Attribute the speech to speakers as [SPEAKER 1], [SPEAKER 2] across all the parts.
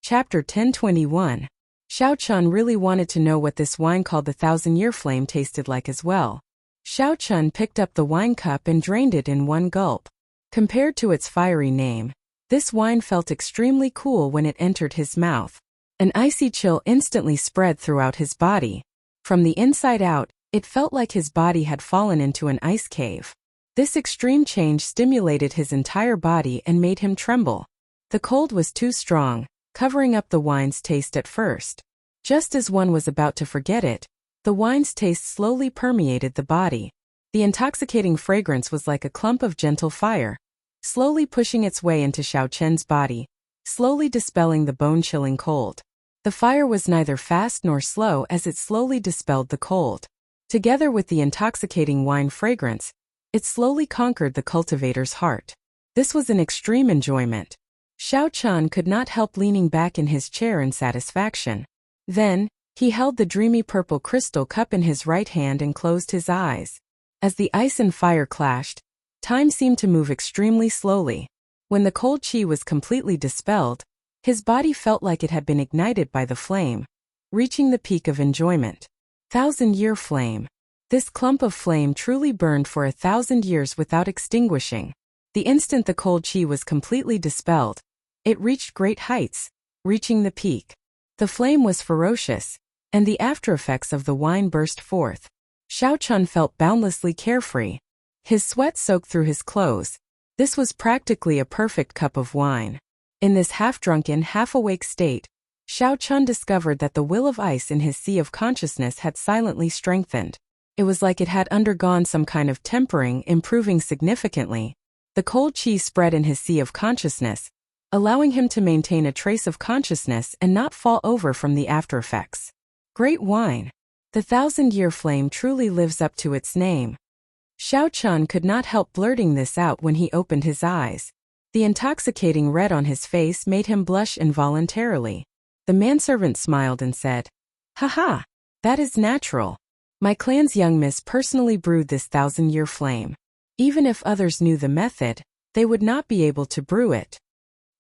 [SPEAKER 1] Chapter 1021. Xiao Chun really wanted to know what this wine called the 1,000-Year Flame tasted like as well. Xiao Chun picked up the wine cup and drained it in one gulp. Compared to its fiery name, this wine felt extremely cool when it entered his mouth. An icy chill instantly spread throughout his body. From the inside out, it felt like his body had fallen into an ice cave. This extreme change stimulated his entire body and made him tremble. The cold was too strong, covering up the wine's taste at first. Just as one was about to forget it, the wine's taste slowly permeated the body. The intoxicating fragrance was like a clump of gentle fire, slowly pushing its way into Xiao Chen's body, slowly dispelling the bone-chilling cold. The fire was neither fast nor slow as it slowly dispelled the cold. Together with the intoxicating wine fragrance, it slowly conquered the cultivator's heart. This was an extreme enjoyment. Xiao Chun could not help leaning back in his chair in satisfaction. Then, he held the dreamy purple crystal cup in his right hand and closed his eyes. As the ice and fire clashed, time seemed to move extremely slowly. When the cold qi was completely dispelled, his body felt like it had been ignited by the flame, reaching the peak of enjoyment. 1,000-Year Flame. This clump of flame truly burned for 1,000 years without extinguishing. The instant the cold qi was completely dispelled, it reached great heights, reaching the peak. The flame was ferocious, and the aftereffects of the wine burst forth. Xiao Chun felt boundlessly carefree. His sweat soaked through his clothes. This was practically a perfect cup of wine. In this half-drunken, half-awake state, Xiao Chun discovered that the will of ice in his sea of consciousness had silently strengthened. It was like it had undergone some kind of tempering, improving significantly. The cold qi spread in his sea of consciousness, allowing him to maintain a trace of consciousness and not fall over from the aftereffects. Great wine. The 1,000-Year Flame truly lives up to its name. Xiao Chun could not help blurting this out when he opened his eyes. The intoxicating red on his face made him blush involuntarily. The manservant smiled and said, "Haha, that is natural. My clan's young miss personally brewed this 1,000-Year Flame. Even if others knew the method, they would not be able to brew it.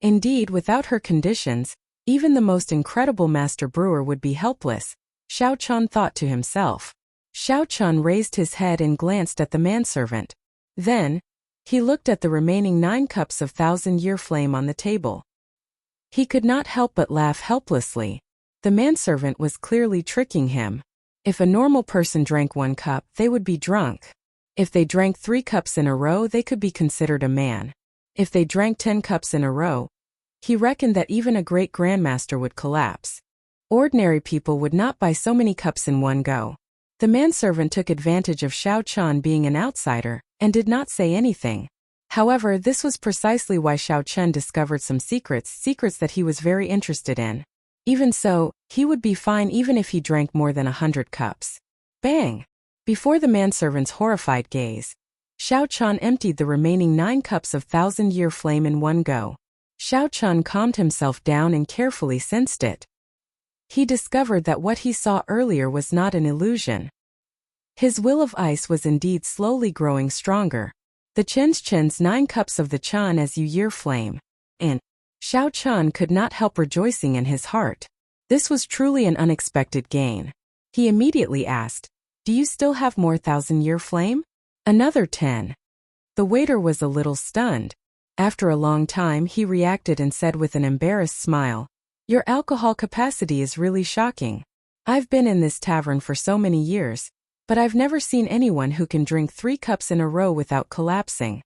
[SPEAKER 1] Indeed, without her conditions, even the most incredible master brewer would be helpless," Xiao Chun thought to himself. Xiao Chun raised his head and glanced at the manservant. Then, he looked at the remaining 9 cups of 1,000-Year Flame on the table. He could not help but laugh helplessly. The manservant was clearly tricking him. If a normal person drank 1 cup, they would be drunk. If they drank 3 cups in a row, they could be considered a man. If they drank 10 cups in a row, he reckoned that even a great grandmaster would collapse. Ordinary people would not buy so many cups in one go. The manservant took advantage of Xiao Chun being an outsider, and did not say anything. However, this was precisely why Xiao Chun discovered some secrets that he was very interested in. Even so, he would be fine even if he drank more than 100 cups. Bang! Before the manservant's horrified gaze, Xiao Chun emptied the remaining 9 cups of 1,000-Year Flame in one go. Xiao Chun calmed himself down and carefully sensed it. He discovered that what he saw earlier was not an illusion. His will of ice was indeed slowly growing stronger. The Chen's 9 cups of the Chan as Year Flame. And Xiao Chun could not help rejoicing in his heart. This was truly an unexpected gain. He immediately asked, "Do you still have more 1,000-Year Flame?" "Another 10. The waiter was a little stunned. After a long time he reacted and said with an embarrassed smile, "Your alcohol capacity is really shocking. I've been in this tavern for so many years, but I've never seen anyone who can drink 3 cups in a row without collapsing.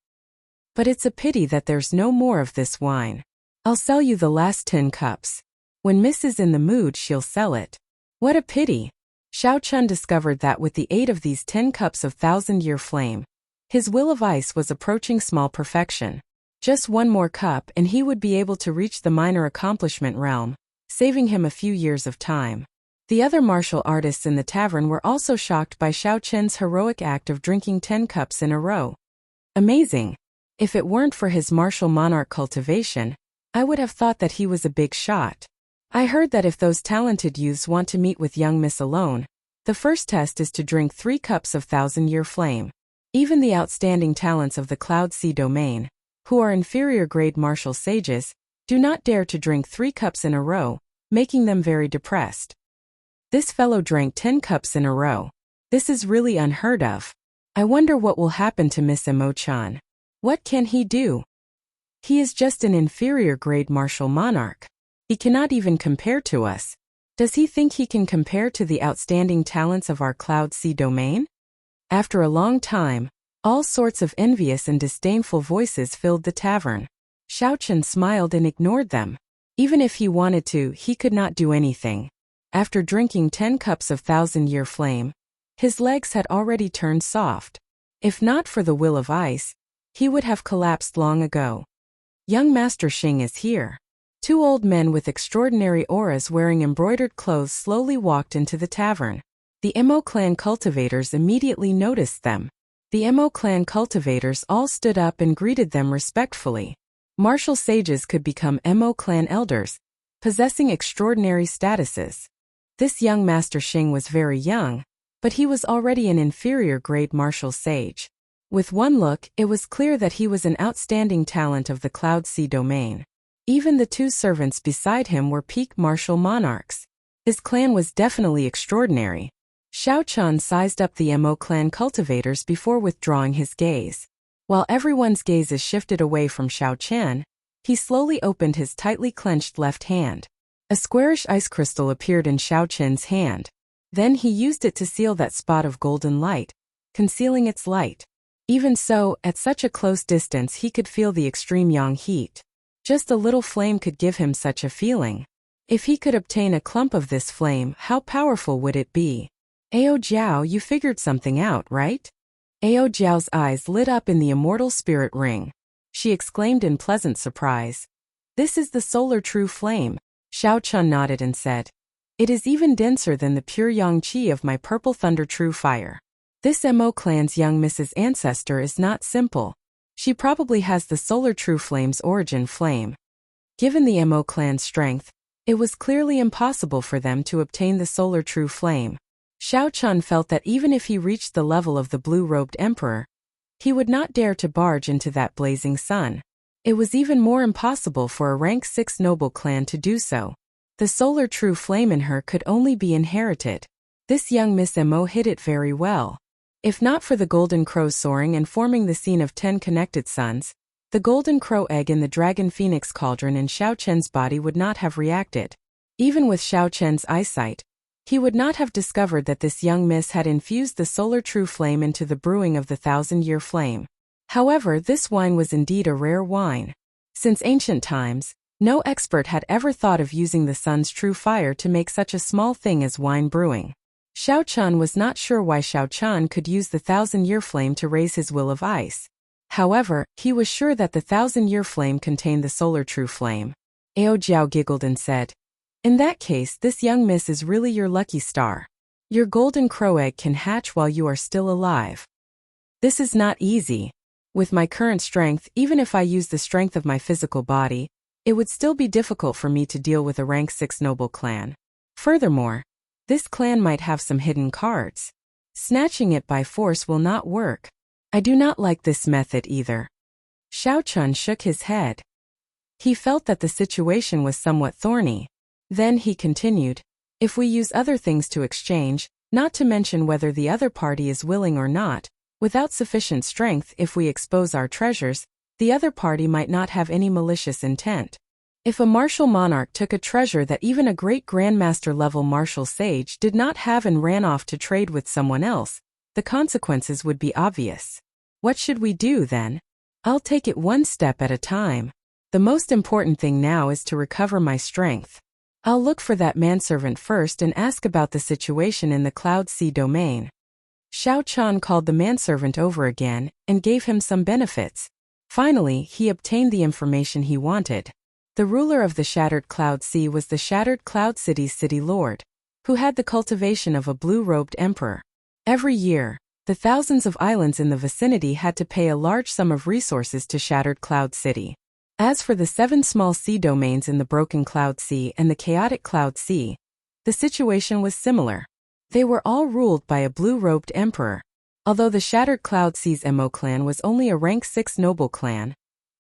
[SPEAKER 1] But it's a pity that there's no more of this wine. I'll sell you the last 10 cups. When Miss is in the mood, she'll sell it." What a pity. Xiao Chun discovered that with the aid of these 10 cups of 1,000-Year Flame, his will of ice was approaching small perfection. Just 1 more cup and he would be able to reach the minor accomplishment realm, saving him a few years of time. The other martial artists in the tavern were also shocked by Xiao Chen's heroic act of drinking 10 cups in a row. Amazing. If it weren't for his martial monarch cultivation, I would have thought that he was a big shot. I heard that if those talented youths want to meet with young Miss alone, the first test is to drink 3 cups of 1,000-Year Flame. Even the outstanding talents of the Cloud Sea domain, who are inferior grade martial sages, Do not dare to drink 3 cups in a row, making them very depressed. This fellow drank 10 cups in a row. This is really unheard of. I wonder what will happen to Miss Emo-chan. What can he do? He is just an inferior grade martial monarch. He cannot even compare to us. Does he think he can compare to the outstanding talents of our Cloud Sea domain? After a long time, all sorts of envious and disdainful voices filled the tavern. Xiaochen smiled and ignored them. Even if he wanted to, he could not do anything. After drinking 10 cups of thousand-year flame, his legs had already turned soft. If not for the will of ice, he would have collapsed long ago. Young Master Xing is here. 2 old men with extraordinary auras wearing embroidered clothes slowly walked into the tavern. The Emo clan cultivators immediately noticed them. The Emo clan cultivators all stood up and greeted them respectfully. Martial sages could become Emo clan elders, possessing extraordinary statuses. This young Master Xing was very young, but he was already an inferior grade martial sage. With one look, it was clear that he was an outstanding talent of the Cloud Sea domain. Even the 2 servants beside him were peak martial monarchs. His clan was definitely extraordinary. Xiaochen sized up the Emo clan cultivators before withdrawing his gaze. While everyone's gazes shifted away from Xiaochen, he slowly opened his tightly clenched left hand. A squarish ice crystal appeared in Xiaochen's hand. Then he used it to seal that spot of golden light, concealing its light. Even so, at such a close distance he could feel the extreme yang heat. Just a little flame could give him such a feeling. If he could obtain a clump of this flame, how powerful would it be? Ao Jiao, you figured something out, right? Ao Jiao's eyes lit up in the immortal spirit ring. She exclaimed in pleasant surprise. This is the solar true flame. Xiaochen nodded and said, it is even denser than the pure yang qi of my purple thunder true fire. This Emo clan's young Mrs. Ancestor is not simple. She probably has the solar true flame's origin flame. Given the Emo clan's strength, it was clearly impossible for them to obtain the solar true flame. Xiaochen felt that even if he reached the level of the blue-robed emperor, he would not dare to barge into that blazing sun. It was even more impossible for a rank 6 noble clan to do so. The solar true flame in her could only be inherited. This young Miss Emo hid it very well. If not for the golden crow soaring and forming the scene of 10 connected suns, the golden crow egg in the dragon phoenix cauldron in Xiaochen's body would not have reacted. Even with Xiaochen's eyesight, he would not have discovered that this young miss had infused the solar true flame into the brewing of the thousand-year flame. However, this wine was indeed a rare wine. Since ancient times, no expert had ever thought of using the sun's true fire to make such a small thing as wine brewing. Xiaochen was not sure why Xiaochen could use the thousand-year flame to raise his will of ice. However, he was sure that the thousand-year flame contained the solar true flame. Ao Jiao giggled and said, in that case, this young miss is really your lucky star. Your golden crow egg can hatch while you are still alive. This is not easy. With my current strength, even if I use the strength of my physical body, it would still be difficult for me to deal with a rank 6 noble clan. Furthermore, this clan might have some hidden cards. Snatching it by force will not work. I do not like this method either. Xiaochen shook his head. He felt that the situation was somewhat thorny. Then he continued, if we use other things to exchange, not to mention whether the other party is willing or not, without sufficient strength, if we expose our treasures, the other party might not have any malicious intent. If a martial monarch took a treasure that even a great grandmaster level martial sage did not have and ran off to trade with someone else, the consequences would be obvious. What should we do then? I'll take it one step at a time. The most important thing now is to recover my strength. I'll look for that manservant first and ask about the situation in the Cloud Sea domain. Xiaochen called the manservant over again and gave him some benefits. Finally, he obtained the information he wanted. The ruler of the Shattered Cloud Sea was the Shattered Cloud City's city lord, who had the cultivation of a blue-robed emperor. Every year, the thousands of islands in the vicinity had to pay a large sum of resources to Shattered Cloud City. As for the 7 small sea domains in the Broken Cloud Sea and the Chaotic Cloud Sea, the situation was similar. They were all ruled by a blue-robed emperor. Although the Shattered Cloud Sea's Emo clan was only a rank 6 noble clan,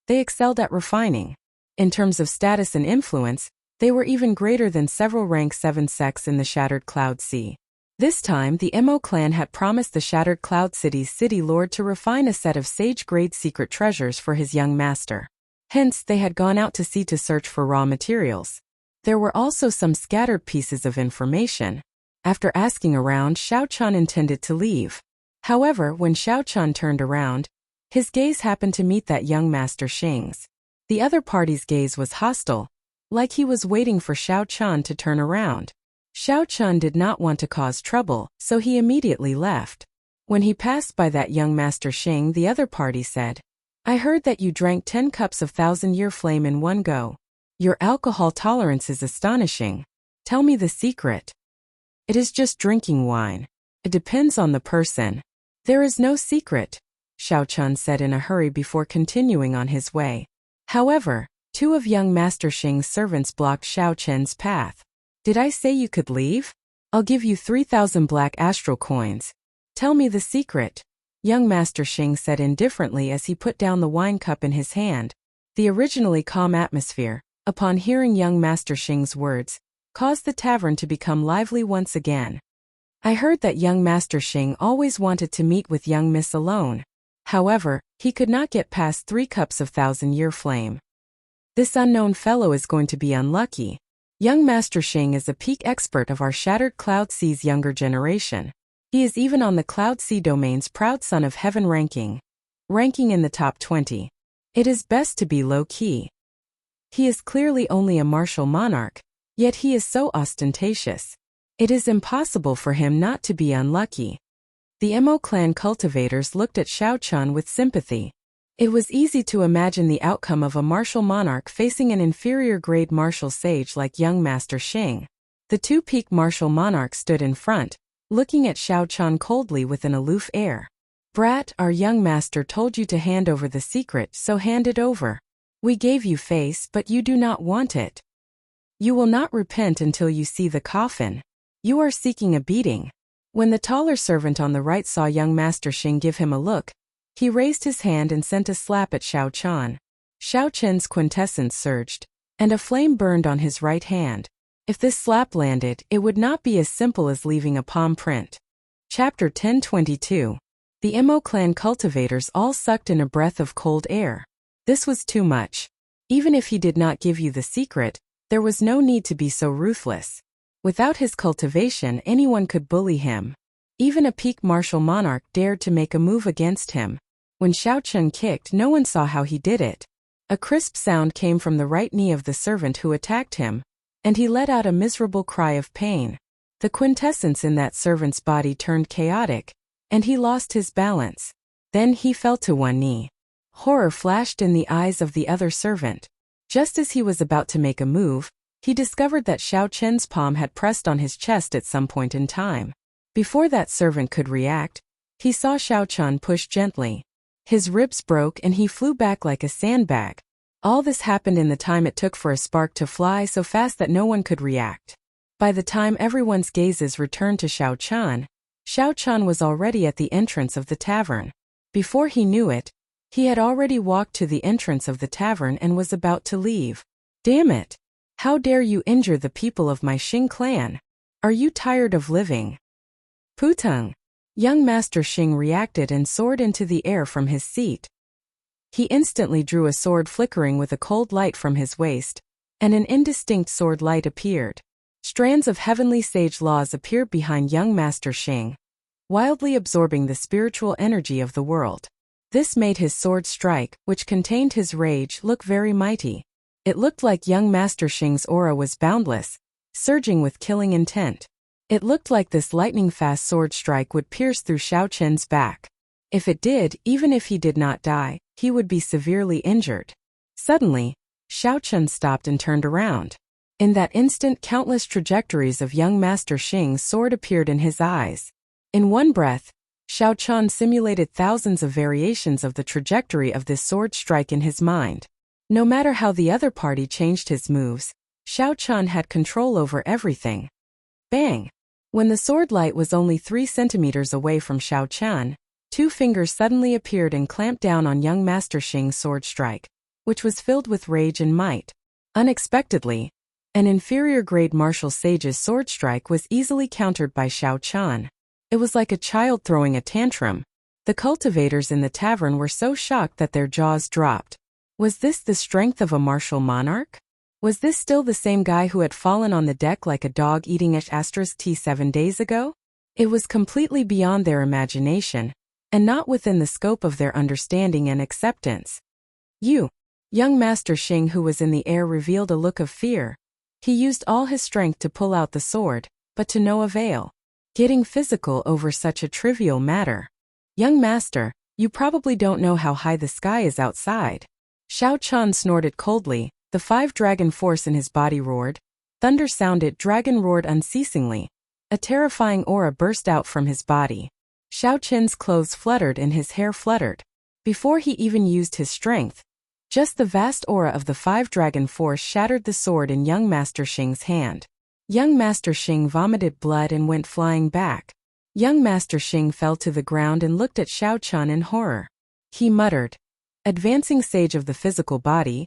[SPEAKER 1] they excelled at refining. In terms of status and influence, they were even greater than several rank 7 sects in the Shattered Cloud Sea. This time, the Mo clan had promised the Shattered Cloud City's city lord to refine a set of sage-grade secret treasures for his young master. Hence, they had gone out to sea to search for raw materials. There were also some scattered pieces of information. After asking around, Xiao Chun intended to leave. However, when Xiao Chun turned around, his gaze happened to meet that young Master Xing's. The other party's gaze was hostile, like he was waiting for Xiao Chun to turn around. Xiao Chun did not want to cause trouble, so he immediately left. When he passed by that young Master Xing, the other party said, "I heard that you drank 10 cups of 1,000-year flame in one go. Your alcohol tolerance is astonishing. Tell me the secret." "It is just drinking wine. It depends on the person." "There is no secret," Xiao Chun said in a hurry before continuing on his way. However, 2 of young Master Xing's servants blocked Xiao Chun's path. "Did I say you could leave? I'll give you 3,000 black astral coins. Tell me the secret," young Master Xing said indifferently as he put down the wine cup in his hand. The originally calm atmosphere, upon hearing young Master Xing's words, caused the tavern to become lively once again. "I heard that young Master Xing always wanted to meet with young Miss alone. However, he could not get past 3 cups of 1,000-year flame. This unknown fellow is going to be unlucky. Young Master Xing is a peak expert of our Shattered Cloud Sea's younger generation. He is even on the Cloud Sea domain's proud son of heaven ranking in the top 20. It is best to be low-key. He is clearly only a martial monarch, yet he is so ostentatious. It is impossible for him not to be unlucky." The Mo clan cultivators looked at Xiao Chun with sympathy. It was easy to imagine the outcome of a martial monarch facing an inferior-grade martial sage like young Master Xing. The 2 peak martial monarchs stood in front, looking at Xiao Chun coldly with an aloof air. "Brat, our young master told you to hand over the secret, so hand it over. We gave you face, but you do not want it. You will not repent until you see the coffin. You are seeking a beating." When the taller servant on the right saw young Master Xing give him a look, he raised his hand and sent a slap at Xiao Chun. Xiao Chun's quintessence surged, and a flame burned on his right hand. If this slap landed, it would not be as simple as leaving a palm print. Chapter 1022. The Mo clan cultivators all sucked in a breath of cold air. This was too much. Even if he did not give you the secret, there was no need to be so ruthless. Without his cultivation, anyone could bully him. Even a peak martial monarch dared to make a move against him. When Xiao Chun kicked, no one saw how he did it. A crisp sound came from the right knee of the servant who attacked him, and he let out a miserable cry of pain. The quintessence in that servant's body turned chaotic, and he lost his balance. Then he fell to one knee. Horror flashed in the eyes of the other servant. Just as he was about to make a move, he discovered that Xiao Chun's palm had pressed on his chest at some point in time. Before that servant could react, he saw Xiao Chun push gently. His ribs broke and he flew back like a sandbag. All this happened in the time it took for a spark to fly so fast that no one could react. By the time everyone's gazes returned to Xiao Chun was already at the entrance of the tavern. Before he knew it, he had already walked to the entrance of the tavern and was about to leave. "Damn it! How dare you injure the people of my Xing clan? Are you tired of living?" "Putung!" Young Master Xing reacted and soared into the air from his seat. He instantly drew a sword flickering with a cold light from his waist, and an indistinct sword light appeared. Strands of heavenly sage laws appeared behind young Master Xing, wildly absorbing the spiritual energy of the world. This made his sword strike, which contained his rage, look very mighty. It looked like young Master Xing's aura was boundless, surging with killing intent. It looked like this lightning-fast sword strike would pierce through Xiao Chun's back. If it did, even if he did not die, he would be severely injured. Suddenly, Xiao Chun stopped and turned around. In that instant, countless trajectories of young Master Xing's sword appeared in his eyes. In one breath, Xiao Chun simulated thousands of variations of the trajectory of this sword strike in his mind. No matter how the other party changed his moves, Xiao Chun had control over everything. Bang! When the sword light was only 3 centimeters away from Xiao Chun, 2 fingers suddenly appeared and clamped down on young Master Xing's sword strike. which was filled with rage and might. Unexpectedly, an inferior-grade martial sage's sword strike was easily countered by Xiao Chun. It was like a child throwing a tantrum. The cultivators in the tavern were so shocked that their jaws dropped. Was this the strength of a martial monarch? Was this still the same guy who had fallen on the deck like a dog eating *T 7 days ago? It was completely beyond their imagination, and not within the scope of their understanding and acceptance. Young Master Xing, who was in the air, revealed a look of fear. He used all his strength to pull out the sword, but to no avail. Getting physical over such a trivial matter. Young Master, you probably don't know how high the sky is outside. Xiao Chun snorted coldly, the 5-dragon force in his body roared. Thunder sounded, dragon roared unceasingly. A terrifying aura burst out from his body. Xiao Chun's clothes fluttered and his hair fluttered. Before he even used his strength, just the vast aura of the 5-dragon force shattered the sword in young Master Xing's hand. Young Master Xing vomited blood and went flying back. Young Master Xing fell to the ground and looked at Xiao Chun in horror. He muttered, "Advancing Sage of the Physical Body,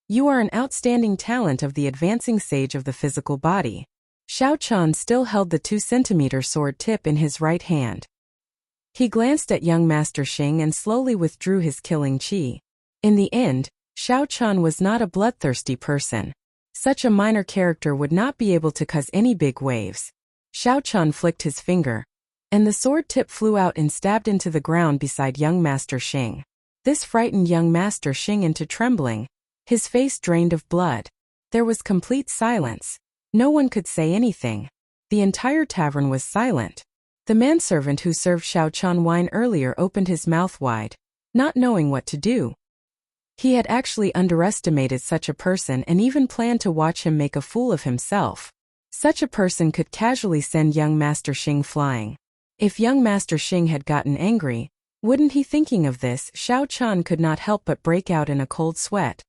[SPEAKER 1] you are an outstanding talent of the Advancing Sage of the Physical Body." Xiao Chun still held the 2-centimeter sword tip in his right hand. He glanced at young Master Xing and slowly withdrew his killing qi. In the end, Xiao Chun was not a bloodthirsty person. Such a minor character would not be able to cause any big waves. Xiao Chun flicked his finger, and the sword tip flew out and stabbed into the ground beside young Master Xing. This frightened young Master Xing into trembling. His face drained of blood. There was complete silence. No one could say anything. The entire tavern was silent. The manservant who served Xiao Chun wine earlier opened his mouth wide, not knowing what to do. He had actually underestimated such a person and even planned to watch him make a fool of himself. Such a person could casually send young Master Xing flying. If young Master Xing had gotten angry, wouldn't he? Thinking of this, Xiao Chun could not help but break out in a cold sweat.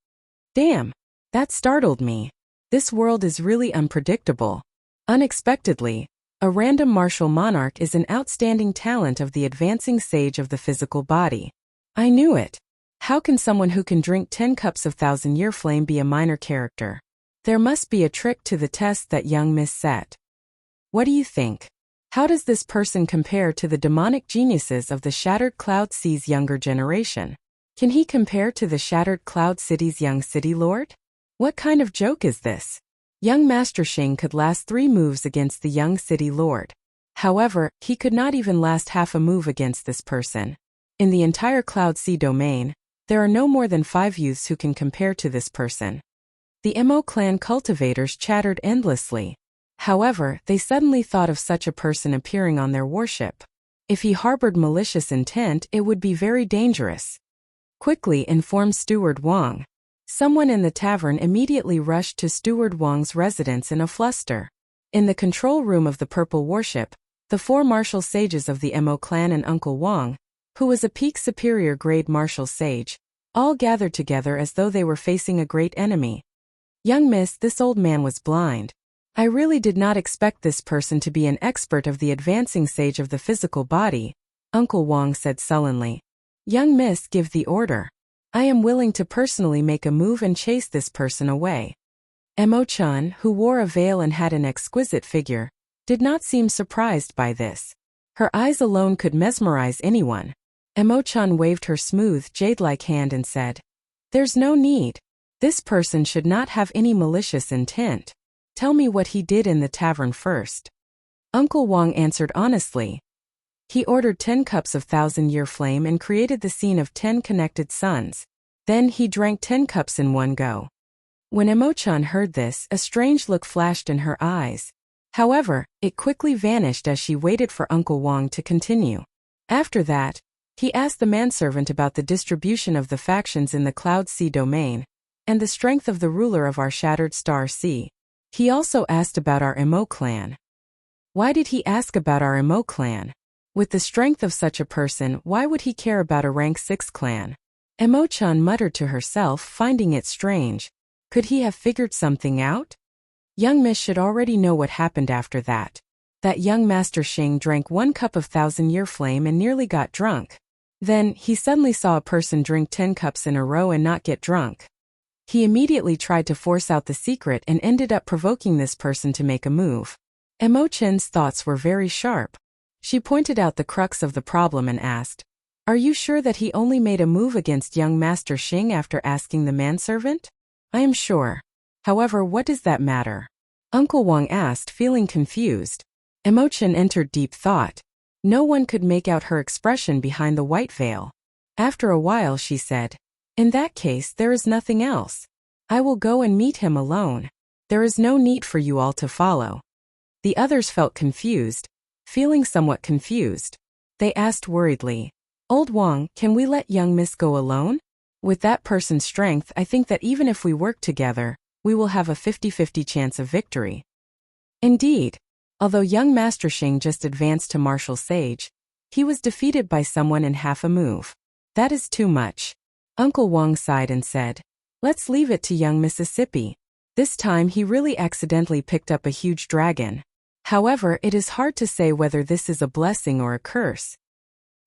[SPEAKER 1] Damn! That startled me. This world is really unpredictable. Unexpectedly, a random martial monarch is an outstanding talent of the Advancing Sage of the Physical Body. I knew it. How can someone who can drink 10 cups of thousand-year flame be a minor character? There must be a trick to the test that young Miss set. What do you think? How does this person compare to the demonic geniuses of the Shattered Cloud Sea's younger generation? Can he compare to the Shattered Cloud City's young city lord? What kind of joke is this? Young Master Xing could last 3 moves against the young city lord. However, he could not even last half a move against this person. In the entire Cloud Sea domain, there are no more than 5 youths who can compare to this person. The Mo clan cultivators chattered endlessly. However, they suddenly thought of such a person appearing on their warship. If he harbored malicious intent, it would be very dangerous. Quickly informed Steward Wang. Someone in the tavern immediately rushed to Steward Wang's residence in a fluster. In the control room of the purple warship, the 4 martial sages of the Mo clan and Uncle Wang, who was a peak superior grade martial sage, all gathered together as though they were facing a great enemy. Young Miss, this old man was blind. I really did not expect this person to be an expert of the Advancing Sage of the Physical Body, Uncle Wang said sullenly. Young Miss, give the order. I am willing to personally make a move and chase this person away. Mo Chun, who wore a veil and had an exquisite figure, did not seem surprised by this. Her eyes alone could mesmerize anyone. Mo Chun waved her smooth, jade-like hand and said, "There's no need. This person should not have any malicious intent. Tell me what he did in the tavern first." Uncle Wang answered honestly. He ordered 10 cups of thousand-year flame and created the scene of 10 connected suns. Then he drank 10 cups in one go. When Mo Chun heard this, a strange look flashed in her eyes. However, it quickly vanished as she waited for Uncle Wang to continue. After that, he asked the manservant about the distribution of the factions in the Cloud Sea domain, and the strength of the ruler of our Shattered Star Sea. He also asked about our Mo clan. Why did he ask about our Mo clan? With the strength of such a person, why would he care about a rank 6 clan? Mo Chun muttered to herself, finding it strange. Could he have figured something out? Young Miss should already know what happened after that. That young Master Xing drank 1 cup of thousand-year flame and nearly got drunk. Then, he suddenly saw a person drink 10 cups in a row and not get drunk. He immediately tried to force out the secret and ended up provoking this person to make a move. Imo-chan's thoughts were very sharp. She pointed out the crux of the problem and asked, "Are you sure that he only made a move against young Master Xing after asking the manservant?" "I am sure. However, what does that matter?" Uncle Wang asked, feeling confused. Imo-chan entered deep thought. No one could make out her expression behind the white veil. After a while she said, "In that case, there is nothing else. I will go and meet him alone. There is no need for you all to follow." The others felt confused. Feeling somewhat confused, they asked worriedly, "Old Wang, can we let young Miss go alone? With that person's strength, I think that even if we work together, we will have a 50-50 chance of victory." Indeed, although young Master Xing just advanced to martial sage, he was defeated by someone in half a move. That is too much. Uncle Wang sighed and said, "Let's leave it to young Mississippi. This time he really accidentally picked up a huge dragon. However, it is hard to say whether this is a blessing or a curse.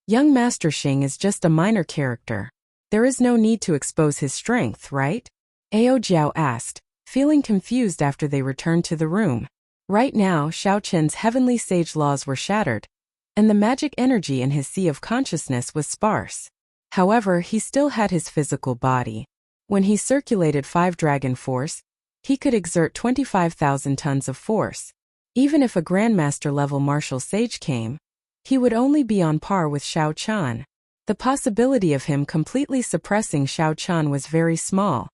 [SPEAKER 1] Young Master Xing is just a minor character. There is no need to expose his strength, right?" Ao Jiao asked, feeling confused after they returned to the room. Right now, Xiao Chen's heavenly sage laws were shattered, and the magic energy in his sea of consciousness was sparse. However, he still had his physical body. When he circulated 5 dragon force, he could exert 25,000 tons of force. Even if a Grandmaster-level martial sage came, he would only be on par with Xiao Chan. The possibility of him completely suppressing Xiao Chan was very small.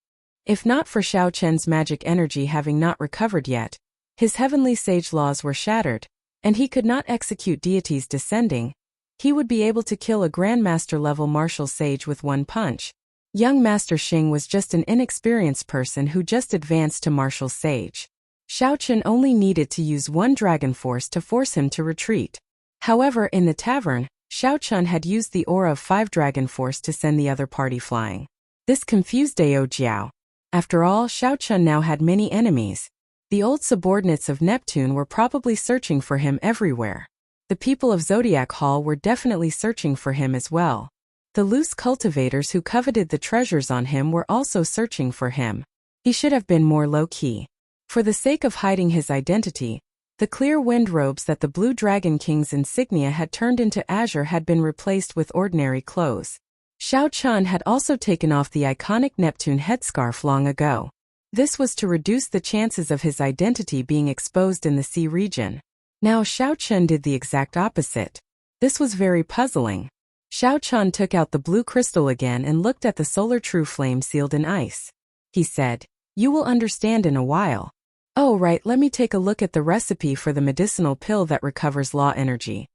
[SPEAKER 1] If not for Xiao Chen's magic energy having not recovered yet, his heavenly sage laws were shattered, and he could not execute deities descending. He would be able to kill a Grandmaster-level martial sage with one punch. Young Master Xing was just an inexperienced person who just advanced to martial sage. Xiao Chen only needed to use 1 dragon force to force him to retreat. However, in the tavern, Xiao Chen had used the aura of 5 dragon force to send the other party flying. This confused Ao Jiao. After all, Xiao Chen now had many enemies. The old subordinates of Neptune were probably searching for him everywhere. The people of Zodiac Hall were definitely searching for him as well. The loose cultivators who coveted the treasures on him were also searching for him. He should have been more low-key. For the sake of hiding his identity, the clear wind robes that the Blue Dragon King's insignia had turned into azure had been replaced with ordinary clothes. Xiao Chan had also taken off the iconic Neptune headscarf long ago. This was to reduce the chances of his identity being exposed in the sea region. Now Xiao Chen did the exact opposite. This was very puzzling. Xiao Chan took out the blue crystal again and looked at the solar true flame sealed in ice. He said, "You will understand in a while." "Oh right, let me take a look at the recipe for the medicinal pill that recovers law energy."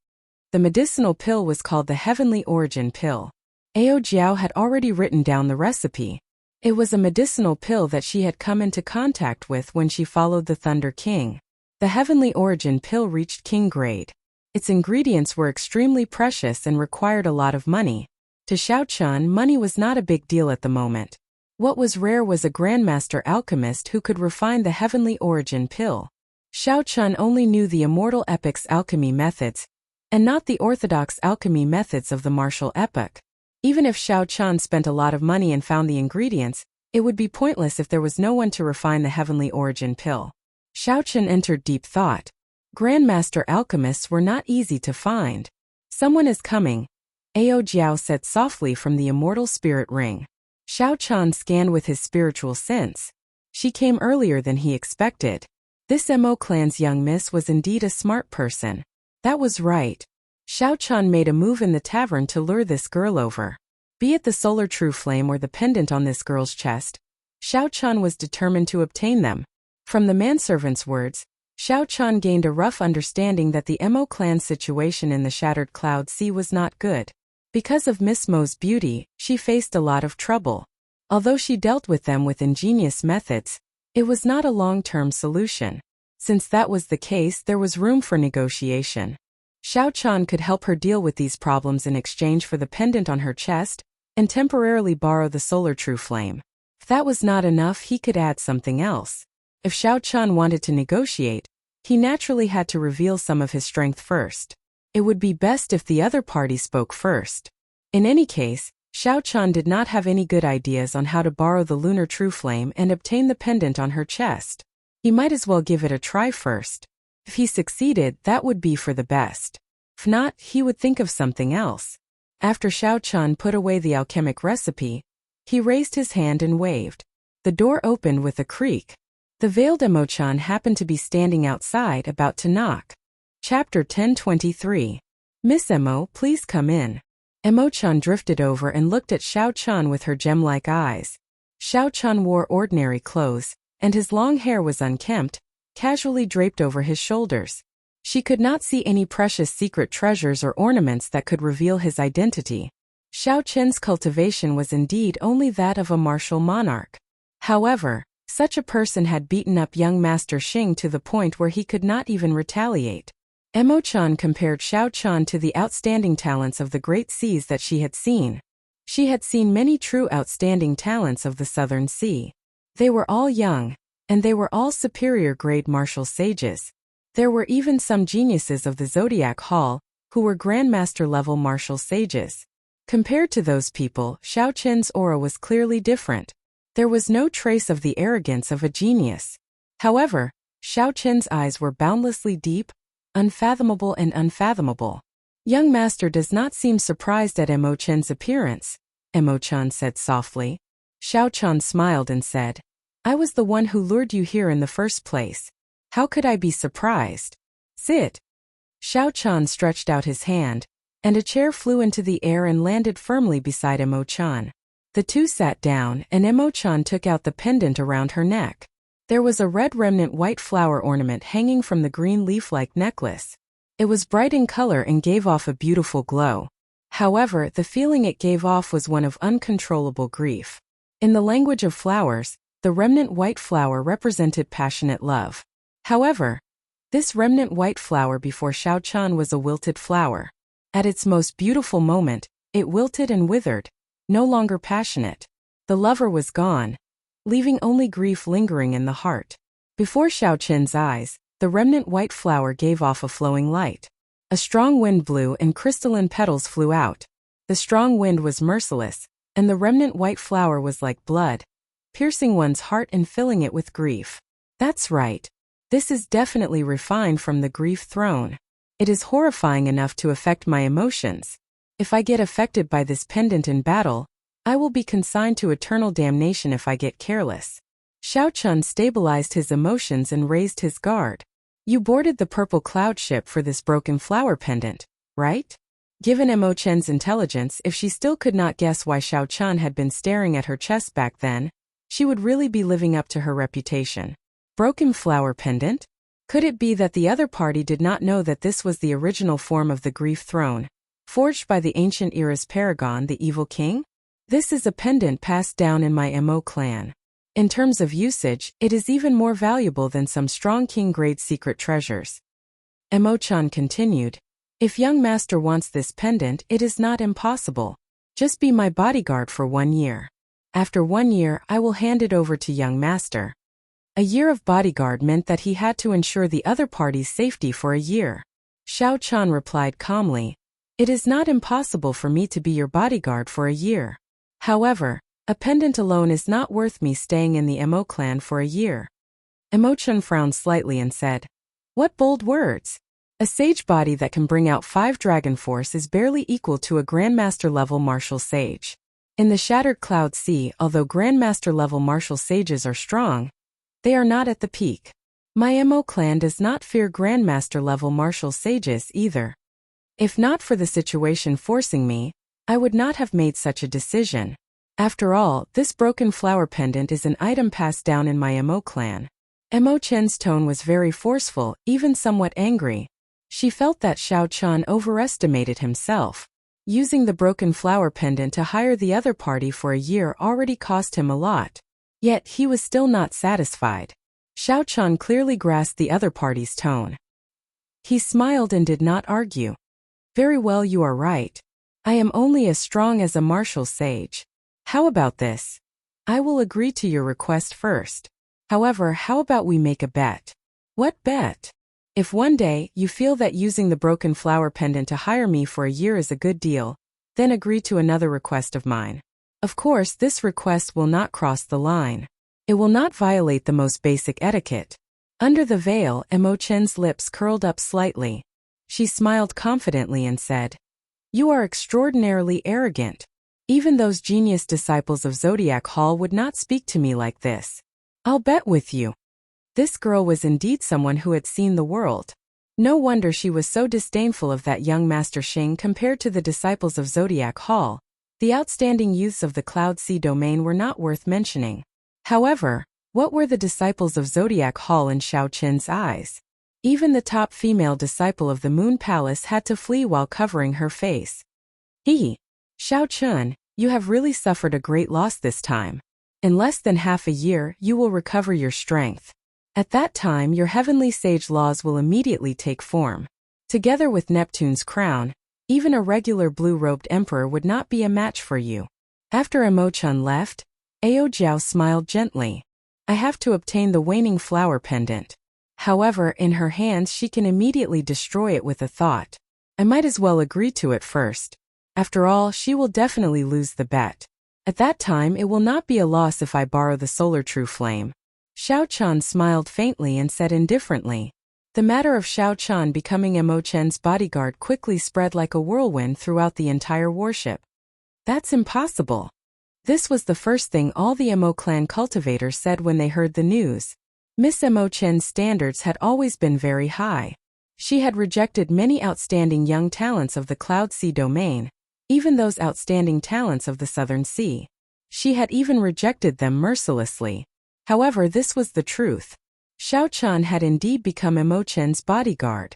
[SPEAKER 1] The medicinal pill was called the Heavenly Origin Pill. Ao Jiao had already written down the recipe. It was a medicinal pill that she had come into contact with when she followed the Thunder King. The Heavenly Origin Pill reached King grade. Its ingredients were extremely precious and required a lot of money. To Xiao Chan, money was not a big deal at the moment. What was rare was a Grandmaster alchemist who could refine the Heavenly Origin Pill. Xiao Chan only knew the immortal epic's alchemy methods, and not the orthodox alchemy methods of the martial epoch. Even if Xiao Chan spent a lot of money and found the ingredients, it would be pointless if there was no one to refine the Heavenly Origin Pill. Xiao Chen entered deep thought. Grandmaster alchemists were not easy to find. "Someone is coming," Ao Jiao said softly from the immortal spirit ring. Xiao Chan scanned with his spiritual sense. She came earlier than he expected. This Mo clan's young miss was indeed a smart person. That was right. Xiao Chan made a move in the tavern to lure this girl over. Be it the solar true flame or the pendant on this girl's chest, Xiao Chan was determined to obtain them. From the manservant's words, Xiao Chan gained a rough understanding that the Mo clan's situation in the Shattered Cloud Sea was not good. Because of Miss Mo's beauty, she faced a lot of trouble. Although she dealt with them with ingenious methods, it was not a long-term solution. Since that was the case, there was room for negotiation. Xiao Chan could help her deal with these problems in exchange for the pendant on her chest, and temporarily borrow the solar true flame. If that was not enough, he could add something else. If Xiao Chan wanted to negotiate, he naturally had to reveal some of his strength first. It would be best if the other party spoke first. In any case, Xiao Chan did not have any good ideas on how to borrow the lunar true flame and obtain the pendant on her chest. He might as well give it a try first. If he succeeded, that would be for the best. If not, he would think of something else. After Xiao Chan put away the alchemic recipe, he raised his hand and waved. The door opened with a creak. The veiled Emo-chan happened to be standing outside about to knock. Chapter 1023. Miss Emo, please come in. Emo-chan drifted over and looked at Xiao Chan with her gem-like eyes. Xiao Chan wore ordinary clothes, and his long hair was unkempt, casually draped over his shoulders. She could not see any precious secret treasures or ornaments that could reveal his identity. Xiao Chen's cultivation was indeed only that of a martial monarch. However, such a person had beaten up young Master Xing to the point where he could not even retaliate. Emo-chan compared Xiao Chan to the outstanding talents of the great seas that she had seen. She had seen many true outstanding talents of the Southern Sea. They were all young, and they were all superior-grade martial sages. There were even some geniuses of the Zodiac Hall, who were Grandmaster-level martial sages. Compared to those people, Xiao Chen's aura was clearly different. There was no trace of the arrogance of a genius. However, Xiao Chen's eyes were boundlessly deep, unfathomable and unfathomable. Young Master does not seem surprised at Emo-chan's appearance, Emo-chan said softly. Xiao Chan smiled and said, I was the one who lured you here in the first place. How could I be surprised? Sit. Xiao Chan stretched out his hand, and a chair flew into the air and landed firmly beside Emo-chan. The two sat down and Emo-chan took out the pendant around her neck. There was a red remnant white flower ornament hanging from the green leaf-like necklace. It was bright in color and gave off a beautiful glow. However, the feeling it gave off was one of uncontrollable grief. In the language of flowers, the remnant white flower represented passionate love. However, this remnant white flower before Xiao Chan was a wilted flower. At its most beautiful moment, it wilted and withered, no longer passionate. The lover was gone, leaving only grief lingering in the heart. Before Xiao Chen's eyes, the remnant white flower gave off a flowing light. A strong wind blew and crystalline petals flew out. The strong wind was merciless, and the remnant white flower was like blood, piercing one's heart and filling it with grief. That's right. This is definitely refined from the grief throne. It is horrifying enough to affect my emotions. If I get affected by this pendant in battle, I will be consigned to eternal damnation if I get careless. Xiao Chan stabilized his emotions and raised his guard. You boarded the purple cloud ship for this broken flower pendant, right? Given Emo-chan's intelligence, if she still could not guess why Xiao Chan had been staring at her chest back then, she would really be living up to her reputation. Broken flower pendant? Could it be that the other party did not know that this was the original form of the grief throne, forged by the ancient era's paragon, the evil king? This is a pendant passed down in my Emo clan. In terms of usage, it is even more valuable than some strong king-grade secret treasures. Emo-chan continued, if young master wants this pendant, it is not impossible. Just be my bodyguard for 1 year. After 1 year, I will hand it over to young master. A year of bodyguard meant that he had to ensure the other party's safety for a year. Xiao Chan replied calmly, it is not impossible for me to be your bodyguard for a year. However, a pendant alone is not worth me staying in the Emo clan for a year. Emo-chan frowned slightly and said, what bold words! A sage body that can bring out 5 dragon force is barely equal to a grandmaster-level martial sage. In the Shattered Cloud Sea, although grandmaster-level martial sages are strong, they are not at the peak. My Emo clan does not fear grandmaster-level martial sages either. If not for the situation forcing me, I would not have made such a decision. After all, this broken flower pendant is an item passed down in my Emo clan. Emo-chan's tone was very forceful, even somewhat angry. She felt that Xiao Chan overestimated himself. Using the broken flower pendant to hire the other party for a year already cost him a lot. Yet he was still not satisfied. Xiao Chan clearly grasped the other party's tone. He smiled and did not argue. Very well, you are right. I am only as strong as a martial sage. How about this? I will agree to your request first. However, how about we make a bet? What bet? If one day you feel that using the broken flower pendant to hire me for a year is a good deal, then agree to another request of mine. Of course, this request will not cross the line. It will not violate the most basic etiquette. Under the veil, Imo-chen's lips curled up slightly. She smiled confidently and said, "You are extraordinarily arrogant. Even those genius disciples of Zodiac Hall would not speak to me like this. I'll bet with you." This girl was indeed someone who had seen the world. No wonder she was so disdainful of that young Master Xing compared to the disciples of Zodiac Hall. The outstanding youths of the Cloud Sea domain were not worth mentioning. However, what were the disciples of Zodiac Hall in Xiao Qin's eyes? Even the top female disciple of the Moon Palace had to flee while covering her face. Xiao Qin, you have really suffered a great loss this time. In less than half a year, you will recover your strength. At that time, your heavenly sage laws will immediately take form. Together with Neptune's crown, even a regular blue-robed emperor would not be a match for you. After Imo-chan left, Ao Jiao smiled gently. I have to obtain the waning flower pendant. However, in her hands she can immediately destroy it with a thought. I might as well agree to it first. After all, she will definitely lose the bet. At that time it will not be a loss if I borrow the solar true flame. Xiao Chan smiled faintly and said indifferently. The matter of Xiao Chan becoming Imo-chen's bodyguard quickly spread like a whirlwind throughout the entire warship. That's impossible. This was the first thing all the Imo clan cultivators said when they heard the news. Miss Imo-chen's standards had always been very high. She had rejected many outstanding young talents of the Cloud Sea domain, even those outstanding talents of the Southern Sea. She had even rejected them mercilessly. However, this was the truth. Xiao Chan had indeed become Imo-chen's bodyguard.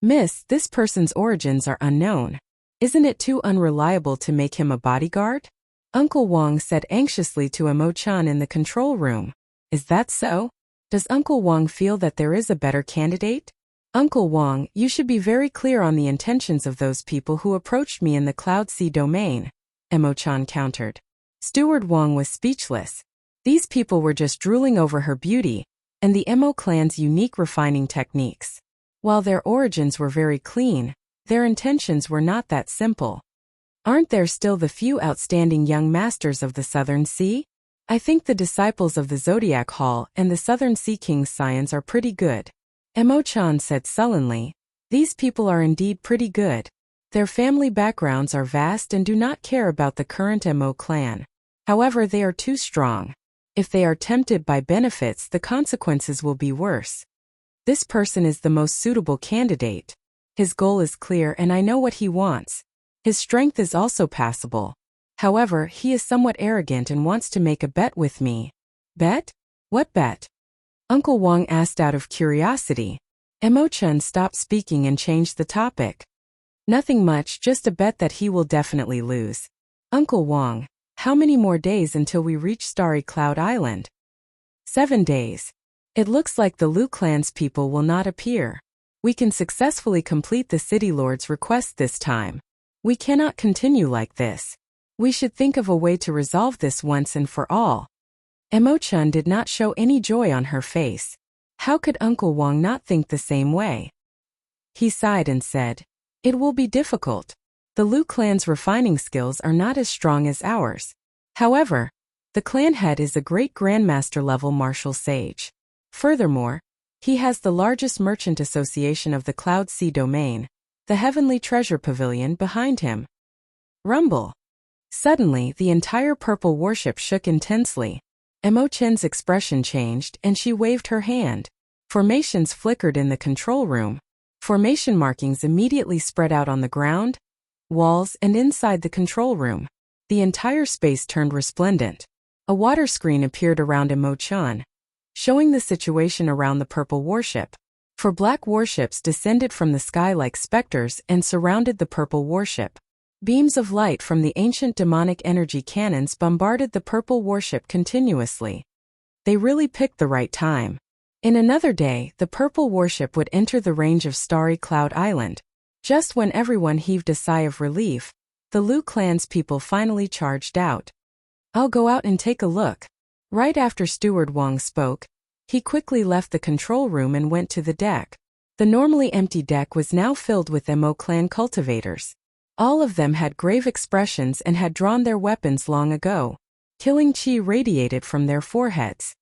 [SPEAKER 1] Miss, this person's origins are unknown. Isn't it too unreliable to make him a bodyguard? Uncle Wang said anxiously to Imo-chan in the control room. Is that so? Does Uncle Wang feel that there is a better candidate? Uncle Wang, you should be very clear on the intentions of those people who approached me in the Cloud Sea domain, Imo-chan countered. Steward Wang was speechless. These people were just drooling over her beauty and the Imo clan's unique refining techniques. While their origins were very clean, their intentions were not that simple. Aren't there still the few outstanding young masters of the Southern Sea? I think the disciples of the Zodiac Hall and the Southern Sea King's scions are pretty good. Imo-chan said sullenly. These people are indeed pretty good. Their family backgrounds are vast and do not care about the current Imo clan. However, they are too strong. If they are tempted by benefits, the consequences will be worse. This person is the most suitable candidate. His goal is clear and I know what he wants. His strength is also passable. However, he is somewhat arrogant and wants to make a bet with me. Bet? What bet? Uncle Wang asked out of curiosity. Imo-chan stopped speaking and changed the topic. Nothing much, just a bet that he will definitely lose. Uncle Wang, how many more days until we reach Starry Cloud Island? 7 days. It looks like the Lu clan's people will not appear. We can successfully complete the City Lord's request this time. We cannot continue like this. We should think of a way to resolve this once and for all. Imo-chan did not show any joy on her face. How could Uncle Wang not think the same way? He sighed and said, It will be difficult. The Lu clan's refining skills are not as strong as ours. However, the clan head is a great grandmaster level martial sage. Furthermore, he has the largest merchant association of the Cloud Sea domain, the Heavenly Treasure Pavilion behind him. Rumble. Suddenly, the entire purple warship shook intensely. Imo-chen's expression changed and she waved her hand. Formations flickered in the control room. Formation markings immediately spread out on the ground, walls, and inside the control room. The entire space turned resplendent. A water screen appeared around Imo-chan, showing the situation around the purple warship. For black warships descended from the sky like specters and surrounded the purple warship. Beams of light from the ancient demonic energy cannons bombarded the purple warship continuously. They really picked the right time. In another day, the purple warship would enter the range of Starry Cloud Island. Just when everyone heaved a sigh of relief, the Lu clan's people finally charged out. I'll go out and take a look. Right after Steward Wang spoke, he quickly left the control room and went to the deck. The normally empty deck was now filled with Imo clan cultivators. All of them had grave expressions and had drawn their weapons long ago. Killing chi radiated from their foreheads.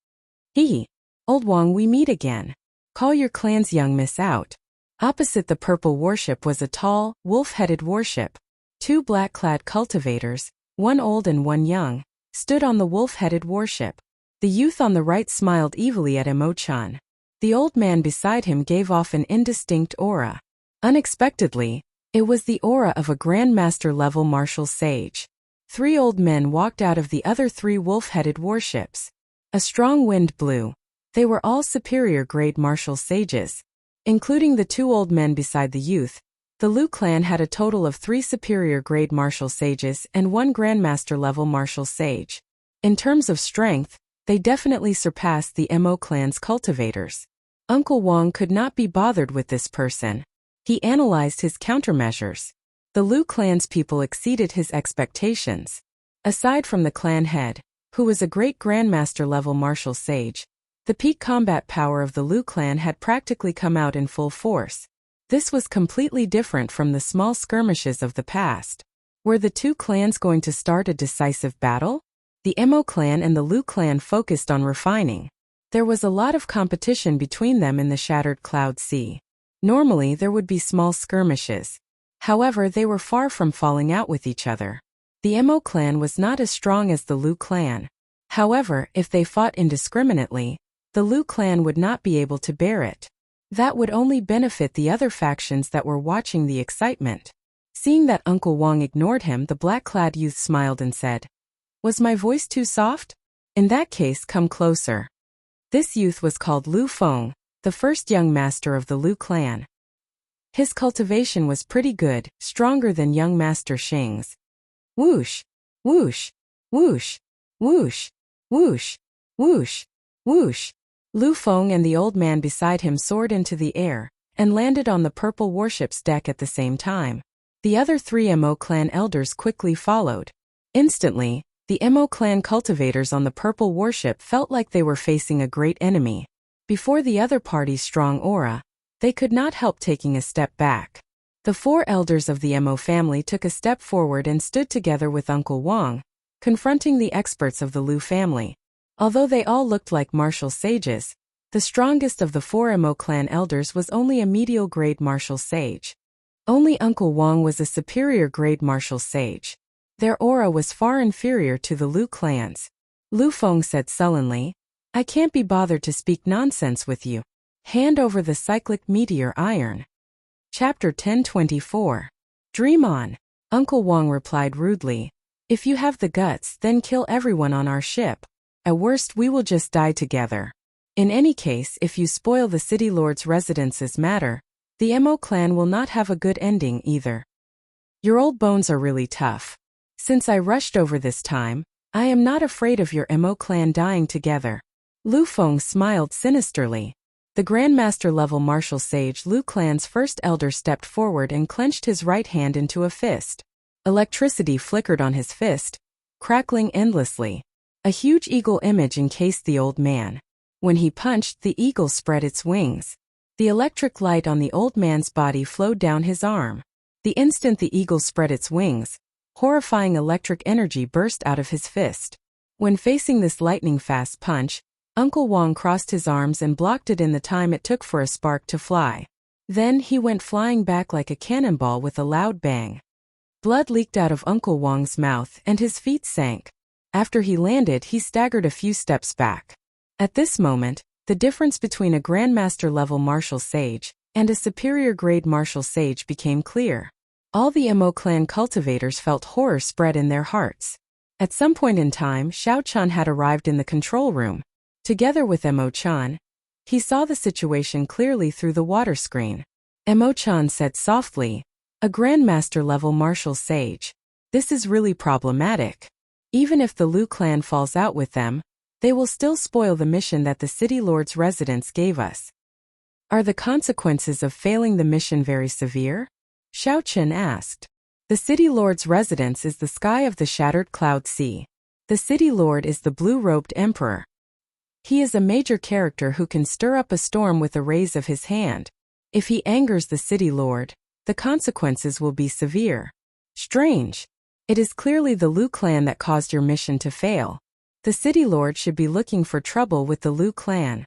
[SPEAKER 1] Old Wong, we meet again. Call your clan's young miss out. Opposite the purple warship was a tall, wolf-headed warship. 2 black-clad cultivators, one old and one young, stood on the wolf-headed warship. The youth on the right smiled evilly at Emo-chan. The old man beside him gave off an indistinct aura. Unexpectedly, it was the aura of a Grandmaster-level martial sage. 3 old men walked out of the other 3 wolf-headed warships. A strong wind blew. They were all superior-grade martial sages. Including the 2 old men beside the youth, the Liu clan had a total of 3 superior-grade martial sages and 1 Grandmaster-level martial sage. In terms of strength, they definitely surpassed the Mo clan's cultivators. Uncle Wong could not be bothered with this person. He analyzed his countermeasures. The Liu clan's people exceeded his expectations. Aside from the clan head, who was a great Grandmaster-level martial sage, the peak combat power of the Liu clan had practically come out in full force. This was completely different from the small skirmishes of the past. Were the 2 clans going to start a decisive battle? The Mo clan and the Liu clan focused on refining. There was a lot of competition between them in the Shattered Cloud Sea. Normally there would be small skirmishes. However, they were far from falling out with each other. The Mo clan was not as strong as the Liu clan. However, if they fought indiscriminately, the Liu clan would not be able to bear it. That would only benefit the other factions that were watching the excitement. Seeing that Uncle Wong ignored him, the black-clad youth smiled and said, "Was my voice too soft? In that case, come closer." This youth was called Lu Feng, the first young master of the Liu clan. His cultivation was pretty good, stronger than young Master Xing's. Whoosh, whoosh, whoosh, whoosh, whoosh, whoosh, whoosh. Lu Feng and the old man beside him soared into the air and landed on the purple warship's deck at the same time. The other 3 Mo clan elders quickly followed. Instantly, the Mo clan cultivators on the purple warship felt like they were facing a great enemy. Before the other party's strong aura, they could not help taking a step back. The 4 elders of the Mo family took a step forward and stood together with Uncle Wong, confronting the experts of the Liu family. Although they all looked like martial sages, the strongest of the 4 Mo clan elders was only a medial-grade martial sage. Only Uncle Wong was a superior-grade martial sage. Their aura was far inferior to the Liu clan's. Lu Feng said sullenly, "I can't be bothered to speak nonsense with you. Hand over the cyclic meteor iron." Chapter 1024. Dream on. Uncle Wong replied rudely, "If you have the guts, then kill everyone on our ship. At worst, we will just die together. In any case, if you spoil the city lord's residence's matter, the Mo clan will not have a good ending either. Your old bones are really tough. Since I rushed over this time, I am not afraid of your Mo clan dying together." Lu Feng smiled sinisterly. The Grandmaster-level martial sage Liu clan's first elder stepped forward and clenched his right hand into a fist. Electricity flickered on his fist, crackling endlessly. A huge eagle image encased the old man. When he punched, the eagle spread its wings. The electric light on the old man's body flowed down his arm. The instant the eagle spread its wings, horrifying electric energy burst out of his fist. When facing this lightning-fast punch, Uncle Wong crossed his arms and blocked it in the time it took for a spark to fly. Then he went flying back like a cannonball with a loud bang. Blood leaked out of Uncle Wong's mouth and his feet sank. After he landed, he staggered a few steps back. At this moment, the difference between a Grandmaster-level martial sage and a superior-grade martial sage became clear. All the Mo clan cultivators felt horror spread in their hearts. At some point in time, Xiao-chan had arrived in the control room. Together with Mo-chan, he saw the situation clearly through the water screen. Mo-chan said softly, "A Grandmaster-level martial sage. This is really problematic. Even if the Liu clan falls out with them, they will still spoil the mission that the city lord's residence gave us. Are the consequences of failing the mission very severe?" Xiao-chen asked. The city lord's residence is the sky of the Shattered Cloud Sea. The city lord is the blue-robed emperor. He is a major character who can stir up a storm with a raise of his hand. If he angers the city lord, the consequences will be severe. Strange. It is clearly the Lu clan that caused your mission to fail. The city lord should be looking for trouble with the Lu clan.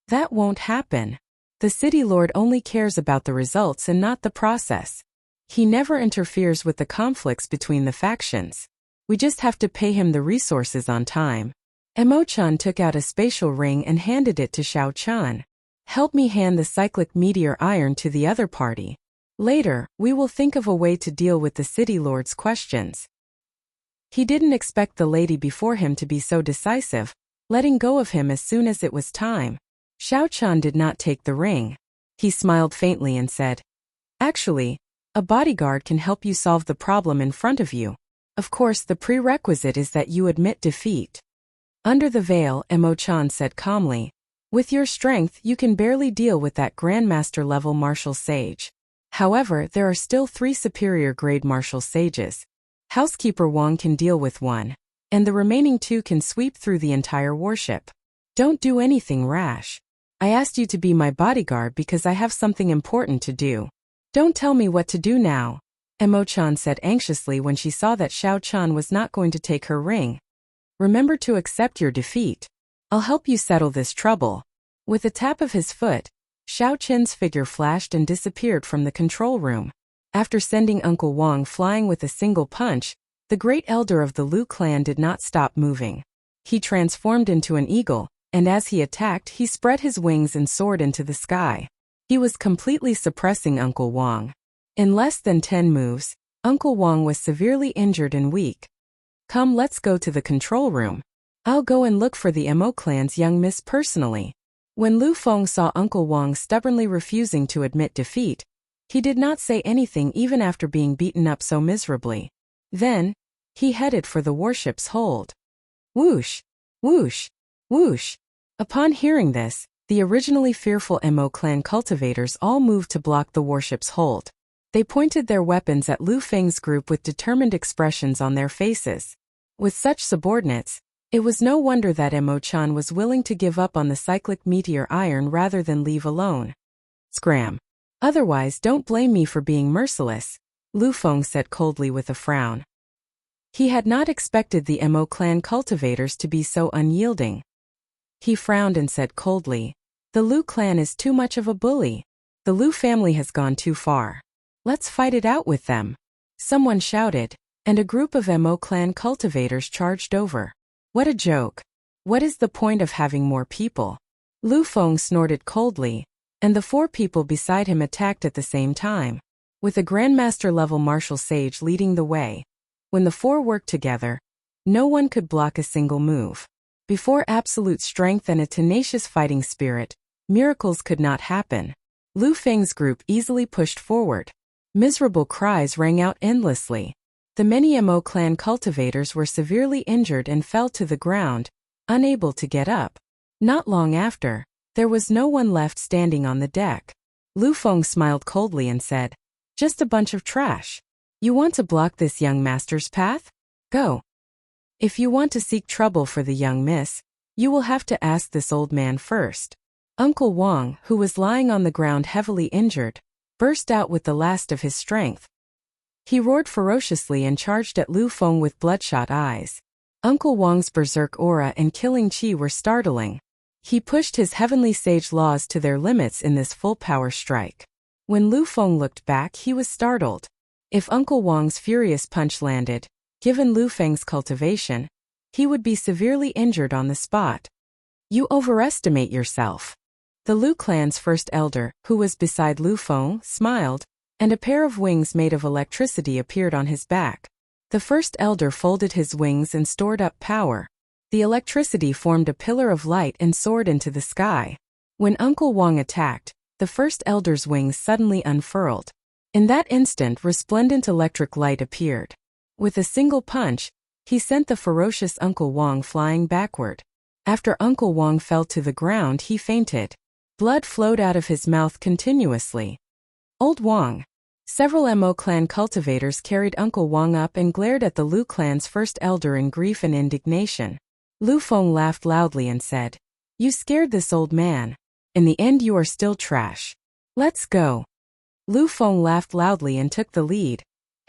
[SPEAKER 1] That won't happen. The city lord only cares about the results and not the process. He never interferes with the conflicts between the factions. We just have to pay him the resources on time. Emo-chan took out a spatial ring and handed it to Xiao-chan. Help me hand the cyclic meteor iron to the other party. Later, we will think of a way to deal with the city lord's questions. He didn't expect the lady before him to be so decisive, letting go of him as soon as it was time. Xiao-chan did not take the ring. He smiled faintly and said, "Actually, a bodyguard can help you solve the problem in front of you. Of course, the prerequisite is that you admit defeat." Under the veil, Emo-chan said calmly, "With your strength, you can barely deal with that Grandmaster-level martial sage. However, there are still 3 superior-grade martial sages. Housekeeper Wang can deal with 1, and the remaining 2 can sweep through the entire warship. Don't do anything rash. I asked you to be my bodyguard because I have something important to do. Don't tell me what to do now," Emo-chan said anxiously when she saw that Xiao-chan was not going to take her ring. "Remember to accept your defeat. I'll help you settle this trouble." With a tap of his foot, Xiao-chen's figure flashed and disappeared from the control room. After sending Uncle Wang flying with a single punch, the great elder of the Lu clan did not stop moving. He transformed into an eagle, and as he attacked, he spread his wings and soared into the sky. He was completely suppressing Uncle Wang. In less than 10 moves, Uncle Wang was severely injured and weak. "Come, let's go to the control room. I'll go and look for the Mo clan's young miss personally." When Lu Feng saw Uncle Wang stubbornly refusing to admit defeat, he did not say anything even after being beaten up so miserably. Then, he headed for the warship's hold. Whoosh! Whoosh! Whoosh! Upon hearing this, the originally fearful Mo clan cultivators all moved to block the warship's hold. They pointed their weapons at Lu Feng's group with determined expressions on their faces. With such subordinates, it was no wonder that Emo-chan was willing to give up on the cyclic meteor iron rather than leave alone. "Scram. Otherwise, don't blame me for being merciless," Lu Feng said coldly with a frown. He had not expected the Mo clan cultivators to be so unyielding. He frowned and said coldly, "The Lu clan is too much of a bully. The Lu family has gone too far. Let's fight it out with them." Someone shouted, and a group of Mo clan cultivators charged over. What a joke. What is the point of having more people? Lu Feng snorted coldly, and the 4 people beside him attacked at the same time, with a Grandmaster-level martial sage leading the way. When the 4 worked together, no one could block a single move. Before absolute strength and a tenacious fighting spirit, miracles could not happen. Lu Feng's group easily pushed forward. Miserable cries rang out endlessly. The many Mo clan cultivators were severely injured and fell to the ground, unable to get up. Not long after, there was no one left standing on the deck. Lu Feng smiled coldly and said, "Just a bunch of trash. You want to block this young master's path? Go. If you want to seek trouble for the young miss, you will have to ask this old man first." Uncle Wang, who was lying on the ground heavily injured, burst out with the last of his strength. He roared ferociously and charged at Lu Feng with bloodshot eyes. Uncle Wang's berserk aura and killing chi were startling. He pushed his heavenly sage laws to their limits in this full-power strike. When Lu Feng looked back, he was startled. If Uncle Wang's furious punch landed, given Lu Feng's cultivation, he would be severely injured on the spot. "You overestimate yourself." The Lu clan's first elder, who was beside Lu Feng, smiled, and a pair of wings made of electricity appeared on his back. The first elder folded his wings and stored up power. The electricity formed a pillar of light and soared into the sky. When Uncle Wang attacked, the first elder's wings suddenly unfurled. In that instant, resplendent electric light appeared. With a single punch, he sent the ferocious Uncle Wang flying backward. After Uncle Wang fell to the ground, he fainted. Blood flowed out of his mouth continuously. Old Wang. Several Mo clan cultivators carried Uncle Wang up and glared at the Lu clan's first elder in grief and indignation. Lu Feng laughed loudly and said, "You scared this old man. In the end you are still trash. Let's go." Lu Feng laughed loudly and took the lead.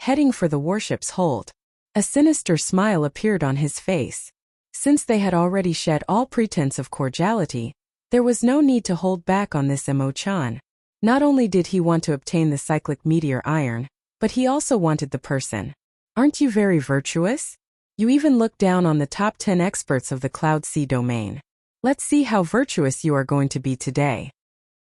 [SPEAKER 1] heading for the warship's hold. A sinister smile appeared on his face. Since they had already shed all pretense of cordiality, there was no need to hold back on this Emo-chan. Not only did he want to obtain the cyclic meteor iron, but he also wanted the person. Aren't you very virtuous? You even look down on the top 10 experts of the Cloud Sea domain. Let's see how virtuous you are going to be today.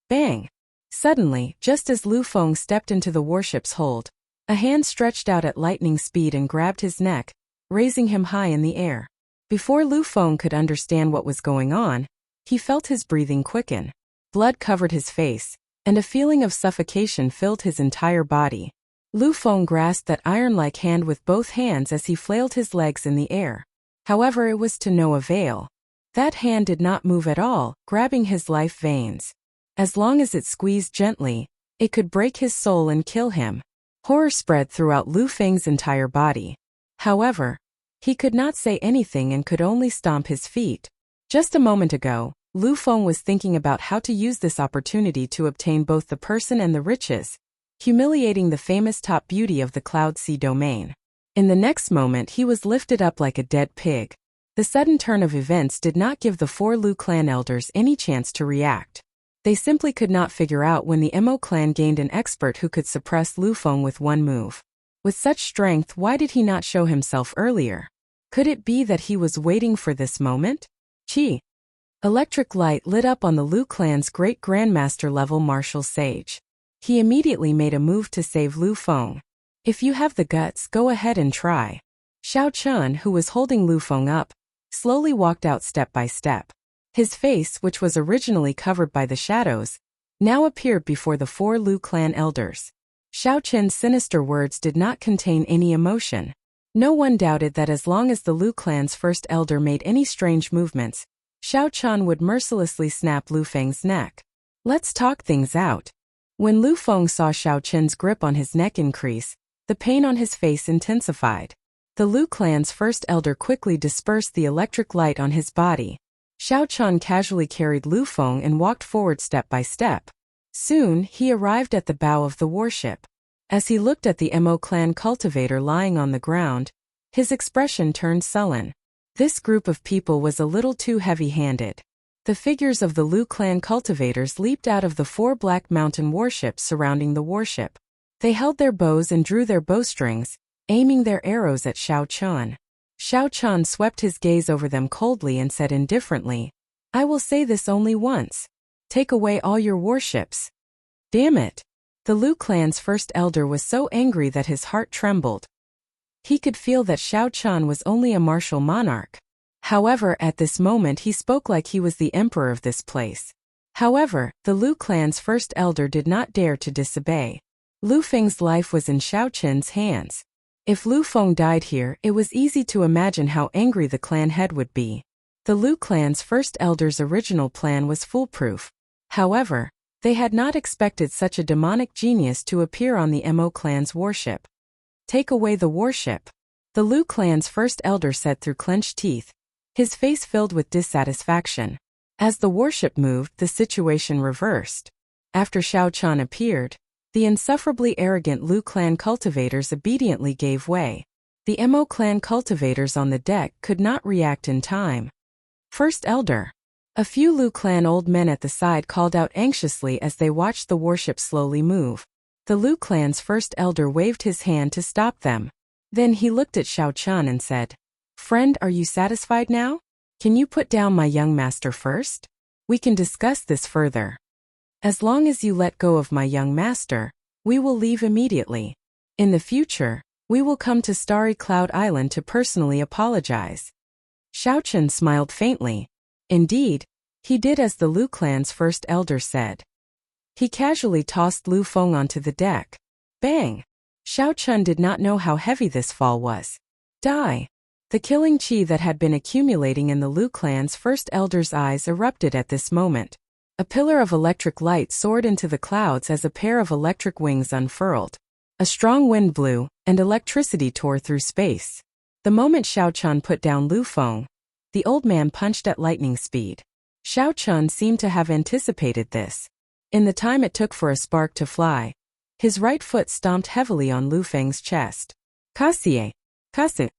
[SPEAKER 1] Bang! Suddenly, just as Lu Feng stepped into the warship's hold, a hand stretched out at lightning speed and grabbed his neck, raising him high in the air. Before Lu Feng could understand what was going on, he felt his breathing quicken. Blood covered his face, and a feeling of suffocation filled his entire body. Lu Feng grasped that iron-like hand with both hands as he flailed his legs in the air. However, it was to no avail. That hand did not move at all, grabbing his life veins. As long as it squeezed gently, it could break his soul and kill him. Horror spread throughout Lu Feng's entire body. However, he could not say anything and could only stomp his feet. Just a moment ago, Lu Feng was thinking about how to use this opportunity to obtain both the person and the riches, humiliating the famous top beauty of the Cloud Sea domain. In the next moment he was lifted up like a dead pig. The sudden turn of events did not give the 4 Lu clan elders any chance to react. They simply could not figure out when the Emo clan gained an expert who could suppress Lu Feng with one move. With such strength, why did he not show himself earlier? Could it be that he was waiting for this moment? Chi! Electric light lit up on the Lu clan's great grandmaster level martial sage. He immediately made a move to save Lu Feng. If you have the guts, go ahead and try. Xiao Chun, who was holding Lu Feng up, slowly walked out step by step. His face, which was originally covered by the shadows, now appeared before the 4 Lu clan elders. Xiao Chen's sinister words did not contain any emotion. No one doubted that as long as the Lu clan's first elder made any strange movements, Xiao Chun would mercilessly snap Lu Feng's neck. Let's talk things out. When Lu Feng saw Xiao Chen's grip on his neck increase, the pain on his face intensified. The Lu clan's first elder quickly dispersed the electric light on his body. Xiao Chun casually carried Lu Feng and walked forward step by step. Soon, he arrived at the bow of the warship. As he looked at the Emo clan cultivator lying on the ground, his expression turned sullen. This group of people was a little too heavy-handed. The figures of the Lu clan cultivators leaped out of the 4 black mountain warships surrounding the warship. They held their bows and drew their bowstrings, aiming their arrows at Xiao Chun. Xiao Chun swept his gaze over them coldly and said indifferently, I will say this only once. Take away all your warships. Damn it! The Lu clan's first elder was so angry that his heart trembled. He could feel that Xiao Chun was only a martial monarch. However, at this moment he spoke like he was the emperor of this place. However, the Lu clan's first elder did not dare to disobey. Lu Feng's life was in Xiao Chen's hands. If Lu Feng died here, it was easy to imagine how angry the clan head would be. The Lu clan's first elder's original plan was foolproof. However, they had not expected such a demonic genius to appear on the Emo clan's warship. Take away the warship. The Lu clan's first elder said through clenched teeth, his face filled with dissatisfaction. As the warship moved, the situation reversed. After Xiao Chun appeared, the insufferably arrogant Lu clan cultivators obediently gave way. The Emo clan cultivators on the deck could not react in time. First elder. A few Lu clan old men at the side called out anxiously as they watched the warship slowly move. The Lu clan's first elder waved his hand to stop them. Then he looked at Xiao Chun and said, Friend, are you satisfied now? Can you put down my young master first? We can discuss this further. As long as you let go of my young master, we will leave immediately. In the future, we will come to Starry Cloud Island to personally apologize. Xiao Chun smiled faintly. Indeed, he did as the Lu clan's first elder said. He casually tossed Lu Feng onto the deck. Bang! Xiao Chun did not know how heavy this fall was. Die! The killing chi that had been accumulating in the Lu clan's first elder's eyes erupted at this moment. A pillar of electric light soared into the clouds as a pair of electric wings unfurled. A strong wind blew, and electricity tore through space. The moment Xiao Chun put down Lu Feng, the old man punched at lightning speed. Xiao Chun seemed to have anticipated this. In the time it took for a spark to fly, His right foot stomped heavily on Lu Feng's chest. Kasie! Kasu!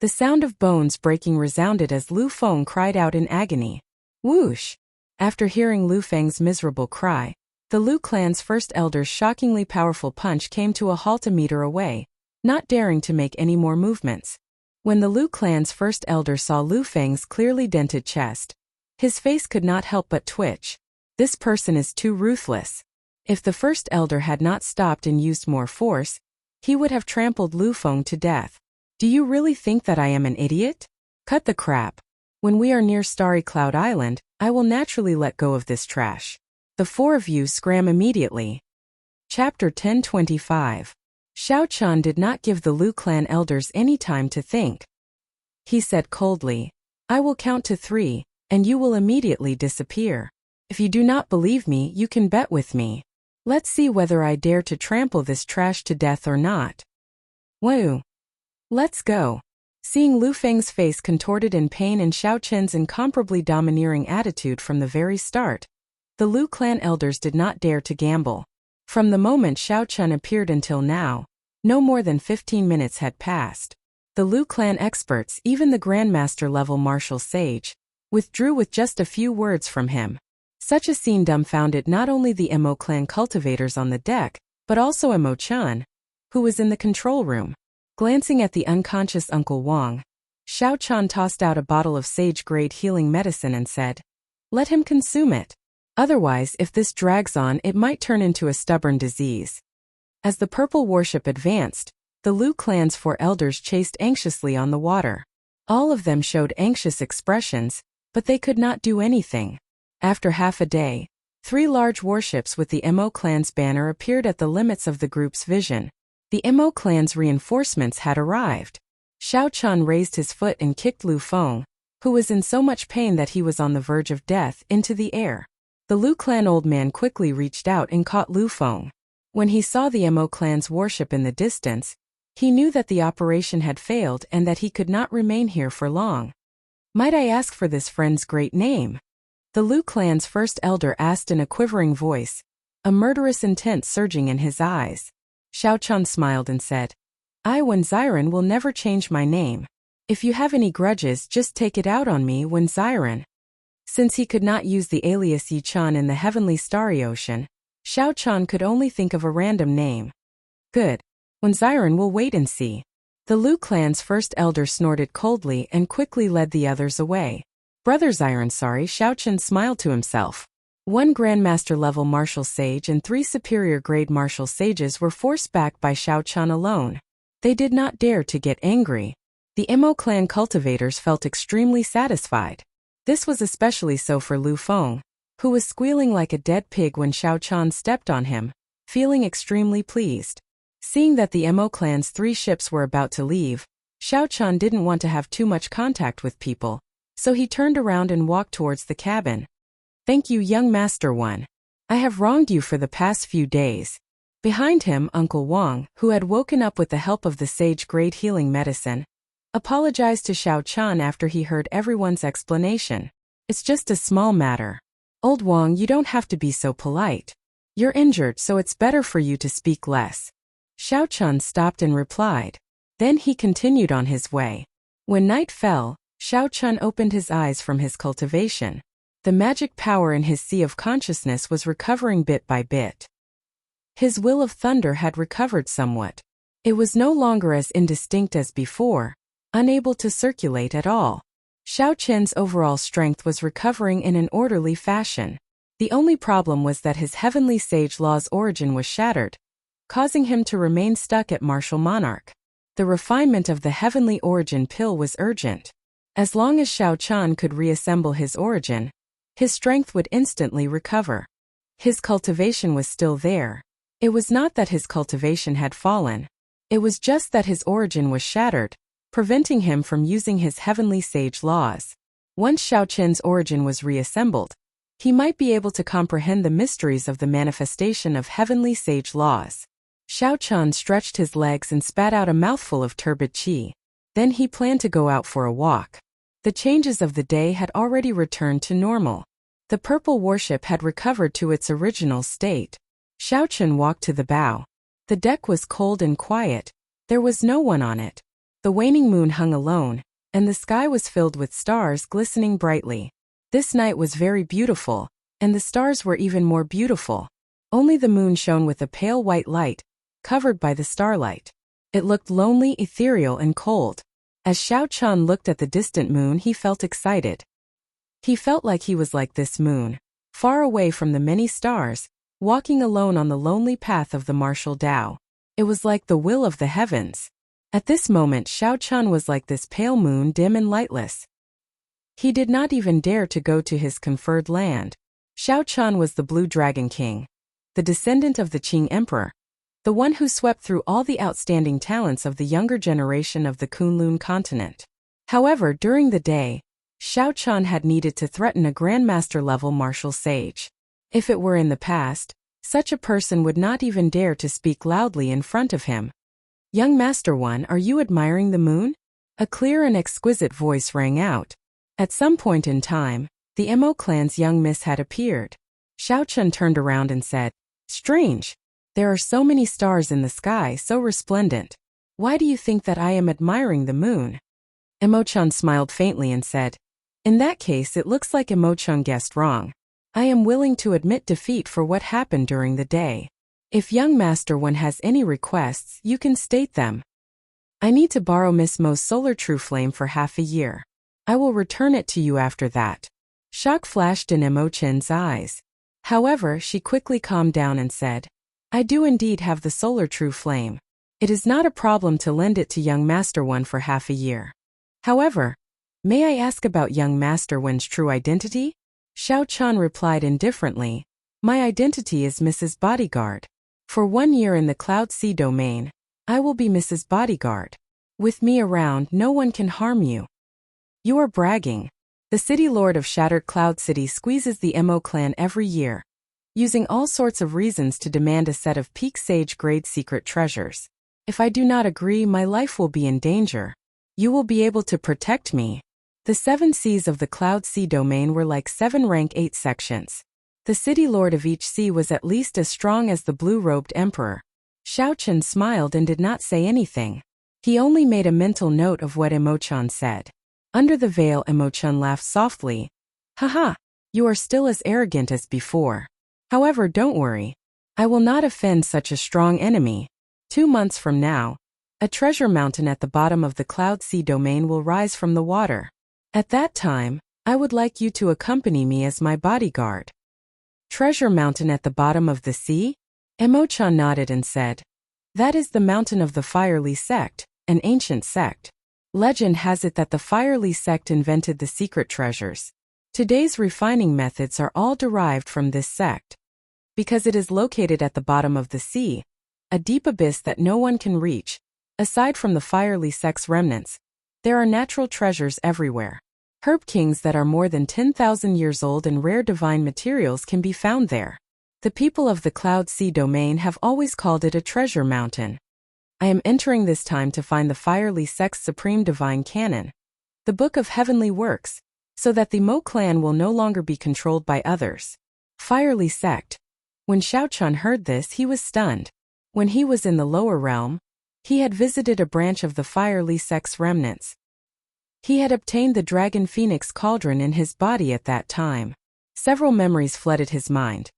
[SPEAKER 1] The sound of bones breaking resounded as Lu Feng cried out in agony. Whoosh! After hearing Lu Feng's miserable cry, the Lu clan's first elder's shockingly powerful punch came to a halt a meter away, not daring to make any more movements. When the Lu clan's first elder saw Lu Feng's clearly dented chest, his face could not help but twitch. This person is too ruthless. If the first elder had not stopped and used more force, he would have trampled Lu Feng to death. Do you really think that I am an idiot? Cut the crap. When we are near Starry Cloud Island, I will naturally let go of this trash. The four of you scram immediately. Chapter 1025. Xiao Chan did not give the Lu clan elders any time to think. He said coldly, I will count to 3, and you will immediately disappear. If you do not believe me, you can bet with me. Let's see whether I dare to trample this trash to death or not. Woo! Let's go. Seeing Lu Feng's face contorted in pain and Xiao Chen's incomparably domineering attitude from the very start, the Lu clan elders did not dare to gamble. From the moment Xiao Chen appeared until now, no more than 15 minutes had passed. The Lu clan experts, even the Grandmaster-level martial sage, withdrew with just a few words from him. Such a scene dumbfounded not only the Mo clan cultivators on the deck, but also Mo Chan, who was in the control room. Glancing at the unconscious Uncle Wang, Xiao Chan tossed out a bottle of sage-grade healing medicine and said, let him consume it. Otherwise, if this drags on, it might turn into a stubborn disease. As the purple warship advanced, the Lu clan's 4 elders chased anxiously on the water. All of them showed anxious expressions, but they could not do anything. After half a day, 3 large warships with the Mo clan's banner appeared at the limits of the group's vision. The Mo clan's reinforcements had arrived. Xiao Chan raised his foot and kicked Lu Feng, who was in so much pain that he was on the verge of death, into the air. The Lu clan old man quickly reached out and caught Lu Feng. When he saw the Mo clan's warship in the distance, he knew that the operation had failed and that he could not remain here for long. Might I ask for this friend's great name? The Lu clan's first elder asked in a quivering voice, a murderous intent surging in his eyes. Xiao Chan smiled and said, I, Wen Xiren, will never change my name. If you have any grudges, just take it out on me, Wen Xiren. Since he could not use the alias Yi Chan in the heavenly starry ocean, Xiao Chan could only think of a random name. Good. Wen Xiren will wait and see. The Lu clan's first elder snorted coldly and quickly led the others away. Brother Xiren, sorry, Xiao Chan smiled to himself. 1 Grandmaster-level martial sage and 3 superior-grade martial sages were forced back by Xiao Chan alone. They did not dare to get angry. The Mo clan cultivators felt extremely satisfied. This was especially so for Lu Feng, who was squealing like a dead pig when Xiao Chan stepped on him, feeling extremely pleased. Seeing that the Mo clan's 3 ships were about to leave, Xiao Chan didn't want to have too much contact with people, so he turned around and walked towards the cabin. Thank you, young Master One. I have wronged you for the past few days. Behind him, Uncle Wang, who had woken up with the help of the sage-grade healing medicine, apologized to Xiao Chan after he heard everyone's explanation. It's just a small matter. Old Wang, you don't have to be so polite. You're injured, so it's better for you to speak less. Xiao Chan stopped and replied. Then he continued on his way. When night fell, Xiao Chan opened his eyes from his cultivation. The magic power in his sea of consciousness was recovering bit by bit. His will of thunder had recovered somewhat. It was no longer as indistinct as before, unable to circulate at all. Xiao Chen's overall strength was recovering in an orderly fashion. The only problem was that his heavenly sage law's origin was shattered, causing him to remain stuck at martial monarch. The refinement of the heavenly origin pill was urgent. As long as Xiao Chan could reassemble his origin, his strength would instantly recover. His cultivation was still there. It was not that his cultivation had fallen. It was just that his origin was shattered, preventing him from using his heavenly sage laws. Once Xiao Chen's origin was reassembled, he might be able to comprehend the mysteries of the manifestation of heavenly sage laws. Xiao Chan stretched his legs and spat out a mouthful of turbid qi. Then he planned to go out for a walk. The changes of the day had already returned to normal. The purple warship had recovered to its original state. Xiao Chen walked to the bow. The deck was cold and quiet. There was no one on it. The waning moon hung alone, and the sky was filled with stars glistening brightly. This night was very beautiful, and the stars were even more beautiful. Only the moon shone with a pale white light, covered by the starlight. It looked lonely, ethereal, and cold. As Xiao Chun looked at the distant moon, he felt excited. He felt like he was like this moon, far away from the many stars, walking alone on the lonely path of the martial Tao. It was like the will of the heavens. At this moment, Xiao Chun was like this pale moon, dim and lightless. He did not even dare to go to his conferred land. Xiao Chun was the Blue Dragon King, the descendant of the Qing Emperor, the one who swept through all the outstanding talents of the younger generation of the Kunlun continent. However, during the day, Xiao Chun had needed to threaten a grandmaster-level martial sage. If it were in the past, such a person would not even dare to speak loudly in front of him. "Young Master One, are you admiring the moon?" A clear and exquisite voice rang out. At some point in time, the Mo clan's young miss had appeared. Xiao Chun turned around and said, "Strange. There are so many stars in the sky, so resplendent. Why do you think that I am admiring the moon?" Mo Chun smiled faintly and said, "In that case, it looks like Mo Chun guessed wrong. I am willing to admit defeat for what happened during the day. If young Master One has any requests, you can state them. I need to borrow Miss Mo's solar true flame for half a year. I will return it to you after that." Shock flashed in Mo Chen's eyes. However, she quickly calmed down and said, "I do indeed have the solar true flame. It is not a problem to lend it to young Master One for half a year. However, may I ask about young Master One's true identity?" Xiao Chun replied indifferently, "My identity is Mrs. Bodyguard. For 1 year in the Cloud Sea domain, I will be Mrs. Bodyguard. With me around, no one can harm you." "You are bragging." The city lord of Shattered Cloud City squeezes the Mo clan every year, using all sorts of reasons to demand a set of peak sage grade secret treasures. "If I do not agree, my life will be in danger. You will be able to protect me." The 7 seas of the Cloud Sea domain were like 7 rank 8 sections. The city lord of each sea was at least as strong as the blue-robed emperor. Xiao Chun smiled and did not say anything. He only made a mental note of what Mo Chun said. Under the veil, Mo Chun laughed softly. "Haha, you are still as arrogant as before. However, don't worry. I will not offend such a strong enemy. 2 months from now, a treasure mountain at the bottom of the Cloud Sea domain will rise from the water. At that time, I would like you to accompany me as my bodyguard." "Treasure mountain at the bottom of the sea?" Mo Chun nodded and said, "That is the mountain of the Firely sect, an ancient sect. Legend has it that the Firely sect invented the secret treasures. Today's refining methods are all derived from this sect. Because it is located at the bottom of the sea, a deep abyss that no one can reach, aside from the Firely sect's remnants, there are natural treasures everywhere. Herb kings that are more than 10,000 years old and rare divine materials can be found there. The people of the Cloud Sea domain have always called it a treasure mountain. I am entering this time to find the Firely sect's supreme divine canon, the Book of Heavenly Works, so that the Mo clan will no longer be controlled by others." Firely sect. When Xiao Chun heard this, he was stunned. When he was in the lower realm, he had visited a branch of the Firely sect's remnants. He had obtained the Dragon Phoenix Cauldron in his body at that time. Several memories flooded his mind.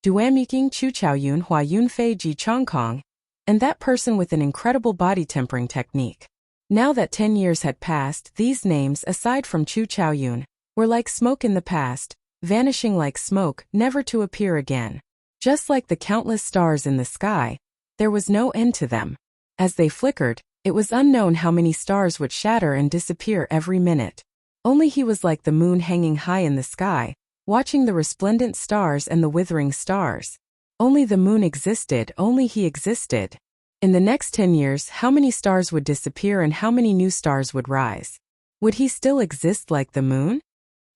[SPEAKER 1] Duamiking Chu Chaoyun Hua Yunfei Ji Chongkong, and that person with an incredible body tempering technique. Now that 10 years had passed, these names, aside from Chu Chaoyun, were like smoke in the past, vanishing like smoke, never to appear again. Just like the countless stars in the sky, there was no end to them. As they flickered, it was unknown how many stars would shatter and disappear every minute. Only he was like the moon hanging high in the sky, watching the resplendent stars and the withering stars. Only the moon existed, only he existed. In the next 10 years, how many stars would disappear and how many new stars would rise? Would he still exist like the moon?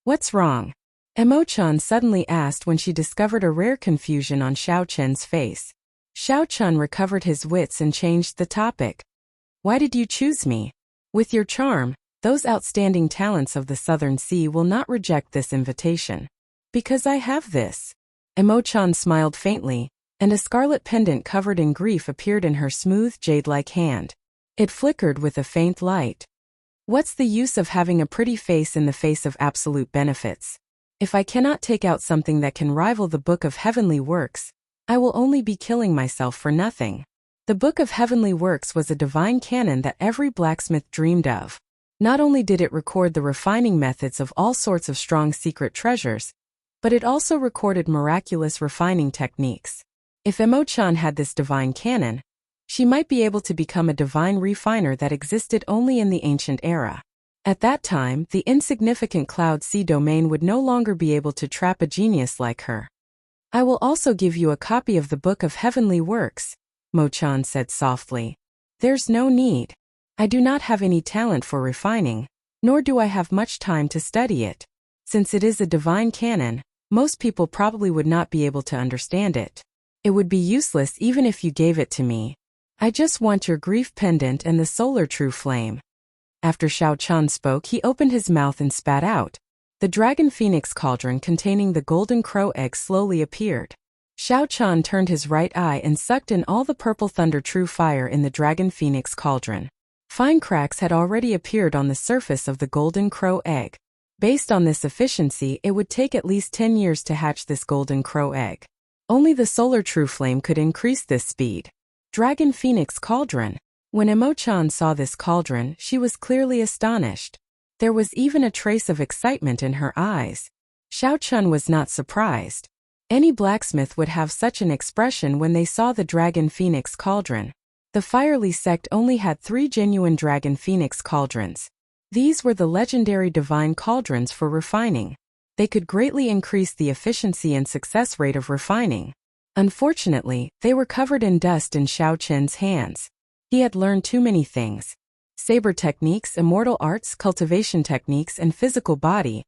[SPEAKER 1] "What's wrong?" Mo Chun suddenly asked when she discovered a rare confusion on Xiao Chen's face. Xiao Chun recovered his wits and changed the topic. "Why did you choose me? With your charm, those outstanding talents of the Southern Sea will not reject this invitation." "Because I have this." Mo Chun smiled faintly. and a scarlet pendant covered in grief appeared in her smooth, jade-like hand. It flickered with a faint light. What's the use of having a pretty face in the face of absolute benefits? If I cannot take out something that can rival the Book of Heavenly Works, I will only be killing myself for nothing. The Book of Heavenly Works was a divine canon that every blacksmith dreamed of. Not only did it record the refining methods of all sorts of strong secret treasures, but it also recorded miraculous refining techniques. If Emo-chan had this divine canon, she might be able to become a divine refiner that existed only in the ancient era. At that time, the insignificant Cloud Sea domain would no longer be able to trap a genius like her. I will also give you a copy of the Book of Heavenly Works, Mo-chan said softly. There's no need. I do not have any talent for refining, nor do I have much time to study it. Since it is a divine canon, most people probably would not be able to understand it. It would be useless even if you gave it to me. I just want your grief pendant and the solar true flame. After Xiao-chan spoke, he opened his mouth and spat out. The dragon phoenix cauldron containing the golden crow egg slowly appeared. Xiao-chan turned his right eye and sucked in all the purple thunder true fire in the dragon phoenix cauldron. Fine cracks had already appeared on the surface of the golden crow egg. Based on this efficiency, it would take at least 10 years to hatch this golden crow egg. Only the solar true flame could increase this speed. Dragon phoenix cauldron. When Emo-chan saw this cauldron, she was clearly astonished. There was even a trace of excitement in her eyes. Xiao-chan was not surprised. Any blacksmith would have such an expression when they saw the dragon phoenix cauldron. The Firely sect only had 3 genuine dragon phoenix cauldrons. These were the legendary divine cauldrons for refining. They could greatly increase the efficiency and success rate of refining. Unfortunately, they were covered in dust in Xiao-chan's hands. He had learned too many things. Saber techniques, immortal arts, cultivation techniques, and physical body.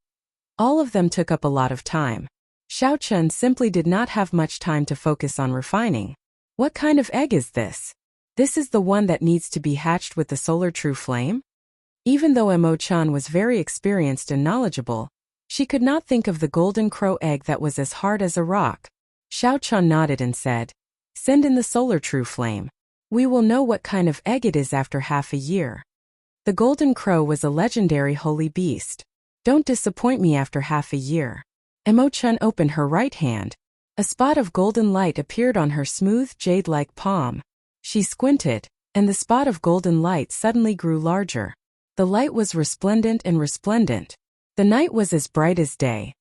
[SPEAKER 1] All of them took up a lot of time. Xiao-chan simply did not have much time to focus on refining. What kind of egg is this? This is the one that needs to be hatched with the solar true flame? Even though Emo-chan was very experienced and knowledgeable, she could not think of the golden crow egg that was as hard as a rock. Xiao-chan nodded and said, "Send in the solar true flame. We will know what kind of egg it is after half a year." The golden crow was a legendary holy beast. Don't disappoint me after half a year. Emo-chan opened her right hand. A spot of golden light appeared on her smooth, jade-like palm. She squinted, and the spot of golden light suddenly grew larger. The light was resplendent and resplendent. The night was as bright as day.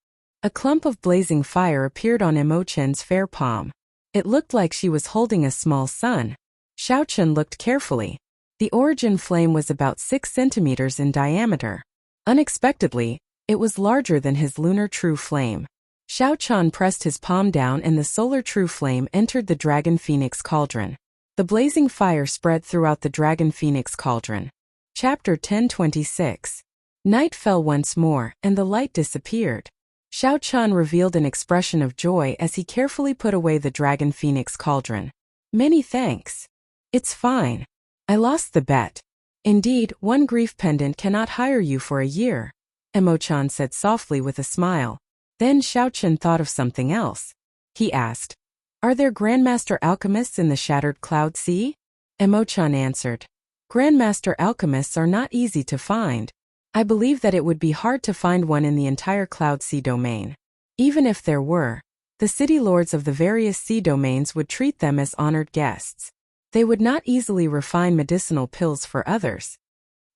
[SPEAKER 1] A clump of blazing fire appeared on Emo-chan's fair palm. It looked like she was holding a small sun. Xiao-chan looked carefully. The origin flame was about 6 centimeters in diameter. Unexpectedly, it was larger than his lunar true flame. Xiao-chan pressed his palm down and the solar true flame entered the dragon phoenix cauldron. The blazing fire spread throughout the dragon phoenix cauldron. Chapter 1026. Night fell once more, and the light disappeared. Xiao-chan revealed an expression of joy as he carefully put away the dragon phoenix cauldron. Many thanks. It's fine. I lost the bet. Indeed, one grief pendant cannot hire you for a year, Emo-chan said softly with a smile. Then Xiao-chan thought of something else. He asked, "Are there Grandmaster Alchemists in the Shattered Cloud Sea?" Emo-chan answered, "Grandmaster Alchemists are not easy to find. I believe that it would be hard to find one in the entire Cloud Sea domain. Even if there were, the city lords of the various sea domains would treat them as honored guests. They would not easily refine medicinal pills for others."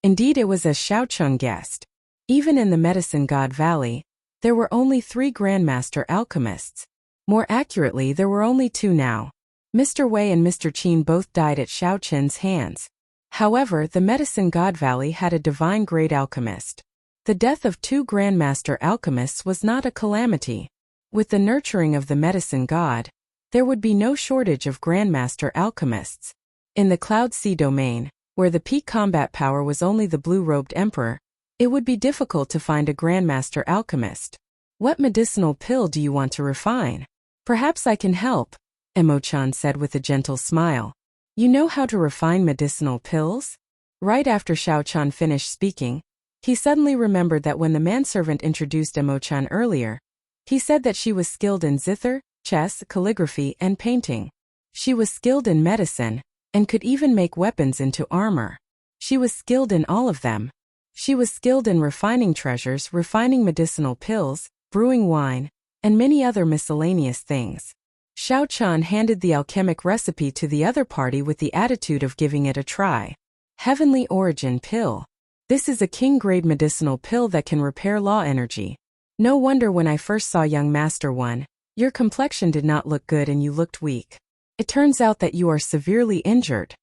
[SPEAKER 1] Indeed, it was as Xiao-chan guessed. Even in the Medicine God Valley, there were only 3 Grandmaster Alchemists. More accurately, there were only 2 now. Mr. Wei and Mr. Qin both died at Xiao-chan's hands. However, the Medicine God Valley had a divine-grade alchemist. The death of 2 Grandmaster Alchemists was not a calamity. With the nurturing of the Medicine God, there would be no shortage of Grandmaster Alchemists. In the Cloud Sea domain, where the peak combat power was only the blue-robed emperor, it would be difficult to find a Grandmaster Alchemist. "What medicinal pill do you want to refine?" "Perhaps I can help," Emo-chan said with a gentle smile. "You know how to refine medicinal pills?" Right after Xiao-chan finished speaking, he suddenly remembered that when the manservant introduced Emo-chan earlier, he said that she was skilled in zither, chess, calligraphy, and painting. She was skilled in medicine, and could even make weapons into armor. She was skilled in all of them. She was skilled in refining treasures, refining medicinal pills, brewing wine, and many other miscellaneous things. Xiao Qian handed the alchemic recipe to the other party with the attitude of giving it a try. Heavenly Origin Pill. This is a king-grade medicinal pill that can repair law energy. No wonder when I first saw young Master 1, your complexion did not look good and you looked weak. It turns out that you are severely injured.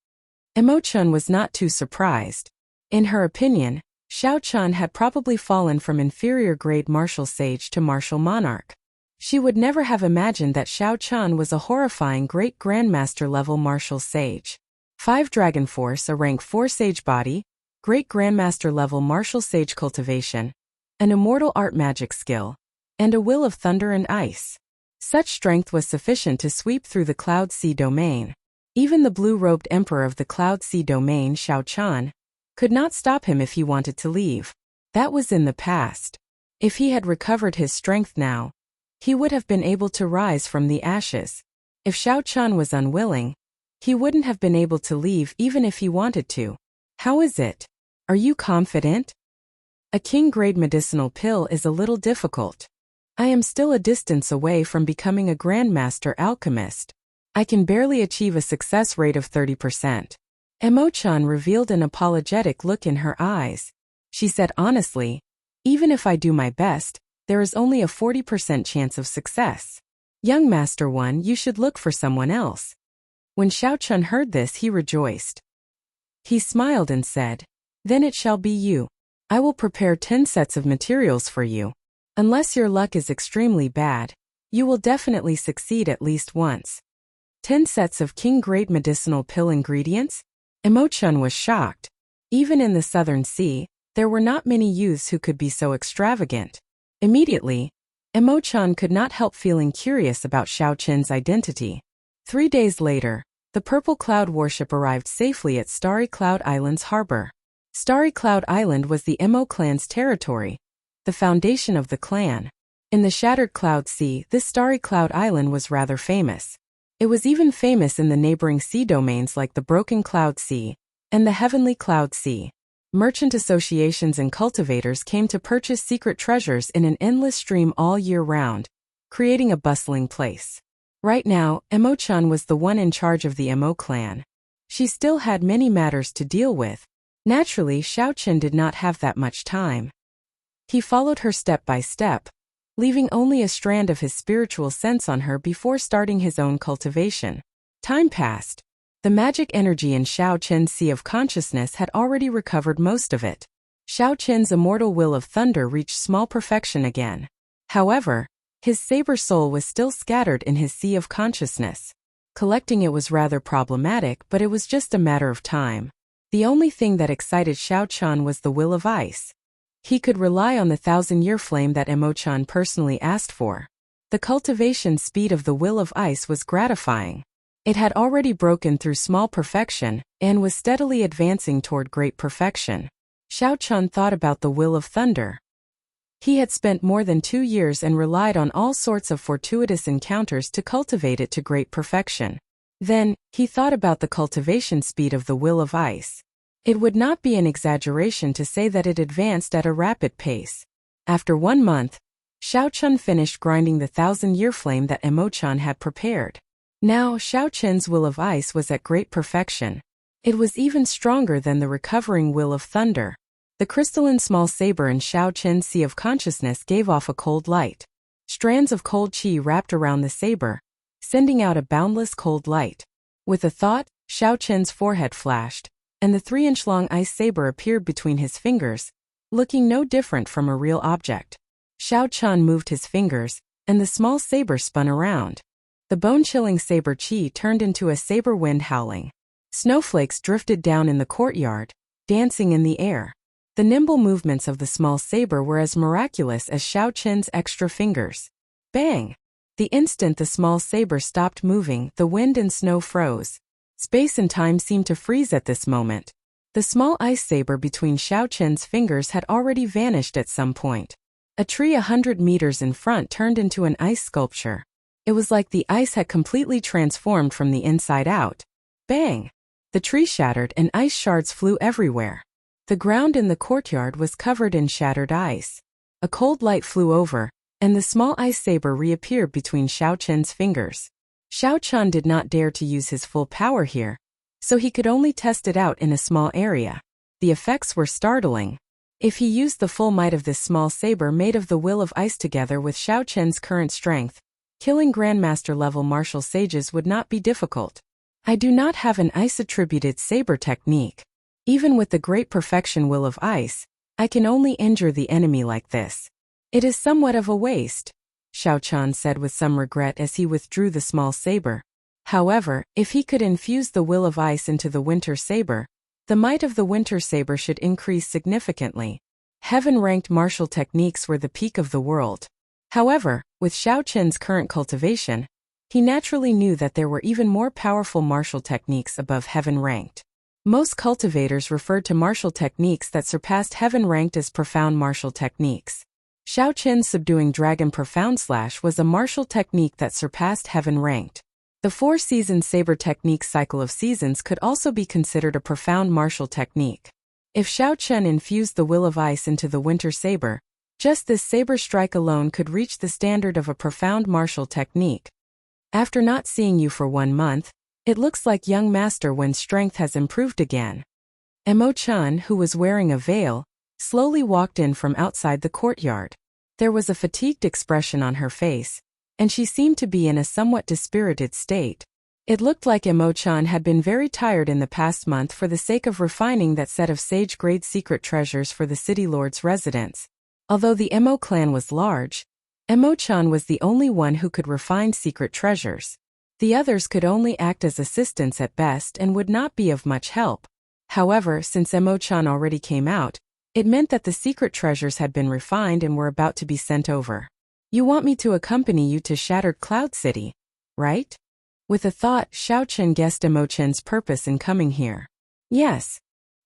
[SPEAKER 1] Emo-chan was not too surprised. In her opinion, Xiao Qian had probably fallen from inferior-grade martial sage to martial monarch. She would never have imagined that Xiao Qian was a horrifying great grandmaster-level martial sage. 5 Dragon Force, a rank 4 sage body, great grandmaster-level martial sage cultivation, an immortal art magic skill, and a will of thunder and ice. Such strength was sufficient to sweep through the Cloud Sea domain. Even the blue-robed emperor of the Cloud Sea domain, Xiao Qian, could not stop him if he wanted to leave. That was in the past. If he had recovered his strength now, he would have been able to rise from the ashes. If Xiao Qian was unwilling, he wouldn't have been able to leave even if he wanted to. How is it? Are you confident? A king-grade medicinal pill is a little difficult. I am still a distance away from becoming a grandmaster alchemist. I can barely achieve a success rate of 30%. Emo-chan revealed an apologetic look in her eyes. She said honestly, even if I do my best, there is only a 40% chance of success. Young Master 1, you should look for someone else. When Xiao Qian heard this, he rejoiced. He smiled and said, then it shall be you. I will prepare 10 sets of materials for you. Unless your luck is extremely bad, you will definitely succeed at least once. 10 sets of king-grade medicinal pill ingredients? Emo-chan was shocked. Even in the Southern Sea, there were not many youths who could be so extravagant. Immediately, Emo-chan could not help feeling curious about Xiao Qian's identity. 3 days later, the Purple Cloud warship arrived safely at Starry Cloud Island's harbor. Starry Cloud Island was the Emo clan's territory, the foundation of the clan. In the Shattered Cloud Sea, this Starry Cloud Island was rather famous. It was even famous in the neighboring sea domains like the Broken Cloud Sea and the Heavenly Cloud Sea. Merchant associations and cultivators came to purchase secret treasures in an endless stream all year round, creating a bustling place. Right now, Emo-chan was the one in charge of the Emo clan. She still had many matters to deal with. Naturally, Xiao Qian did not have that much time. He followed her step by step, leaving only a strand of his spiritual sense on her before starting his own cultivation. Time passed. The magic energy in Xiao Qian's sea of consciousness had already recovered most of it. Xiao Qian's immortal will of thunder reached small perfection again. However, his saber soul was still scattered in his sea of consciousness. Collecting it was rather problematic, but it was just a matter of time. The only thing that excited Xiao Qian was the will of ice. He could rely on the 1,000-year flame that Emo-chan personally asked for. The cultivation speed of the will of ice was gratifying. It had already broken through small perfection and was steadily advancing toward great perfection. Xiao Qian thought about the will of thunder. He had spent more than 2 years and relied on all sorts of fortuitous encounters to cultivate it to great perfection. Then, he thought about the cultivation speed of the will of ice. It would not be an exaggeration to say that it advanced at a rapid pace. After 1 month, Xiao Qian finished grinding the 1,000-year flame that Emo-chan had prepared. Now, Xiao Qian's will of ice was at great perfection. It was even stronger than the recovering will of thunder. The crystalline small saber in Xiao Qian's sea of consciousness gave off a cold light. Strands of cold qi wrapped around the saber, sending out a boundless cold light. With a thought, Xiao Qian's forehead flashed, and the 3-inch-long ice saber appeared between his fingers, looking no different from a real object. Xiao Qian moved his fingers, and the small saber spun around. The bone-chilling saber qi turned into a saber wind howling. Snowflakes drifted down in the courtyard, dancing in the air. The nimble movements of the small saber were as miraculous as Xiao Qian's extra fingers. Bang! The instant the small saber stopped moving, the wind and snow froze. Space and time seemed to freeze at this moment. The small ice saber between Xiao Qian's fingers had already vanished at some point. A tree 100 meters in front turned into an ice sculpture. It was like the ice had completely transformed from the inside out. Bang! The tree shattered and ice shards flew everywhere. The ground in the courtyard was covered in shattered ice. A cold light flew over, and the small ice saber reappeared between Xiao Chen's fingers. Xiao Chen did not dare to use his full power here, so he could only test it out in a small area. The effects were startling. If he used the full might of this small saber made of the will of ice together with Xiao Chen's current strength, killing Grandmaster-level martial sages would not be difficult. I do not have an ice-attributed saber technique. Even with the great perfection will of ice, I can only injure the enemy like this. It is somewhat of a waste, Xiao Chen said with some regret as he withdrew the small saber. However, if he could infuse the will of ice into the winter saber, the might of the winter saber should increase significantly. Heaven-ranked martial techniques were the peak of the world. However, with Xiao Chen's current cultivation, he naturally knew that there were even more powerful martial techniques above heaven-ranked. Most cultivators referred to martial techniques that surpassed heaven-ranked as profound martial techniques. Xiao Chen's subduing dragon profound slash was a martial technique that surpassed heaven-ranked. The 4-season saber technique cycle of seasons could also be considered a profound martial technique. If Xiao Chen infused the will of ice into the winter saber, just this saber strike alone could reach the standard of a profound martial technique. After not seeing you for 1 month, it looks like young master Wen's strength has improved again. Emo Chun, who was wearing a veil, slowly walked in from outside the courtyard. There was a fatigued expression on her face, and she seemed to be in a somewhat dispirited state. It looked like Emo Chun had been very tired in the past month for the sake of refining that set of sage-grade secret treasures for the city lord's residence. Although the Emo clan was large, Emo Chun was the only one who could refine secret treasures. The others could only act as assistants at best and would not be of much help. However, since Emo Chun already came out, it meant that the secret treasures had been refined and were about to be sent over. You want me to accompany you to Shattered Cloud City, right? With a thought, Xiao Chen guessed Emo Chen's purpose in coming here. Yes.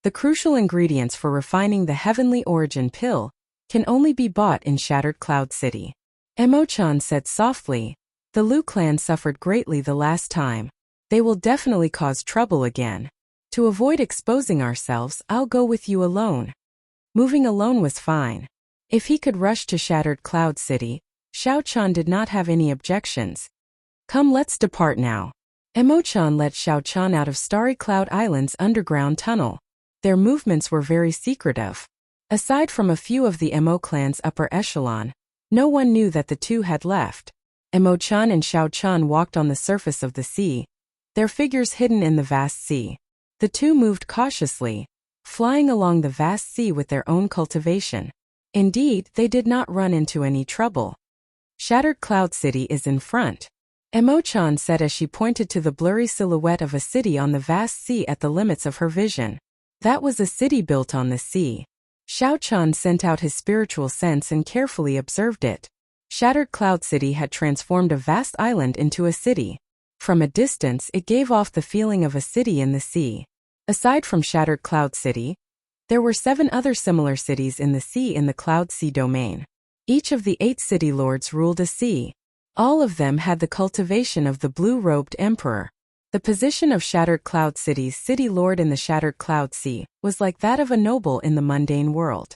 [SPEAKER 1] The crucial ingredients for refining the heavenly origin pill can only be bought in Shattered Cloud City. Emo Chen said softly, the Lu clan suffered greatly the last time. They will definitely cause trouble again. To avoid exposing ourselves, I'll go with you alone. Moving alone was fine. If he could rush to Shattered Cloud City, Xiao Chen did not have any objections. Come, let's depart now. Emo Chen led Xiao Chen out of Starry Cloud Island's underground tunnel. Their movements were very secretive. Aside from a few of the Emo clan's upper echelon, no one knew that the two had left. Emo Chen and Xiao Chen walked on the surface of the sea, their figures hidden in the vast sea. The two moved cautiously, flying along the vast sea with their own cultivation. Indeed, they did not run into any trouble. Shattered Cloud City is in front, Emo Chen said as she pointed to the blurry silhouette of a city on the vast sea at the limits of her vision. That was a city built on the sea. Xiao Chen sent out his spiritual sense and carefully observed it. Shattered Cloud City had transformed a vast island into a city. From a distance, it gave off the feeling of a city in the sea. Aside from Shattered Cloud City, there were 7 other similar cities in the sea in the Cloud Sea domain. Each of the 8 city lords ruled a sea. All of them had the cultivation of the blue-robed emperor. The position of Shattered Cloud City's city lord in the Shattered Cloud Sea was like that of a noble in the mundane world.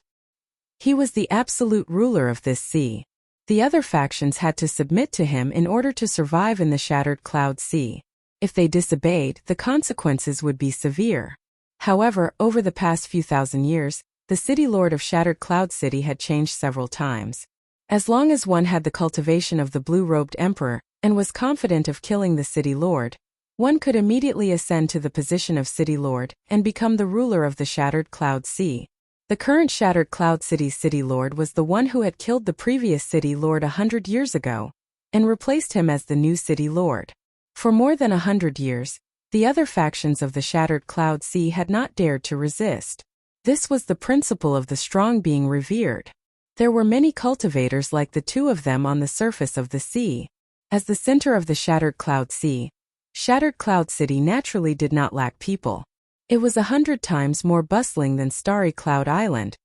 [SPEAKER 1] He was the absolute ruler of this sea. The other factions had to submit to him in order to survive in the Shattered Cloud Sea. If they disobeyed, the consequences would be severe. However, over the past few thousand years, the city lord of Shattered Cloud City had changed several times. As long as one had the cultivation of the blue-robed emperor and was confident of killing the city lord, one could immediately ascend to the position of city lord and become the ruler of the Shattered Cloud Sea. The current Shattered Cloud City's city lord was the one who had killed the previous city lord 100 years ago and replaced him as the new city lord. For more than 100 years, the other factions of the Shattered Cloud Sea had not dared to resist. This was the principle of the strong being revered. There were many cultivators like the 2 of them on the surface of the sea. As the center of the Shattered Cloud Sea, Shattered Cloud City naturally did not lack people. It was 100 times more bustling than Starry Cloud Island.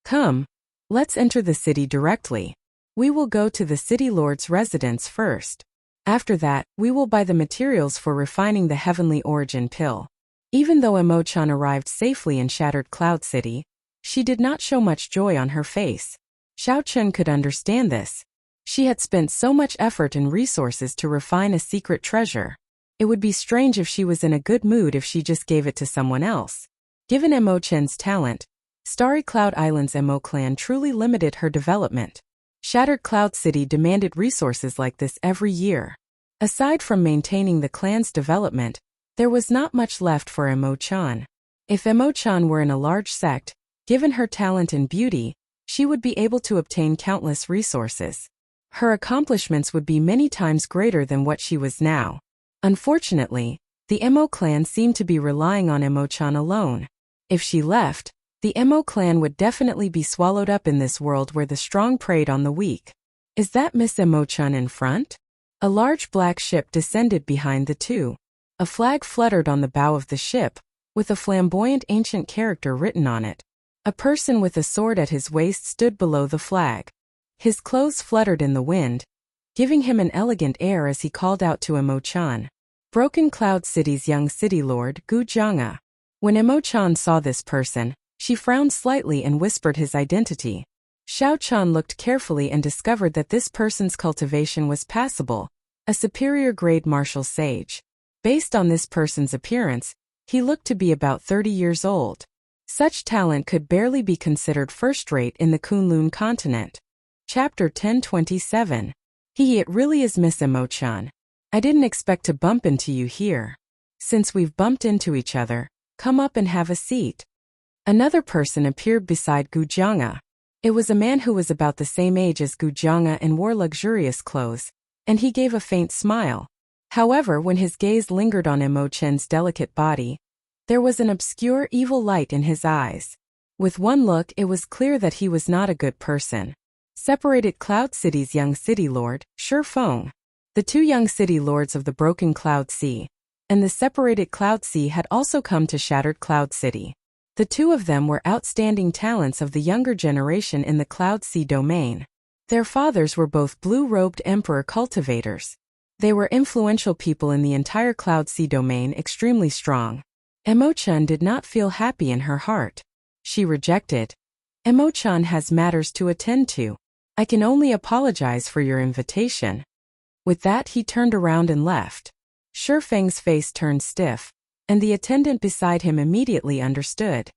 [SPEAKER 1] Come, let's enter the city directly. We will go to the city lord's residence first. After that, we will buy the materials for refining the heavenly origin pill. Even though Emo-chan arrived safely in Shattered Cloud City, she did not show much joy on her face. Xiao-chun could understand this. She had spent so much effort and resources to refine a secret treasure. It would be strange if she was in a good mood if she just gave it to someone else. Given Emo-chan's talent, Starry Cloud Island's Emo clan truly limited her development. Shattered Cloud City demanded resources like this every year. Aside from maintaining the clan's development, there was not much left for Emo-chan. If Emo-chan were in a large sect, given her talent and beauty, she would be able to obtain countless resources. Her accomplishments would be many times greater than what she was now. Unfortunately, the Emo clan seemed to be relying on Emo-chan alone. If she left, the Emo clan would definitely be swallowed up in this world where the strong preyed on the weak. Is that Miss Emo-chan in front? A large black ship descended behind the two. A flag fluttered on the bow of the ship, with a flamboyant ancient character written on it. A person with a sword at his waist stood below the flag. His clothes fluttered in the wind, giving him an elegant air as he called out to Emo-chan. Broken Cloud City's young city lord, Gu Jianga. When Emo-chan saw this person, she frowned slightly and whispered his identity. Xiao-chan looked carefully and discovered that this person's cultivation was passable, a superior grade martial sage. Based on this person's appearance, he looked to be about 30 years old. Such talent could barely be considered first-rate in the Kunlun continent. Chapter 1027. It really is Miss Emo-chan. I didn't expect to bump into you here. Since we've bumped into each other, come up and have a seat. Another person appeared beside Gu Jianga. It was a man who was about the same age as Gu Jianga and wore luxurious clothes, and he gave a faint smile. However, when his gaze lingered on Emo-chan's delicate body, there was an obscure evil light in his eyes. With one look, it was clear that he was not a good person. Separated Cloud City's young city lord, Shi Feng. The two young city lords of the Broken Cloud Sea and the Separated Cloud Sea had also come to Shattered Cloud City. The two of them were outstanding talents of the younger generation in the Cloud Sea domain. Their fathers were both blue-robed emperor cultivators. They were influential people in the entire Cloud Sea domain, extremely strong. Emo-chan did not feel happy in her heart. She rejected. Emo-chan has matters to attend to. I can only apologize for your invitation. With that, he turned around and left. Shi Feng's face turned stiff, and the attendant beside him immediately understood.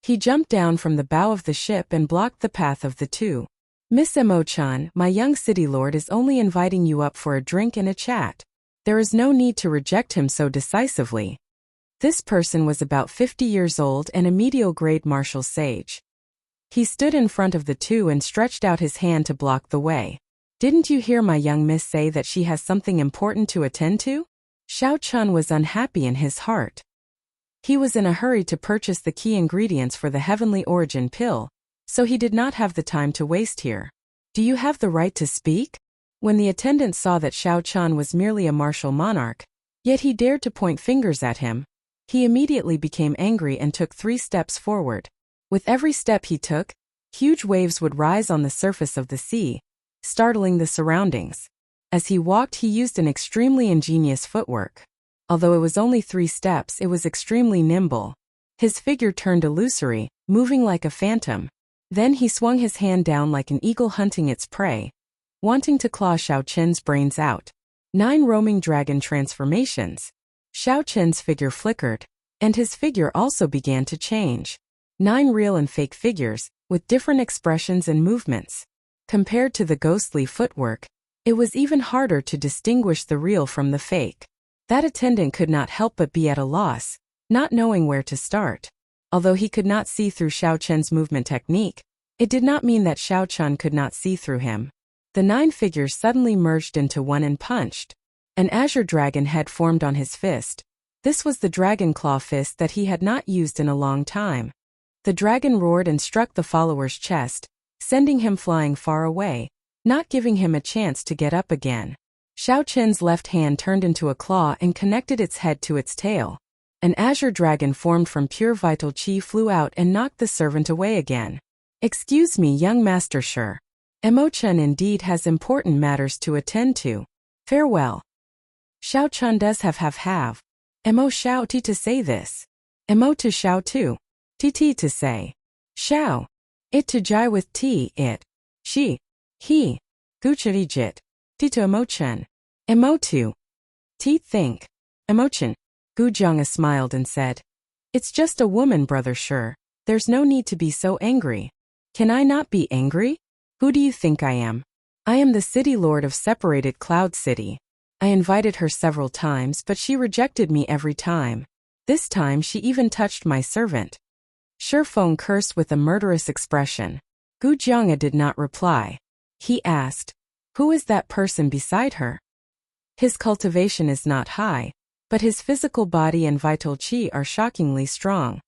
[SPEAKER 1] He jumped down from the bow of the ship and blocked the path of the two. Miss Emo-chan, my young city lord is only inviting you up for a drink and a chat. There is no need to reject him so decisively. This person was about 50 years old and a medial-grade martial sage. He stood in front of the two and stretched out his hand to block the way. Didn't you hear my young miss say that she has something important to attend to? Xiao-chun was unhappy in his heart. He was in a hurry to purchase the key ingredients for the heavenly origin pill, so he did not have the time to waste here. Do you have the right to speak? When the attendant saw that Xiao-chun was merely a martial monarch, yet he dared to point fingers at him, he immediately became angry and took 3 steps forward. With every step he took, huge waves would rise on the surface of the sea, startling the surroundings. As he walked, he used an extremely ingenious footwork. Although it was only 3 steps, it was extremely nimble. His figure turned illusory, moving like a phantom. Then he swung his hand down like an eagle hunting its prey, wanting to claw Xiao-chen's brains out. 9 roaming dragon transformations. Xiao-chen's figure flickered, and his figure also began to change. 9 real and fake figures, with different expressions and movements. Compared to the ghostly footwork, it was even harder to distinguish the real from the fake. That attendant could not help but be at a loss, not knowing where to start. Although he could not see through Xiao-chen's movement technique, it did not mean that Xiao-chen could not see through him. The 9 figures suddenly merged into one and punched. An azure dragon head formed on his fist. This was the dragon claw fist that he had not used in a long time. The dragon roared and struck the follower's chest, sending him flying far away, not giving him a chance to get up again. Xiao-chen's left hand turned into a claw and connected its head to its tail. An azure dragon formed from pure vital chi flew out and knocked the servant away again. Excuse me, young master Shi. Emo-chan indeed has important matters to attend to. Farewell. Xiao Chun does have. Mo Xiao Ti to say this. Mo to Xiao tu. Ti to say. Xiao. It to jai with T it. She. He. Guchari jit. Ti to Mo Chen. Mo to. Ti think. Mo Chen. Gu Jianga smiled and said. It's just a woman, brother sure. There's no need to be so angry. Can I not be angry? Who do you think I am? I am the city lord of separated Cloud City. I invited her several times but she rejected me every time. This time she even touched my servant. Shifeng cursed with a murderous expression. Gu Jianga did not reply. He asked, who is that person beside her? His cultivation is not high, but his physical body and vital qi are shockingly strong.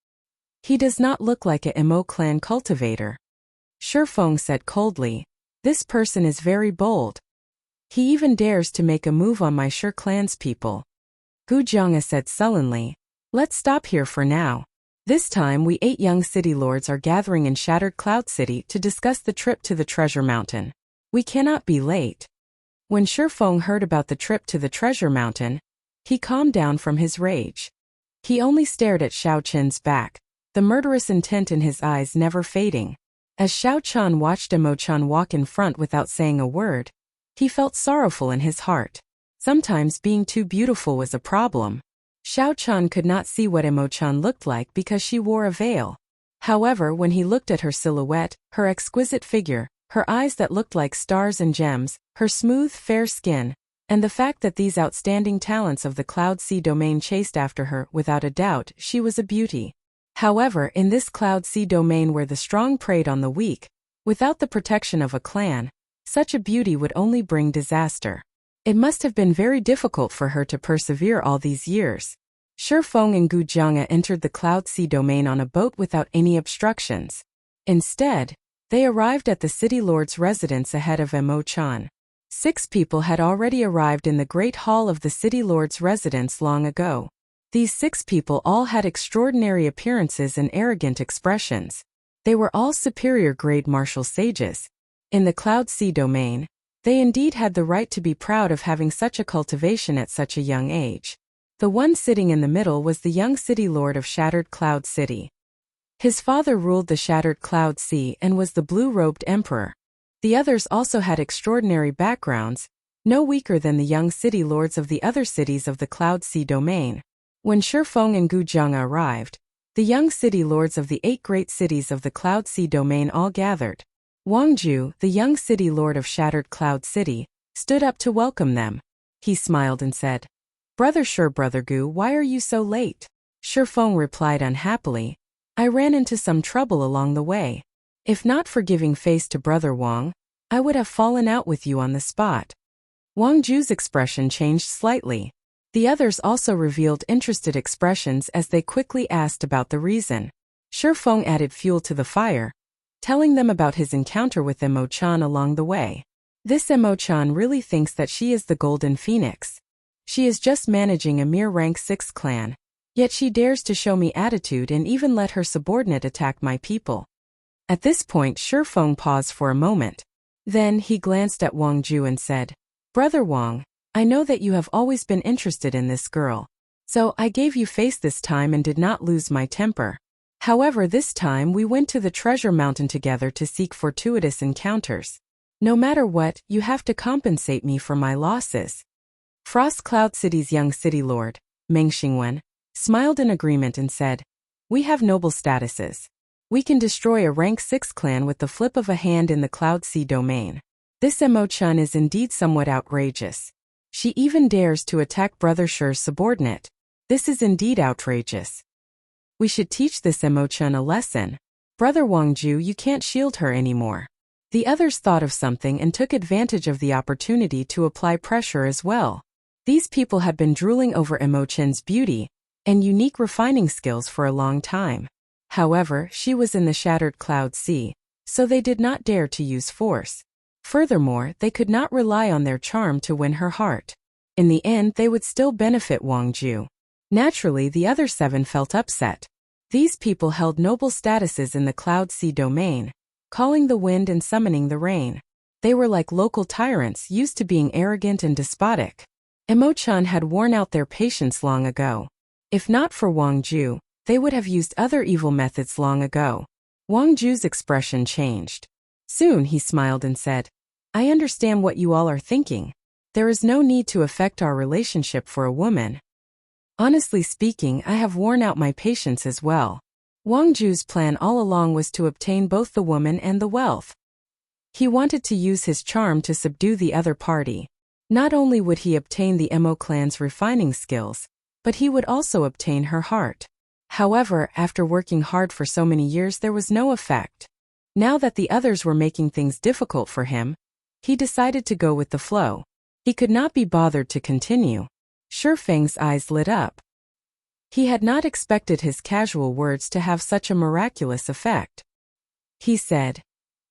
[SPEAKER 1] He does not look like a Mo clan cultivator. Shifeng said coldly, this person is very bold. He even dares to make a move on my Shi clan's people. Gu Jianga said sullenly, let's stop here for now. This time we 8 young city lords are gathering in Shattered Cloud City to discuss the trip to the Treasure Mountain. We cannot be late. When Shifeng heard about the trip to the Treasure Mountain, he calmed down from his rage. He only stared at Xiao Chen's back, the murderous intent in his eyes never fading. As Xiao Chen watched Mo Chen walk in front without saying a word, he felt sorrowful in his heart. Sometimes being too beautiful was a problem. Xiao Chen could not see what Mo Chen looked like because she wore a veil. However, when he looked at her silhouette, her exquisite figure, her eyes that looked like stars and gems, her smooth, fair skin, and the fact that these outstanding talents of the Cloud Sea domain chased after her, without a doubt, she was a beauty. However, in this Cloud Sea domain where the strong preyed on the weak, without the protection of a clan, such a beauty would only bring disaster. It must have been very difficult for her to persevere all these years. Shifeng and Gu Jianga entered the Cloud Sea domain on a boat without any obstructions. Instead, they arrived at the city lord's residence ahead of Mo Chen. 6 people had already arrived in the great hall of the city lord's residence long ago. These 6 people all had extraordinary appearances and arrogant expressions. They were all superior grade martial sages. In the Cloud Sea domain, they indeed had the right to be proud of having such a cultivation at such a young age. The one sitting in the middle was the young city lord of Shattered Cloud City. His father ruled the Shattered Cloud Sea and was the blue-robed emperor. The others also had extraordinary backgrounds, no weaker than the young city lords of the other cities of the Cloud Sea domain. When Shifeng and Gu Jianga arrived, the young city lords of the 8 great cities of the Cloud Sea domain all gathered. Wang Ju, the young city lord of Shattered Cloud City, stood up to welcome them. He smiled and said, Brother Gu, why are you so late? Shifeng replied unhappily, I ran into some trouble along the way. If not for giving face to Brother Wang, I would have fallen out with you on the spot. Wang Ju's expression changed slightly. The others also revealed interested expressions as they quickly asked about the reason. Shifeng added fuel to the fire, telling them about his encounter with Mo Chen along the way. This Mo Chen really thinks that she is the Golden Phoenix. She is just managing a mere rank 6 clan, yet she dares to show me attitude and even let her subordinate attack my people. At this point Shifeng paused for a moment. Then he glanced at Wang Ju and said, Brother Wang, I know that you have always been interested in this girl. So I gave you face this time and did not lose my temper. However, this time we went to the Treasure Mountain together to seek fortuitous encounters. No matter what, you have to compensate me for my losses. Frost Cloud City's young city lord, Meng Xingwen, smiled in agreement and said, We have noble statuses. We can destroy a rank 6 clan with the flip of a hand in the Cloud Sea domain. This Mo Chen is indeed somewhat outrageous. She even dares to attack Brother Shi's subordinate. This is indeed outrageous. We should teach this Mo Chen a lesson. Brother Wang Ju, you can't shield her anymore. The others thought of something and took advantage of the opportunity to apply pressure as well. These people had been drooling over Mo Chen's beauty and unique refining skills for a long time. However, she was in the Shattered Cloud Sea, so they did not dare to use force. Furthermore, they could not rely on their charm to win her heart. In the end, they would still benefit Wang Ju. Naturally, the other 7 felt upset. These people held noble statuses in the Cloud Sea domain, calling the wind and summoning the rain. They were like local tyrants used to being arrogant and despotic. Emo-chan had worn out their patience long ago. If not for Wang Ju, they would have used other evil methods long ago. Wang Ju's expression changed. Soon he smiled and said, I understand what you all are thinking. There is no need to affect our relationship for a woman. Honestly speaking, I have worn out my patience as well. Wang Ju's plan all along was to obtain both the woman and the wealth. He wanted to use his charm to subdue the other party. Not only would he obtain the Emo clan's refining skills, but he would also obtain her heart. However, after working hard for so many years, there was no effect. Now that the others were making things difficult for him, he decided to go with the flow. He could not be bothered to continue. Shifeng's eyes lit up. He had not expected his casual words to have such a miraculous effect. He said,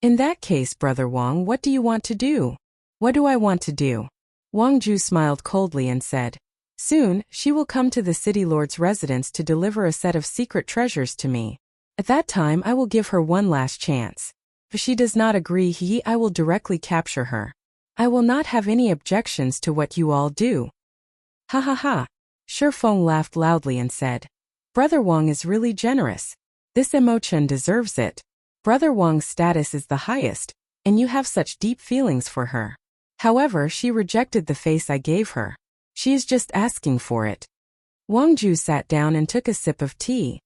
[SPEAKER 1] In that case, Brother Wang, what do you want to do? What do I want to do? Wang Ju smiled coldly and said, Soon, she will come to the city lord's residence to deliver a set of secret treasures to me. At that time I will give her one last chance. If she does not agree, I will directly capture her. I will not have any objections to what you all do. Ha ha ha. Shifeng laughed loudly and said, Brother Wang is really generous. This Emo-chan deserves it. Brother Wang's status is the highest, and you have such deep feelings for her. However, she rejected the face I gave her. She is just asking for it. Wang Ju sat down and took a sip of tea.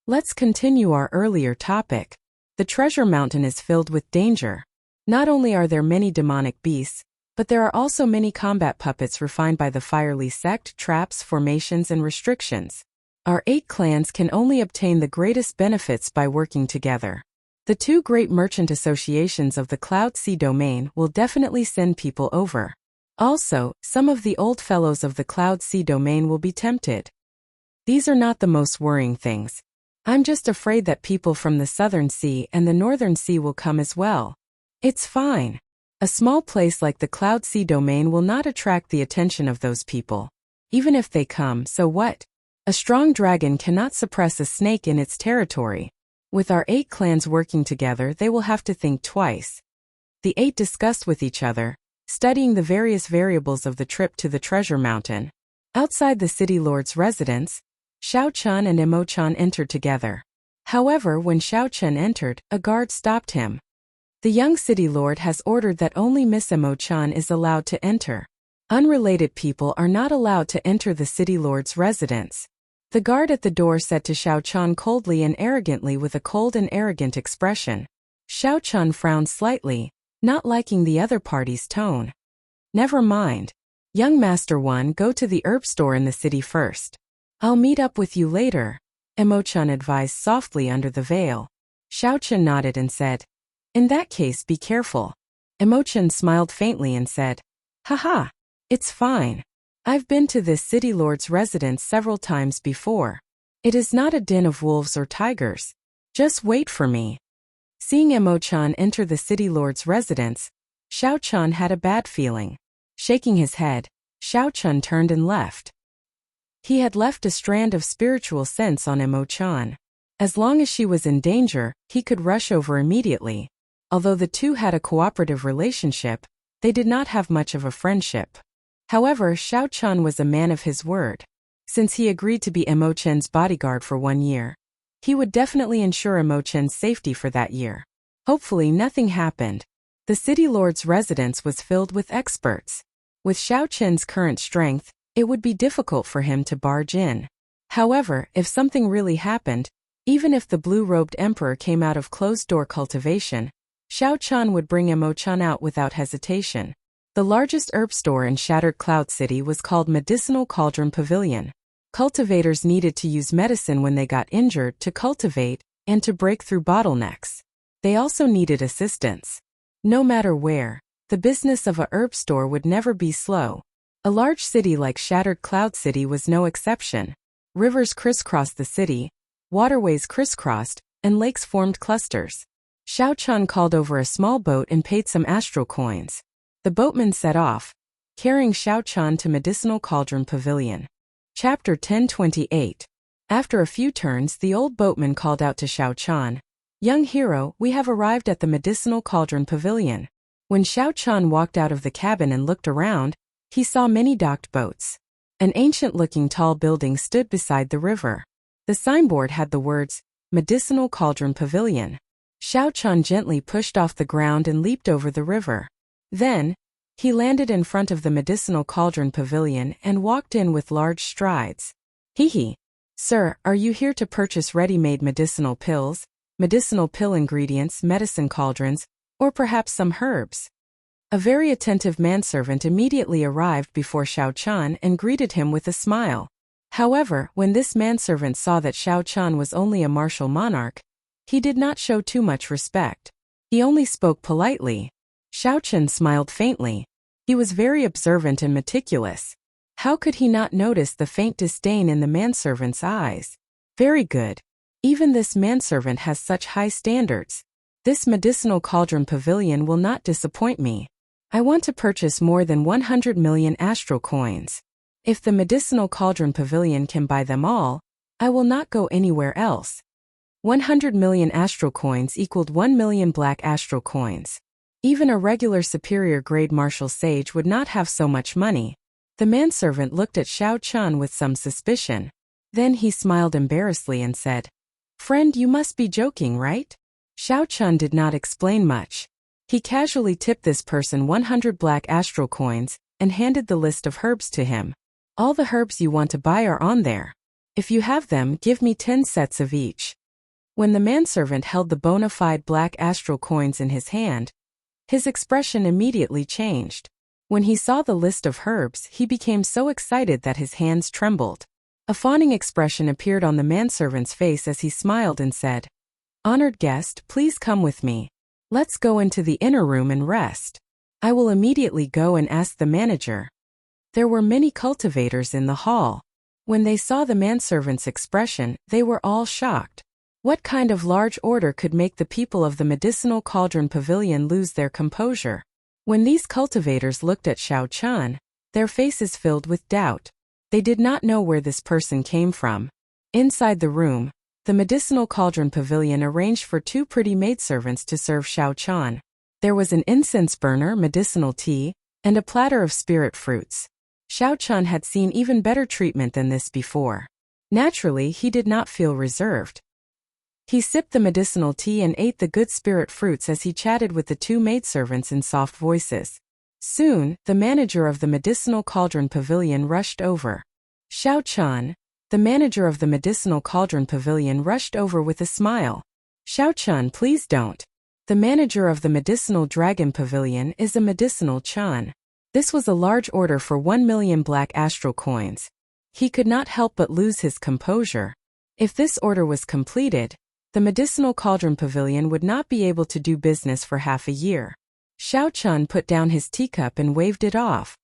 [SPEAKER 1] Let's continue our earlier topic. The treasure mountain is filled with danger. Not only are there many demonic beasts, but there are also many combat puppets refined by the Firely sect, traps, formations, and restrictions. Our 8 clans can only obtain the greatest benefits by working together. The 2 great merchant associations of the Cloud Sea domain will definitely send people over. Also, some of the old fellows of the Cloud Sea domain will be tempted. These are not the most worrying things. I'm just afraid that people from the Southern Sea and the Northern Sea will come as well. It's fine. A small place like the Cloud Sea domain will not attract the attention of those people. Even if they come, so what? A strong dragon cannot suppress a snake in its territory. With our 8 clans working together, they will have to think twice. The 8 discussed with each other, studying the various variables of the trip to the treasure mountain. Outside the city lord's residence, Xiao-chan and Emo-chan entered together. However, when Xiao-chan entered, a guard stopped him. The young city lord has ordered that only Miss Emo-chan is allowed to enter. Unrelated people are not allowed to enter the city lord's residence. The guard at the door said to Xiao-chan coldly and arrogantly with a cold and arrogant expression. Xiao-chan frowned slightly, not liking the other party's tone. Never mind. Young Master 1, go to the herb store in the city first. I'll meet up with you later, Emo-chan advised softly under the veil. Xiao-chan nodded and said, In that case, be careful. Emo-chan smiled faintly and said, Haha, it's fine. I've been to this city lord's residence several times before. It is not a den of wolves or tigers. Just wait for me. Seeing Emo-chan enter the city lord's residence, Xiao-chan had a bad feeling. Shaking his head, Xiao-chan turned and left. He had left a strand of spiritual sense on Emo-chan. As long as she was in danger, he could rush over immediately. Although the two had a cooperative relationship, they did not have much of a friendship. However, Xiao-chan was a man of his word. Since he agreed to be Emo-chan's bodyguard for 1 year, he would definitely ensure Emo-chan's safety for that year. Hopefully nothing happened. The city lord's residence was filled with experts. With Xiao-chan's current strength, it would be difficult for him to barge in. However, if something really happened, even if the blue-robed emperor came out of closed-door cultivation, Xiao-chan would bring Emo-chan out without hesitation. The largest herb store in Shattered Cloud City was called Medicinal Cauldron Pavilion. Cultivators needed to use medicine when they got injured to cultivate and to break through bottlenecks. They also needed assistance. No matter where, the business of a herb store would never be slow. A large city like Shattered Cloud City was no exception. Rivers crisscrossed the city, waterways crisscrossed, and lakes formed clusters. Xiao-chan called over a small boat and paid some astral coins. The boatman set off, carrying Xiao-chan to Medicinal Cauldron Pavilion. Chapter 1028. After a few turns, the old boatman called out to Xiao-chan, "Young hero, we have arrived at the Medicinal Cauldron Pavilion. When Xiao Chan walked out of the cabin and looked around, he saw many docked boats. An ancient-looking tall building stood beside the river. The signboard had the words, Medicinal Cauldron Pavilion. Xiao Chan gently pushed off the ground and leaped over the river. Then, he landed in front of the Medicinal Cauldron Pavilion and walked in with large strides. Hee. Sir, are you here to purchase ready-made medicinal pills, medicinal pill ingredients, medicine cauldrons, or perhaps some herbs? A very attentive manservant immediately arrived before Xiao Chan and greeted him with a smile. However, when this manservant saw that Xiao Chan was only a martial monarch, he did not show too much respect. He only spoke politely. Xiao Chan smiled faintly. He was very observant and meticulous. How could he not notice the faint disdain in the manservant's eyes? Very good. Even this manservant has such high standards. This medicinal cauldron pavilion will not disappoint me. I want to purchase more than 100 million astral coins. If the medicinal cauldron pavilion can buy them all, I will not go anywhere else. 100 million astral coins equaled 1 million black astral coins. Even a regular superior grade martial sage would not have so much money. The manservant looked at Xiao Chan with some suspicion. Then he smiled embarrassedly and said, "Friend, you must be joking, right?" Xiao Chan did not explain much. He casually tipped this person 100 black astral coins and handed the list of herbs to him. All the herbs you want to buy are on there. If you have them, give me 10 sets of each. When the manservant held the bona fide black astral coins in his hand, his expression immediately changed. When he saw the list of herbs, he became so excited that his hands trembled. A fawning expression appeared on the manservant's face as he smiled and said, "Honored guest, please come with me. Let's go into the inner room and rest." I will immediately go and ask the manager. There were many cultivators in the hall. When they saw the manservant's expression, they were all shocked. What kind of large order could make the people of the Medicinal Cauldron Pavilion lose their composure? When these cultivators looked at Xiao Chan, their faces filled with doubt. They did not know where this person came from. Inside the room, the Medicinal Cauldron Pavilion arranged for 2 pretty maidservants to serve Xiao Chan. There was an incense burner, medicinal tea, and a platter of spirit fruits. Xiao Chan had seen even better treatment than this before. Naturally, he did not feel reserved. He sipped the medicinal tea and ate the good spirit fruits as he chatted with the 2 maidservants in soft voices. Soon, the manager of the Medicinal Cauldron Pavilion rushed over. Xiao Chan, the manager of the Medicinal Cauldron Pavilion, rushed over with a smile. "Xiao Chan, please don't. The manager of the Medicinal Dragon Pavilion is a medicinal Chan." This was a large order for 1 million black astral coins. He could not help but lose his composure. If this order was completed, the Medicinal Cauldron Pavilion would not be able to do business for half a year. Xiao Chan put down his teacup and waved it off.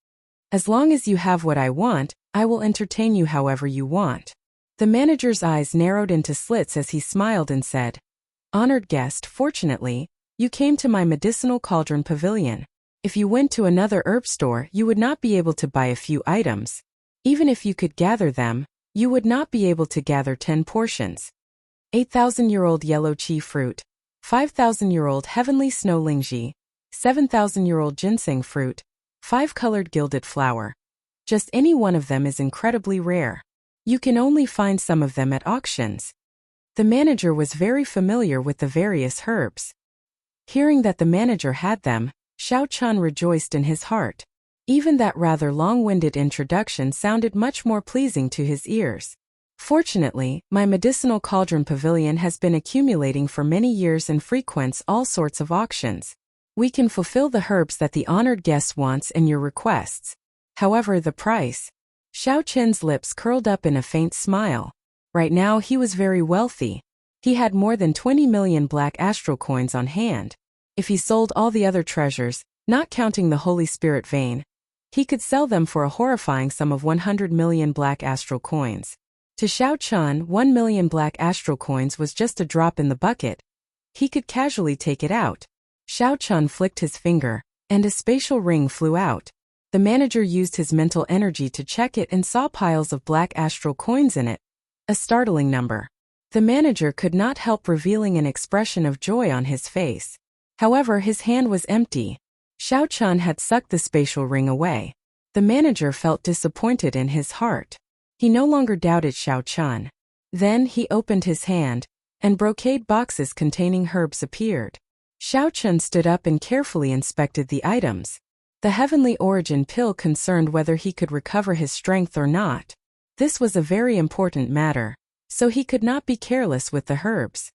[SPEAKER 1] "As long as you have what I want, I will entertain you however you want." The manager's eyes narrowed into slits as he smiled and said, "Honored guest, fortunately, you came to my Medicinal Cauldron Pavilion. If you went to another herb store, you would not be able to buy a few items. Even if you could gather them, you would not be able to gather 10 portions. 8,000-year-old yellow chi fruit, 5,000-year-old heavenly snow lingji, 7,000-year-old ginseng fruit, 5-colored gilded flower. Just any one of them is incredibly rare. You can only find some of them at auctions." The manager was very familiar with the various herbs. Hearing that the manager had them, Xiao Chan rejoiced in his heart. Even that rather long-winded introduction sounded much more pleasing to his ears. "Fortunately, my Medicinal Cauldron Pavilion has been accumulating for many years and frequents all sorts of auctions. We can fulfill the herbs that the honored guest wants and your requests. However, the price..." Xiao Chen's lips curled up in a faint smile. Right now he was very wealthy. He had more than 20 million black astral coins on hand. If he sold all the other treasures, not counting the Holy Spirit vein, he could sell them for a horrifying sum of 100 million black astral coins. To Xiao Chan, 1 million black astral coins was just a drop in the bucket. He could casually take it out. Xiao Chan flicked his finger, and a spatial ring flew out. The manager used his mental energy to check it and saw piles of black astral coins in it. A startling number. The manager could not help revealing an expression of joy on his face. However, his hand was empty. Xiao Chun had sucked the spatial ring away. The manager felt disappointed in his heart. He no longer doubted Xiao Chun. Then he opened his hand, and brocade boxes containing herbs appeared. Xiao Chun stood up and carefully inspected the items. The heavenly origin pill concerned whether he could recover his strength or not. This was a very important matter, so he could not be careless with the herbs.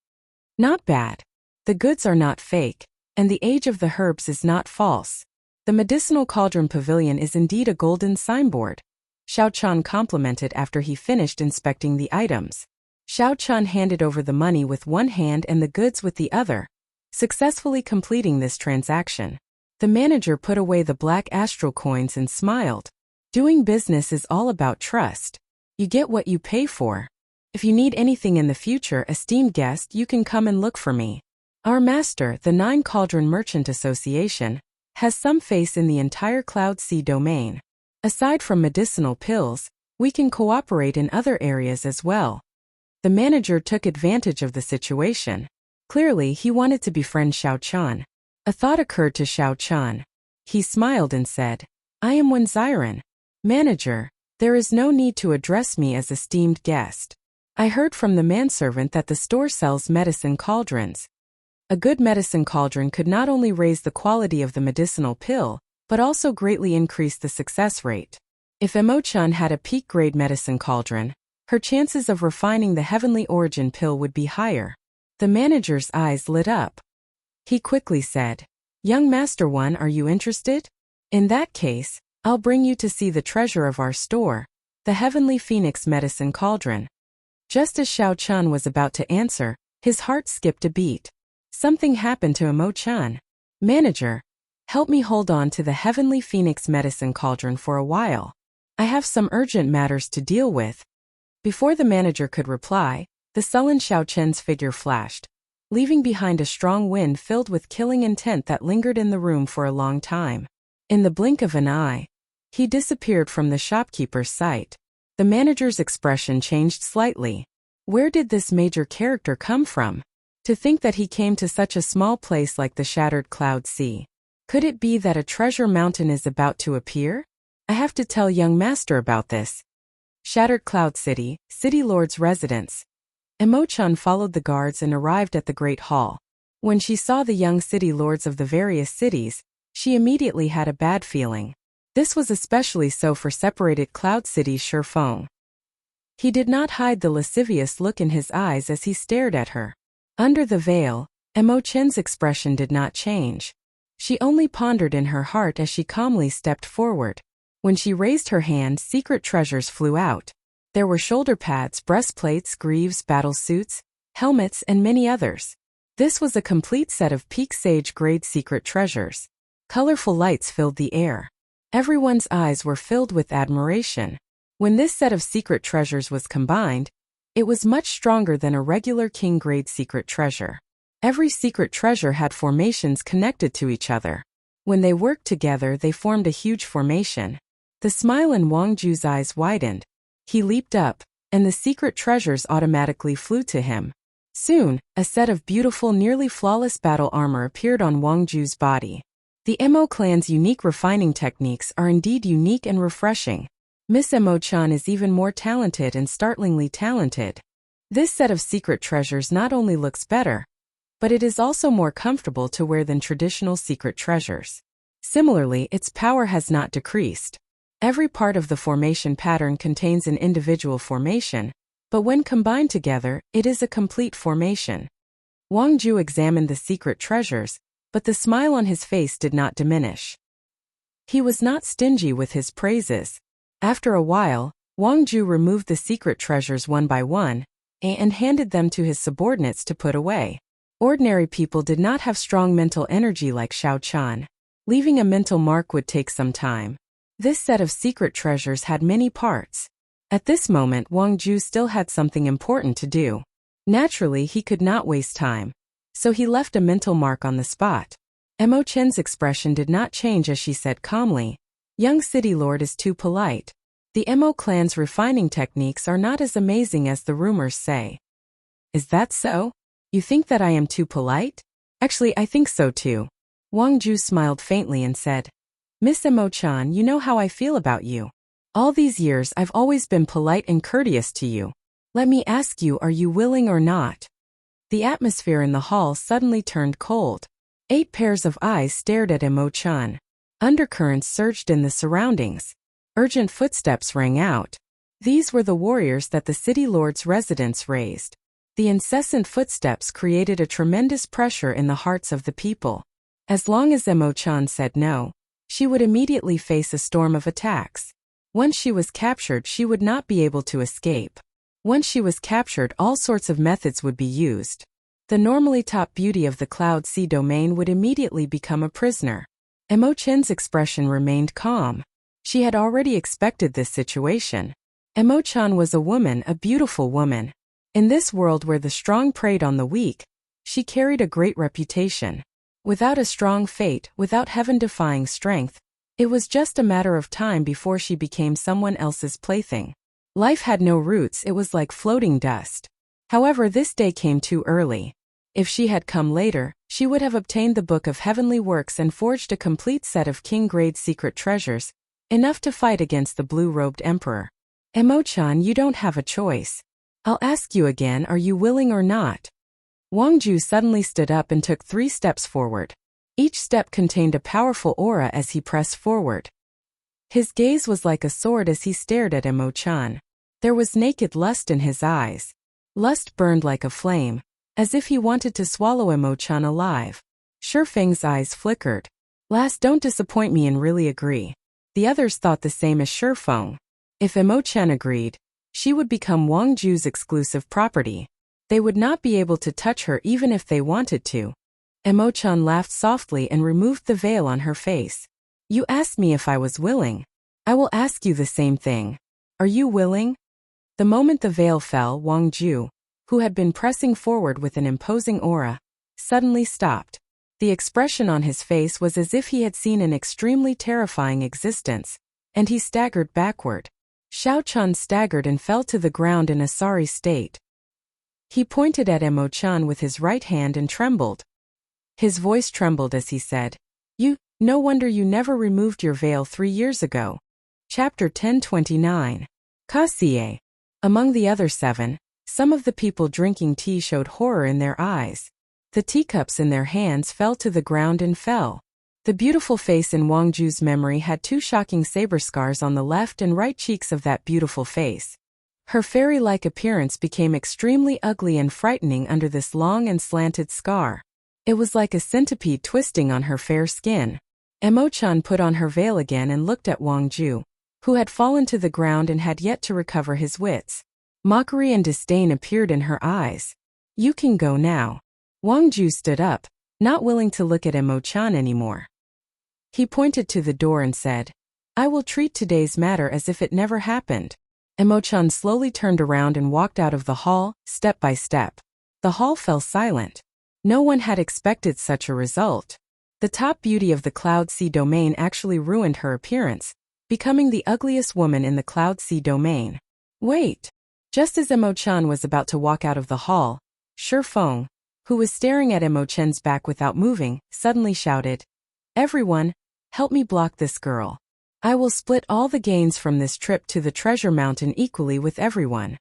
[SPEAKER 1] Not bad. The goods are not fake, and the age of the herbs is not false. The medicinal cauldron pavilion is indeed a golden signboard. Xiao Chun complimented after he finished inspecting the items. Xiao Chun handed over the money with one hand and the goods with the other, successfully completing this transaction. The manager put away the black astral coins and smiled. Doing business is all about trust. You get what you pay for. If you need anything in the future, esteemed guest, you can come and look for me. Our master, the Nine Cauldron Merchant Association, has some face in the entire Cloud Sea domain. Aside from medicinal pills, we can cooperate in other areas as well. The manager took advantage of the situation. Clearly, he wanted to befriend Xiao Chun. A thought occurred to Xiao Chun. He smiled and said, I am Wenziren. Manager, there is no need to address me as esteemed guest. I heard from the manservant that the store sells medicine cauldrons. A good medicine cauldron could not only raise the quality of the medicinal pill, but also greatly increase the success rate. If Emo-chan had a peak-grade medicine cauldron, her chances of refining the heavenly origin pill would be higher. The manager's eyes lit up. He quickly said, Young Master One, are you interested? In that case, I'll bring you to see the treasure of our store, the Heavenly Phoenix Medicine Cauldron. Just as Xiao Chun was about to answer, his heart skipped a beat. Something happened to Emo-chan. Manager, help me hold on to the Heavenly Phoenix Medicine Cauldron for a while. I have some urgent matters to deal with. Before the manager could reply, the sullen Xiao Chen's figure flashed, leaving behind a strong wind filled with killing intent that lingered in the room for a long time. In the blink of an eye, he disappeared from the shopkeeper's sight. The manager's expression changed slightly. Where did this major character come from? To think that he came to such a small place like the shattered Cloud Sea. Could it be that a treasure mountain is about to appear? I have to tell young master about this. Shattered Cloud City, City Lord's residence. Emo-chan followed the guards and arrived at the Great Hall. When she saw the young city lords of the various cities, she immediately had a bad feeling. This was especially so for separated Cloud City's Shifeng. He did not hide the lascivious look in his eyes as he stared at her. Under the veil, Emo-chan's expression did not change. She only pondered in her heart as she calmly stepped forward. When she raised her hand, secret treasures flew out. There were shoulder pads, breastplates, greaves, battle suits, helmets, and many others. This was a complete set of peak sage grade secret treasures. Colorful lights filled the air. Everyone's eyes were filled with admiration. When this set of secret treasures was combined, it was much stronger than a regular king-grade secret treasure. Every secret treasure had formations connected to each other. When they worked together, they formed a huge formation. The smile in Wang Ju's eyes widened. He leaped up, and the secret treasures automatically flew to him. Soon, a set of beautiful, nearly flawless battle armor appeared on Wang Ju's body. The Emo clan's unique refining techniques are indeed unique and refreshing. Miss Emo-chan is even more talented and startlingly talented. This set of secret treasures not only looks better, but it is also more comfortable to wear than traditional secret treasures. Similarly, its power has not decreased. Every part of the formation pattern contains an individual formation, but when combined together, it is a complete formation. Wang Ju examined the secret treasures, but the smile on his face did not diminish. He was not stingy with his praises. After a while, Wang Ju removed the secret treasures one by one, and handed them to his subordinates to put away. Ordinary people did not have strong mental energy like Xiao Chun. Leaving a mental mark would take some time. This set of secret treasures had many parts. At this moment, Wang Ju still had something important to do. Naturally, he could not waste time. So he left a mental mark on the spot. Emo-chen's expression did not change as she said calmly, Young City Lord is too polite. The Emo clan's refining techniques are not as amazing as the rumors say. Is that so? You think that I am too polite? Actually, I think so too. Wang Ju smiled faintly and said, Miss Emo-chan, you know how I feel about you. All these years I've always been polite and courteous to you. Let me ask you, are you willing or not? The atmosphere in the hall suddenly turned cold. 8 pairs of eyes stared at Emo-chan. Undercurrents surged in the surroundings. Urgent footsteps rang out. These were the warriors that the city lord's residence raised. The incessant footsteps created a tremendous pressure in the hearts of the people. As long as Emo-chan said no, she would immediately face a storm of attacks. Once she was captured, she would not be able to escape. Once she was captured, all sorts of methods would be used. The normally top beauty of the Cloud Sea domain would immediately become a prisoner. Emo-chan's expression remained calm. She had already expected this situation. Emo-chan was a woman, a beautiful woman. In this world where the strong preyed on the weak, she carried a great reputation. Without a strong fate, without heaven-defying strength, it was just a matter of time before she became someone else's plaything. Life had no roots, it was like floating dust. However, this day came too early. If she had come later, she would have obtained the Book of Heavenly Works and forged a complete set of king-grade secret treasures, enough to fight against the blue-robed emperor. Emo-chan, you don't have a choice. I'll ask you again, are you willing or not? Wang Ju suddenly stood up and took 3 steps forward. Each step contained a powerful aura as he pressed forward. His gaze was like a sword as he stared at Emo-chan. There was naked lust in his eyes. Lust burned like a flame, as if he wanted to swallow Emo-chan alive. Shifeng's eyes flickered. Last, don't disappoint me and really agree. The others thought the same as Shifeng. If Emo-chan agreed, she would become Wang Ju's exclusive property. They would not be able to touch her even if they wanted to. Emo-chan laughed softly and removed the veil on her face. You asked me if I was willing. I will ask you the same thing. Are you willing? The moment the veil fell, Wang Ju, who had been pressing forward with an imposing aura, suddenly stopped. The expression on his face was as if he had seen an extremely terrifying existence, and he staggered backward. Xiao-chan staggered and fell to the ground in a sorry state. He pointed at Emo-chan with his right hand and trembled. His voice trembled as he said, No wonder you never removed your veil 3 years ago. Chapter 1029. Kasie. Among the other 7, some of the people drinking tea showed horror in their eyes. The teacups in their hands fell to the ground and fell. The beautiful face in Wang Ju's memory had 2 shocking saber scars on the left and right cheeks of that beautiful face. Her fairy-like appearance became extremely ugly and frightening under this long and slanted scar. It was like a centipede twisting on her fair skin. Emo-chan put on her veil again and looked at Wang Ju, who had fallen to the ground and had yet to recover his wits. Mockery and disdain appeared in her eyes. You can go now. Wang Ju stood up, not willing to look at Emo-chan anymore. He pointed to the door and said, I will treat today's matter as if it never happened. Emo-chan slowly turned around and walked out of the hall, step by step. The hall fell silent. No one had expected such a result. The top beauty of the Cloud Sea domain actually ruined her appearance, becoming the ugliest woman in the Cloud Sea domain. Wait! Just as Emo-chan was about to walk out of the hall, Shifeng, who was staring at Emo-chan's back without moving, suddenly shouted, Everyone, help me block this girl. I will split all the gains from this trip to the treasure mountain equally with everyone.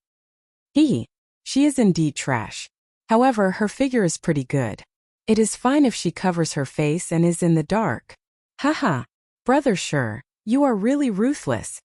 [SPEAKER 1] She is indeed trash. However, her figure is pretty good. It is fine if she covers her face and is in the dark. Haha, brother Sure, you are really ruthless.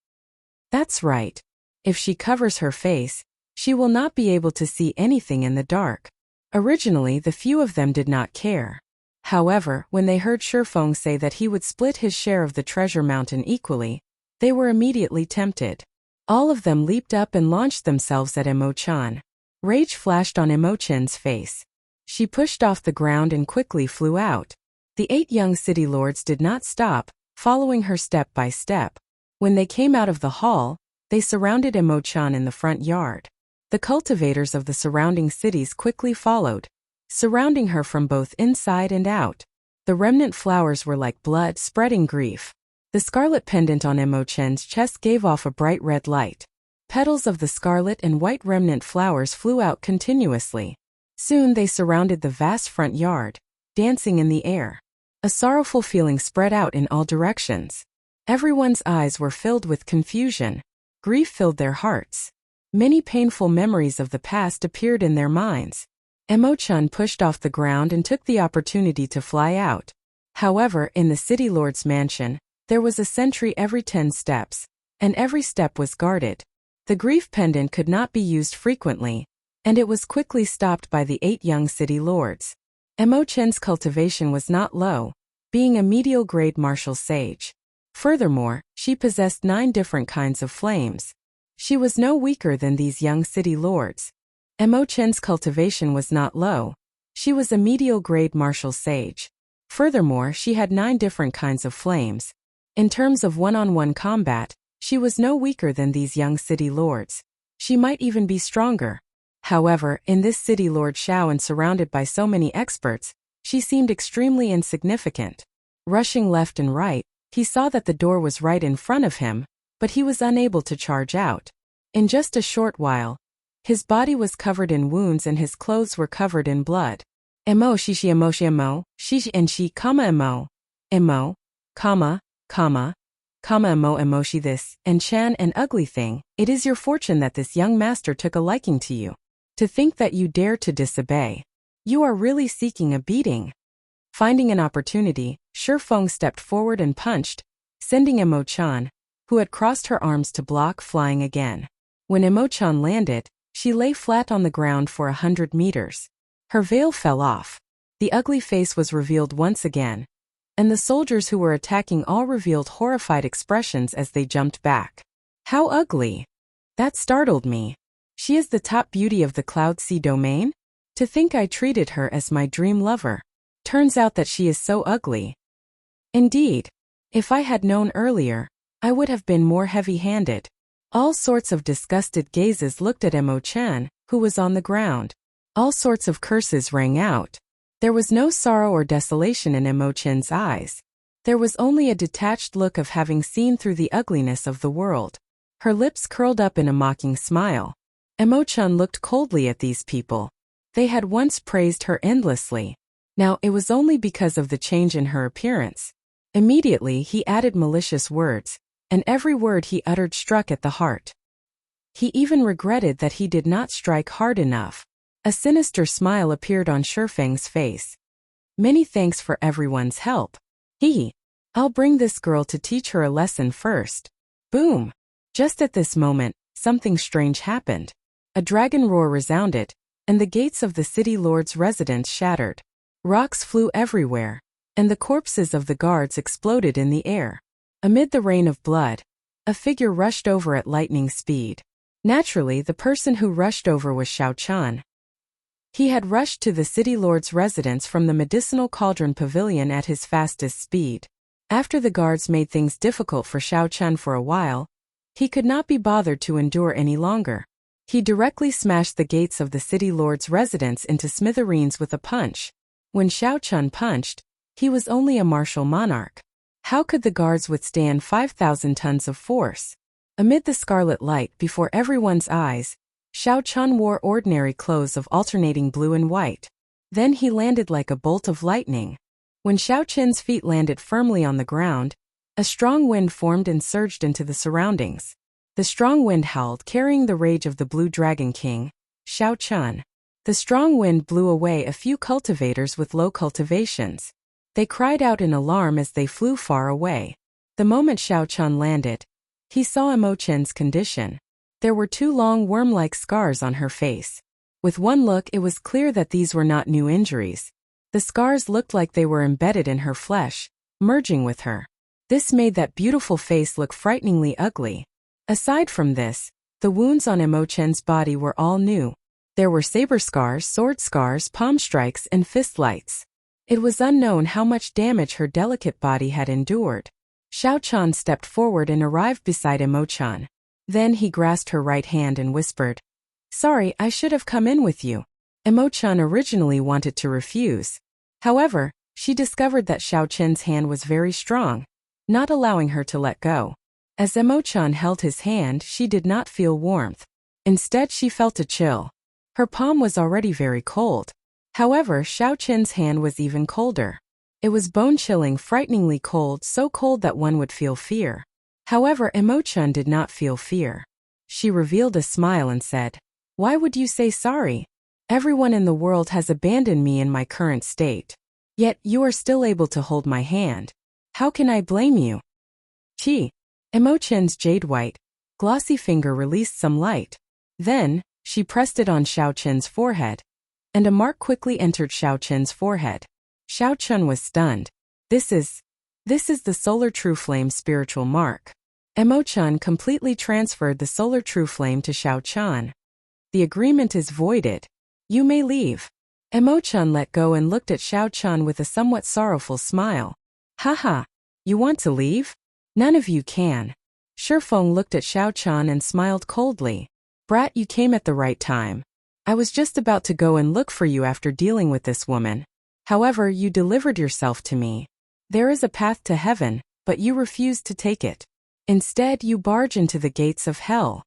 [SPEAKER 1] That's right. If she covers her face, she will not be able to see anything in the dark. Originally, the few of them did not care. However, when they heard Shifeng say that he would split his share of the treasure mountain equally, they were immediately tempted. All of them leaped up and launched themselves at Emo-chan. Rage flashed on Emo-chan's face. She pushed off the ground and quickly flew out. The 8 young city lords did not stop, following her step by step. When they came out of the hall, they surrounded Emo-chan in the front yard. The cultivators of the surrounding cities quickly followed, surrounding her from both inside and out. The remnant flowers were like blood, spreading grief. The scarlet pendant on Emo-chan's chest gave off a bright red light. Petals of the scarlet and white remnant flowers flew out continuously. Soon they surrounded the vast front yard, dancing in the air. A sorrowful feeling spread out in all directions. Everyone's eyes were filled with confusion. Grief filled their hearts. Many painful memories of the past appeared in their minds. Emo-chan pushed off the ground and took the opportunity to fly out. However, in the city lord's mansion, there was a sentry every 10 steps, and every step was guarded. The grief pendant could not be used frequently, and it was quickly stopped by the 8 young city lords. Emo-chan's cultivation was not low, being a medial-grade martial sage. Furthermore, she possessed 9 different kinds of flames. She was no weaker than these young city lords. Emo-chan's cultivation was not low. She was a medial-grade martial sage. Furthermore, she had 9 different kinds of flames. In terms of one-on-one combat, she was no weaker than these young city lords. She might even be stronger. However, in this city lord Xiao and surrounded by so many experts, she seemed extremely insignificant. Rushing left and right, he saw that the door was right in front of him, but he was unable to charge out. In just a short while, his body was covered in wounds and his clothes were covered in blood. Emo shishi emo shi emo, shishi and shi comma emo, comma, emo emoshi this, and chan an ugly thing, it is your fortune that this young master took a liking to you. To think that you dare to disobey. You are really seeking a beating. Finding an opportunity, Shifeng stepped forward and punched, sending Emo-chan, who had crossed her arms to block, flying again. When Emo-chan landed, she lay flat on the ground for 100 meters. Her veil fell off. The ugly face was revealed once again, and the soldiers who were attacking all revealed horrified expressions as they jumped back. How ugly! That startled me. She is the top beauty of the Cloud Sea domain? To think I treated her as my dream lover. Turns out that she is so ugly. Indeed. If I had known earlier, I would have been more heavy-handed. All sorts of disgusted gazes looked at Emo-chan, who was on the ground. All sorts of curses rang out. There was no sorrow or desolation in Emo-chan's eyes. There was only a detached look of having seen through the ugliness of the world. Her lips curled up in a mocking smile. Emo-chan looked coldly at these people. They had once praised her endlessly. Now it was only because of the change in her appearance. Immediately he added malicious words, and every word he uttered struck at the heart. He even regretted that he did not strike hard enough. A sinister smile appeared on Shifeng's face. Many thanks for everyone's help. I'll bring this girl to teach her a lesson first. Boom! Just at this moment, something strange happened. A dragon roar resounded, and the gates of the city lord's residence shattered. Rocks flew everywhere, and the corpses of the guards exploded in the air. Amid the rain of blood, a figure rushed over at lightning speed. Naturally, the person who rushed over was Xiao-chan. He had rushed to the city lord's residence from the medicinal cauldron pavilion at his fastest speed. After the guards made things difficult for Xiao-chan for a while, he could not be bothered to endure any longer. He directly smashed the gates of the city lord's residence into smithereens with a punch. When Xiao-chan punched, he was only a martial monarch. How could the guards withstand 5,000 tons of force? Amid the scarlet light before everyone's eyes, Xiao-chan wore ordinary clothes of alternating blue and white. Then he landed like a bolt of lightning. When Xiao-chan's feet landed firmly on the ground, a strong wind formed and surged into the surroundings. The strong wind howled, carrying the rage of the Blue Dragon King, Xiao-chan. The strong wind blew away a few cultivators with low cultivations. They cried out in alarm as they flew far away. The moment Xiao-chan landed, he saw Emo-chan's condition. There were 2 long worm-like scars on her face. With one look, it was clear that these were not new injuries. The scars looked like they were embedded in her flesh, merging with her. This made that beautiful face look frighteningly ugly. Aside from this, the wounds on Emo-chan's body were all new. There were saber scars, sword scars, palm strikes, and fist lights. It was unknown how much damage her delicate body had endured. Xiao-chan stepped forward and arrived beside Emo-chan. Then he grasped her right hand and whispered, "Sorry, I should have come in with you." Emo-chan originally wanted to refuse. However, she discovered that Xiao-chan's hand was very strong, not allowing her to let go. As Emo-chan held his hand, she did not feel warmth. Instead, she felt a chill. Her palm was already very cold. However, Xiao-chan's hand was even colder. It was bone-chilling, frighteningly cold, so cold that one would feel fear. However, Emo-chan did not feel fear. She revealed a smile and said, "Why would you say sorry? Everyone in the world has abandoned me in my current state. Yet, you are still able to hold my hand. How can I blame you?" Chi. Emo-chan's jade-white, glossy finger released some light. Then, she pressed it on Xiao-chen's forehead. And a mark quickly entered Xiao-chen's forehead. Xiao-chen was stunned. This is the Solar True Flame spiritual mark. Emo-chan completely transferred the Solar True Flame to Xiao-chan. "The agreement is voided. You may leave." Emo-chan let go and looked at Xiao-chan with a somewhat sorrowful smile. "Haha, you want to leave? None of you can." Shifeng looked at Xiao-chan and smiled coldly. "Brat, you came at the right time. I was just about to go and look for you after dealing with this woman. However, you delivered yourself to me. There is a path to heaven, but you refused to take it. Instead, you barge into the gates of hell."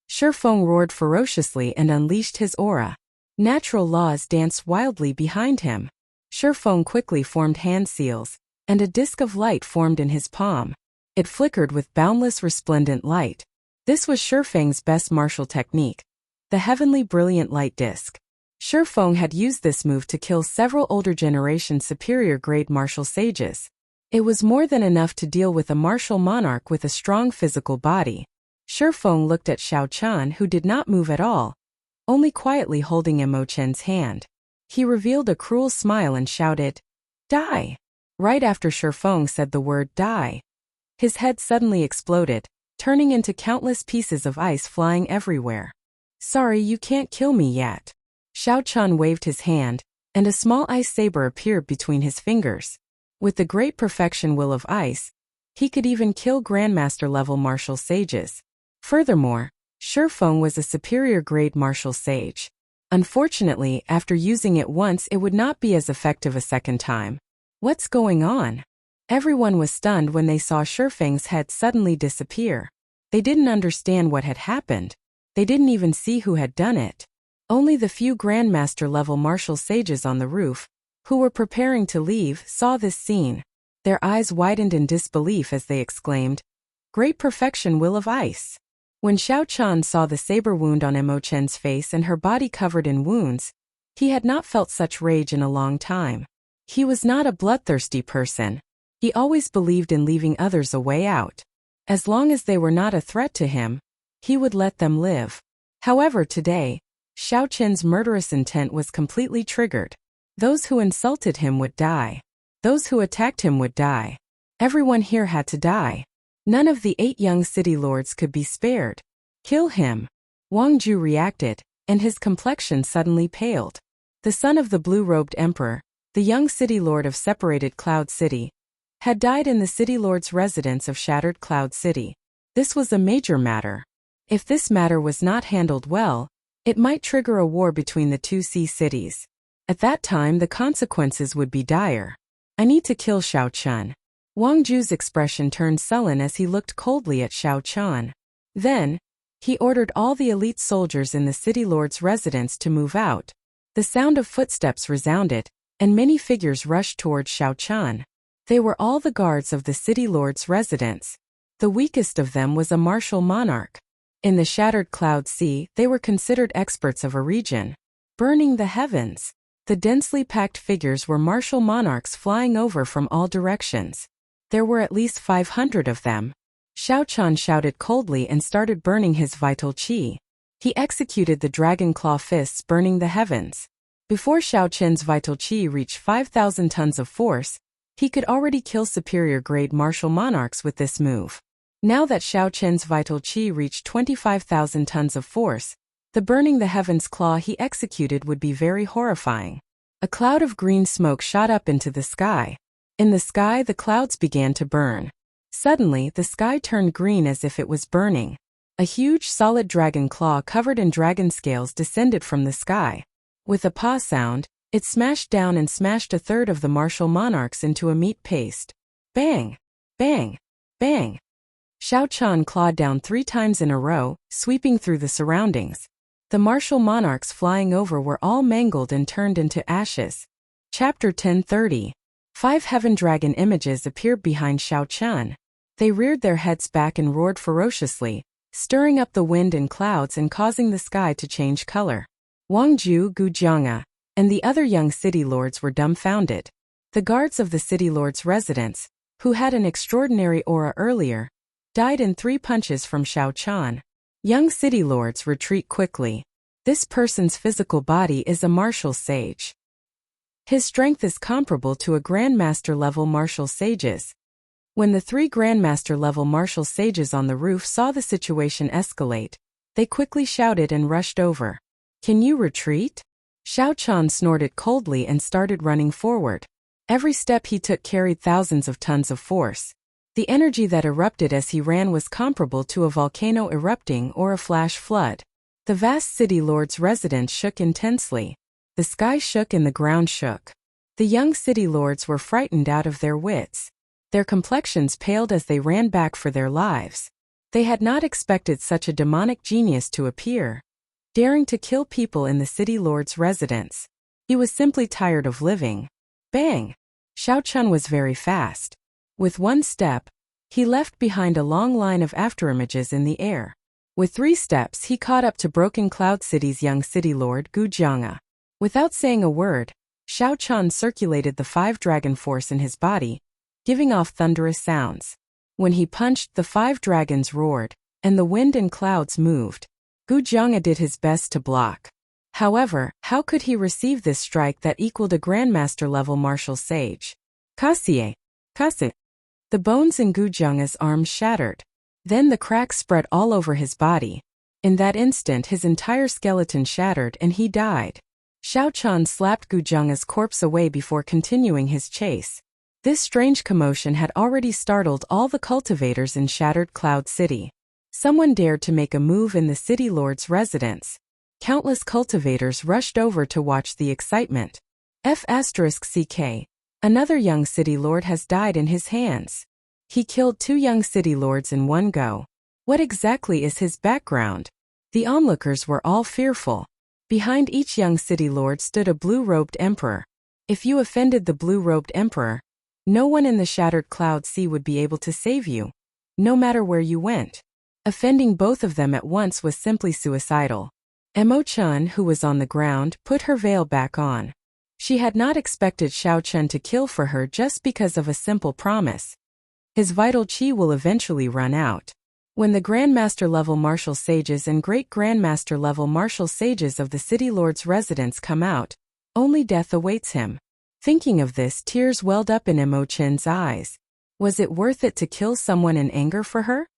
[SPEAKER 1] Shifeng roared ferociously and unleashed his aura. Natural laws danced wildly behind him. Shifeng quickly formed hand seals, and a disk of light formed in his palm. It flickered with boundless resplendent light. This was Shifeng's best martial technique, the heavenly brilliant light disk. Shifeng had used this move to kill several older generation superior-grade martial sages. It was more than enough to deal with a martial monarch with a strong physical body. Shifeng looked at Xiao-chan, who did not move at all, only quietly holding Emo-chan's hand. He revealed a cruel smile and shouted, "Die!" Right after Shifeng said the word "die," his head suddenly exploded, turning into countless pieces of ice flying everywhere. "Sorry, you can't kill me yet." Xiao-chan waved his hand, and a small ice saber appeared between his fingers. With the great perfection will of ice, he could even kill Grandmaster-level martial sages. Furthermore, Shifeng was a superior-grade martial sage. Unfortunately, after using it once, it would not be as effective a second time. What's going on? Everyone was stunned when they saw Shifeng's head suddenly disappear. They didn't understand what had happened. They didn't even see who had done it. Only the few Grandmaster-level martial sages on the roof, who were preparing to leave, saw this scene. Their eyes widened in disbelief as they exclaimed, "Great perfection will of ice!" When Xiao-chan saw the saber wound on Emo-chan's face and her body covered in wounds, he had not felt such rage in a long time. He was not a bloodthirsty person. He always believed in leaving others a way out. As long as they were not a threat to him, he would let them live. However, today, Xiao-chen's murderous intent was completely triggered. Those who insulted him would die. Those who attacked him would die. Everyone here had to die. None of the 8 young city lords could be spared. "Kill him." Wang Ju reacted, and his complexion suddenly paled. The son of the blue-robed emperor, the young city lord of separated Cloud City, had died in the city lord's residence of Shattered Cloud City. This was a major matter. If this matter was not handled well, it might trigger a war between the two sea cities. At that time, the consequences would be dire. "I need to kill Xiao-chan." Wang Ju's expression turned sullen as he looked coldly at Xiao-chan. Then, he ordered all the elite soldiers in the city lord's residence to move out. The sound of footsteps resounded, and many figures rushed towards Xiao-chan. They were all the guards of the city lord's residence. The weakest of them was a martial monarch. In the Shattered Cloud Sea, they were considered experts of a region. Burning the heavens. The densely packed figures were martial monarchs flying over from all directions. There were at least 500 of them. Xiao-chan shouted coldly and started burning his vital qi. He executed the dragon claw fists burning the heavens. Before Xiao-chen's vital qi reached 5,000 tons of force, he could already kill superior-grade martial monarchs with this move. Now that Xiao-chen's vital qi reached 25,000 tons of force, the burning the heavens claw he executed would be very horrifying. A cloud of green smoke shot up into the sky. In the sky, the clouds began to burn. Suddenly, the sky turned green as if it was burning. A huge solid dragon claw covered in dragon scales descended from the sky. With a paw sound, it smashed down and smashed a third of the martial monarchs into a meat paste. Bang! Bang! Bang! Xiao-chan clawed down 3 times in a row, sweeping through the surroundings. The martial monarchs flying over were all mangled and turned into ashes. Chapter 1030. 5 heaven dragon images appeared behind Xiao Chun. They reared their heads back and roared ferociously, stirring up the wind and clouds and causing the sky to change color. Wang Ju, Gu Jianga, and the other young city lords were dumbfounded. The guards of the city lord's residence, who had an extraordinary aura earlier, died in 3 punches from Xiao Chun. Young city lords retreat quickly. This person's physical body is a martial sage. His strength is comparable to a grandmaster-level martial sage's. When the 3 grandmaster-level martial sages on the roof saw the situation escalate, they quickly shouted and rushed over. "Can you retreat?" Xiao Chun snorted coldly and started running forward. Every step he took carried thousands of tons of force. The energy that erupted as he ran was comparable to a volcano erupting or a flash flood. The vast city lord's residence shook intensely. The sky shook and the ground shook. The young city lords were frightened out of their wits. Their complexions paled as they ran back for their lives. They had not expected such a demonic genius to appear, daring to kill people in the city lord's residence. He was simply tired of living. Bang! Xiao Chun was very fast. With one step, he left behind a long line of afterimages in the air. With 3 steps he caught up to Broken Cloud City's young city lord Gu Jianga. Without saying a word, Xiao Chun circulated the 5 dragon force in his body, giving off thunderous sounds. When he punched, the 5 dragons roared, and the wind and clouds moved. Gu Jianga did his best to block. However, how could he receive this strike that equaled a grandmaster-level martial sage? Kasie! Kasie! The bones in Gu Jianga's arms shattered. Then the cracks spread all over his body. In that instant his entire skeleton shattered and he died. Xiao Chun slapped Gu Jianga's corpse away before continuing his chase. This strange commotion had already startled all the cultivators in Shattered Cloud City. Someone dared to make a move in the city lord's residence. Countless cultivators rushed over to watch the excitement. F***CK. Another young city lord has died in his hands. He killed 2 young city lords in one go. What exactly is his background? The onlookers were all fearful. Behind each young city lord stood a blue-robed emperor. If you offended the blue-robed emperor, no one in the Shattered Cloud Sea would be able to save you, no matter where you went. Offending both of them at once was simply suicidal. Emo-chun, who was on the ground, put her veil back on. She had not expected Xiao Chun to kill for her just because of a simple promise. His vital chi will eventually run out. When the Grandmaster-level martial sages and Great Grandmaster-level martial sages of the City Lord's residence come out, only death awaits him. Thinking of this, tears welled up in Emo-chun's eyes. Was it worth it to kill someone in anger for her?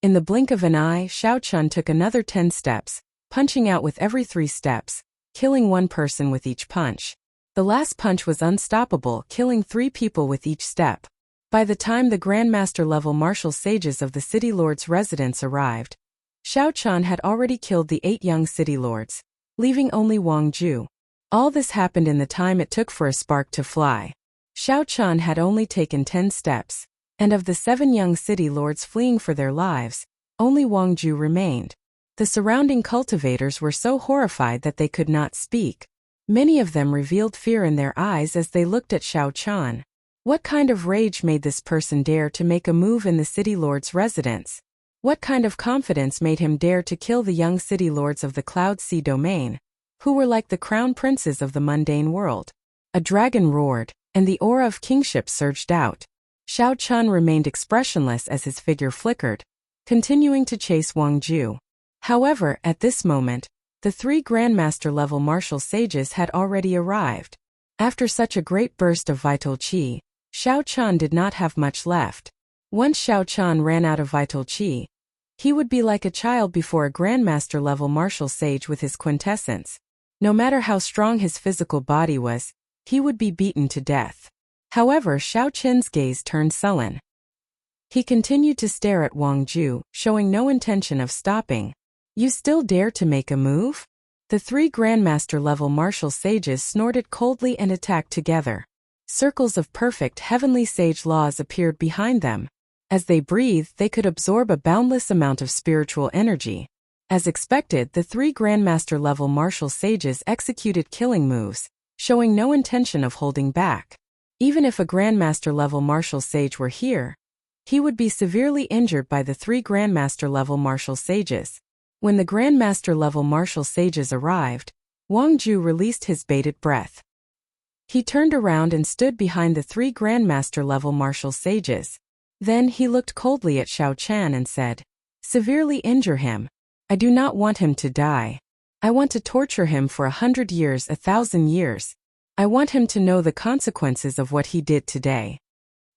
[SPEAKER 1] In the blink of an eye, Xiao Chun took another 10 steps, punching out with every 3 steps, killing 1 person with each punch. The last punch was unstoppable, killing 3 people with each step. By the time the Grandmaster-level martial sages of the City Lord's residence arrived, Xiao Chun had already killed the 8 young city lords, leaving only Wang Ju. All this happened in the time it took for a spark to fly. Xiao Chun had only taken 10 steps, and of the 7 young city lords fleeing for their lives, only Wang Ju remained. The surrounding cultivators were so horrified that they could not speak. Many of them revealed fear in their eyes as they looked at Xiao Chun. What kind of rage made this person dare to make a move in the city lord's residence? What kind of confidence made him dare to kill the young city lords of the Cloud Sea domain, who were like the crown princes of the mundane world? A dragon roared, and the aura of kingship surged out. Xiao Chun remained expressionless as his figure flickered, continuing to chase Wang Ju. However, at this moment, the 3 Grandmaster-level martial sages had already arrived. After such a great burst of vital chi, Xiao Chun did not have much left. Once Xiao Chun ran out of vital chi, he would be like a child before a Grandmaster-level martial sage with his quintessence. No matter how strong his physical body was, he would be beaten to death. However, Xiao Chun's gaze turned sullen. He continued to stare at Wang Ju, showing no intention of stopping. You still dare to make a move? The 3 Grandmaster-level martial sages snorted coldly and attacked together. Circles of perfect heavenly sage laws appeared behind them. As they breathed, they could absorb a boundless amount of spiritual energy. As expected, the 3 Grandmaster-level martial sages executed killing moves, showing no intention of holding back. Even if a Grandmaster-level martial sage were here, he would be severely injured by the 3 Grandmaster-level martial sages. When the Grandmaster-level martial sages arrived, Wang Ju released his bated breath. He turned around and stood behind the 3 Grandmaster-level martial sages. Then he looked coldly at Xiao Chan and said, "Severely injure him. I do not want him to die. I want to torture him for 100 years, 1,000 years. I want him to know the consequences of what he did today."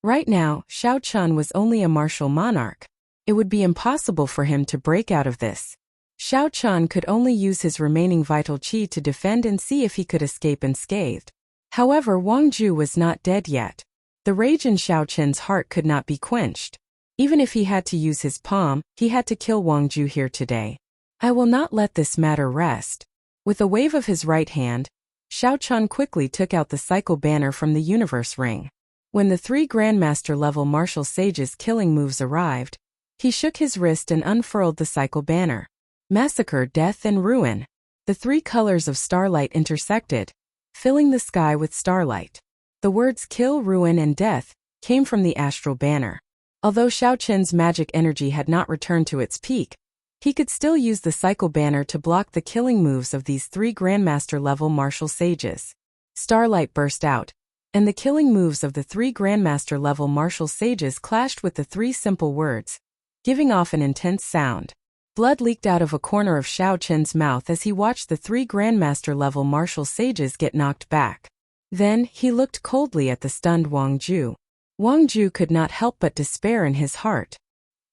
[SPEAKER 1] Right now, Xiao Chan was only a martial monarch. It would be impossible for him to break out of this. Xiao Chan could only use his remaining vital qi to defend and see if he could escape unscathed. However, Wang Ju was not dead yet. The rage in Xiao Chen's heart could not be quenched. Even if he had to use his palm, he had to kill Wang Ju here today. "I will not let this matter rest." With a wave of his right hand, Xiao Chan quickly took out the cycle banner from the universe ring. When the 3 Grandmaster-level martial sages' killing moves arrived, he shook his wrist and unfurled the cycle banner. Massacre, death and ruin. The 3 colors of starlight intersected, filling the sky with starlight. The words kill, ruin and death came from the astral banner. Although Xiao Chen's magic energy had not returned to its peak, he could still use the cycle banner to block the killing moves of these 3 Grandmaster-level martial sages. Starlight burst out, and the killing moves of the 3 Grandmaster-level martial sages clashed with the 3 simple words, giving off an intense sound. Blood leaked out of a corner of Xiao Chen's mouth as he watched the 3 Grandmaster-level martial sages get knocked back. Then, he looked coldly at the stunned Wang Ju. Wang Ju could not help but despair in his heart.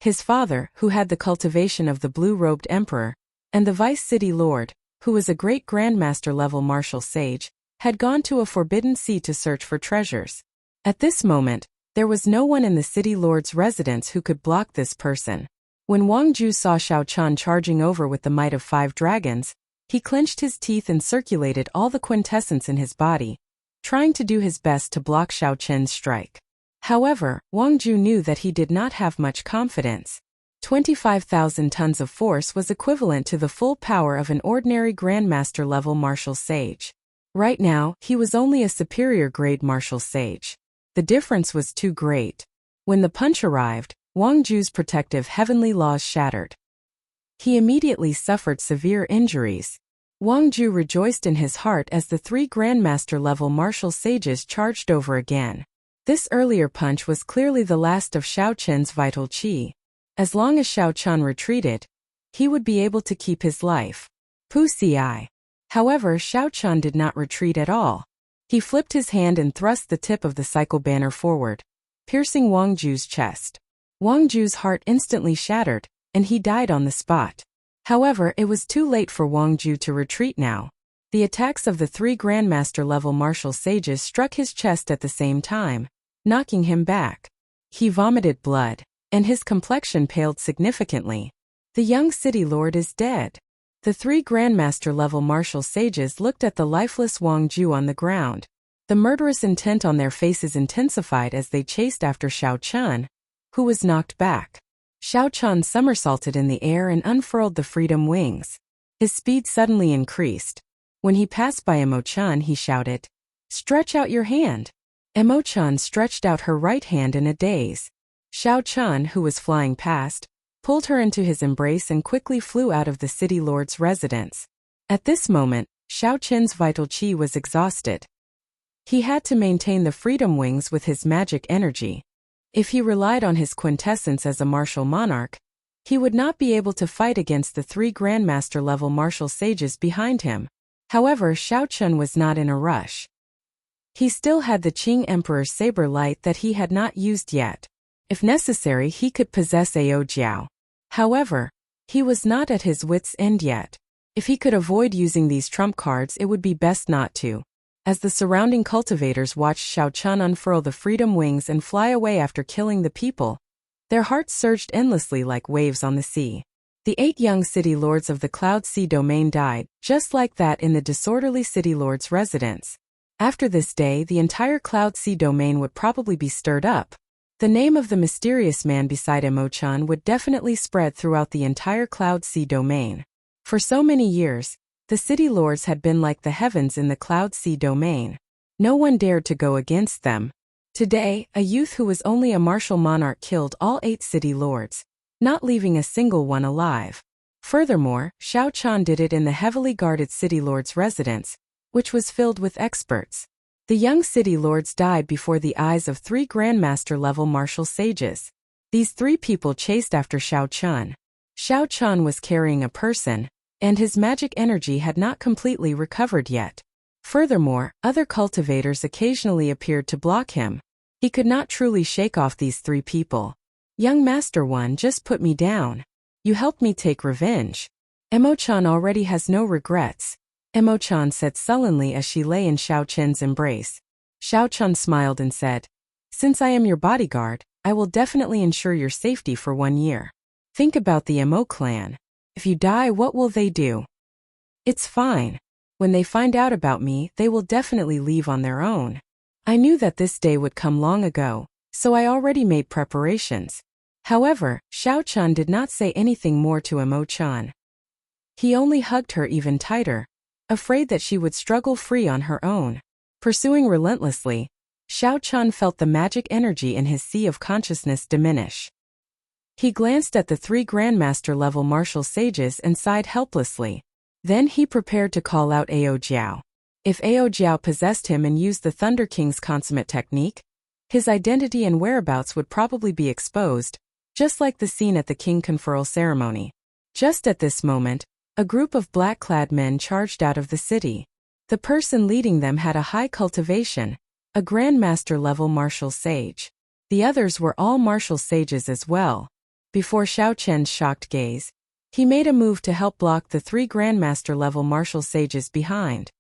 [SPEAKER 1] His father, who had the cultivation of the blue-robed emperor, and the vice city lord, who was a great Grandmaster-level martial sage, had gone to a forbidden sea to search for treasures. At this moment, there was no one in the city lord's residence who could block this person. When Wang Ju saw Xiao Chan charging over with the might of 5 dragons, he clenched his teeth and circulated all the quintessence in his body, trying to do his best to block Xiao Chen's strike. However, Wang Ju knew that he did not have much confidence. 25,000 tons of force was equivalent to the full power of an ordinary Grandmaster-level martial sage. Right now, he was only a superior-grade martial sage. The difference was too great. When the punch arrived, Wang Ju's protective heavenly laws shattered. He immediately suffered severe injuries. Wang Ju rejoiced in his heart as the 3 Grandmaster-level martial sages charged over again. This earlier punch was clearly the last of Xiao Chen's vital qi. As long as Xiao Chan retreated, he would be able to keep his life. Pusi. However, Xiao Chan did not retreat at all. He flipped his hand and thrust the tip of the cycle banner forward, piercing Wang Ju's chest. Wang Ju's heart instantly shattered, and he died on the spot. However, it was too late for Wang Ju to retreat now. The attacks of the 3 Grandmaster-level martial sages struck his chest at the same time, knocking him back. He vomited blood, and his complexion paled significantly. The young city lord is dead. The 3 Grandmaster-level martial sages looked at the lifeless Wang Ju on the ground. The murderous intent on their faces intensified as they chased after Xiao Chan, who was knocked back. Xiao Chan somersaulted in the air and unfurled the freedom wings. His speed suddenly increased. When he passed by Emo-chan, he shouted, "Stretch out your hand." Emo-chan stretched out her right hand in a daze. Xiao Chan, who was flying past, pulled her into his embrace and quickly flew out of the city lord's residence. At this moment, Xiao Chen's vital qi was exhausted. He had to maintain the freedom wings with his magic energy. If he relied on his quintessence as a martial monarch, he would not be able to fight against the 3 Grandmaster-level martial sages behind him. However, Xiao Chan was not in a rush. He still had the Qing Emperor's saber light that he had not used yet. If necessary, he could possess Ao Jiao. However, he was not at his wits' end yet. If he could avoid using these trump cards, it would be best not to. As the surrounding cultivators watched Xiao Chan unfurl the freedom wings and fly away after killing the people, their hearts surged endlessly like waves on the sea. The 8 young city lords of the Cloud Sea domain died, just like that in the disorderly city lord's residence. After this day, the entire Cloud Sea domain would probably be stirred up. The name of the mysterious man beside Emo-chan would definitely spread throughout the entire Cloud Sea domain. For so many years, the city lords had been like the heavens in the Cloud Sea domain. No one dared to go against them. Today, a youth who was only a martial monarch killed all 8 city lords, not leaving a single one alive. Furthermore, Xiao Chan did it in the heavily guarded city lord's residence, which was filled with experts. The young city lords died before the eyes of 3 grandmaster-level martial sages. These 3 people chased after Xiao Chan. Xiao Chan was carrying a person, and his magic energy had not completely recovered yet. Furthermore, other cultivators occasionally appeared to block him. He could not truly shake off these 3 people. Young Master One just put me down. You helped me take revenge. Emo-chan already has no regrets, Emo-chan said sullenly as she lay in Xiao Chen's embrace. Xiao Chan smiled and said, "Since I am your bodyguard, I will definitely ensure your safety for 1 year. Think about the Emo clan. If you die, what will they do?" "It's fine. When they find out about me, they will definitely leave on their own. I knew that this day would come long ago, so I already made preparations." However, Xiao Chan did not say anything more to Emo-chan. He only hugged her even tighter, afraid that she would struggle free on her own. Pursuing relentlessly, Xiao Chan felt the magic energy in his sea of consciousness diminish. He glanced at the 3 grandmaster-level martial sages and sighed helplessly. Then he prepared to call out Ao Jiao. If Ao Jiao possessed him and used the Thunder King's consummate technique, his identity and whereabouts would probably be exposed, just like the scene at the king conferral ceremony. Just at this moment, a group of black-clad men charged out of the city. The person leading them had a high cultivation, a grandmaster-level martial sage. The others were all martial sages as well. Before Xiao Chen's shocked gaze, he made a move to help block the 3 grandmaster-level martial sages behind.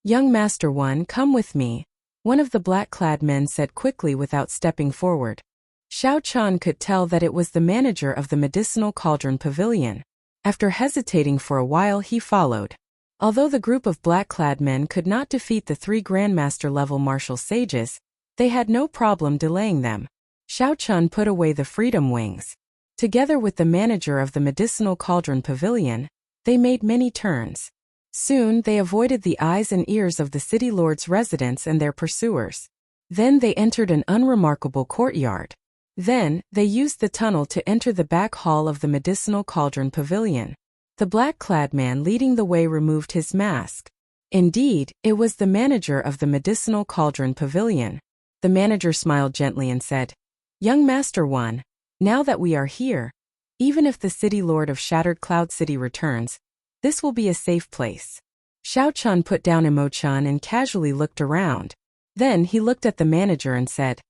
[SPEAKER 1] "Young Master One, come with me," one of the black-clad men said quickly without stepping forward. Xiao Chan could tell that it was the manager of the medicinal cauldron pavilion. After hesitating for a while, he followed. Although the group of black-clad men could not defeat the 3 grandmaster-level martial sages, they had no problem delaying them. Xiao Chan put away the freedom wings. Together with the manager of the medicinal cauldron pavilion, they made many turns. Soon they avoided the eyes and ears of the city lord's residents and their pursuers. Then they entered an unremarkable courtyard. Then, they used the tunnel to enter the back hall of the medicinal cauldron pavilion. The black-clad man leading the way removed his mask. Indeed, it was the manager of the medicinal cauldron pavilion. The manager smiled gently and said, "Young Master One, now that we are here, even if the city lord of Shattered Cloud City returns, this will be a safe place." Xiao Chan put down Emo-chan and casually looked around. Then he looked at the manager and said,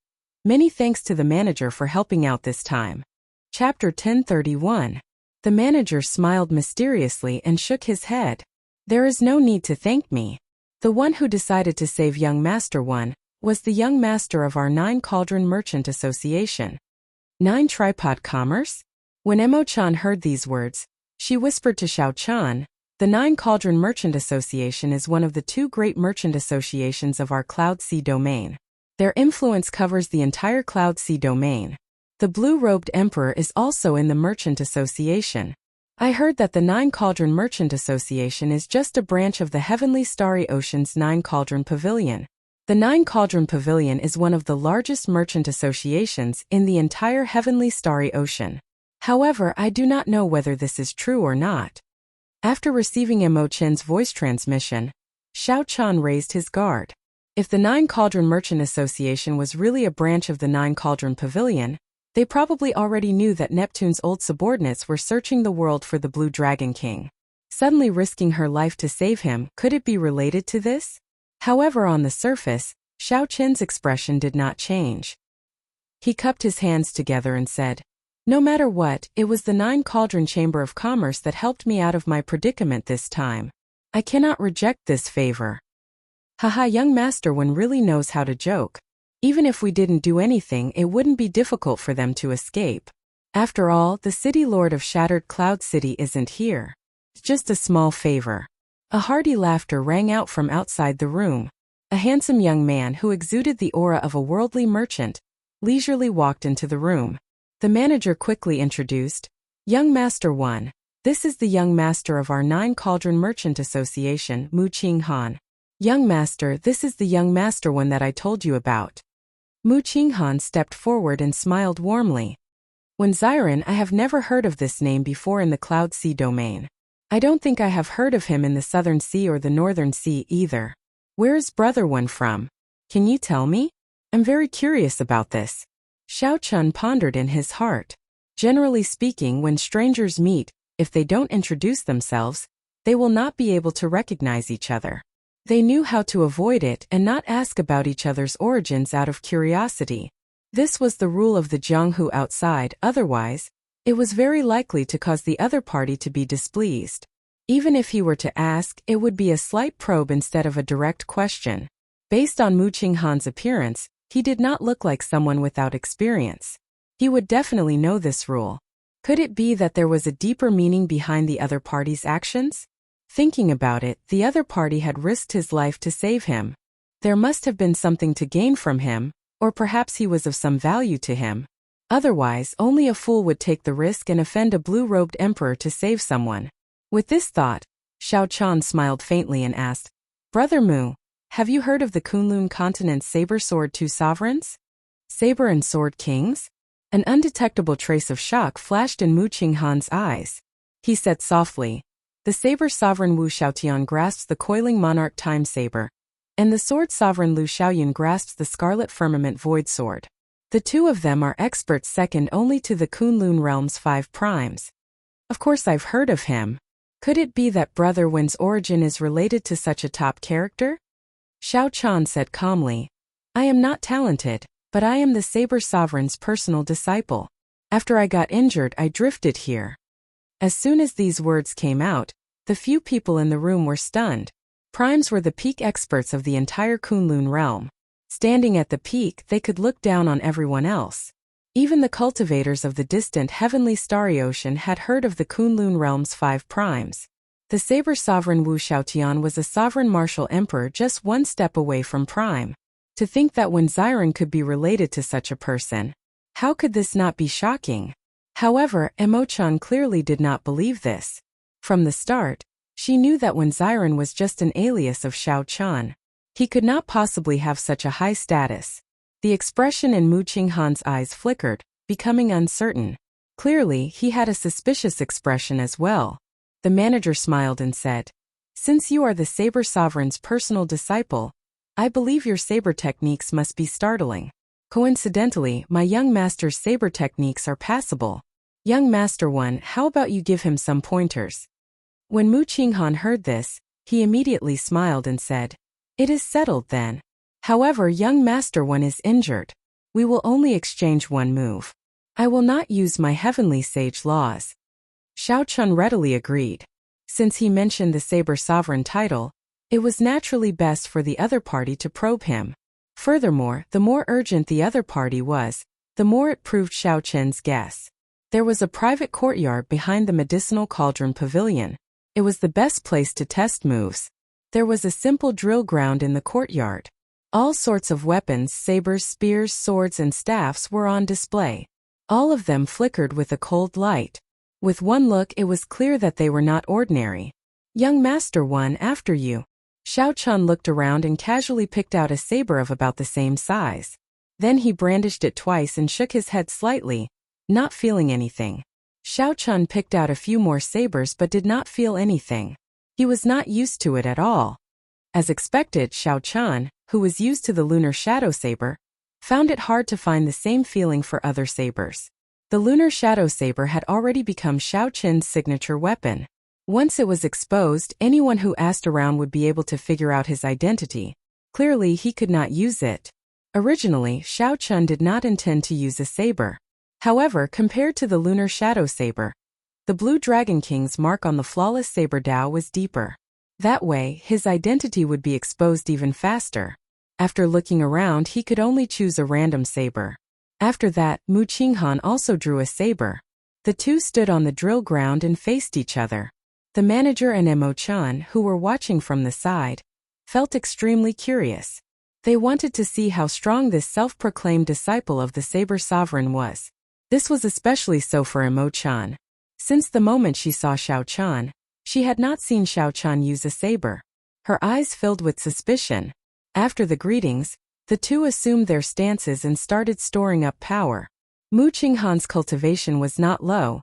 [SPEAKER 1] "Many thanks to the manager for helping out this time." Chapter 1031. The manager smiled mysteriously and shook his head. "There is no need to thank me. The one who decided to save young Master One was the young master of our 9 Cauldron Merchant Association." 9 Tripod Commerce? When Emo-chan heard these words, she whispered to Xiao Chan, "The 9 Cauldron Merchant Association is one of the 2 great merchant associations of our Cloud Sea domain. Their influence covers the entire Cloud Sea domain. The Blue-Robed Emperor is also in the Merchant Association. I heard that the 9 Cauldron Merchant Association is just a branch of the Heavenly Starry Ocean's 9 Cauldron Pavilion. The 9 Cauldron Pavilion is one of the largest merchant associations in the entire Heavenly Starry Ocean. However, I do not know whether this is true or not." After receiving Emo-chen's voice transmission, Xiao Chan raised his guard. If the 9 Cauldron Merchant Association was really a branch of the 9 Cauldron Pavilion, they probably already knew that Neptune's old subordinates were searching the world for the Blue Dragon King. Suddenly risking her life to save him, could it be related to this? However, on the surface, Xiao Chen's expression did not change. He cupped his hands together and said, "No matter what, it was the 9 Cauldron Chamber of Commerce that helped me out of my predicament this time. I cannot reject this favor." Haha, young Master One really knows how to joke. Even if we didn't do anything, it wouldn't be difficult for them to escape. After all, the city lord of Shattered Cloud City isn't here. It's just a small favor. A hearty laughter rang out from outside the room. A handsome young man who exuded the aura of a worldly merchant leisurely walked into the room. The manager quickly introduced, "Young Master One, this is the young master of our 9 Cauldron Merchant Association, Mu Qing Han. Young Master, this is the young Master One that I told you about." Mu Qinghan stepped forward and smiled warmly. When Xiren, I have never heard of this name before in the Cloud Sea domain. I don't think I have heard of him in the Southern Sea or the Northern Sea either. Where is Brother One from? Can you tell me? I'm very curious about this. Xiao Chun pondered in his heart. Generally speaking, when strangers meet, if they don't introduce themselves, they will not be able to recognize each other. They knew how to avoid it and not ask about each other's origins out of curiosity. This was the rule of the Jianghu outside, otherwise, it was very likely to cause the other party to be displeased. Even if he were to ask, it would be a slight probe instead of a direct question. Based on Mu Qinghan's appearance, he did not look like someone without experience. He would definitely know this rule. Could it be that there was a deeper meaning behind the other party's actions? Thinking about it, the other party had risked his life to save him. There must have been something to gain from him, or perhaps he was of some value to him. Otherwise, only a fool would take the risk and offend a blue-robed emperor to save someone. With this thought, Xiao Chan smiled faintly and asked, Brother Mu, have you heard of the Kunlun continent's saber-sword two sovereigns? Saber and sword kings? An undetectable trace of shock flashed in Mu Qinghan's eyes. He said softly, the saber sovereign Wu Xiaotian grasps the coiling monarch time saber, and the sword sovereign Lu Xiaoyun grasps the scarlet firmament void sword. The two of them are experts second only to the Kunlun realm's 5 primes. Of course I've heard of him. Could it be that Brother Wen's origin is related to such a top character? Xiao Chan said calmly, I am not talented, but I am the Saber Sovereign's personal disciple. After I got injured, I drifted here. As soon as these words came out, the few people in the room were stunned. Primes were the peak experts of the entire Kunlun realm. Standing at the peak, they could look down on everyone else. Even the cultivators of the distant heavenly starry ocean had heard of the Kunlun realm's 5 primes. The Saber Sovereign Wu Xiaotian was a sovereign martial emperor just one step away from prime. To think that when Xiren could be related to such a person, how could this not be shocking? However, Emo-chan clearly did not believe this. From the start, she knew that when Xiren was just an alias of Xiao Chan, he could not possibly have such a high status. The expression in Mu Qinghan's eyes flickered, becoming uncertain. Clearly, he had a suspicious expression as well. The manager smiled and said, Since you are the Saber Sovereign's personal disciple, I believe your saber techniques must be startling. Coincidentally, my young master's saber techniques are passable. Young Master One, how about you give him some pointers? When Mu Qinghan heard this, he immediately smiled and said, It is settled then. However, young Master One is injured. We will only exchange one move. I will not use my heavenly sage laws. Xiao Chun readily agreed. Since he mentioned the Saber Sovereign title, it was naturally best for the other party to probe him. Furthermore, the more urgent the other party was, the more it proved Xiao Chen's guess. There was a private courtyard behind the medicinal cauldron pavilion. It was the best place to test moves. There was a simple drill ground in the courtyard. All sorts of weapons, sabers, spears, swords, and staffs were on display. All of them flickered with a cold light. With one look, it was clear that they were not ordinary. Young Master One, after you. Xiao Chun looked around and casually picked out a saber of about the same size. Then he brandished it twice and shook his head slightly, not feeling anything. Xiao Chun picked out a few more sabers but did not feel anything. He was not used to it at all. As expected, Xiao Chun, who was used to the lunar shadow saber, found it hard to find the same feeling for other sabers. The lunar shadow saber had already become Xiao Chen's signature weapon. Once it was exposed, anyone who asked around would be able to figure out his identity. Clearly, he could not use it. Originally, Xiao Chun did not intend to use a saber. However, compared to the lunar shadow saber, the Blue Dragon King's mark on the flawless saber Dao was deeper. That way, his identity would be exposed even faster. After looking around, he could only choose a random saber. After that, Mu Qinghan also drew a saber. The two stood on the drill ground and faced each other. The manager and Emo-chan, who were watching from the side, felt extremely curious. They wanted to see how strong this self-proclaimed disciple of the Saber Sovereign was. This was especially so for Emo-chan. Since the moment she saw Xiao Chan, she had not seen Xiao Chan use a saber. Her eyes filled with suspicion. After the greetings, The two assumed their stances and started storing up power. Mu Qinghan's cultivation was not low,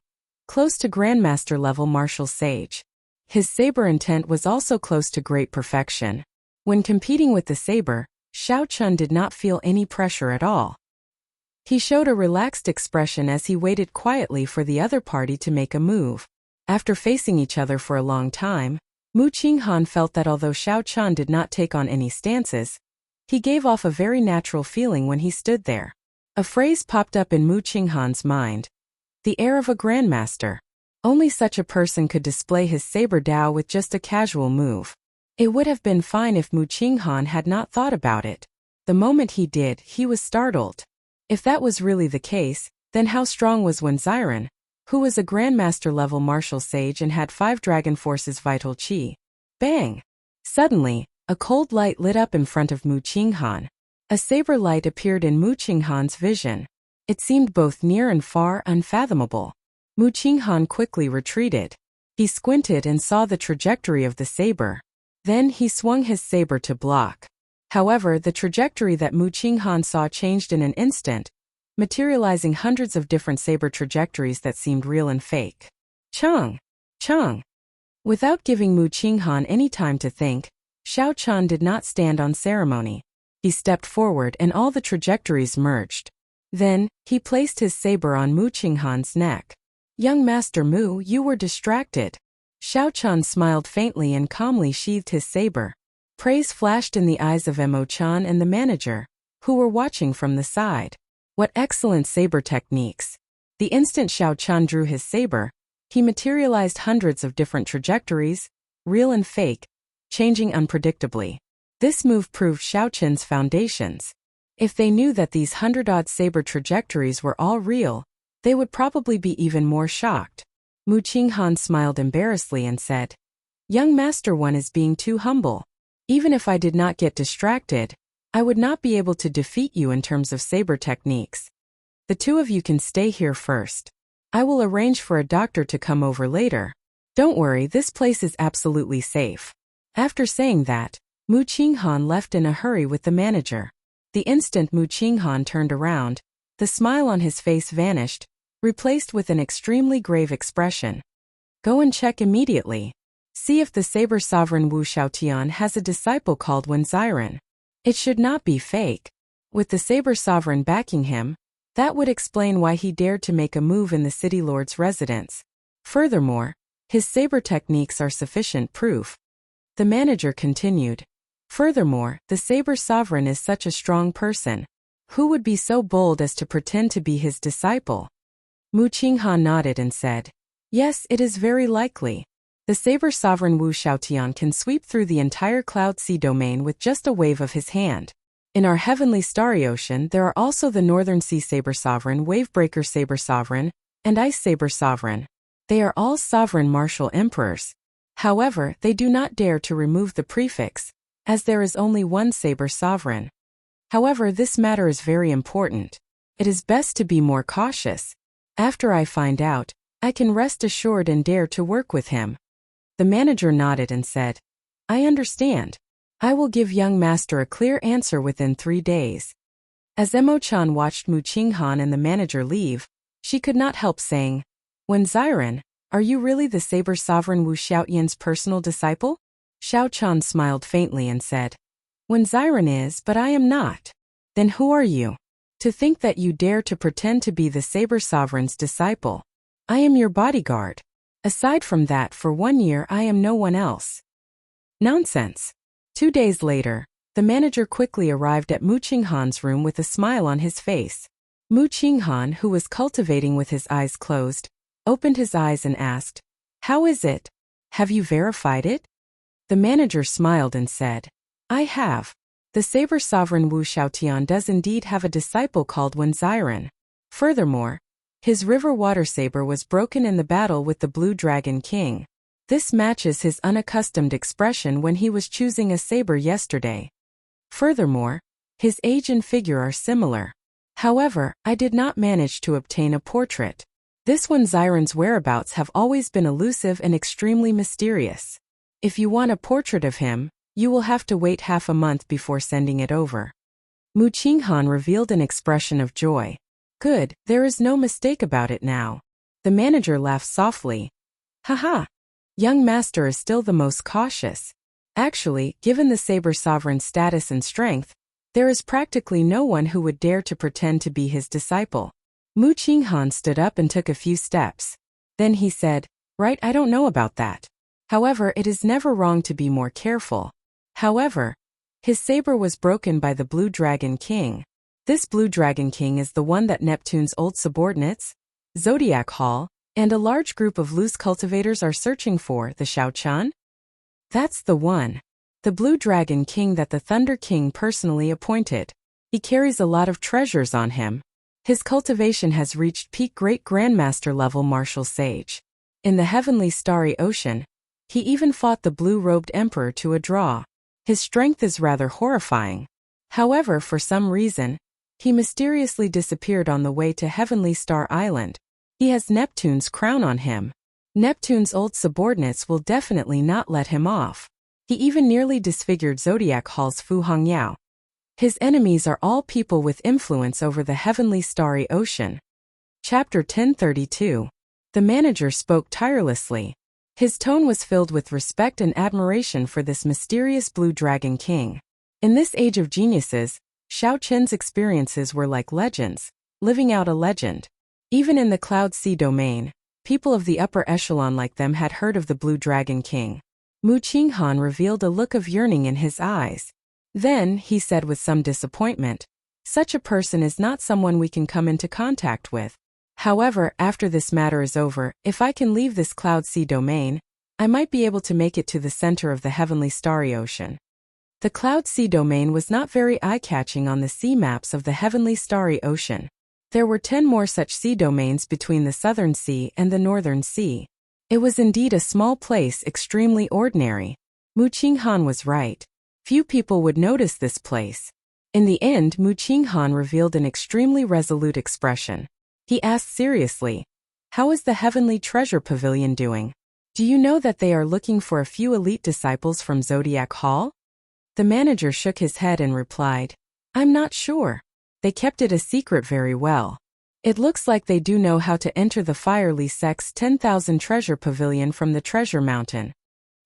[SPEAKER 1] close to Grandmaster level martial sage. His saber intent was also close to great perfection. When competing with the saber, Xiao Chun did not feel any pressure at all. He showed a relaxed expression as he waited quietly for the other party to make a move. After facing each other for a long time, Mu Qinghan felt that although Xiao Chun did not take on any stances, he gave off a very natural feeling when he stood there. A phrase popped up in Mu Qinghan's mind. The air of a grandmaster. Only such a person could display his saber dao with just a casual move. It would have been fine if Mu Qinghan had not thought about it. The moment he did, he was startled. If that was really the case, then how strong was Wen Xiren, who was a grandmaster-level martial sage and had 5 Dragon Force's vital qi? Bang! Suddenly, a cold light lit up in front of Mu Qinghan. A saber light appeared in Mu Qinghan's vision. It seemed both near and far, unfathomable. Mu Qinghan quickly retreated. He squinted and saw the trajectory of the saber. Then he swung his saber to block. However, the trajectory that Mu Qinghan saw changed in an instant, materializing hundreds of different saber trajectories that seemed real and fake. Chung! Chung! Without giving Mu Qinghan any time to think, Xiao Chun did not stand on ceremony. He stepped forward and all the trajectories merged. Then, he placed his saber on Mu Qinghan's neck. Young Master Mu, you were distracted. Xiao Chun smiled faintly and calmly sheathed his saber. Praise flashed in the eyes of Mo Chan and the manager, who were watching from the side. What excellent saber techniques. The instant Xiao Chun drew his saber, he materialized hundreds of different trajectories, real and fake, changing unpredictably. This move proved Xiao Chun's foundations. If they knew that these 100-odd saber trajectories were all real, they would probably be even more shocked. Mu Qinghan smiled embarrassedly and said, Young Master One is being too humble. Even if I did not get distracted, I would not be able to defeat you in terms of saber techniques. The two of you can stay here first. I will arrange for a doctor to come over later. Don't worry, this place is absolutely safe. After saying that, Mu Qinghan left in a hurry with the manager. The instant Mu Qinghan turned around, the smile on his face vanished, replaced with an extremely grave expression. Go and check immediately. See if the Saber Sovereign Wu Xiaotian has a disciple called Wen Xiren. It should not be fake. With the Saber Sovereign backing him, that would explain why he dared to make a move in the City Lord's residence. Furthermore, his saber techniques are sufficient proof. The manager continued. Furthermore, the Saber Sovereign is such a strong person. Who would be so bold as to pretend to be his disciple? Mu Qinghan nodded and said, Yes, it is very likely. The Saber Sovereign Wu Xiaotian can sweep through the entire Cloud Sea domain with just a wave of his hand. In our heavenly starry ocean there are also the Northern Sea Saber Sovereign, Wavebreaker Saber Sovereign, and Ice Saber Sovereign. They are all sovereign martial emperors. However, they do not dare to remove the prefix, as there is only one Saber Sovereign. However, this matter is very important. It is best to be more cautious. After I find out, I can rest assured and dare to work with him. The manager nodded and said, I understand. I will give young master a clear answer within 3 days. As Emo-chan watched Mu Qinghan and the manager leave, she could not help saying, Wen Xiren, are you really the Saber Sovereign Wu Xiaotian's personal disciple? Xiao Chan smiled faintly and said, Wen Xiren is, but I am not. Then who are you? To think that you dare to pretend to be the Saber Sovereign's disciple. I am your bodyguard. Aside from that, for 1 year I am no one else. Nonsense. 2 days later, the manager quickly arrived at Mu Qinghan's room with a smile on his face. Mu Qinghan, who was cultivating with his eyes closed, opened his eyes and asked, How is it? Have you verified it? The manager smiled and said, I have. The Saber Sovereign Wu Xiaotian does indeed have a disciple called Wen Xiren. Furthermore, his river water saber was broken in the battle with the Blue Dragon King. This matches his unaccustomed expression when he was choosing a saber yesterday. Furthermore, his age and figure are similar. However, I did not manage to obtain a portrait. This Wen Xiren's whereabouts have always been elusive and extremely mysterious. If you want a portrait of him, you will have to wait half a month before sending it over. Mu Qinghan revealed an expression of joy. Good, there is no mistake about it now. The manager laughed softly. Haha. Young master is still the most cautious. Actually, given the saber sovereign's status and strength, there is practically no one who would dare to pretend to be his disciple. Mu Qinghan stood up and took a few steps. Then he said, Right, I don't know about that. However, it is never wrong to be more careful. However, his saber was broken by the Blue Dragon King. This Blue Dragon King is the one that Neptune's old subordinates, Zodiac Hall, and a large group of loose cultivators are searching for, the Xiaochun? That's the one. The Blue Dragon King that the Thunder King personally appointed. He carries a lot of treasures on him. His cultivation has reached peak Great Grandmaster level martial sage. In the heavenly starry ocean, he even fought the blue-robed emperor to a draw. His strength is rather horrifying. However, for some reason, he mysteriously disappeared on the way to Heavenly Star Island. He has Neptune's crown on him. Neptune's old subordinates will definitely not let him off. He even nearly disfigured Zodiac Hall's Fu Hongyao. His enemies are all people with influence over the heavenly starry ocean. Chapter 1032. The manager spoke tirelessly. His tone was filled with respect and admiration for this mysterious Blue Dragon King. In this age of geniuses, Xiaochun's experiences were like legends, living out a legend. Even in the Cloud Sea domain, people of the upper echelon like them had heard of the Blue Dragon King. Mu Qinghan revealed a look of yearning in his eyes. Then, he said with some disappointment, Such a person is not someone we can come into contact with. However, after this matter is over, if I can leave this Cloud Sea domain, I might be able to make it to the center of the heavenly starry ocean. The Cloud Sea domain was not very eye-catching on the sea maps of the heavenly starry ocean. There were 10 more such sea domains between the Southern Sea and the Northern Sea. It was indeed a small place, extremely ordinary. Mu Qinghan was right. Few people would notice this place. In the end, Mu Qinghan revealed an extremely resolute expression. He asked seriously, How is the Heavenly Treasure Pavilion doing? Do you know that they are looking for a few elite disciples from Zodiac Hall? The manager shook his head and replied, I'm not sure. They kept it a secret very well. It looks like they do know how to enter the Firely Sect's 10,000 Treasure Pavilion from the Treasure Mountain.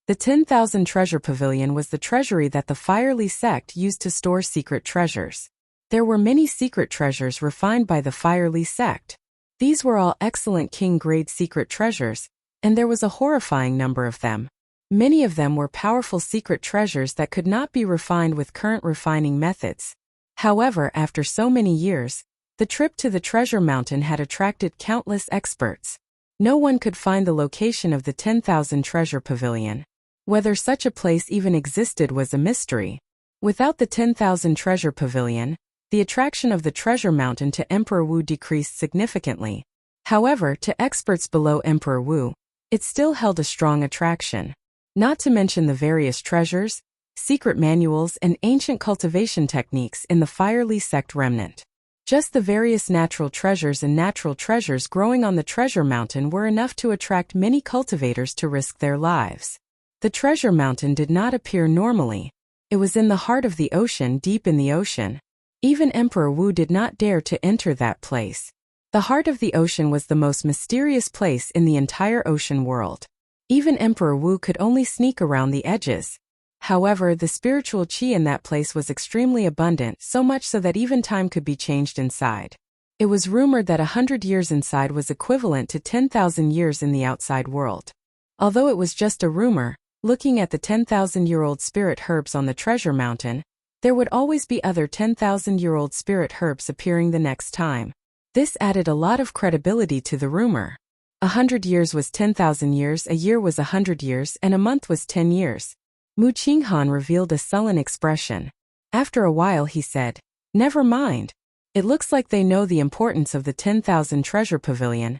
[SPEAKER 1] The 10,000 Treasure Pavilion was the treasury that the Firely Sect used to store secret treasures. There were many secret treasures refined by the Firely Sect. These were all excellent king-grade secret treasures, and there was a horrifying number of them. Many of them were powerful secret treasures that could not be refined with current refining methods. However, after so many years, the trip to the Treasure Mountain had attracted countless experts. No one could find the location of the 10,000 Treasure Pavilion. Whether such a place even existed was a mystery. Without the 10,000 Treasure Pavilion, the attraction of the Treasure Mountain to Emperor Wu decreased significantly. However, to experts below Emperor Wu, it still held a strong attraction. Not to mention the various treasures, secret manuals, and ancient cultivation techniques in the Firely Sect remnant. Just the various natural treasures and natural treasures growing on the Treasure Mountain were enough to attract many cultivators to risk their lives. The Treasure Mountain did not appear normally. It was in the heart of the ocean, deep in the ocean. Even Emperor Wu did not dare to enter that place. The heart of the ocean was the most mysterious place in the entire ocean world. Even Emperor Wu could only sneak around the edges. However, the spiritual qi in that place was extremely abundant, so much so that even time could be changed inside. It was rumored that 100 years inside was equivalent to 10,000 years in the outside world. Although it was just a rumor, looking at the 10,000-year-old spirit herbs on the Treasure Mountain, there would always be other 10,000-year-old spirit herbs appearing the next time. This added a lot of credibility to the rumor. 100 years was 10,000 years, a year was 100 years, and a month was 10 years. Mu Qinghan revealed a sullen expression. After a while he said, Never mind. It looks like they know the importance of the 10,000 Treasure Pavilion,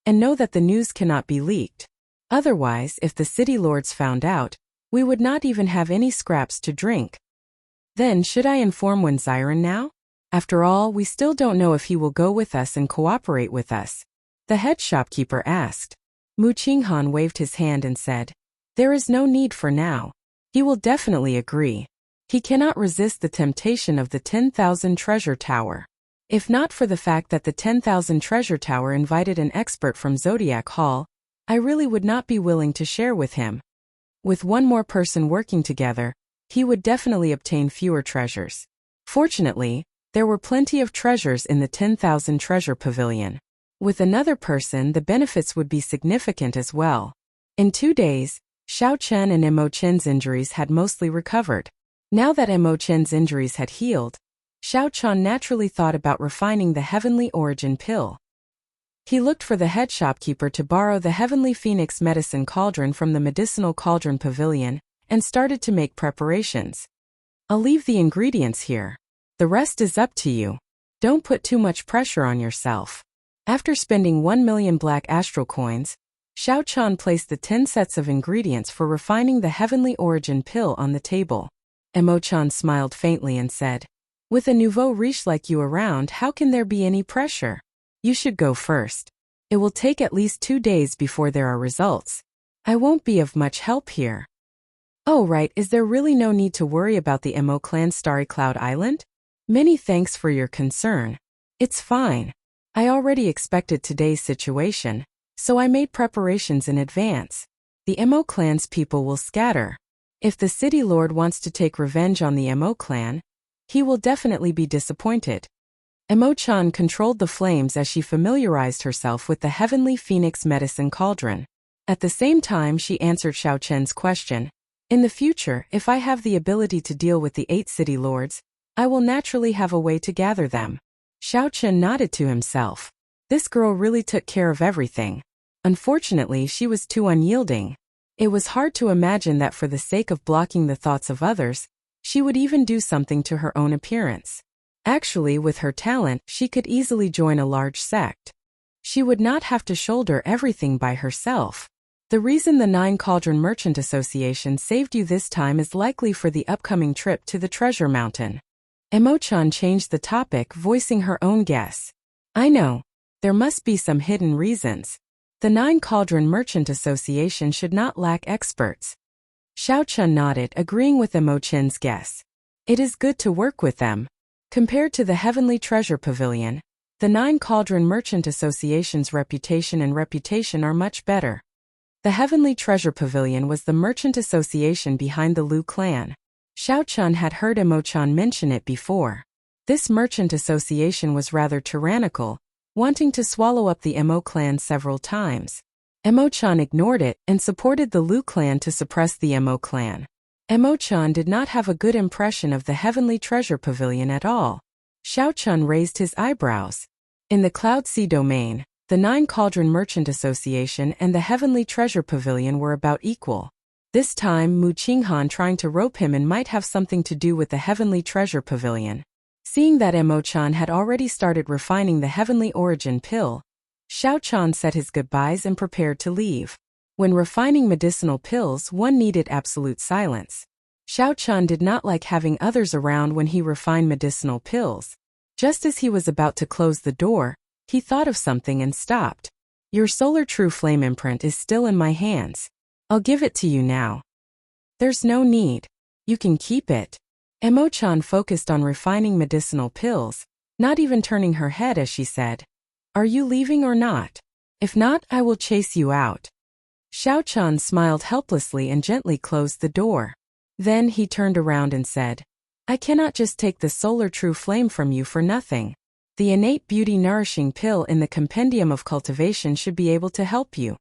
[SPEAKER 1] and know that the news cannot be leaked. Otherwise, if the city lords found out, we would not even have any scraps to drink. Then should I inform Wenziren now? After all, we still don't know if he will go with us and cooperate with us. The head shopkeeper asked. Mu Qinghan waved his hand and said, There is no need for now. He will definitely agree. He cannot resist the temptation of the 10,000 treasure tower. If not for the fact that the 10,000 treasure tower invited an expert from Zodiac Hall, I really would not be willing to share with him. With one more person working together, he would definitely obtain fewer treasures. Fortunately, there were plenty of treasures in the 10,000 treasure pavilion. With another person, the benefits would be significant as well. In 2 days, Xiao Chen and Mo Chen's injuries had mostly recovered. Now that Mo Chen's injuries had healed, Xiao Chen naturally thought about refining the Heavenly Origin pill. He looked for the head shopkeeper to borrow the Heavenly Phoenix medicine cauldron from the medicinal cauldron pavilion and started to make preparations. I'll leave the ingredients here. The rest is up to you. Don't put too much pressure on yourself. After spending 1 million black astral coins, Xiao Chen placed the 10 sets of ingredients for refining the Heavenly Origin pill on the table. Mo Chen smiled faintly and said, "With a nouveau riche like you around, how can there be any pressure? You should go first. It will take at least 2 days before there are results. I won't be of much help here." "Oh right, is there really no need to worry about the Mo clan's Starry Cloud Island? Many thanks for your concern. It's fine. I already expected today's situation, so I made preparations in advance. The Mo clan's people will scatter. If the city lord wants to take revenge on the Mo clan, he will definitely be disappointed." Mo Chan controlled the flames as she familiarized herself with the Heavenly Phoenix medicine cauldron. At the same time, she answered Xiao Chen's question. "In the future, if I have the ability to deal with the 8 city lords, I will naturally have a way to gather them." Xiao Chen nodded to himself. This girl really took care of everything. Unfortunately, she was too unyielding. It was hard to imagine that for the sake of blocking the thoughts of others, she would even do something to her own appearance. Actually, with her talent, she could easily join a large sect. She would not have to shoulder everything by herself. The reason the 9 Cauldron Merchant Association saved you this time is likely for the upcoming trip to the Treasure Mountain. Mo Chan changed the topic, voicing her own guess. "I know. There must be some hidden reasons. The 9 Cauldron Merchant Association should not lack experts." Xiao Chen nodded, agreeing with Mo Chen's guess. It is good to work with them. Compared to the Heavenly Treasure Pavilion, the 9 Cauldron Merchant Association's reputation are much better. The Heavenly Treasure Pavilion was the merchant association behind the Lu clan. Xiao Chen had heard Mo Chan mention it before. This merchant association was rather tyrannical, wanting to swallow up the Mo clan several times. Mo Chan ignored it and supported the Lu clan to suppress the Mo clan. Mo Chan did not have a good impression of the Heavenly Treasure Pavilion at all. Xiao Chen raised his eyebrows. In the Cloud Sea domain, the 9 Cauldron Merchant Association and the Heavenly Treasure Pavilion were about equal. This time, Mu Qinghan trying to rope him in might have something to do with the Heavenly Treasure Pavilion. Seeing that Mo Chan had already started refining the Heavenly Origin pill, Xiao Chen said his goodbyes and prepared to leave. When refining medicinal pills, one needed absolute silence. Xiao Chen did not like having others around when he refined medicinal pills. Just as he was about to close the door, he thought of something and stopped. "Your Solar True Flame imprint is still in my hands. I'll give it to you now." "There's no need. You can keep it." Mo Chan focused on refining medicinal pills, not even turning her head as she said, "Are you leaving or not? If not, I will chase you out." Xiao Chen smiled helplessly and gently closed the door. Then he turned around and said, "I cannot just take the Solar True Flame from you for nothing. The innate beauty nourishing pill in the Compendium of Cultivation should be able to help you."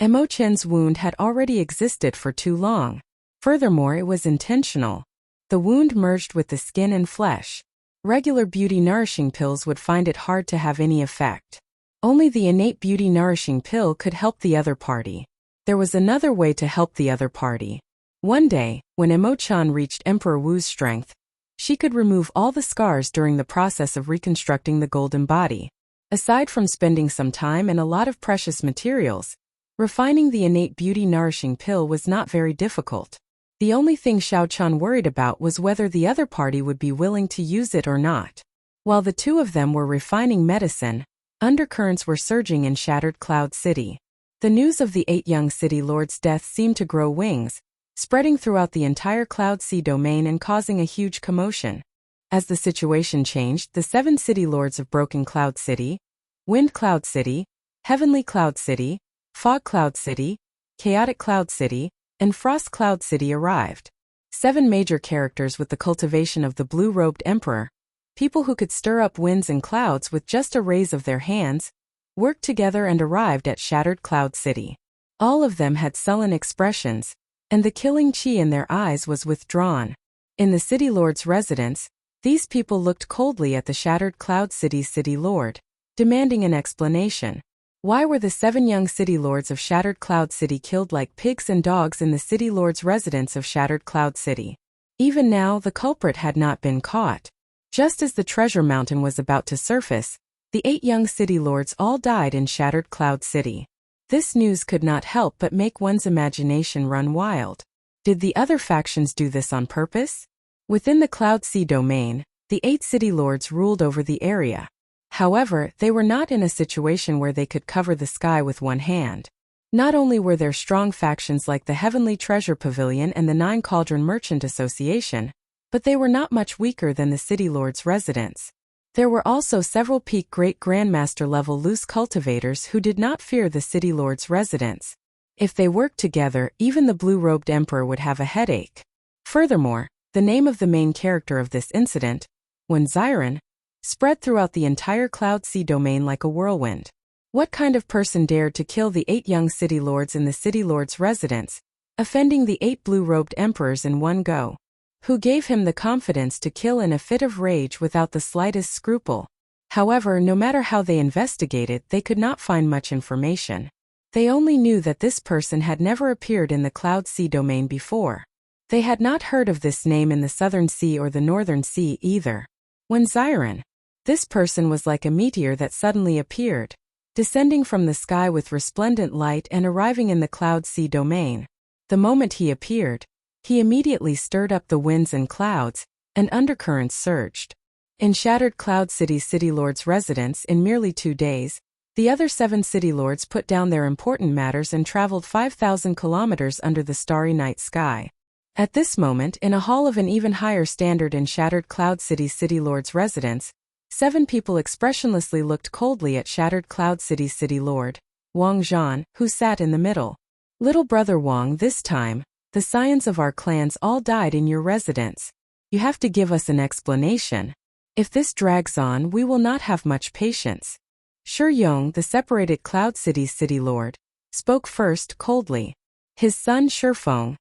[SPEAKER 1] Mo Chen's wound had already existed for too long. Furthermore, it was intentional. The wound merged with the skin and flesh. Regular beauty nourishing pills would find it hard to have any effect. Only the innate beauty nourishing pill could help the other party. There was another way to help the other party. One day, when Mo Chan reached Emperor Wu's strength, she could remove all the scars during the process of reconstructing the golden body. Aside from spending some time and a lot of precious materials, refining the innate beauty nourishing pill was not very difficult. The only thing Xiao Chen worried about was whether the other party would be willing to use it or not. While the two of them were refining medicine, undercurrents were surging in Shattered Cloud City. The news of the 8 young city lords' death seemed to grow wings, spreading throughout the entire Cloud Sea domain and causing a huge commotion. As the situation changed, the 7 city lords of Broken Cloud City, Wind Cloud City, Heavenly Cloud City, Fog Cloud City, Chaotic Cloud City, and Frost Cloud City arrived. 7 major characters with the cultivation of the blue-robed emperor, people who could stir up winds and clouds with just a raise of their hands, worked together and arrived at Shattered Cloud City. All of them had sullen expressions, and the killing chi in their eyes was withdrawn. In the city lord's residence, these people looked coldly at the Shattered Cloud City's city lord, demanding an explanation. Why were the 7 young city lords of Shattered Cloud City killed like pigs and dogs in the city lord's residence of Shattered Cloud City? Even now, the culprit had not been caught. Just as the treasure mountain was about to surface, the 8 young city lords all died in Shattered Cloud City. This news could not help but make one's imagination run wild. Did the other factions do this on purpose? Within the Cloud Sea domain, the 8 city lords ruled over the area. However, they were not in a situation where they could cover the sky with one hand. Not only were there strong factions like the Heavenly Treasure Pavilion and the 9 Cauldron Merchant Association, but they were not much weaker than the city lord's residents. There were also several peak Great Grandmaster level loose cultivators who did not fear the city lord's residents. If they worked together, even the blue-robed emperor would have a headache. Furthermore, the name of the main character of this incident, Xiron, spread throughout the entire Cloud Sea domain like a whirlwind. What kind of person dared to kill the 8 young city lords in the city lord's residence, offending the 8 blue-robed emperors in one go? Who gave him the confidence to kill in a fit of rage without the slightest scruple? However, no matter how they investigated, they could not find much information. They only knew that this person had never appeared in the Cloud Sea domain before. They had not heard of this name in the Southern Sea or the Northern Sea either. Xiron. This person was like a meteor that suddenly appeared, descending from the sky with resplendent light and arriving in the Cloud Sea domain. The moment he appeared, he immediately stirred up the winds and clouds, and undercurrents surged. In Shattered Cloud City's city lord's residence in merely 2 days, the other 7 city lords put down their important matters and traveled 5,000 kilometers under the starry night sky. At this moment, in a hall of an even higher standard in Shattered Cloud City's city lord's residence, 7 people expressionlessly looked coldly at Shattered Cloud City's city lord, Wang Zhan, who sat in the middle. Little brother Wang, this time, the scions of our clans all died in your residence. You have to give us an explanation. If this drags on, we will not have much patience. Shi Yong, the separated Cloud City's city lord, spoke first coldly. His son Shifeng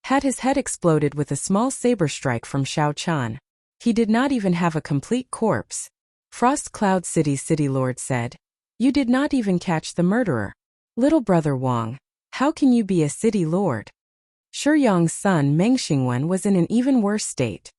[SPEAKER 1] had his head exploded with a small saber strike from Xiao Chun. He did not even have a complete corpse. Frost Cloud City's city lord said, "You did not even catch the murderer. Little brother Wang, how can you be a city lord?" Shi Yong's son Meng Xingwen was in an even worse state.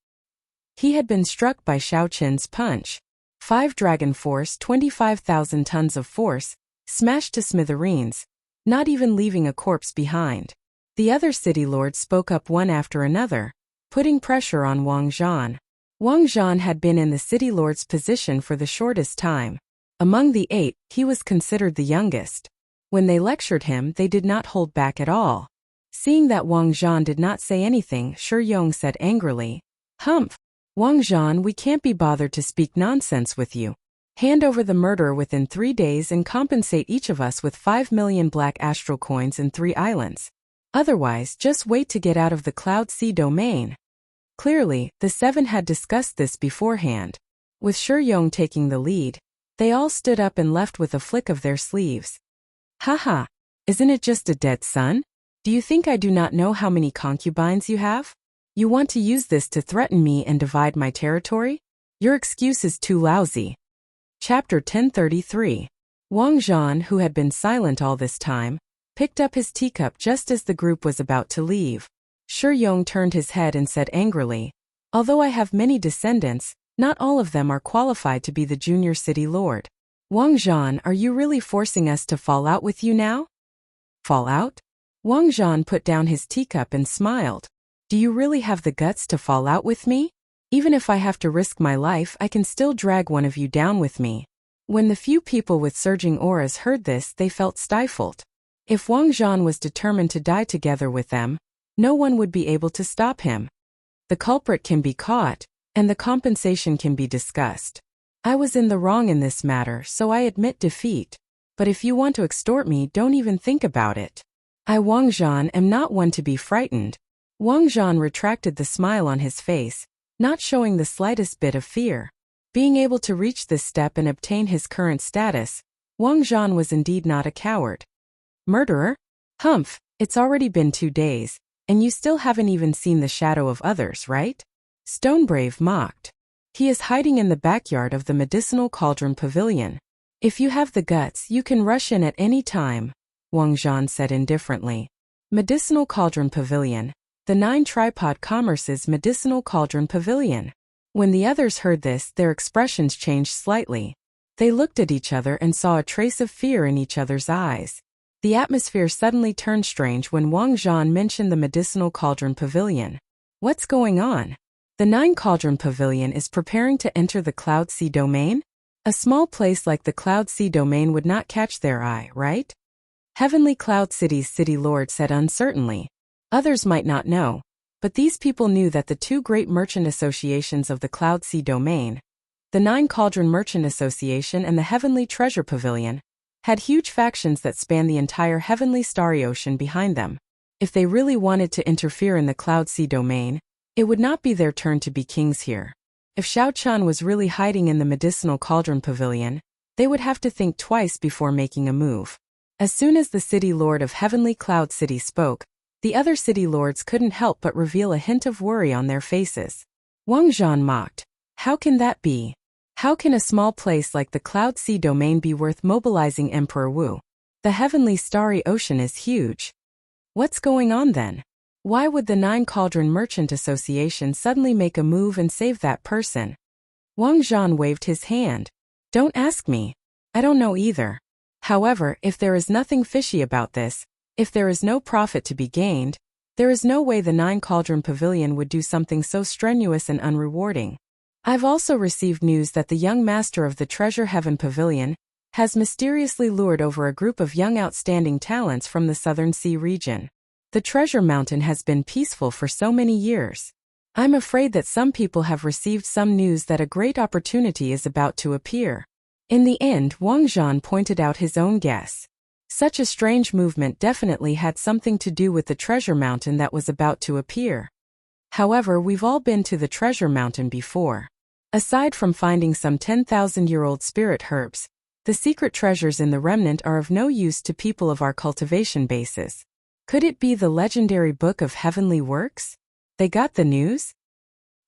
[SPEAKER 1] He had been struck by Xiao Qin's punch. 5 Dragon Force, 25,000 tons of force, smashed to smithereens, not even leaving a corpse behind. The other city lords spoke up one after another, putting pressure on Wang Zhan. Wang Zhan had been in the city lord's position for the shortest time. Among the 8, he was considered the youngest. When they lectured him, they did not hold back at all. Seeing that Wang Zhan did not say anything, Shi Yong said angrily, "Humph! Wang Zhan, we can't be bothered to speak nonsense with you. Hand over the murderer within 3 days and compensate each of us with 5 million black astral coins and 3 islands. Otherwise, just wait to get out of the Cloud Sea domain." Clearly, the 7 had discussed this beforehand. With Shi Yong taking the lead, they all stood up and left with a flick of their sleeves. "Haha, isn't it just a dead son? Do you think I do not know how many concubines you have? You want to use this to threaten me and divide my territory? Your excuse is too lousy." Chapter 1033. Wang Zhan, who had been silent all this time, picked up his teacup just as the group was about to leave. Shi Yong turned his head and said angrily, "Although I have many descendants, not all of them are qualified to be the junior city lord. Wang Zhan, are you really forcing us to fall out with you now?" "Fall out?" Wang Zhan put down his teacup and smiled. "Do you really have the guts to fall out with me? Even if I have to risk my life, I can still drag one of you down with me." When the few people with surging auras heard this, they felt stifled. If Wang Zhan was determined to die together with them, no one would be able to stop him. The culprit can be caught, and the compensation can be discussed. I was in the wrong in this matter, so I admit defeat. But if you want to extort me, don't even think about it. I, Wang Zhan, am not one to be frightened. Wang Zhan retracted the smile on his face, not showing the slightest bit of fear. Being able to reach this step and obtain his current status, Wang Zhan was indeed not a coward. Murderer? Humph, it's already been 2 days, and you still haven't even seen the shadow of others, right? Stonebrave mocked. He is hiding in the backyard of the Medicinal Cauldron Pavilion. If you have the guts, you can rush in at any time, Wang Zhan said indifferently. Medicinal Cauldron Pavilion. The 9 Tripod Commerce's Medicinal Cauldron Pavilion. When the others heard this, their expressions changed slightly. They looked at each other and saw a trace of fear in each other's eyes. The atmosphere suddenly turned strange when Wang Zhan mentioned the Medicinal Cauldron Pavilion. What's going on? The 9 Cauldron Pavilion is preparing to enter the Cloud Sea Domain? A small place like the Cloud Sea Domain would not catch their eye, right? Heavenly Cloud City's city lord said uncertainly. Others might not know, but these people knew that the 2 great merchant associations of the Cloud Sea Domain, the 9 Cauldron Merchant Association and the Heavenly Treasure Pavilion, had huge factions that span the entire Heavenly Starry Ocean behind them. If they really wanted to interfere in the Cloud Sea Domain, it would not be their turn to be kings here. If Xiao Chun was really hiding in the Medicinal Cauldron Pavilion, they would have to think twice before making a move. As soon as the city lord of Heavenly Cloud City spoke, the other city lords couldn't help but reveal a hint of worry on their faces. Wang Zhan mocked. How can that be? How can a small place like the Cloud Sea Domain be worth mobilizing Emperor Wu? The Heavenly Starry Ocean is huge. What's going on then? Why would the 9 Cauldron Merchant Association suddenly make a move and save that person? Wang Zhan waved his hand. Don't ask me. I don't know either. However, if there is nothing fishy about this, if there is no profit to be gained, there is no way the 9 Cauldron Pavilion would do something so strenuous and unrewarding. I've also received news that the young master of the Treasure Heaven Pavilion has mysteriously lured over a group of young outstanding talents from the Southern Sea region. The Treasure Mountain has been peaceful for so many years. I'm afraid that some people have received some news that a great opportunity is about to appear. In the end, Wang Zhan pointed out his own guess. Such a strange movement definitely had something to do with the Treasure Mountain that was about to appear. However, we've all been to the Treasure Mountain before. Aside from finding some 10,000-year-old spirit herbs, the secret treasures in the remnant are of no use to people of our cultivation bases. Could it be the legendary Book of Heavenly Works? They got the news?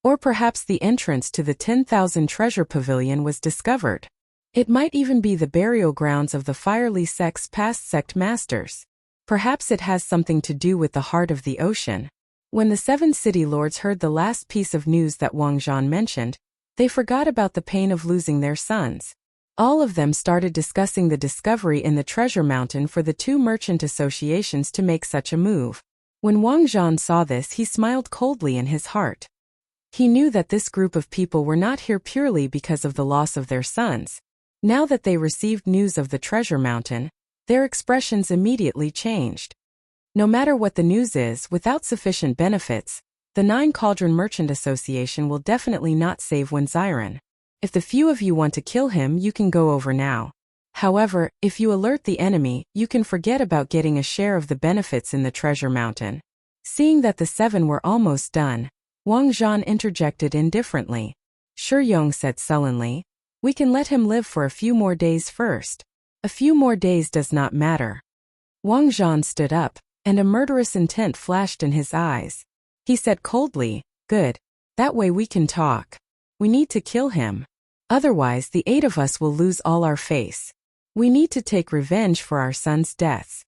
[SPEAKER 1] Or perhaps the entrance to the 10,000 Treasure Pavilion was discovered. It might even be the burial grounds of the Firely Sect's past sect masters. Perhaps it has something to do with the heart of the ocean. When the 7 city lords heard the last piece of news that Wang Zhan mentioned, they forgot about the pain of losing their sons. All of them started discussing the discovery in the Treasure Mountain for the 2 merchant associations to make such a move. When Wang Zhan saw this, he smiled coldly in his heart. He knew that this group of people were not here purely because of the loss of their sons. Now that they received news of the Treasure Mountain, their expressions immediately changed. No matter what the news is, without sufficient benefits, the 9 Cauldron Merchant Association will definitely not save Wen Ziren. If the few of you want to kill him, you can go over now. However, if you alert the enemy, you can forget about getting a share of the benefits in the Treasure Mountain. Seeing that the 7 were almost done, Wang Zhan interjected indifferently. Shi Yong said sullenly, "We can let him live for a few more days first. A few more days does not matter." Wang Zhan stood up, and a murderous intent flashed in his eyes. He said coldly, "Good. That way we can talk. We need to kill him. Otherwise the 8 of us will lose all our face. We need to take revenge for our sons' deaths.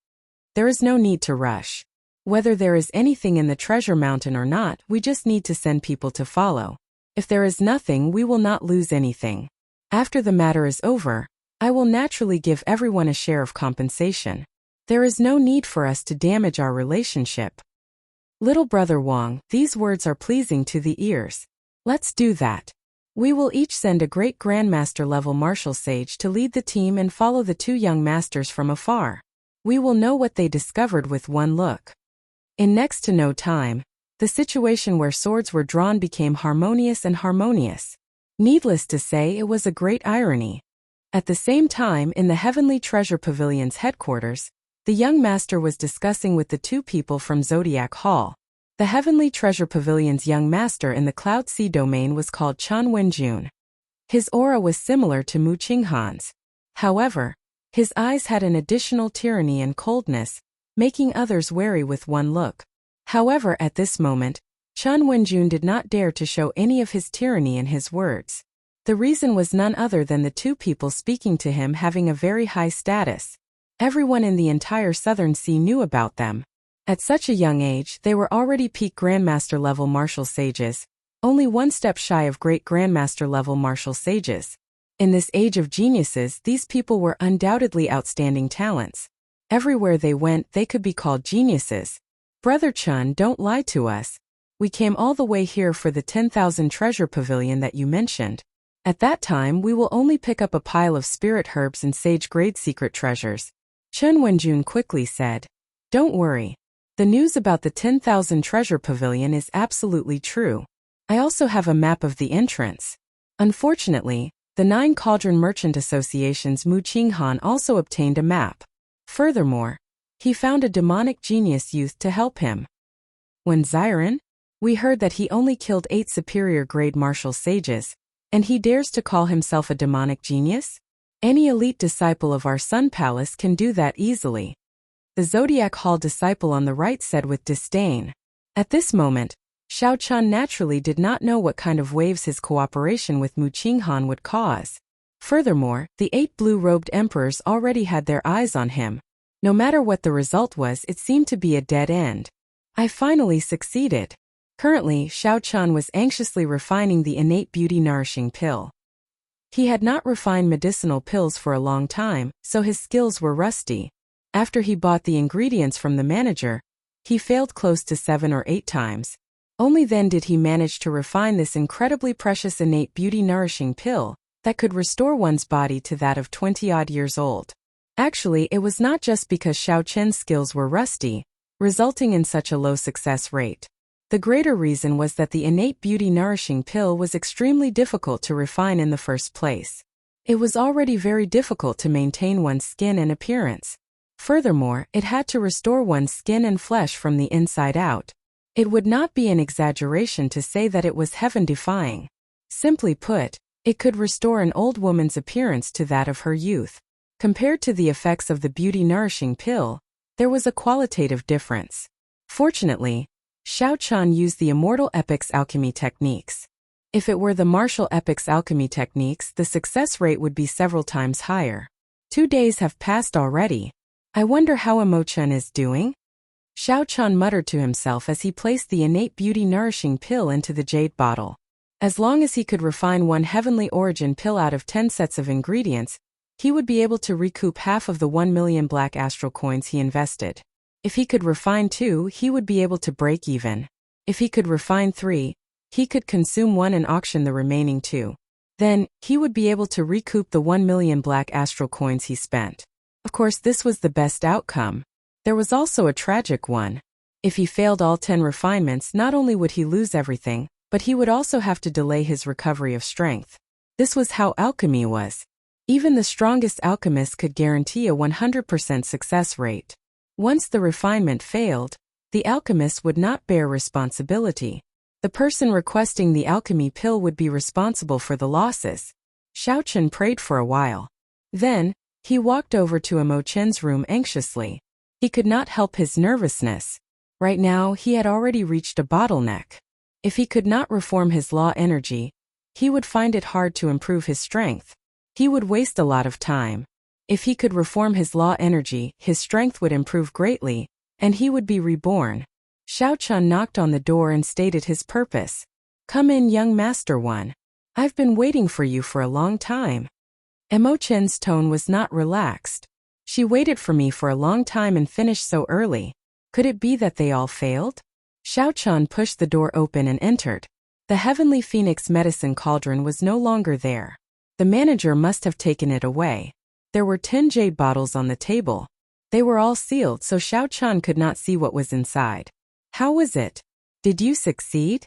[SPEAKER 1] There is no need to rush. Whether there is anything in the Treasure Mountain or not, we just need to send people to follow. If there is nothing, we will not lose anything. After the matter is over, I will naturally give everyone a share of compensation. There is no need for us to damage our relationship." Little brother Wang, these words are pleasing to the ears. Let's do that. We will each send a great Grandmaster level martial sage to lead the team and follow the 2 young masters from afar. We will know what they discovered with one look. In next to no time, the situation where swords were drawn became harmonious and harmonious. Needless to say, it was a great irony. At the same time, in the Heavenly Treasure Pavilion's headquarters, the young master was discussing with the two people from Zodiac Hall. The Heavenly Treasure Pavilion's young master in the Cloud Sea domain was called Chan Wenjun. His aura was similar to Mu Qinghan's. However, his eyes had an additional tyranny and coldness, making others wary with one look. However, at this moment, Chan Wenjun did not dare to show any of his tyranny in his words. The reason was none other than the two people speaking to him having a very high status. Everyone in the entire Southern Sea knew about them. At such a young age, they were already peak Grandmaster level martial sages, only one step shy of great Grandmaster level martial sages. In this age of geniuses, these people were undoubtedly outstanding talents. Everywhere they went, they could be called geniuses. Brother Chun, don't lie to us. We came all the way here for the 10,000 treasure pavilion that you mentioned. At that time, we will only pick up a pile of spirit herbs and sage-grade secret treasures. Chen Wenjun quickly said. Don't worry. The news about the 10,000 treasure pavilion is absolutely true. I also have a map of the entrance. Unfortunately, the 9 Cauldron Merchant Association's Mu Qinghan also obtained a map. Furthermore, he found a demonic genius youth to help him. When Xiren? We heard that he only killed 8 superior grade martial sages, and he dares to call himself a demonic genius? Any elite disciple of our Sun Palace can do that easily. The Zodiac Hall disciple on the right said with disdain. At this moment, Xiao Chun naturally did not know what kind of waves his cooperation with Mu Qinghan would cause. Furthermore, the 8 blue-robed emperors already had their eyes on him. No matter what the result was, it seemed to be a dead end. I finally succeeded. Currently, Xiao Chun was anxiously refining the innate beauty nourishing pill. He had not refined medicinal pills for a long time, so his skills were rusty. After he bought the ingredients from the manager, he failed close to 7 or 8 times. Only then did he manage to refine this incredibly precious innate beauty nourishing pill that could restore one's body to that of 20-odd years old. Actually, it was not just because Xiao Chen's skills were rusty, resulting in such a low success rate. The greater reason was that the innate beauty nourishing pill was extremely difficult to refine in the first place. It was already very difficult to maintain one's skin and appearance. Furthermore, it had to restore one's skin and flesh from the inside out. It would not be an exaggeration to say that it was heaven-defying. Simply put, it could restore an old woman's appearance to that of her youth. Compared to the effects of the beauty-nourishing pill, there was a qualitative difference. Fortunately, Xiao Chun used the Immortal Epic's alchemy techniques. If it were the Martial Epic's alchemy techniques, the success rate would be several times higher. 2 days have passed already. I wonder how Imo-chan is doing? Xiao Chun muttered to himself as he placed the innate beauty-nourishing pill into the jade bottle. As long as he could refine one heavenly origin pill out of 10 sets of ingredients, he would be able to recoup half of the 1 million black astral coins he invested. If he could refine 2, he would be able to break even. If he could refine 3, he could consume 1 and auction the remaining 2. Then, he would be able to recoup the 1 million black astral coins he spent. Of course, this was the best outcome. There was also a tragic one. If he failed all 10 refinements, not only would he lose everything, but he would also have to delay his recovery of strength. This was how alchemy was. Even the strongest alchemist could guarantee a 100% success rate. Once the refinement failed, the alchemist would not bear responsibility. The person requesting the alchemy pill would be responsible for the losses. Xiao Chun prayed for a while. Then, he walked over to Imo-chen's room anxiously. He could not help his nervousness. Right now, he had already reached a bottleneck. If he could not reform his law energy, he would find it hard to improve his strength. He would waste a lot of time. If he could reform his law energy, his strength would improve greatly, and he would be reborn. Xiao Chun knocked on the door and stated his purpose. Come in, young Master One. I've been waiting for you for a long time. Imo-chen's tone was not relaxed. She waited for me for a long time and finished so early. Could it be that they all failed? Xiao Chun pushed the door open and entered. The Heavenly Phoenix medicine cauldron was no longer there. The manager must have taken it away. There were 10 jade bottles on the table. They were all sealed, so Xiao Chun could not see what was inside. How was it? Did you succeed?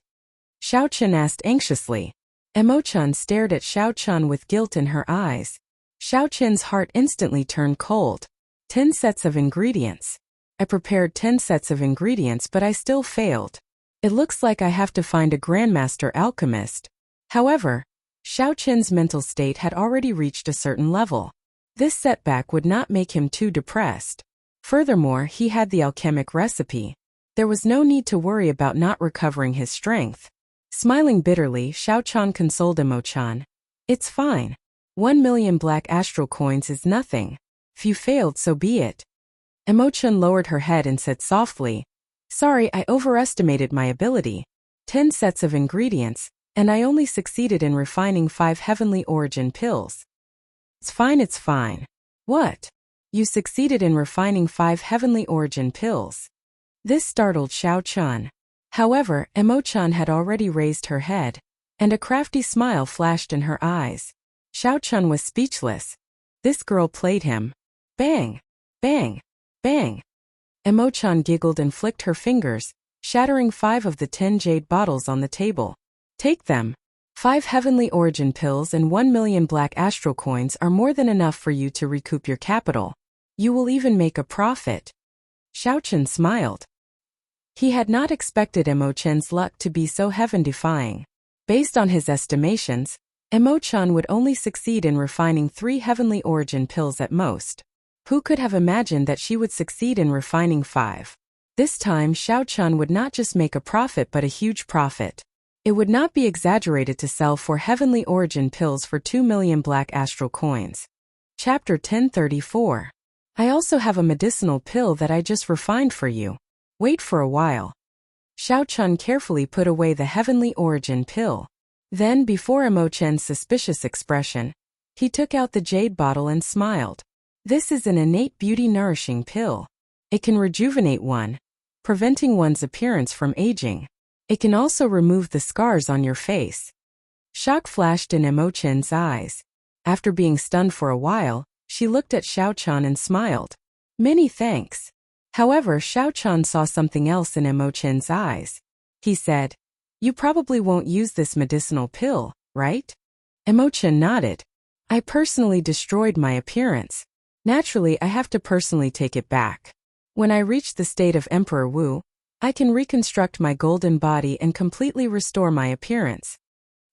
[SPEAKER 1] Xiaochen asked anxiously. Emo-chan stared at Xiaochen with guilt in her eyes. Xiaochen's heart instantly turned cold. 10 sets of ingredients. I prepared 10 sets of ingredients, but I still failed. It looks like I have to find a grandmaster alchemist. However, Xiaochen's mental state had already reached a certain level. This setback would not make him too depressed. Furthermore, he had the alchemic recipe. There was no need to worry about not recovering his strength. Smiling bitterly, Xiaochen consoled Emo-chan. It's fine. 1 million black astral coins is nothing. If you failed, so be it. Emo-chan lowered her head and said softly, Sorry, I overestimated my ability. 10 sets of ingredients, and I only succeeded in refining 5 heavenly origin pills. It's fine, it's fine. What? You succeeded in refining 5 heavenly origin pills. This startled Xiaochen. However, Emo-chan had already raised her head, and a crafty smile flashed in her eyes. Xiaochen was speechless. This girl played him. Bang! Bang! Bang! Emo-chan giggled and flicked her fingers, shattering 5 of the 10 jade bottles on the table. Take them. 5 heavenly origin pills and 1 million black astral coins are more than enough for you to recoup your capital. You will even make a profit. Xiaochen smiled. He had not expected Emo-chan's luck to be so heaven-defying. Based on his estimations, Emo-chan would only succeed in refining 3 heavenly origin pills at most. Who could have imagined that she would succeed in refining 5? This time, Xiaochen would not just make a profit but a huge profit. It would not be exaggerated to sell 4 heavenly origin pills for 2 million black astral coins. Chapter 1034. I also have a medicinal pill that I just refined for you. Wait for a while. Xiaochen carefully put away the heavenly origin pill. Then, before Emo-chan's suspicious expression, he took out the jade bottle and smiled. This is an innate beauty nourishing pill. It can rejuvenate one, preventing one's appearance from aging. It can also remove the scars on your face. Shock flashed in Emo-chan's eyes. After being stunned for a while, she looked at Xiaochen and smiled. Many thanks. However, Xiaochen saw something else in Emo-chan's eyes. He said, You probably won't use this medicinal pill, right? Emo-chan nodded. I personally destroyed my appearance. Naturally, I have to personally take it back. When I reach the state of Emperor Wu, I can reconstruct my golden body and completely restore my appearance.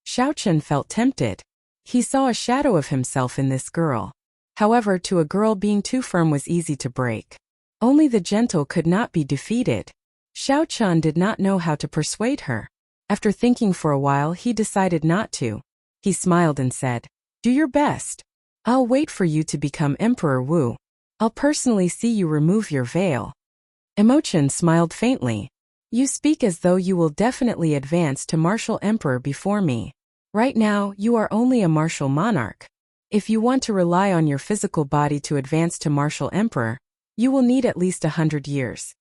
[SPEAKER 1] Xiaochen felt tempted. He saw a shadow of himself in this girl. However, to a girl being too firm was easy to break. Only the gentle could not be defeated. Xiaochen did not know how to persuade her. After thinking for a while, he decided not to. He smiled and said, Do your best. I'll wait for you to become Emperor Wu. I'll personally see you remove your veil. Emo-chan smiled faintly. You speak as though you will definitely advance to martial emperor before me. Right now, you are only a martial monarch. If you want to rely on your physical body to advance to martial emperor, you will need at least 100 years.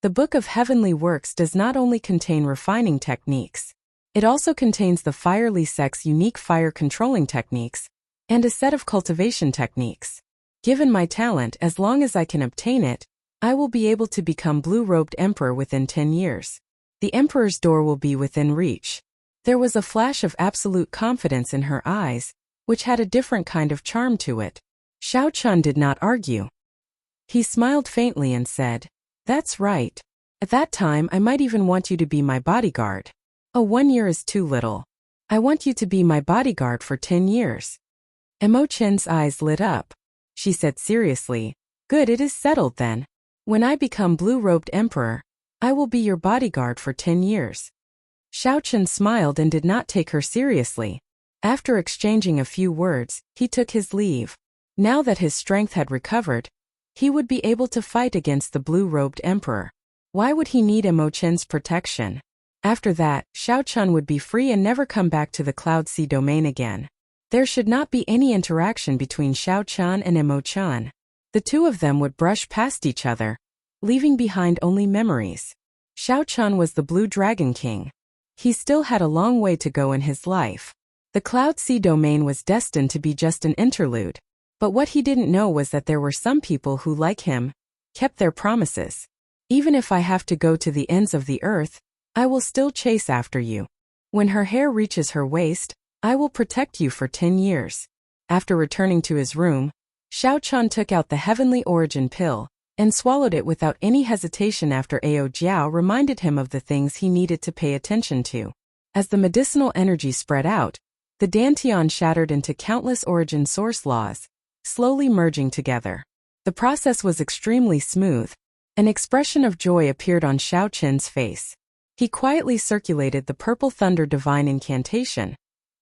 [SPEAKER 1] The Book of Heavenly Works does not only contain refining techniques. It also contains the Fierly Sect's unique fire controlling techniques, and a set of cultivation techniques. Given my talent, as long as I can obtain it, I will be able to become blue-robed emperor within 10 years. The emperor's door will be within reach. There was a flash of absolute confidence in her eyes, which had a different kind of charm to it. Xiaochen did not argue. He smiled faintly and said, That's right. At that time, I might even want you to be my bodyguard. Oh, 1 year is too little. I want you to be my bodyguard for 10 years. Emo-chan's eyes lit up. She said seriously, Good, it is settled then. When I become blue-robed emperor, I will be your bodyguard for 10 years. Xiaochen smiled and did not take her seriously. After exchanging a few words, he took his leave. Now that his strength had recovered, he would be able to fight against the blue-robed emperor. Why would he need Emo-chan's protection? After that, Xiaochen would be free and never come back to the Cloud Sea domain again. There should not be any interaction between Xiaochen and Emo-chan. The two of them would brush past each other, leaving behind only memories. Xiaochen was the Blue Dragon King. He still had a long way to go in his life. The Cloud Sea domain was destined to be just an interlude. But what he didn't know was that there were some people who, like him, kept their promises. Even if I have to go to the ends of the earth, I will still chase after you. When her hair reaches her waist, I will protect you for 10 years. After returning to his room, Xiao Chun took out the heavenly origin pill and swallowed it without any hesitation after Ao Jiao reminded him of the things he needed to pay attention to. As the medicinal energy spread out, the dantian shattered into countless origin source laws, slowly merging together. The process was extremely smooth. An expression of joy appeared on Xiao Chen's face. He quietly circulated the purple thunder divine incantation,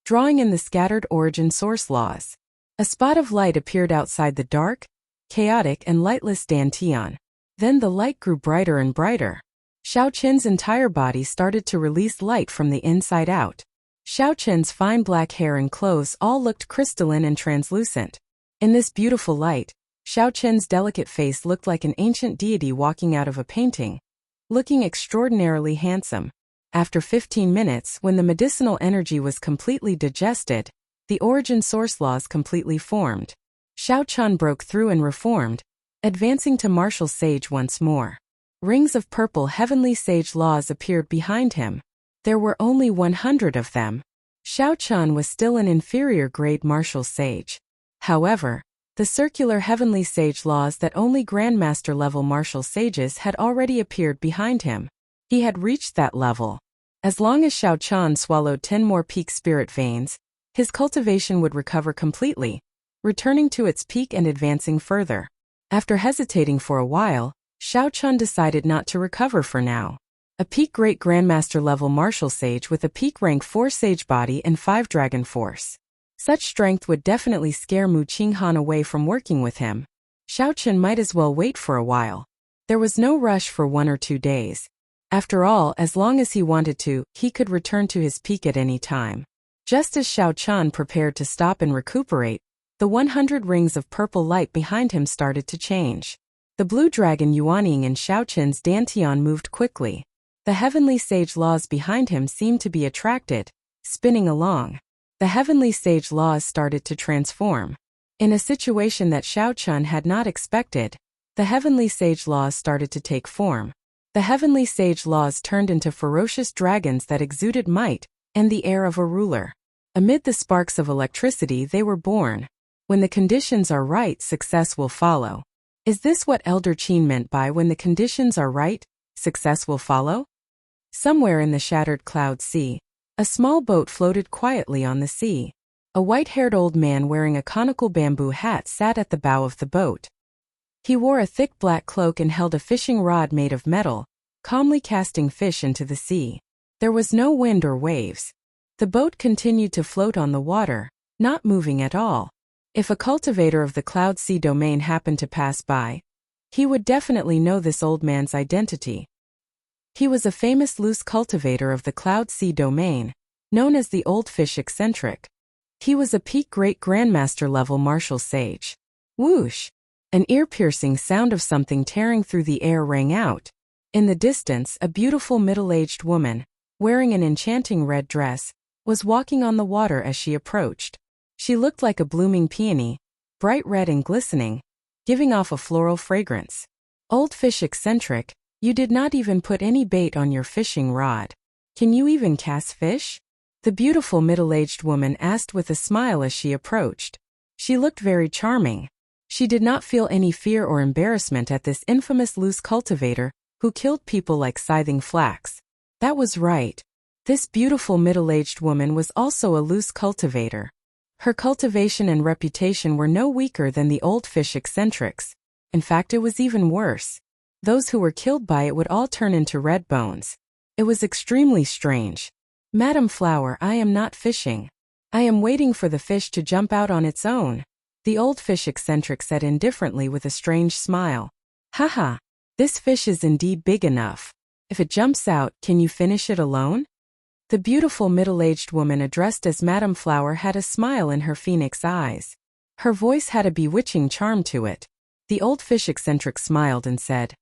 [SPEAKER 1] drawing in the scattered origin source laws. A spot of light appeared outside the dark, chaotic and lightless dantian. Then the light grew brighter and brighter. Xiao Chen's entire body started to release light from the inside out. Xiao Chen's fine black hair and clothes all looked crystalline and translucent. In this beautiful light, Xiao Chen's delicate face looked like an ancient deity walking out of a painting, looking extraordinarily handsome. After 15 minutes, when the medicinal energy was completely digested, the origin source laws completely formed. Xiao Chun broke through and reformed, advancing to martial sage once more. Rings of purple heavenly sage laws appeared behind him. There were only 100 of them. Xiao Chun was still an inferior grade martial sage. However, the circular heavenly sage laws that only grandmaster level martial sages had already appeared behind him. He had reached that level. As long as Xiao Chun swallowed 10 more peak spirit veins, his cultivation would recover completely, returning to its peak and advancing further. After hesitating for a while, Xiao Chun decided not to recover for now. A peak great grandmaster level martial sage with a peak rank 4 sage body and 5 dragon force. Such strength would definitely scare Mu Qinghan away from working with him. Xiao Chun might as well wait for a while. There was no rush for 1 or 2 days. After all, as long as he wanted to, he could return to his peak at any time. Just as Xiao Chun prepared to stop and recuperate, the 100 rings of purple light behind him started to change. The blue dragon Yuanying in Xiao Chun's dantian moved quickly. The heavenly sage laws behind him seemed to be attracted, spinning along. The heavenly sage laws started to transform. In a situation that Xiao Chun had not expected, the heavenly sage laws started to take form. The heavenly sage laws turned into ferocious dragons that exuded might and the air of a ruler. Amid the sparks of electricity they were born. When the conditions are right, success will follow. Is this what Elder Qin meant by when the conditions are right, success will follow? Somewhere in the shattered cloud sea, a small boat floated quietly on the sea. A white-haired old man wearing a conical bamboo hat sat at the bow of the boat. He wore a thick black cloak and held a fishing rod made of metal, calmly casting fish into the sea. There was no wind or waves. The boat continued to float on the water, not moving at all. If a cultivator of the Cloud Sea domain happened to pass by, he would definitely know this old man's identity. He was a famous loose cultivator of the Cloud Sea domain, known as the Old Fish Eccentric. He was a peak great grandmaster level martial sage. Whoosh! An ear-piercing sound of something tearing through the air rang out. In the distance, a beautiful middle-aged woman, wearing an enchanting red dress, was walking on the water as she approached. She looked like a blooming peony, bright red and glistening, giving off a floral fragrance. Old Fish Eccentric, you did not even put any bait on your fishing rod. Can you even cast fish? The beautiful middle-aged woman asked with a smile as she approached. She looked very charming. She did not feel any fear or embarrassment at this infamous loose cultivator who killed people like scything flax. That was right. This beautiful middle-aged woman was also a loose cultivator. Her cultivation and reputation were no weaker than the Old Fish Eccentrics. In fact, it was even worse. Those who were killed by it would all turn into red bones. It was extremely strange. Madam Flower, I am not fishing. I am waiting for the fish to jump out on its own. The Old Fish Eccentric said indifferently with a strange smile. Haha, this fish is indeed big enough. If it jumps out, can you finish it alone? The beautiful middle-aged woman addressed as Madam Flower had a smile in her phoenix eyes. Her voice had a bewitching charm to it. The Old Fish Eccentric smiled and said,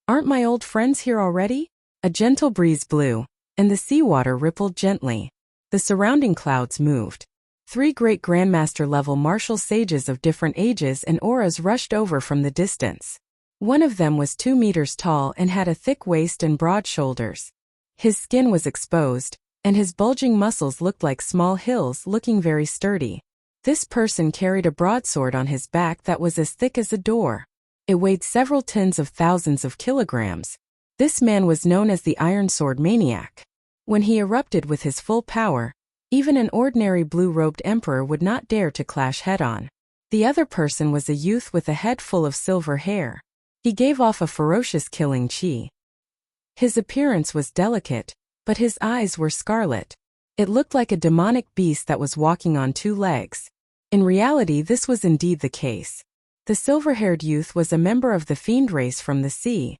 [SPEAKER 1] "Aren't my old friends here already?" A gentle breeze blew, and the seawater rippled gently. The surrounding clouds moved. 3 great grandmaster-level martial sages of different ages and auras rushed over from the distance. One of them was 2 meters tall and had a thick waist and broad shoulders. His skin was exposed, and his bulging muscles looked like small hills, looking very sturdy. This person carried a broadsword on his back that was as thick as a door. It weighed several tens of thousands of kilograms. This man was known as the Iron Sword Maniac. When he erupted with his full power, even an ordinary blue-robed emperor would not dare to clash head-on. The other person was a youth with a head full of silver hair. He gave off a ferocious killing chi. His appearance was delicate, but his eyes were scarlet. It looked like a demonic beast that was walking on 2 legs. In reality, this was indeed the case. The silver-haired youth was a member of the fiend race from the sea.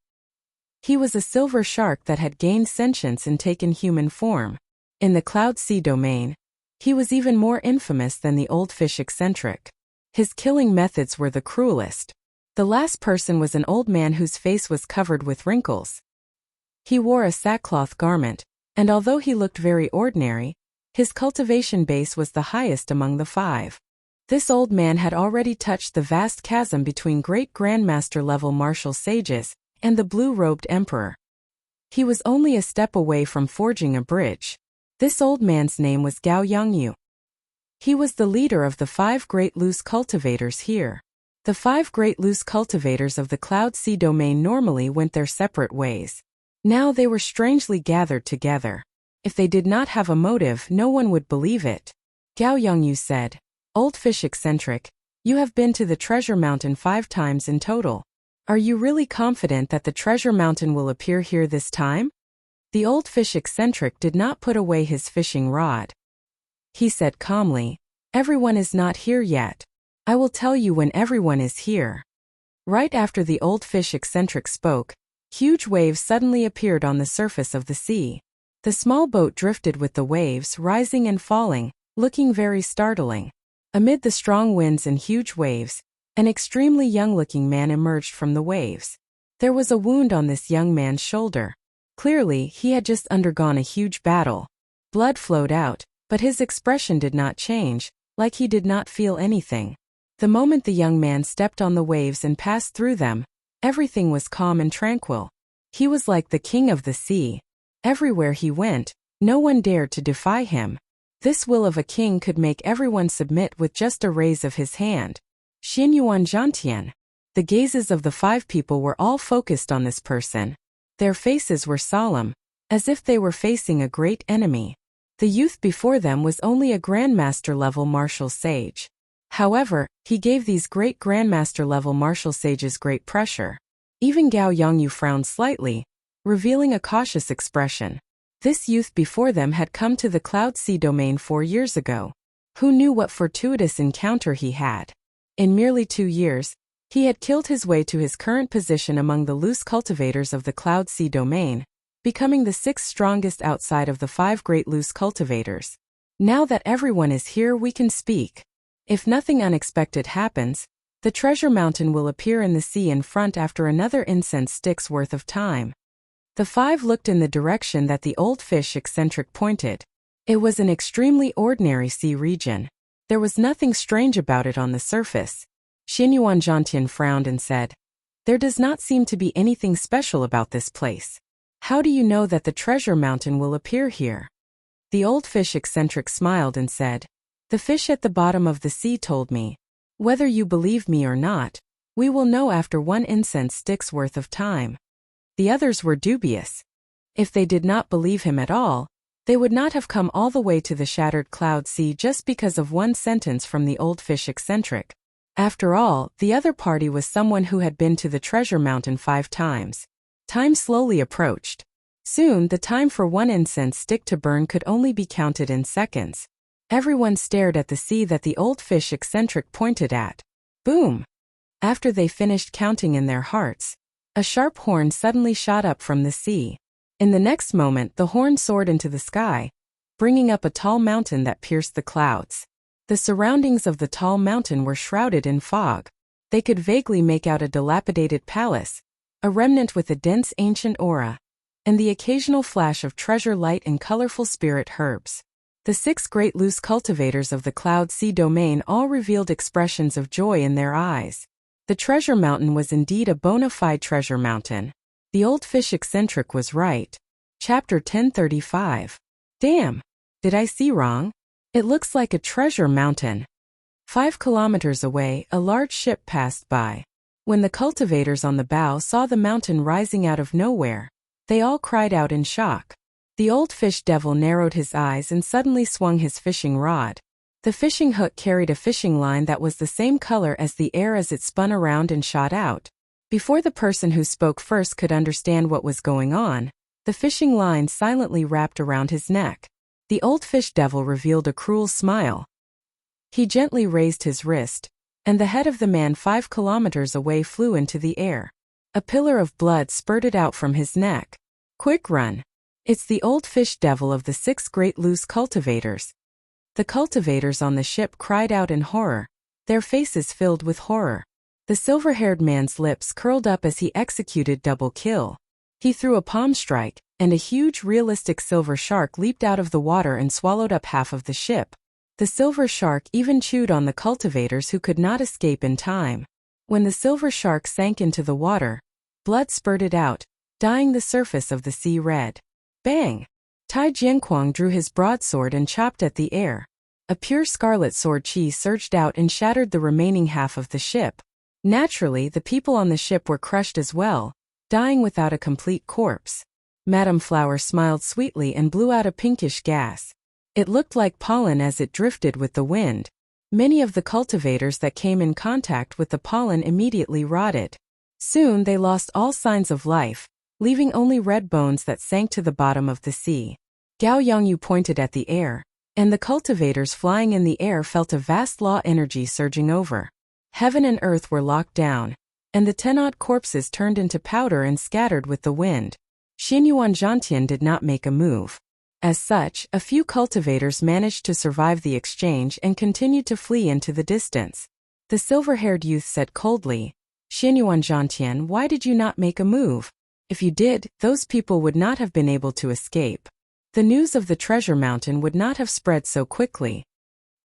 [SPEAKER 1] He was a silver shark that had gained sentience and taken human form. In the Cloud Sea domain, he was even more infamous than the old fish eccentric. His killing methods were the cruelest. The last person was an old man whose face was covered with wrinkles. He wore a sackcloth garment, and although he looked very ordinary, his cultivation base was the highest among the 5. This old man had already touched the vast chasm between great grandmaster level martial sages and the blue-robed emperor. He was only a step away from forging a bridge. This old man's name was Gao Yongyu. He was the leader of the 5 great loose cultivators here. The 5 great loose cultivators of the Cloud Sea domain normally went their separate ways. Now they were strangely gathered together. If they did not have a motive, no one would believe it. Gao Yongyu said, "Old fish eccentric, you have been to the treasure mountain 5 times in total. Are you really confident that the treasure mountain will appear here this time?" The old fish eccentric did not put away his fishing rod. He said calmly, "Everyone is not here yet. I will tell you when everyone is here." Right after the old fish eccentric spoke, huge waves suddenly appeared on the surface of the sea. The small boat drifted with the waves, rising and falling, looking very startling. Amid the strong winds and huge waves, an extremely young-looking man emerged from the waves. There was a wound on this young man's shoulder. Clearly, he had just undergone a huge battle. Blood flowed out, but his expression did not change, like he did not feel anything. The moment the young man stepped on the waves and passed through them, everything was calm and tranquil. He was like the king of the sea. Everywhere he went, no one dared to defy him. This will of a king could make everyone submit with just a raise of his hand. Xinyuan Zhantian. The gazes of the 5 people were all focused on this person. Their faces were solemn, as if they were facing a great enemy. The youth before them was only a grandmaster-level martial sage. However, he gave these great grandmaster-level martial sages great pressure. Even Gao Yongyu frowned slightly, revealing a cautious expression. This youth before them had come to the Cloud Sea domain 4 years ago. Who knew what fortuitous encounter he had? In merely 2 years, he had killed his way to his current position among the loose cultivators of the Cloud Sea domain, becoming the 6th strongest outside of the 5 great loose cultivators. Now that everyone is here, we can speak. If nothing unexpected happens, the treasure mountain will appear in the sea in front after another incense stick's worth of time. The 5 looked in the direction that the old fish eccentric pointed. It was an extremely ordinary sea region. There was nothing strange about it on the surface. Xinyuan Zhantian frowned and said, "There does not seem to be anything special about this place. How do you know that the treasure mountain will appear here?" The old fish eccentric smiled and said, "The fish at the bottom of the sea told me. Whether you believe me or not, we will know after 1 incense stick's worth of time." The others were dubious. If they did not believe him at all, they would not have come all the way to the shattered Cloud Sea just because of 1 sentence from the old fish eccentric. After all, the other party was someone who had been to the treasure mountain 5 times. Time slowly approached. Soon, the time for 1 incense stick to burn could only be counted in seconds. Everyone stared at the sea that the old fish eccentric pointed at. Boom! After they finished counting in their hearts, a sharp horn suddenly shot up from the sea. In the next moment, the horn soared into the sky, bringing up a tall mountain that pierced the clouds. The surroundings of the tall mountain were shrouded in fog. They could vaguely make out a dilapidated palace, a remnant with a dense ancient aura, and the occasional flash of treasure light and colorful spirit herbs. The 6 great loose cultivators of the Cloud Sea domain all revealed expressions of joy in their eyes. The treasure mountain was indeed a bona fide treasure mountain. The old fish eccentric was right. Chapter 1035. Damn! Did I see wrong? It looks like a treasure mountain. 5 kilometers away, a large ship passed by. When the cultivators on the bow saw the mountain rising out of nowhere, they all cried out in shock. The old fish devil narrowed his eyes and suddenly swung his fishing rod. The fishing hook carried a fishing line that was the same color as the air as it spun around and shot out. Before the person who spoke first could understand what was going on, the fishing line silently wrapped around his neck. The old fish devil revealed a cruel smile. He gently raised his wrist, and the head of the man 5 kilometers away flew into the air. A pillar of blood spurted out from his neck. Quick run! It's the old fish devil of the 6 great loose cultivators. The cultivators on the ship cried out in horror, their faces filled with horror. The silver-haired man's lips curled up as he executed double kill. He threw a palm strike, and a huge realistic silver shark leaped out of the water and swallowed up half of the ship. The silver shark even chewed on the cultivators who could not escape in time. When the silver shark sank into the water, blood spurted out, dyeing the surface of the sea red. Bang! Tai Jianquang drew his broadsword and chopped at the air. A pure scarlet sword chi surged out and shattered the remaining half of the ship. Naturally, the people on the ship were crushed as well, dying without a complete corpse. Madame Flower smiled sweetly and blew out a pinkish gas. It looked like pollen as it drifted with the wind. Many of the cultivators that came in contact with the pollen immediately rotted. Soon they lost all signs of life, leaving only red bones that sank to the bottom of the sea. Gao Yongyu pointed at the air, and the cultivators flying in the air felt a vast law energy surging over. Heaven and earth were locked down, and the 10-odd corpses turned into powder and scattered with the wind. Xinyuan Zhantian did not make a move. As such, a few cultivators managed to survive the exchange and continued to flee into the distance. The silver-haired youth said coldly, "Xinyuan Zhantian, why did you not make a move? If you did, those people would not have been able to escape. The news of the treasure mountain would not have spread so quickly."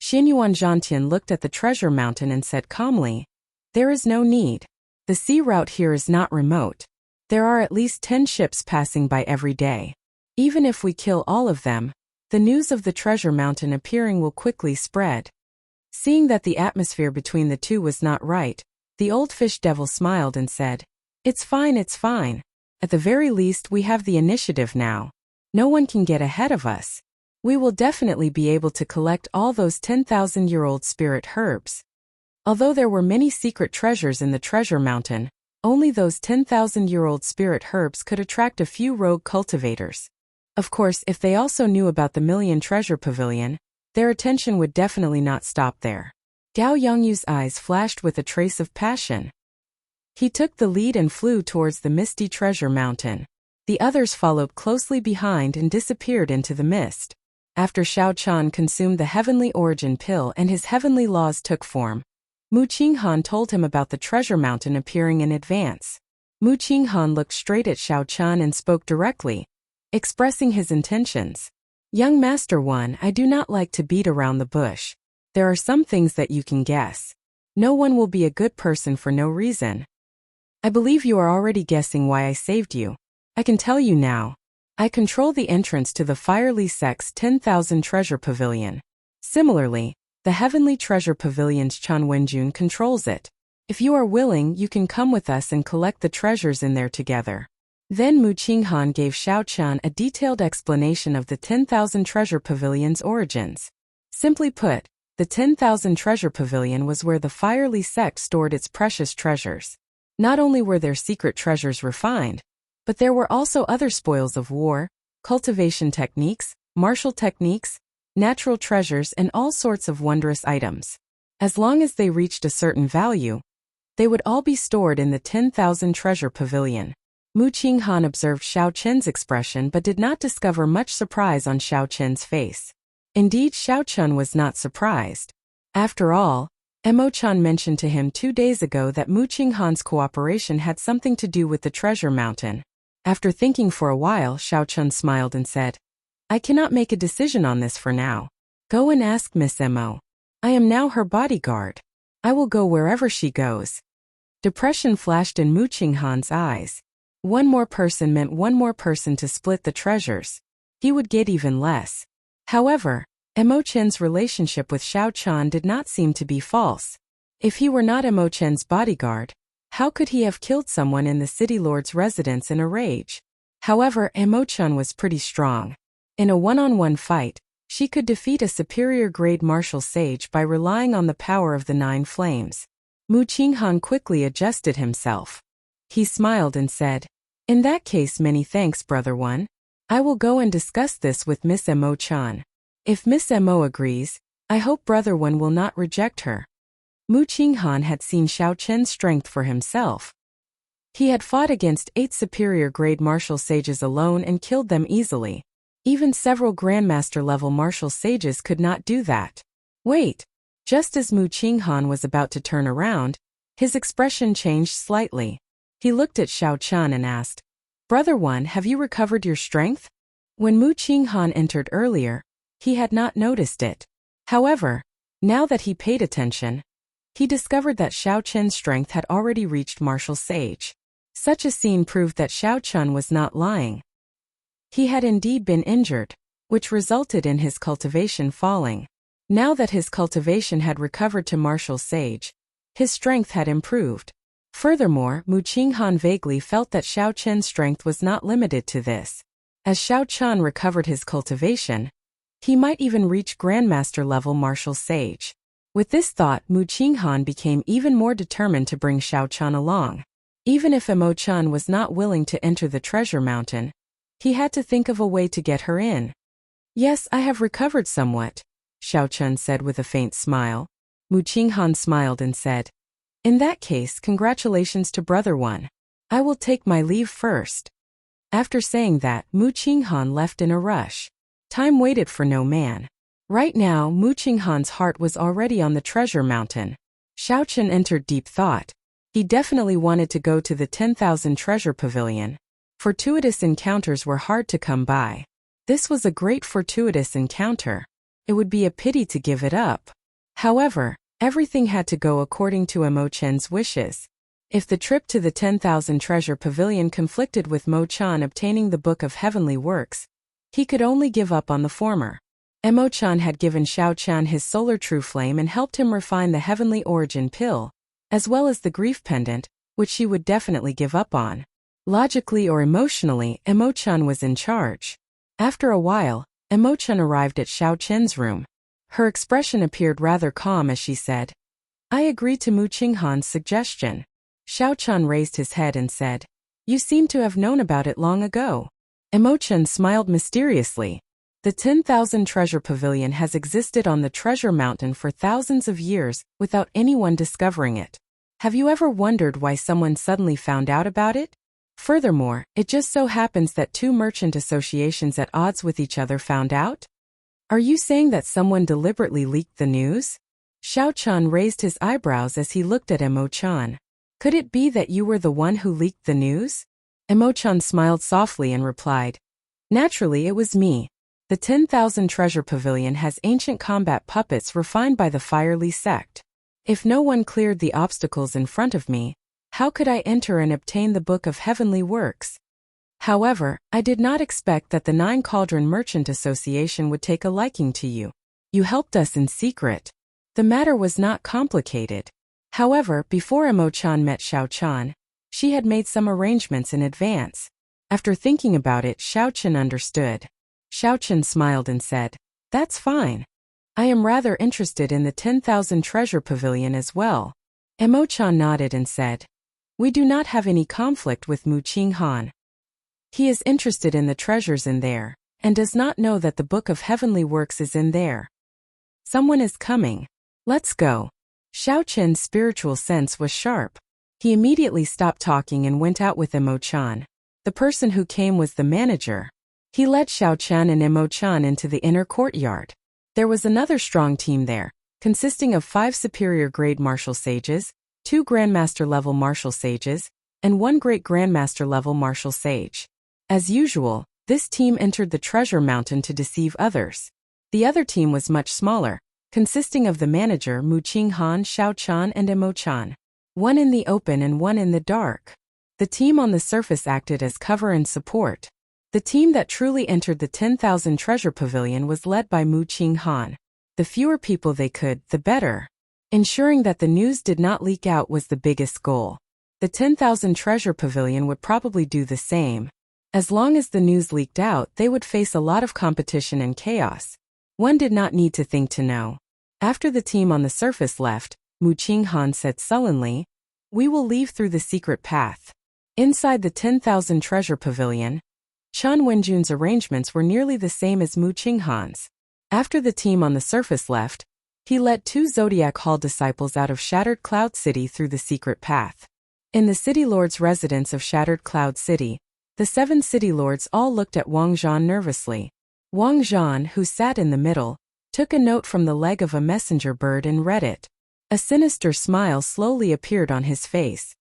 [SPEAKER 1] Xinyuan Zhantian looked at the treasure mountain and said calmly, "There is no need. The sea route here is not remote. There are at least 10 ships passing by every day. Even if we kill all of them, the news of the treasure mountain appearing will quickly spread." Seeing that the atmosphere between the two was not right, the old fish devil smiled and said, it's fine. At the very least we have the initiative now. No one can get ahead of us. We will definitely be able to collect all those 10,000-year-old spirit herbs. Although there were many secret treasures in the treasure mountain, only those 10,000-year-old spirit herbs could attract a few rogue cultivators. Of course, if they also knew about the Million Treasure Pavilion, their attention would definitely not stop there. Gao Yongyu's eyes flashed with a trace of passion. He took the lead and flew towards the misty treasure mountain. The others followed closely behind and disappeared into the mist. After Xiao Chan consumed the heavenly origin pill and his heavenly laws took form, Mu Qinghan told him about the treasure mountain appearing in advance. Mu Qinghan looked straight at Xiao Chan and spoke directly, expressing his intentions. "Young Master One, I do not like to beat around the bush. There are some things that you can guess. No one will be a good person for no reason. I believe you are already guessing why I saved you. I can tell you now. I control the entrance to the Firely Sect's 10,000 Treasure Pavilion. Similarly, the Heavenly Treasure Pavilion's Chan Wenjun controls it. If you are willing, you can come with us and collect the treasures in there together." Then Mu Qinghan gave Xiao Chan a detailed explanation of the 10,000 Treasure Pavilion's origins. Simply put, the 10,000 Treasure Pavilion was where the Firely Sect stored its precious treasures. Not only were their secret treasures refined, but there were also other spoils of war, cultivation techniques, martial techniques, natural treasures and all sorts of wondrous items. As long as they reached a certain value, they would all be stored in the 10,000 Treasure Pavilion. Mu Qinghan observed Xiao Chen's expression but did not discover much surprise on Xiao Chen's face. Indeed, Xiao Chen was not surprised. After all, Mo Chan mentioned to him 2 days ago that Mu Qinghan's cooperation had something to do with the treasure mountain. After thinking for a while, Xiao Chen smiled and said, "I cannot make a decision on this for now. Go and ask Miss Mo. I am now her bodyguard. I will go wherever she goes." Depression flashed in Mu Qinghan's eyes. One more person meant one more person to split the treasures. He would get even less. However, Emo Chen's relationship with Xiao Chan did not seem to be false. If he were not Emo Chen's bodyguard, how could he have killed someone in the city lord's residence in a rage? However, Emo Chen was pretty strong. In a one-on-one fight, she could defeat a superior-grade martial sage by relying on the power of the 9 flames. Mu Qinghan quickly adjusted himself. He smiled and said, "In that case, many thanks, Brother One. I will go and discuss this with Miss Emo Chan. If Miss Emo agrees, I hope Brother One will not reject her." Mu Qinghan had seen Xiao Chen's strength for himself. He had fought against 8 superior-grade martial sages alone and killed them easily. Even several Grandmaster-level martial sages could not do that. Wait! Just as Mu Qinghan was about to turn around, his expression changed slightly. He looked at Xiao Chan and asked, "Brother One, have you recovered your strength?" When Mu Qinghan entered earlier, he had not noticed it. However, now that he paid attention, he discovered that Xiao Chen's strength had already reached martial sage. Such a scene proved that Xiao Chen was not lying. He had indeed been injured, which resulted in his cultivation falling. Now that his cultivation had recovered to martial sage, his strength had improved. Furthermore, Mu Qinghan vaguely felt that Xiao Chen's strength was not limited to this. As Xiao Chen recovered his cultivation, he might even reach Grandmaster-level martial sage. With this thought, Mu Qinghan became even more determined to bring Xiao Chen along. Even if Emo Chen was not willing to enter the treasure mountain, he had to think of a way to get her in. "Yes, I have recovered somewhat," Xiao Chen said with a faint smile. Mu Qinghan smiled and said, "In that case, congratulations to Brother One. I will take my leave first." After saying that, Mu Qinghan left in a rush. Time waited for no man. Right now, Mu Qinghan's heart was already on the treasure mountain. Xiao Chen entered deep thought. He definitely wanted to go to the 10,000 treasure pavilion. Fortuitous encounters were hard to come by. This was a great fortuitous encounter. It would be a pity to give it up. However, everything had to go according to Emo Chen's wishes. If the trip to the 10,000 treasure pavilion conflicted with Mo Chan obtaining the Book of Heavenly Works, he could only give up on the former. Emo Chan had given Xiao Chan his solar true flame and helped him refine the heavenly origin pill, as well as the grief pendant, which she would definitely give up on. Logically or emotionally, Emo Chan was in charge. After a while, Emo Chan arrived at Xiao Chen's room. Her expression appeared rather calm as she said, "I agree to Mu Qinghan's suggestion." Xiao Chan raised his head and said, "You seem to have known about it long ago." Emo Chan smiled mysteriously. The 10,000 treasure pavilion has existed on the treasure mountain for thousands of years without anyone discovering it. Have you ever wondered why someone suddenly found out about it? Furthermore, it just so happens that 2 merchant associations at odds with each other found out? Are you saying that someone deliberately leaked the news? Xiao Chan raised his eyebrows as he looked at Emo Chan. Could it be that you were the one who leaked the news? Emo Chan smiled softly and replied, "Naturally, it was me. The 10,000 treasure pavilion has ancient combat puppets refined by the Firely sect. If no one cleared the obstacles in front of me, how could I enter and obtain the Book of Heavenly Works? However, I did not expect that the 9 Cauldron Merchant Association would take a liking to you. You helped us in secret. The matter was not complicated. However, before Emo Chan met Xiao Chan, she had made some arrangements in advance. After thinking about it, Xiao Chen understood. Xiao Chen smiled and said, "That's fine. I am rather interested in the 10,000 treasure pavilion as well." Emo Chan nodded and said, "We do not have any conflict with Mu Qinghan. He is interested in the treasures in there, and does not know that the Book of Heavenly Works is in there. Someone is coming. Let's go." Xiao Chen's spiritual sense was sharp. He immediately stopped talking and went out with Emo Chan. The person who came was the manager. He led Xiao Chan and Emo Chan into the inner courtyard. There was another strong team there, consisting of 5 superior-grade martial sages, 2 Grandmaster-level martial sages, and 1 Great Grandmaster-level martial sage. As usual, this team entered the treasure mountain to deceive others. The other team was much smaller, consisting of the manager Mu Qinghan, Xiao Chan, and Emo Chan. one in the open and one in the dark. The team on the surface acted as cover and support. The team that truly entered the 10,000 treasure pavilion was led by Mu Qinghan. The fewer people they could, the better. Ensuring that the news did not leak out was the biggest goal. The 10,000 treasure pavilion would probably do the same. As long as the news leaked out, they would face a lot of competition and chaos. One did not need to think to know. After the team on the surface left, Mu Qinghan said sullenly, "We will leave through the secret path." Inside the 10,000 treasure pavilion, Chen Wenjun's arrangements were nearly the same as Mu Qinghan's. After the team on the surface left, he led 2 Zodiac Hall disciples out of Shattered Cloud City through the secret path. In the City Lord's residence of Shattered Cloud City, the 7 City Lords all looked at Wang Zhan nervously. Wang Zhan, who sat in the middle, took a note from the leg of a messenger bird and read it. A sinister smile slowly appeared on his face.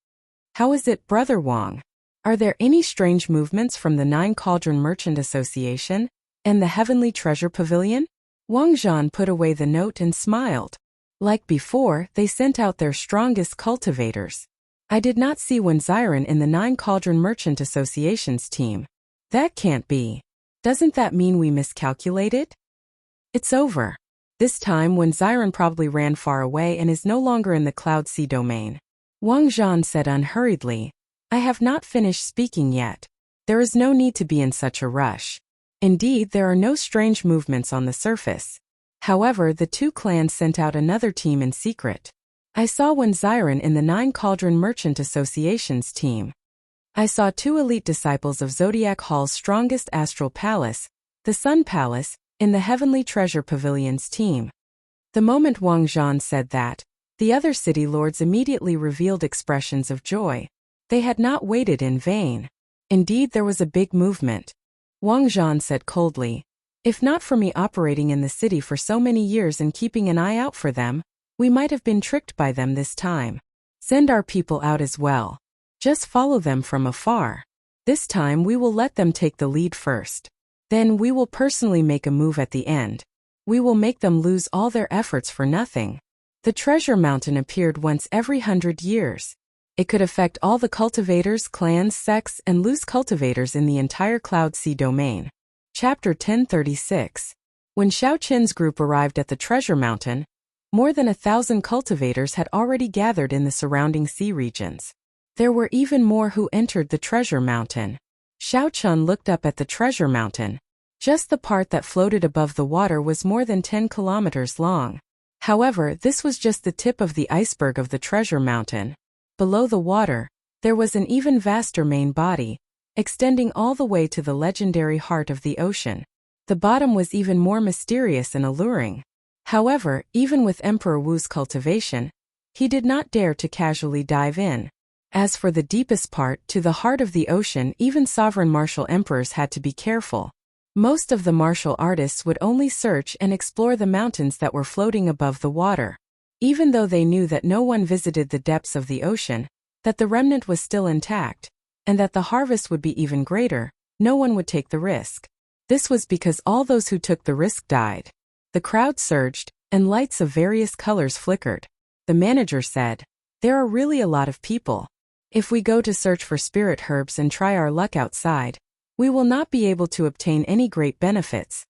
[SPEAKER 1] "How is it, Brother Wang? Are there any strange movements from the 9 Cauldron Merchant Association and the Heavenly Treasure Pavilion?" Wang Zhan put away the note and smiled. Like before, they sent out their strongest cultivators. "I did not see Wenziren in the 9 Cauldron Merchant Association's team. That can't be. Doesn't that mean we miscalculated?" "It's over. This time Wenziren probably ran far away and is no longer in the Cloud Sea domain." Wang Zhan said unhurriedly, "I have not finished speaking yet. There is no need to be in such a rush. Indeed, there are no strange movements on the surface. However, the 2 clans sent out another team in secret. I saw Wenziren in the 9 Cauldron Merchant Association's team. I saw 2 elite disciples of Zodiac Hall's strongest astral palace, the Sun Palace, in the Heavenly Treasure Pavilion's team." The moment Wang Zhan said that, the other city lords immediately revealed expressions of joy. They had not waited in vain. Indeed, there was a big movement. Wang Zhan said coldly, "If not for me operating in the city for so many years and keeping an eye out for them, we might have been tricked by them this time. Send our people out as well. Just follow them from afar. This time we will let them take the lead first. Then we will personally make a move at the end. We will make them lose all their efforts for nothing." The treasure mountain appeared once every 100 years. It could affect all the cultivators, clans, sects, and loose cultivators in the entire Cloud Sea domain. Chapter 1036. When Xiao Qin's group arrived at the treasure mountain, more than 1,000 cultivators had already gathered in the surrounding sea regions. There were even more who entered the treasure mountain. Xiao Chun looked up at the treasure mountain. Just the part that floated above the water was more than 10 kilometers long. However, this was just the tip of the iceberg of the treasure mountain. Below the water, there was an even vaster main body, extending all the way to the legendary heart of the ocean. The bottom was even more mysterious and alluring. However, even with Emperor Wu's cultivation, he did not dare to casually dive in. As for the deepest part, to the heart of the ocean, even sovereign martial emperors had to be careful. Most of the martial artists would only search and explore the mountains that were floating above the water. Even though they knew that no one visited the depths of the ocean, that the remnant was still intact, and that the harvest would be even greater, no one would take the risk. This was because all those who took the risk died. The crowd surged, and lights of various colors flickered. The manager said, "There are really a lot of people. If we go to search for spirit herbs and try our luck outside, we will not be able to obtain any great benefits."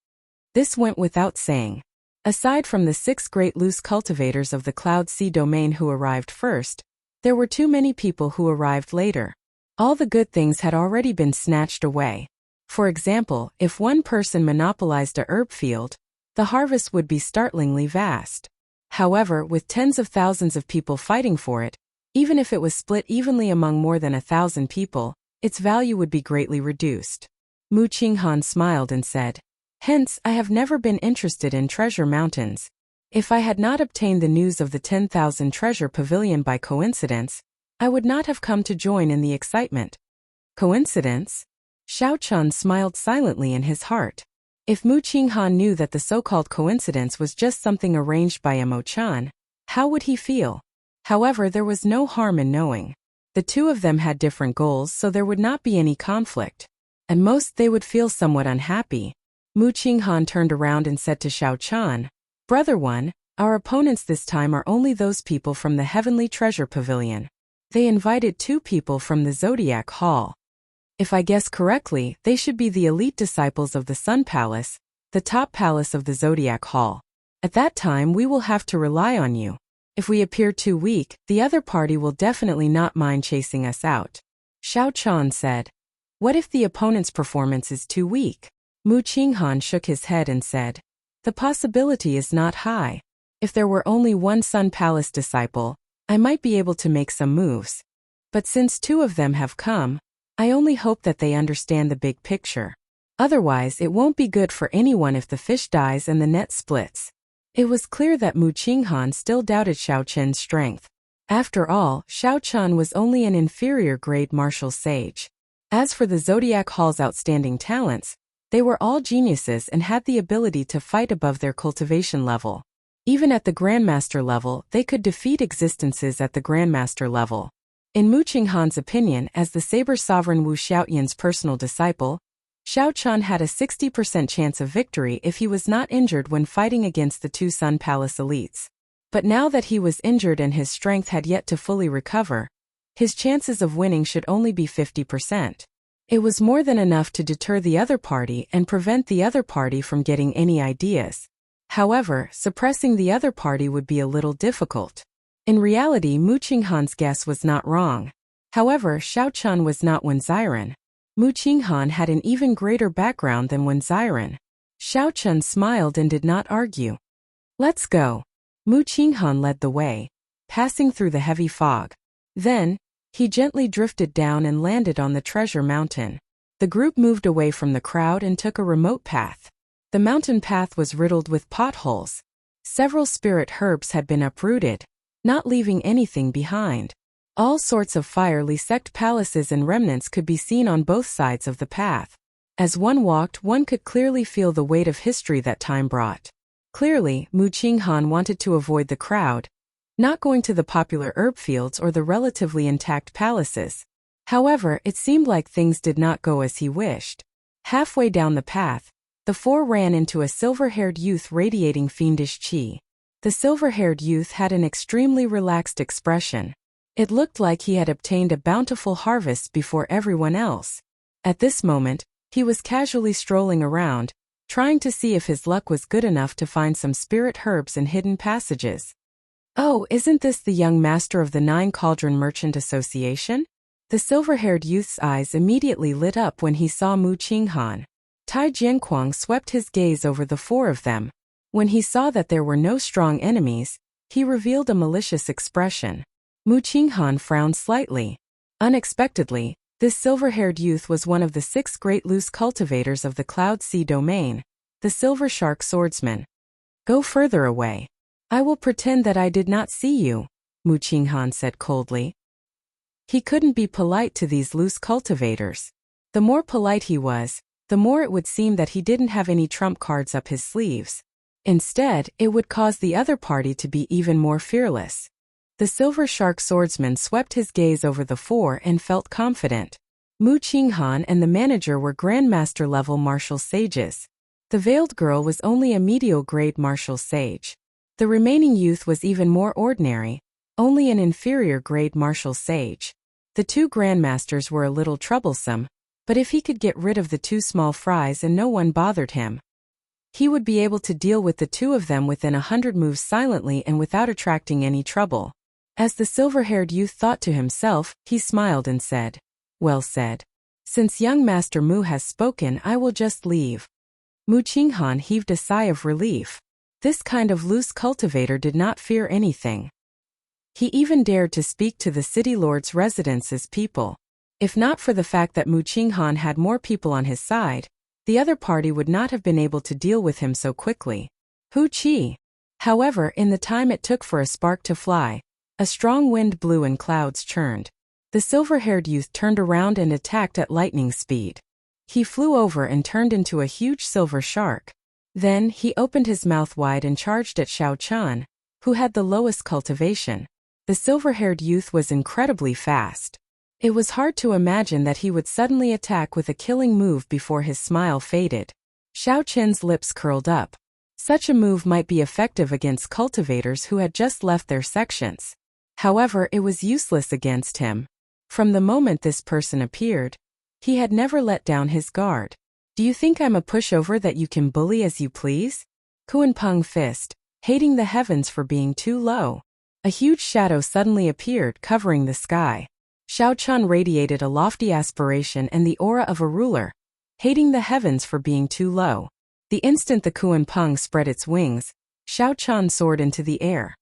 [SPEAKER 1] This went without saying. Aside from the 6 great loose cultivators of the Cloud Sea domain who arrived first, there were too many people who arrived later. All the good things had already been snatched away. For example, if one person monopolized a herb field, the harvest would be startlingly vast. However, with tens of thousands of people fighting for it, even if it was split evenly among more than 1,000 people, its value would be greatly reduced. Mu Qinghan smiled and said, "Hence, I have never been interested in treasure mountains. If I had not obtained the news of the 10,000 treasure pavilion by coincidence, I would not have come to join in the excitement." Coincidence? Xiao Chun smiled silently in his heart. If Mu Qinghan knew that the so-called coincidence was just something arranged by Mo Chan, how would he feel? However, there was no harm in knowing. The 2 of them had different goals, so there would not be any conflict. At most, they would feel somewhat unhappy. Mu Qinghan turned around and said to Xiao Chan, "Brother One, Our opponents this time are only those people from the Heavenly Treasure Pavilion. They invited 2 people from the Zodiac Hall. If I guess correctly, they should be the elite disciples of the Sun Palace, the top palace of the Zodiac Hall. At that time we will have to rely on you. If we appear too weak, the other party will definitely not mind chasing us out. Xiao Chan said. What if the opponent's performance is too weak? Mu Qinghan shook his head and said. The possibility is not high. If there were only one Sun Palace disciple, I might be able to make some moves. But since 2 of them have come, I only hope that they understand the big picture. Otherwise it won't be good for anyone if the fish dies and the net splits. It was clear that Mu Qinghan still doubted Xiao Chen's strength. After all, Xiao Chen was only an inferior grade martial sage. As for the Zodiac Hall's outstanding talents, they were all geniuses and had the ability to fight above their cultivation level. Even at the Grandmaster level, they could defeat existences at the Grandmaster level. In Mu Qinghan's opinion, as the Saber Sovereign Wu Xiaoyan's personal disciple, Xiao Chen had a 60% chance of victory if he was not injured when fighting against the 2 Sun Palace elites. But now that he was injured and his strength had yet to fully recover, his chances of winning should only be 50%. It was more than enough to deter the other party and prevent the other party from getting any ideas. However, suppressing the other party would be a little difficult. In reality, Mu Qinghan's guess was not wrong. However, Xiao Chen was not Wen Xiren. Mu Qinghan had an even greater background than Wen Xiren. Xiao Chen smiled and did not argue. Let's go. Mu Qinghan led the way, passing through the heavy fog. Then, he gently drifted down and landed on the treasure mountain. The group moved away from the crowd and took a remote path. The mountain path was riddled with potholes. Several spirit herbs had been uprooted, not leaving anything behind. All sorts of fiery sect palaces and remnants could be seen on both sides of the path. As one walked, one could clearly feel the weight of history that time brought. Clearly, Mu Qinghan wanted to avoid the crowd, not going to the popular herb fields or the relatively intact palaces. However, it seemed like things did not go as he wished. Halfway down the path, the 4 ran into a silver-haired youth radiating fiendish qi. The silver-haired youth had an extremely relaxed expression. It looked like he had obtained a bountiful harvest before everyone else. At this moment, he was casually strolling around, trying to see if his luck was good enough to find some spirit herbs in hidden passages. Oh, isn't this the young master of the 9 Cauldron Merchant Association? The silver-haired youth's eyes immediately lit up when he saw Mu Qinghan. Tai Jianquang swept his gaze over the 4 of them. When he saw that there were no strong enemies, he revealed a malicious expression. Mu Qinghan frowned slightly. Unexpectedly, this silver-haired youth was one of the 6 great loose cultivators of the Cloud Sea domain, the Silver Shark Swordsman. Go further away. I will pretend that I did not see you, Mu Qinghan said coldly. He couldn't be polite to these loose cultivators. The more polite he was, the more it would seem that he didn't have any trump cards up his sleeves. Instead, it would cause the other party to be even more fearless. The Silver Shark Swordsman swept his gaze over the 4 and felt confident. Mu Qinghan and the manager were Grandmaster-level martial sages. The veiled girl was only a medial-grade martial sage. The remaining youth was even more ordinary, only an inferior-grade martial sage. The 2 Grandmasters were a little troublesome, but if he could get rid of the 2 small fries and no one bothered him, he would be able to deal with the 2 of them within 100 moves silently and without attracting any trouble. As the silver-haired youth thought to himself, he smiled and said, "Well said. Since young Master Mu has spoken, I will just leave." Mu Qinghan heaved a sigh of relief. This kind of loose cultivator did not fear anything. He even dared to speak to the city lord's residence's people. If not for the fact that Mu Qinghan had more people on his side, the other party would not have been able to deal with him so quickly. Hu Qi. However, in the time it took for a spark to fly, a strong wind blew and clouds churned. The silver-haired youth turned around and attacked at lightning speed. He flew over and turned into a huge silver shark. Then, he opened his mouth wide and charged at Xiao Chen, who had the lowest cultivation. The silver-haired youth was incredibly fast. It was hard to imagine that he would suddenly attack with a killing move before his smile faded. Xiao Chen's lips curled up. Such a move might be effective against cultivators who had just left their sections. However, it was useless against him. From the moment this person appeared, he had never let down his guard. Do you think I'm a pushover that you can bully as you please? Kuan-pung fist, hating the heavens for being too low. A huge shadow suddenly appeared, covering the sky. Xiao Chun radiated a lofty aspiration and the aura of a ruler, hating the heavens for being too low. The instant the Kuan-pung spread its wings, Xiao Chun soared into the air.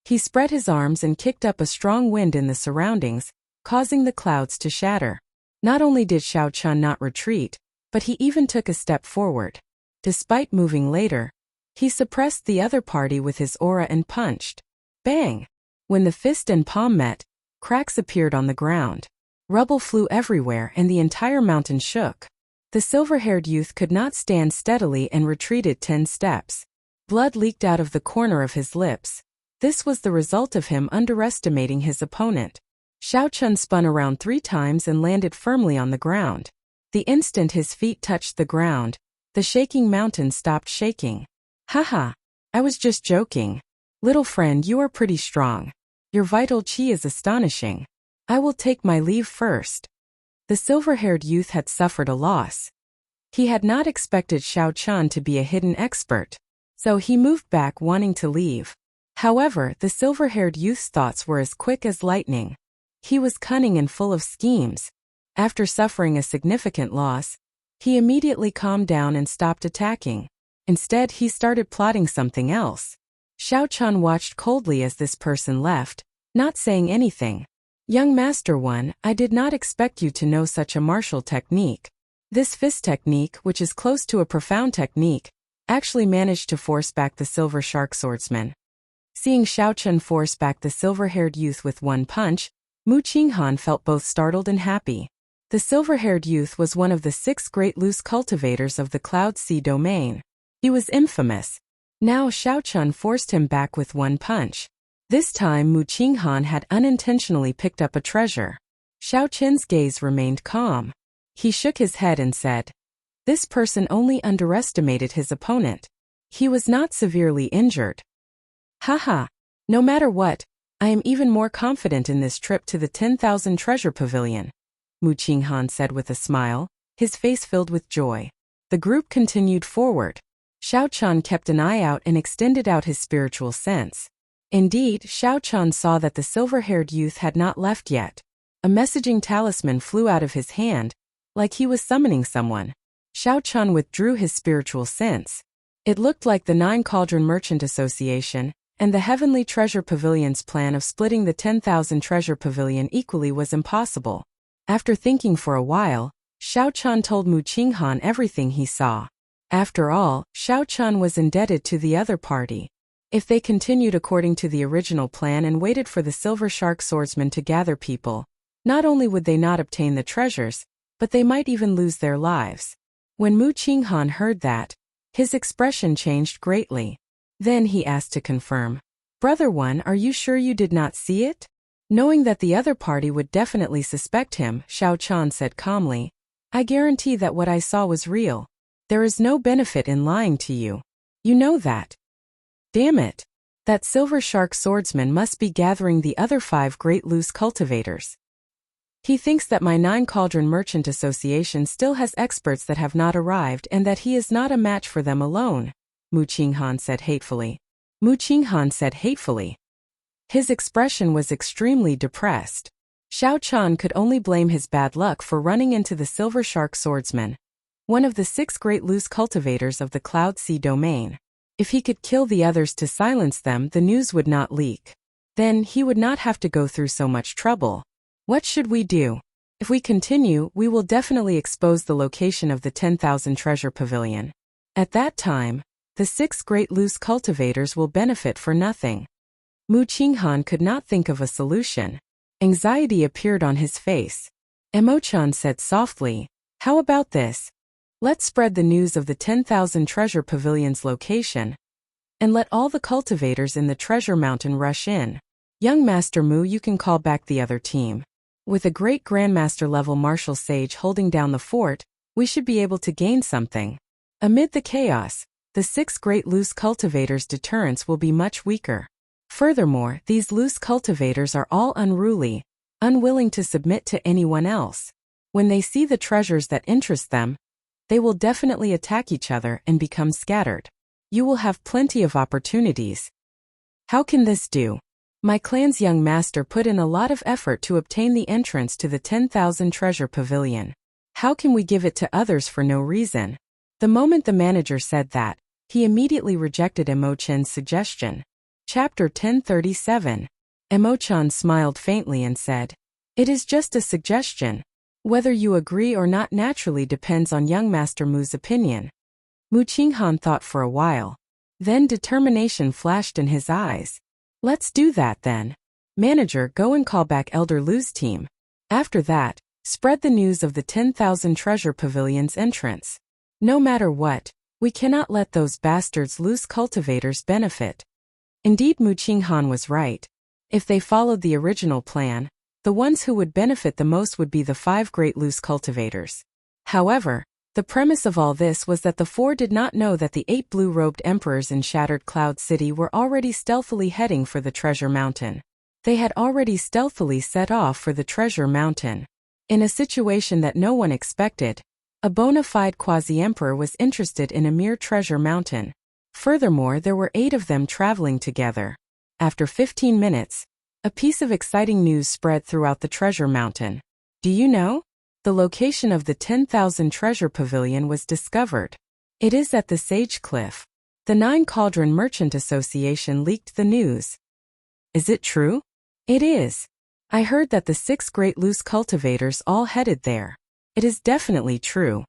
[SPEAKER 1] He spread his arms and kicked up a strong wind in the surroundings, causing the clouds to shatter. Not only did Xiao Chun not retreat, but he even took a step forward. Despite moving later, he suppressed the other party with his aura and punched. Bang! When the fist and palm met, cracks appeared on the ground. Rubble flew everywhere and the entire mountain shook. The silver-haired youth could not stand steadily and retreated 10 steps. Blood leaked out of the corner of his lips. This was the result of him underestimating his opponent. Xiao Chun spun around 3 times and landed firmly on the ground. The instant his feet touched the ground, the shaking mountain stopped shaking. Haha, I was just joking. Little friend, you are pretty strong. Your vital qi is astonishing. I will take my leave first. The silver-haired youth had suffered a loss. He had not expected Xiao Chun to be a hidden expert, so he moved back wanting to leave. However, the silver-haired youth's thoughts were as quick as lightning. He was cunning and full of schemes. After suffering a significant loss, he immediately calmed down and stopped attacking. Instead, he started plotting something else. Xiao Chun watched coldly as this person left, not saying anything. Young Master One, I did not expect you to know such a martial technique. This fist technique, which is close to a profound technique, actually managed to force back the silver shark swordsman. Seeing Xiao Chun force back the silver-haired youth with one punch, Mu Qinghan felt both startled and happy. The silver-haired youth was one of the 6 great loose cultivators of the Cloud Sea domain. He was infamous. Now Xiao Chun forced him back with one punch. This time Mu Qinghan had unintentionally picked up a treasure. Xiao Chun's gaze remained calm. He shook his head and said, "This person only underestimated his opponent. He was not severely injured." Haha, no matter what, I am even more confident in this trip to the 10,000 treasure pavilion, Mu Qinghan said with a smile, his face filled with joy. The group continued forward. Xiao Chun kept an eye out and extended out his spiritual sense. Indeed, Xiao Chun saw that the silver-haired youth had not left yet. A messaging talisman flew out of his hand, like he was summoning someone. Xiao Chun withdrew his spiritual sense. It looked like the 9 Cauldron Merchant Association and the Heavenly Treasure Pavilion's plan of splitting the 10,000 treasure pavilion equally was impossible. After thinking for a while, Xiao Chun told Mu Qinghan everything he saw. After all, Xiao Chun was indebted to the other party. If they continued according to the original plan and waited for the Silver Shark Swordsman to gather people, not only would they not obtain the treasures, but they might even lose their lives. When Mu Qinghan heard that, his expression changed greatly. Then he asked to confirm, "Brother One, are you sure you did not see it?" Knowing that the other party would definitely suspect him, Xiao Chun said calmly, "I guarantee that what I saw was real. There is no benefit in lying to you. You know that." Damn it. That Silver Shark Swordsman must be gathering the other 5 great loose cultivators. He thinks that my 9 Cauldron Merchant Association still has experts that have not arrived and that he is not a match for them alone, Mu Qinghan said hatefully. Mu Qinghan said hatefully. His expression was extremely depressed. Xiao Chun could only blame his bad luck for running into the Silver Shark Swordsman, one of the 6 great loose cultivators of the Cloud Sea domain. If he could kill the others to silence them, the news would not leak. Then he would not have to go through so much trouble. What should we do? If we continue, we will definitely expose the location of the 10,000 treasure pavilion. At that time, the 6 great loose cultivators will benefit for nothing. Mu Qinghan could not think of a solution. Anxiety appeared on his face. Emo-chan said softly, "How about this? Let's spread the news of the 10,000 treasure pavilion's location, and let all the cultivators in the treasure mountain rush in. Young Master Mu, you can call back the other team. With a great Grandmaster level martial sage holding down the fort, we should be able to gain something." Amid the chaos, the 6 great loose cultivators' deterrence will be much weaker. Furthermore, these loose cultivators are all unruly, unwilling to submit to anyone else. When they see the treasures that interest them, they will definitely attack each other and become scattered. You will have plenty of opportunities. How can this do? My clan's young master put in a lot of effort to obtain the entrance to the 10,000 treasure pavilion. How can we give it to others for no reason? The moment the manager said that, he immediately rejected Emo-chan's suggestion. Chapter 1037. Emo-chan smiled faintly and said, "It is just a suggestion. Whether you agree or not naturally depends on young Master Mu's opinion." Mu Qinghan thought for a while. Then determination flashed in his eyes. "Let's do that then. Manager, go and call back Elder Lu's team. After that, spread the news of the 10,000 treasure pavilion's entrance. No matter what, we cannot let those bastards loose cultivators benefit." Indeed, Mu Qinghan was right. If they followed the original plan, the ones who would benefit the most would be the 5 great loose cultivators. However, the premise of all this was that the 4 did not know that the 8 blue-robed emperors in Shattered Cloud City were already stealthily heading for the Treasure Mountain. They had already stealthily set off for the Treasure Mountain. In a situation that no one expected, a bona fide quasi-emperor was interested in a mere Treasure Mountain. Furthermore, there were 8 of them traveling together. After 15 minutes, a piece of exciting news spread throughout the Treasure Mountain. Do you know? The location of the 10,000 treasure pavilion was discovered. It is at the Sage Cliff. The 9 Cauldron Merchant Association leaked the news. Is it true? It is. I heard that the 6 great loose cultivators all headed there. It is definitely true.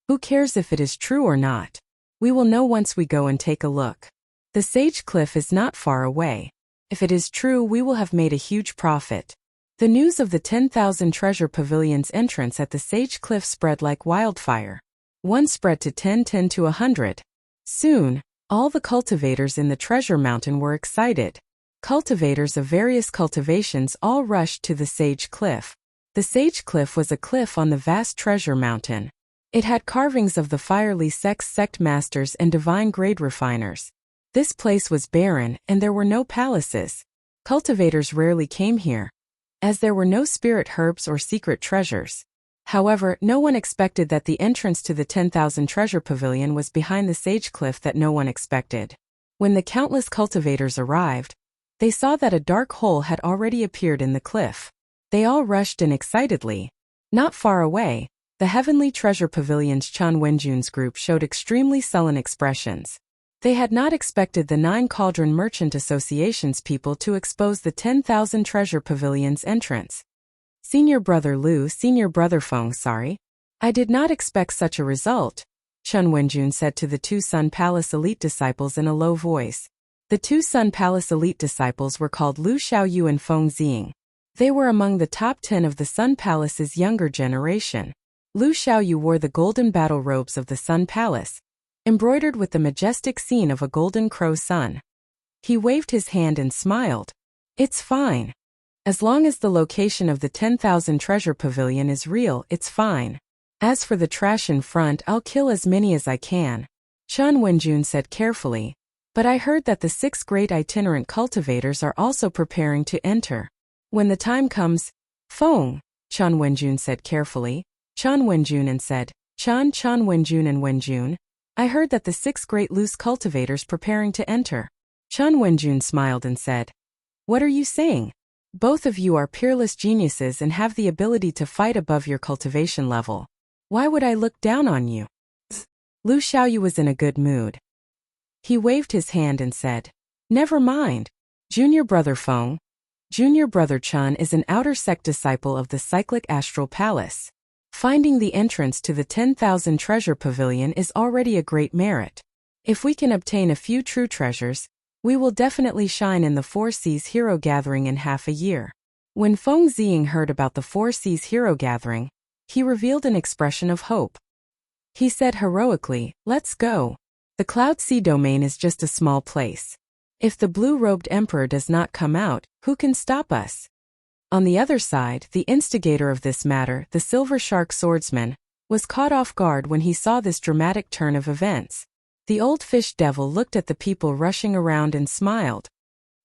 [SPEAKER 1] Who cares if it is true or not? We will know once we go and take a look. The Sage Cliff is not far away. If it is true, we will have made a huge profit. The news of the 10,000 treasure pavilion's entrance at the Sage Cliff spread like wildfire. One spread to 10, 10 to 100. Soon, all the cultivators in the Treasure Mountain were excited. Cultivators of various cultivations all rushed to the Sage Cliff. The Sage Cliff was a cliff on the vast Treasure Mountain. It had carvings of the fiery sect masters and divine grade refiners. This place was barren, and there were no palaces. Cultivators rarely came here, as there were no spirit herbs or secret treasures. However, no one expected that the entrance to the 10,000 treasure pavilion was behind the Sage Cliff that no one expected. When the countless cultivators arrived, they saw that a dark hole had already appeared in the cliff. They all rushed in excitedly. Not far away, the Heavenly Treasure Pavilion's Chan Wenjun's group showed extremely sullen expressions. They had not expected the 9 Cauldron Merchant Association's people to expose the 10,000 treasure pavilion's entrance. Senior Brother Lu, Senior Brother Feng, sorry. I did not expect such a result, Chun Wenjun said to the 2 Sun Palace elite disciples in a low voice. The 2 Sun Palace elite disciples were called Lu Xiaoyu and Feng Xing. They were among the top 10 of the Sun Palace's younger generation. Lu Xiaoyu wore the golden battle robes of the Sun Palace, embroidered with the majestic scene of a golden crow sun. He waved his hand and smiled. It's fine. As long as the location of the 10,000 treasure pavilion is real, it's fine. As for the trash in front, I'll kill as many as I can, Chun Wenjun said carefully. But I heard that the 6 great itinerant cultivators are also preparing to enter. When the time comes, Feng, Chun Wenjun said carefully. Chun Wenjun and said, Chun Wenjun and Wenjun. I heard that the 6 great loose cultivators preparing to enter. Chun Wenjun smiled and said, What are you saying? Both of you are peerless geniuses and have the ability to fight above your cultivation level. Why would I look down on you? Lu Xiaoyu was in a good mood. He waved his hand and said, Never mind. Junior Brother Feng. Junior Brother Chun is an outer sect disciple of the Cyclic Astral Palace. Finding the entrance to the 10,000 treasure pavilion is already a great merit. If we can obtain a few true treasures, we will definitely shine in the 4 Seas Hero Gathering in half a year. When Feng Xing heard about the 4 Seas Hero Gathering, he revealed an expression of hope. He said heroically, Let's go. The Cloud Sea domain is just a small place. If the blue-robed emperor does not come out, who can stop us? On the other side, the instigator of this matter, the Silver Shark Swordsman, was caught off guard when he saw this dramatic turn of events. The old fish devil looked at the people rushing around and smiled.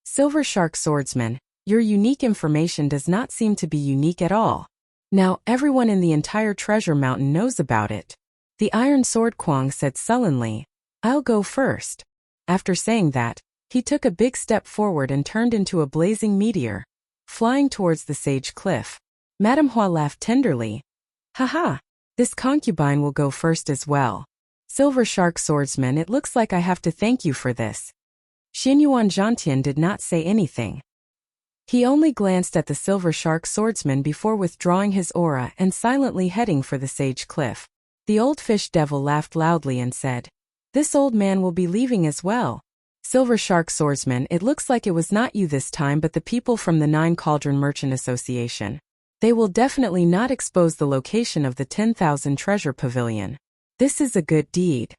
[SPEAKER 1] Silver Shark Swordsman, your unique information does not seem to be unique at all. Now everyone in the entire treasure mountain knows about it. The Iron Sword Kwong said sullenly, I'll go first. After saying that, he took a big step forward and turned into a blazing meteor, flying towards the sage cliff. Madame Hua laughed tenderly. Haha, this concubine will go first as well. Silver Shark Swordsman, it looks like I have to thank you for this. Xinyuan Zhantian did not say anything. He only glanced at the Silver Shark Swordsman before withdrawing his aura and silently heading for the sage cliff. The old fish devil laughed loudly and said, This old man will be leaving as well. Silver Shark Swordsman, it looks like it was not you this time but the people from the Nine Cauldron Merchant Association. They will definitely not expose the location of the 10,000 treasure pavilion. This is a good deed.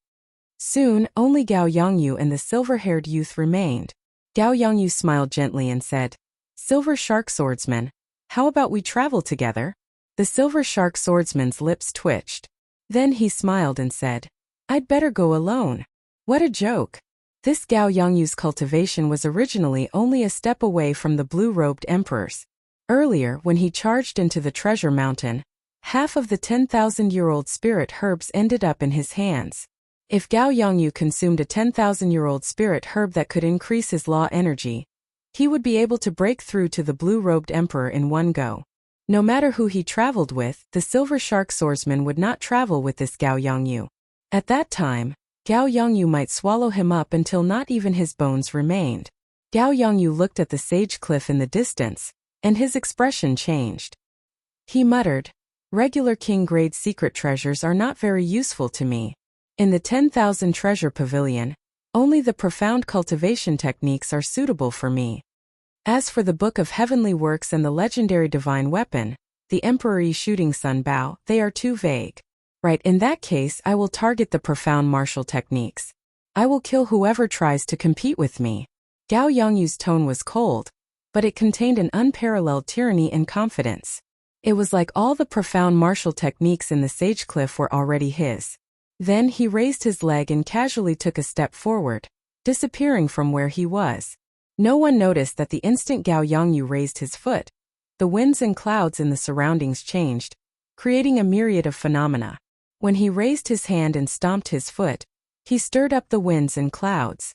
[SPEAKER 1] Soon, only Gao Yongyu and the silver-haired youth remained. Gao Yongyu smiled gently and said, Silver Shark Swordsman, how about we travel together? The Silver Shark Swordsman's lips twitched. Then he smiled and said, I'd better go alone. What a joke. This Gao Yongyu's cultivation was originally only a step away from the blue-robed emperor's. Earlier, when he charged into the treasure mountain, half of the 10,000-year-old spirit herbs ended up in his hands. If Gao Yongyu consumed a 10,000-year-old spirit herb that could increase his law energy, he would be able to break through to the blue-robed emperor in one go. No matter who he traveled with, the Silver Shark Swordsman would not travel with this Gao Yongyu. At that time, Gao Yongyu might swallow him up until not even his bones remained. Gao Yongyu looked at the sage cliff in the distance, and his expression changed. He muttered, Regular king-grade secret treasures are not very useful to me. In the 10,000 treasure pavilion, only the profound cultivation techniques are suitable for me. As for the Book of Heavenly Works and the legendary divine weapon, the Emperor Shooting Sun Bao, they are too vague. Right, in that case I will target the profound martial techniques. I will kill whoever tries to compete with me. Gao Yongyu's tone was cold, but it contained an unparalleled tyranny and confidence. It was like all the profound martial techniques in the sage cliff were already his. Then he raised his leg and casually took a step forward, disappearing from where he was. No one noticed that the instant Gao Yongyu raised his foot, the winds and clouds in the surroundings changed, creating a myriad of phenomena. When he raised his hand and stomped his foot, he stirred up the winds and clouds.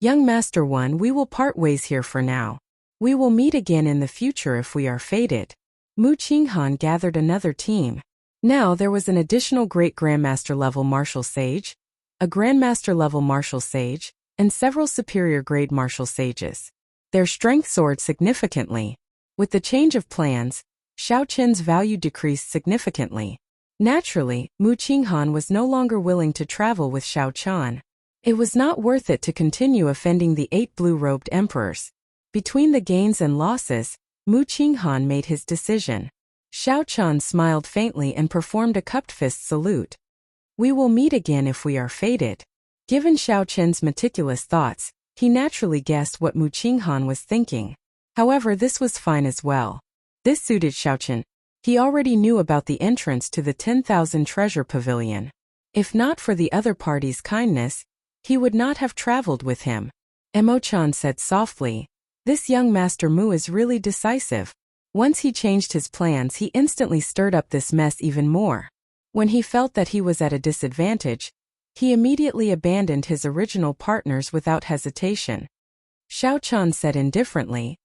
[SPEAKER 1] Young Master One, we will part ways here for now. We will meet again in the future if we are fated. Mu Qinghan gathered another team. Now there was an additional great Grandmaster level martial sage, a Grandmaster level martial sage, and several superior grade martial sages. Their strength soared significantly. With the change of plans, Xiao Qin's value decreased significantly. Naturally, Mu Qinghan was no longer willing to travel with Xiao Qian. It was not worth it to continue offending the 8 blue-robed emperors. Between the gains and losses, Mu Qinghan made his decision. Xiao Qian smiled faintly and performed a cupped fist salute. We will meet again if we are fated. Given Xiao Qian's meticulous thoughts, he naturally guessed what Mu Qinghan was thinking. However, this was fine as well. This suited Xiao Qian. He already knew about the entrance to the 10,000 treasure pavilion. If not for the other party's kindness, he would not have traveled with him. Emo-chan said softly, This young Master Mu is really decisive. Once he changed his plans, he instantly stirred up this mess even more. When he felt that he was at a disadvantage, he immediately abandoned his original partners without hesitation. Xiao Qian said indifferently,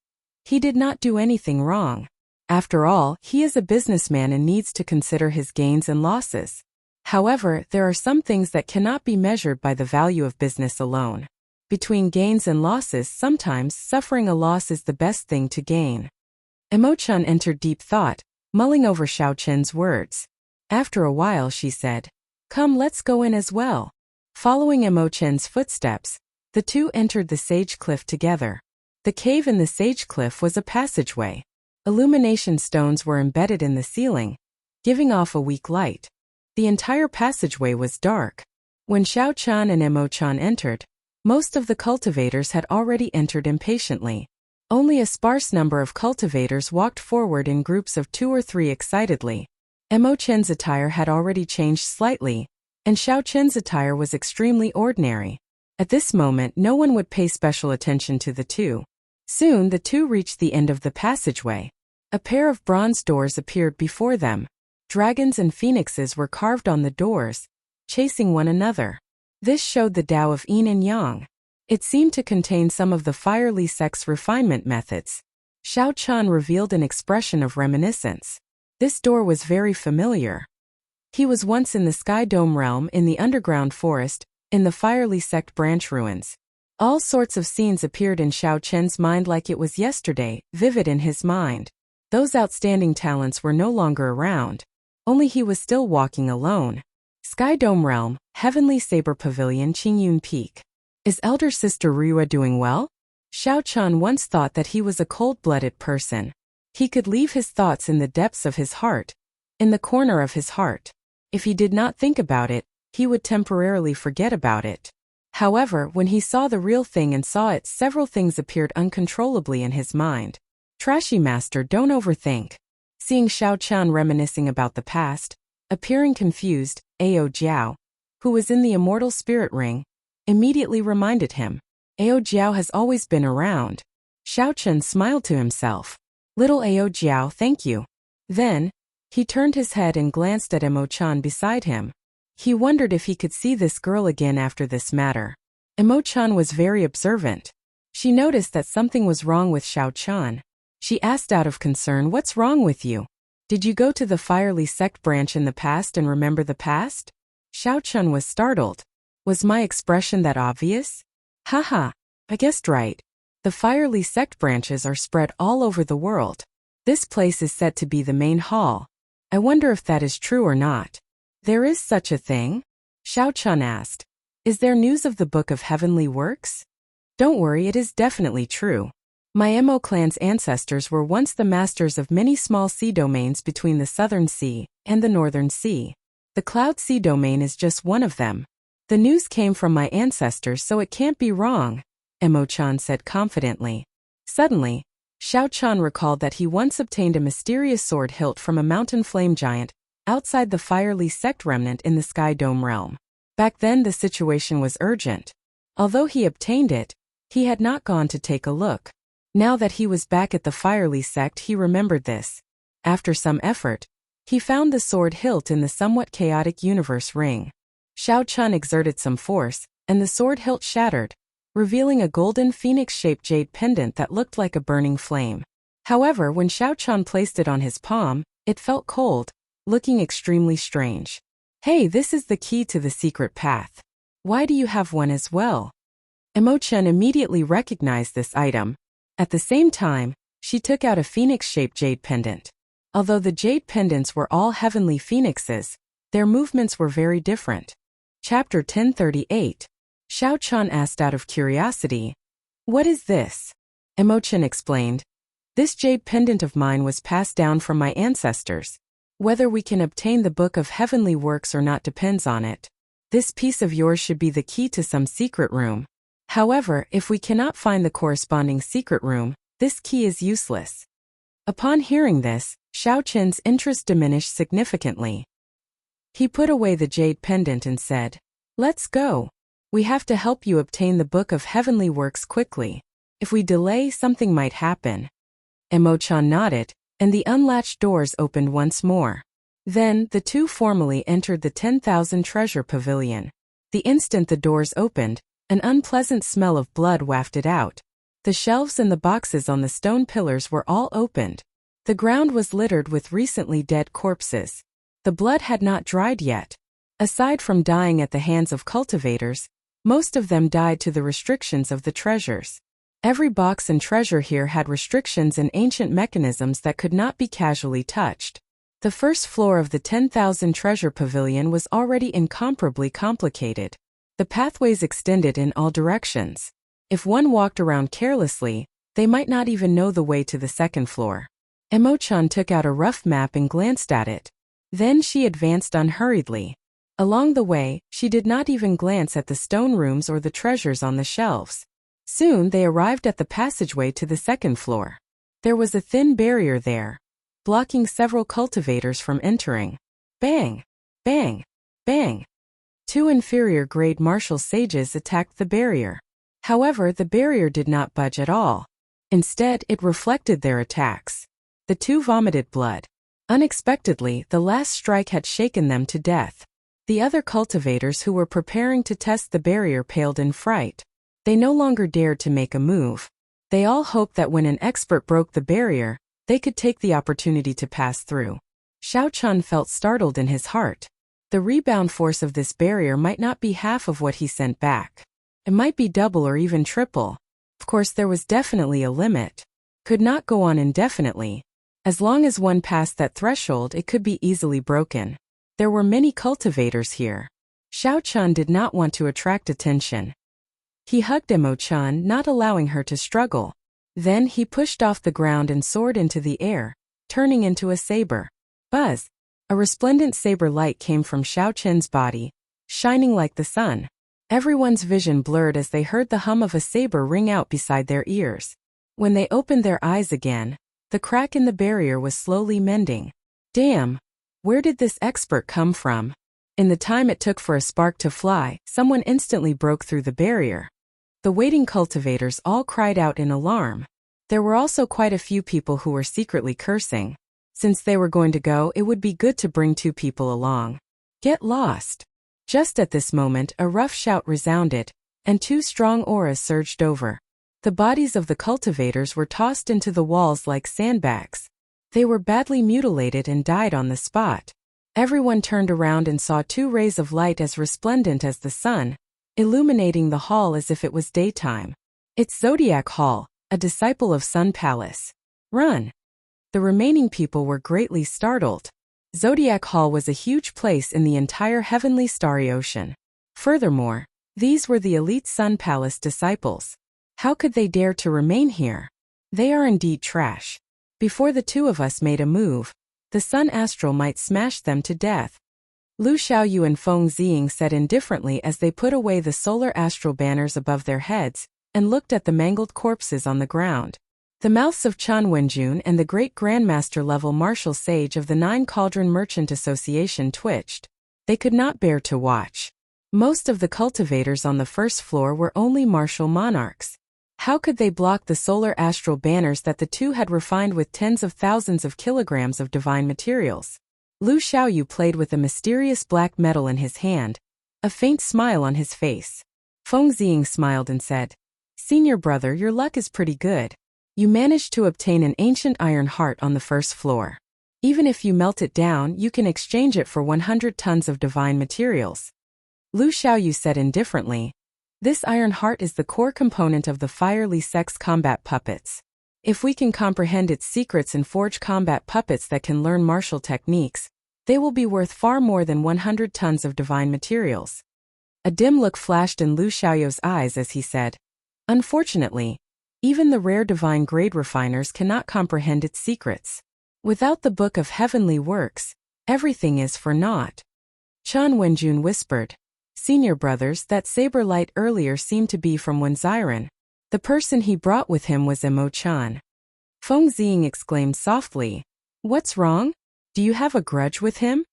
[SPEAKER 1] He did not do anything wrong. After all, he is a businessman and needs to consider his gains and losses. However, there are some things that cannot be measured by the value of business alone. Between gains and losses, sometimes suffering a loss is the best thing to gain. Emo-chan entered deep thought, mulling over Xiao Qian's words. After a while she said, Come, let's go in as well. Following Emo-chan's footsteps, the two entered the sage cliff together. The cave in the sage cliff was a passageway. Illumination stones were embedded in the ceiling, giving off a weak light. The entire passageway was dark. When Xiao Qian and Emo-chan entered, most of the cultivators had already entered impatiently. Only a sparse number of cultivators walked forward in groups of 2 or 3 excitedly. Emo-chan's attire had already changed slightly, and Xiao Chen's attire was extremely ordinary. At this moment, no one would pay special attention to the two. Soon the two reached the end of the passageway. A pair of bronze doors appeared before them. Dragons and phoenixes were carved on the doors, chasing one another. This showed the Tao of Yin and Yang. It seemed to contain some of the fiery sex refinement methods. Xiao Chen revealed an expression of reminiscence. This door was very familiar. He was once in the Sky Dome realm in the underground forest, in the fiery sect branch ruins. All sorts of scenes appeared in Xiao Chen's mind like it was yesterday, vivid in his mind. Those outstanding talents were no longer around. Only he was still walking alone. Sky Dome Realm, Heavenly Saber Pavilion, Qingyun Peak. Is elder sister Riwa doing well? Xiao Chen once thought that he was a cold-blooded person. He could leave his thoughts in the depths of his heart, in the corner of his heart. If he did not think about it, he would temporarily forget about it. However, when he saw the real thing and saw it, several things appeared uncontrollably in his mind. Trashy master, don't overthink. Seeing Xiao Chen reminiscing about the past, appearing confused, Ao Jiao, who was in the immortal spirit ring, immediately reminded him. Ao Jiao has always been around. Xiao Chen smiled to himself. Little Ao Jiao, thank you. Then, he turned his head and glanced at Emo-chan beside him. He wondered if he could see this girl again after this matter. Emo-chan was very observant. She noticed that something was wrong with Xiao Chen. She asked out of concern, "What's wrong with you? Did you go to the fiery sect branch in the past and remember the past?" Xiao Chen was startled. Was my expression that obvious? Haha, I guessed right. The fiery sect branches are spread all over the world. This place is said to be the main hall. I wonder if that is true or not. There is such a thing? Xiao Chen asked. Is there news of the Book of Heavenly Works? Don't worry, it is definitely true. My Emo clan's ancestors were once the masters of many small sea domains between the Southern Sea and the Northern Sea. The Cloud Sea domain is just one of them. The news came from my ancestors, so it can't be wrong, Emo-chan said confidently. Suddenly, Xiao Chen recalled that he once obtained a mysterious sword hilt from a mountain flame giant outside the fiery sect remnant in the Sky Dome realm. Back then the situation was urgent. Although he obtained it, he had not gone to take a look. Now that he was back at the fiery sect, he remembered this. After some effort, he found the sword hilt in the somewhat chaotic universe ring. Xiao Chen exerted some force, and the sword hilt shattered, revealing a golden phoenix-shaped jade pendant that looked like a burning flame. However, when Xiao Chen placed it on his palm, it felt cold, looking extremely strange. Hey, this is the key to the secret path. Why do you have one as well? Emo-chan immediately recognized this item. At the same time, she took out a phoenix-shaped jade pendant. Although the jade pendants were all heavenly phoenixes, their movements were very different. Chapter 1038. Xiao Chen asked out of curiosity. What is this? Emo-chan explained. This jade pendant of mine was passed down from my ancestors. Whether we can obtain the Book of Heavenly Works or not depends on it. This piece of yours should be the key to some secret room. However, if we cannot find the corresponding secret room, this key is useless. Upon hearing this, Xiao Chen's interest diminished significantly. He put away the jade pendant and said, "Let's go. We have to help you obtain the Book of Heavenly Works quickly. If we delay, something might happen." Emo-chan nodded, and the unlatched doors opened once more. Then, the two formally entered the 10,000 treasure pavilion. The instant the doors opened, an unpleasant smell of blood wafted out. The shelves and the boxes on the stone pillars were all opened. The ground was littered with recently dead corpses. The blood had not dried yet. Aside from dying at the hands of cultivators, most of them died to the restrictions of the treasures. Every box and treasure here had restrictions and ancient mechanisms that could not be casually touched. The first floor of the 10,000 treasure pavilion was already incomparably complicated. The pathways extended in all directions. If one walked around carelessly, they might not even know the way to the second floor. Emo-chan took out a rough map and glanced at it. Then she advanced unhurriedly. Along the way, she did not even glance at the stone rooms or the treasures on the shelves. Soon they arrived at the passageway to the second floor. There was a thin barrier there, blocking several cultivators from entering. Bang! Bang! Bang! Two inferior-grade martial sages attacked the barrier. However, the barrier did not budge at all. Instead, it reflected their attacks. The two vomited blood. Unexpectedly, the last strike had shaken them to death. The other cultivators who were preparing to test the barrier paled in fright. They no longer dared to make a move. They all hoped that when an expert broke the barrier, they could take the opportunity to pass through. Xiao Chun felt startled in his heart. The rebound force of this barrier might not be half of what he sent back. It might be double or even triple. Of course, there was definitely a limit. Could not go on indefinitely. As long as one passed that threshold, it could be easily broken. There were many cultivators here. Xiao Chun did not want to attract attention. He hugged Emo-chan, not allowing her to struggle. Then he pushed off the ground and soared into the air, turning into a saber. Buzz! A resplendent saber light came from Xiao Chun's body, shining like the sun. Everyone's vision blurred as they heard the hum of a saber ring out beside their ears. When they opened their eyes again, the crack in the barrier was slowly mending. Damn! Where did this expert come from? In the time it took for a spark to fly, someone instantly broke through the barrier. The waiting cultivators all cried out in alarm. There were also quite a few people who were secretly cursing. Since they were going to go, it would be good to bring two people along. Get lost! Just at this moment, a rough shout resounded, and two strong auras surged over. The bodies of the cultivators were tossed into the walls like sandbags. They were badly mutilated and died on the spot. Everyone turned around and saw two rays of light as resplendent as the sun, illuminating the hall as if it was daytime. It's Zodiac Hall, a disciple of Sun Palace. Run! The remaining people were greatly startled. Zodiac Hall was a huge place in the entire heavenly starry ocean. Furthermore, these were the elite Sun Palace disciples. How could they dare to remain here? They are indeed trash. Before the two of us made a move, the Sun Astral might smash them to death. Lu Xiaoyu and Feng Ziying said indifferently as they put away the solar astral banners above their heads and looked at the mangled corpses on the ground. The mouths of Chan Wenjun and the great grandmaster-level martial sage of the Nine Cauldron Merchant Association twitched. They could not bear to watch. Most of the cultivators on the first floor were only martial monarchs. How could they block the solar astral banners that the two had refined with tens of thousands of kilograms of divine materials? Lu Xiaoyu played with a mysterious black metal in his hand, a faint smile on his face. Feng Ziying smiled and said, "Senior brother, your luck is pretty good. You managed to obtain an ancient iron heart on the first floor. Even if you melt it down, you can exchange it for 100 tons of divine materials." Lu Xiaoyu said indifferently, "This iron heart is the core component of the fierly sex combat puppets. If we can comprehend its secrets and forge combat puppets that can learn martial techniques, they will be worth far more than 100 tons of divine materials." A dim look flashed in Lu Xiaoyu's eyes as he said, "Unfortunately, even the rare divine grade refiners cannot comprehend its secrets. Without the Book of Heavenly Works, everything is for naught." Chan Wenjun whispered, "Senior brothers, that saber light earlier seemed to be from Wenziren. The person he brought with him was Emo-chan." Feng Ziying exclaimed softly, "What's wrong? Do you have a grudge with him?"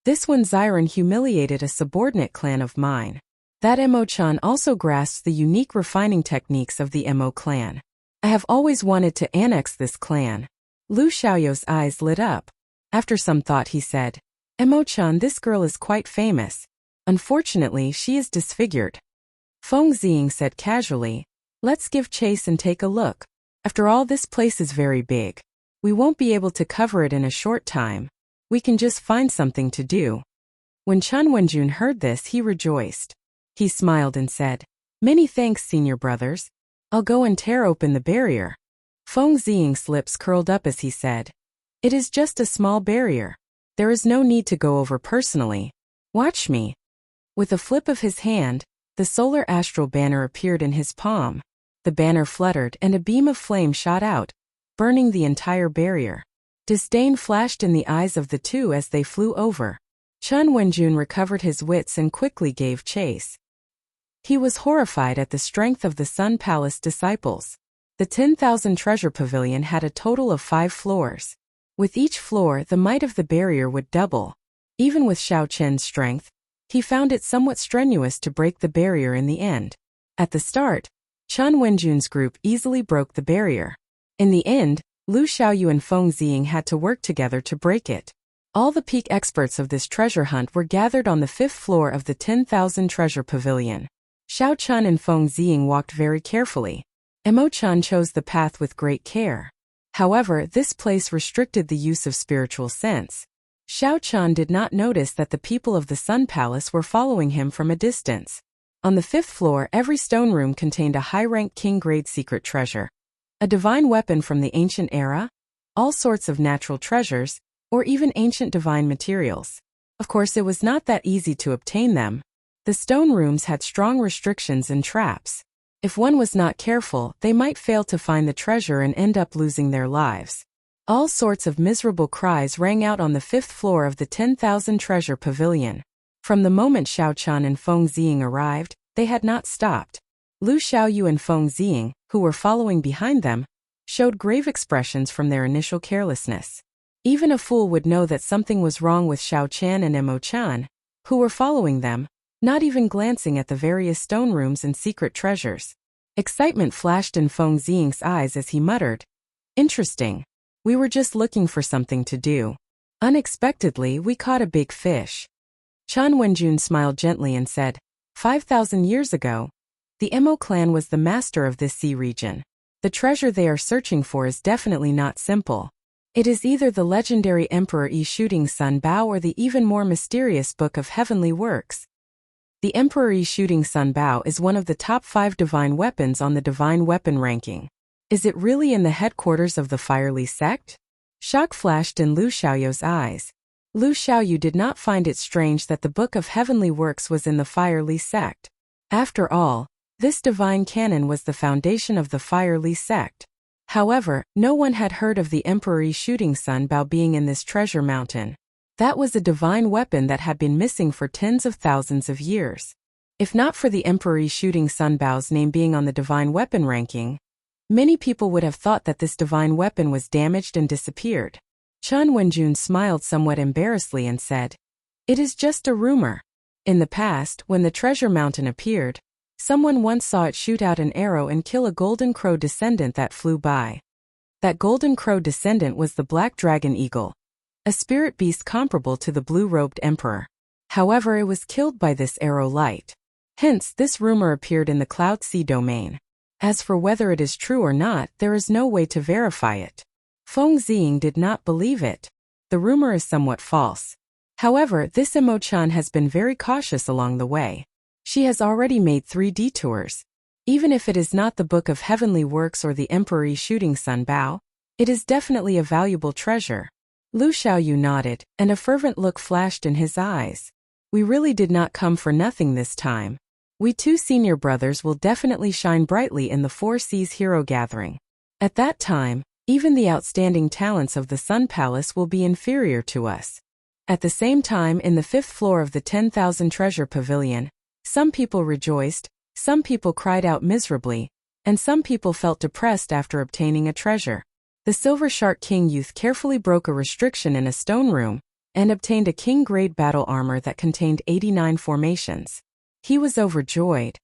[SPEAKER 1] "This Wenziren humiliated a subordinate clan of mine. That Emo-chan also grasps the unique refining techniques of the Emo clan. I have always wanted to annex this clan." Lu Xiaoyu's eyes lit up. After some thought he said, "Emo-chan, this girl is quite famous. Unfortunately, she is disfigured." Feng Ziying said casually, "Let's give chase and take a look. After all, this place is very big. We won't be able to cover it in a short time. We can just find something to do." When Chan Wenjun heard this, he rejoiced. He smiled and said, "Many thanks, senior brothers. I'll go and tear open the barrier." Feng Ziying's lips curled up as he said, "It is just a small barrier. There is no need to go over personally. Watch me." With a flip of his hand, the solar astral banner appeared in his palm. The banner fluttered and a beam of flame shot out, burning the entire barrier. Disdain flashed in the eyes of the two as they flew over. Chan Wenjun recovered his wits and quickly gave chase. He was horrified at the strength of the Sun Palace disciples. The 10,000 treasure pavilion had a total of 5 floors. With each floor, the might of the barrier would double. Even with Xiao Chen's strength, He found it somewhat strenuous to break the barrier in the end. At the start, Chen Wenjun's group easily broke the barrier. In the end, Lu Xiaoyu and Feng Ziying had to work together to break it. All the peak experts of this treasure hunt were gathered on the 5th floor of the 10,000 Treasure Pavilion. Xiao Chun and Feng Ziying walked very carefully. Emo Chun chose the path with great care. However, this place restricted the use of spiritual sense. Xiao Chun did not notice that the people of the Sun Palace were following him from a distance. On the 5th floor, every stone room contained a high-rank king-grade secret treasure. A divine weapon from the ancient era, all sorts of natural treasures, or even ancient divine materials. Of course, it was not that easy to obtain them. The stone rooms had strong restrictions and traps. If one was not careful, they might fail to find the treasure and end up losing their lives. All sorts of miserable cries rang out on the 5th floor of the 10,000 Treasure Pavilion. From the moment Xiao Chun and Feng Ziying arrived, they had not stopped. Lu Xiaoyu and Feng Ziying, who were following behind them, showed grave expressions from their initial carelessness. Even a fool would know that something was wrong with Xiao Chan and Emo Chan, who were following them, not even glancing at the various stone rooms and secret treasures. Excitement flashed in Feng Ziying's eyes as he muttered, "Interesting. We were just looking for something to do. Unexpectedly, we caught a big fish." Chen Wenjun smiled gently and said, 5,000 years ago, the Emo clan was the master of this sea region. The treasure they are searching for is definitely not simple. It is either the legendary Emperor Yi Shooting Sun Bao or the even more mysterious Book of Heavenly Works. The Emperor Yi Shooting Sun Bao is one of the top 5 divine weapons on the divine weapon ranking. Is it really in the headquarters of the Firely sect? Shock flashed in Lu Xiaoyu's eyes. Lu Xiaoyu did not find it strange that the Book of Heavenly Works was in the Firely sect. After all, this divine canon was the foundation of the Firely sect. However, no one had heard of the Emperor Yi Shooting Sun Bao being in this treasure mountain. That was a divine weapon that had been missing for tens of thousands of years. If not for the Emperor Yi Shooting Sun Bao's name being on the divine weapon ranking, many people would have thought that this divine weapon was damaged and disappeared. Chen Wenjun smiled somewhat embarrassedly and said, "It is just a rumor. In the past, when the treasure mountain appeared, someone once saw it shoot out an arrow and kill a golden crow descendant that flew by. That golden crow descendant was the black dragon eagle, a spirit beast comparable to the blue-robed emperor. However, it was killed by this arrow light. Hence, this rumor appeared in the Cloud Sea domain. As for whether it is true or not, there is no way to verify it." Feng Ziying did not believe it. The rumor is somewhat false. However, this Emo-chan has been very cautious along the way. She has already made 3 detours. Even if it is not the Book of Heavenly Works or the Emperor Yi Shooting Sun Bao, it is definitely a valuable treasure. Lu Xiaoyu nodded, and a fervent look flashed in his eyes. "We really did not come for nothing this time. We 2 senior brothers will definitely shine brightly in the 4 Seas Hero Gathering. At that time, even the outstanding talents of the Sun Palace will be inferior to us." At the same time, in the 5th floor of the 10,000 Treasure Pavilion, some people rejoiced, some people cried out miserably, and some people felt depressed after obtaining a treasure. The Silver Shark King youth carefully broke a restriction in a stone room and obtained a king-grade battle armor that contained 89 formations. He was overjoyed.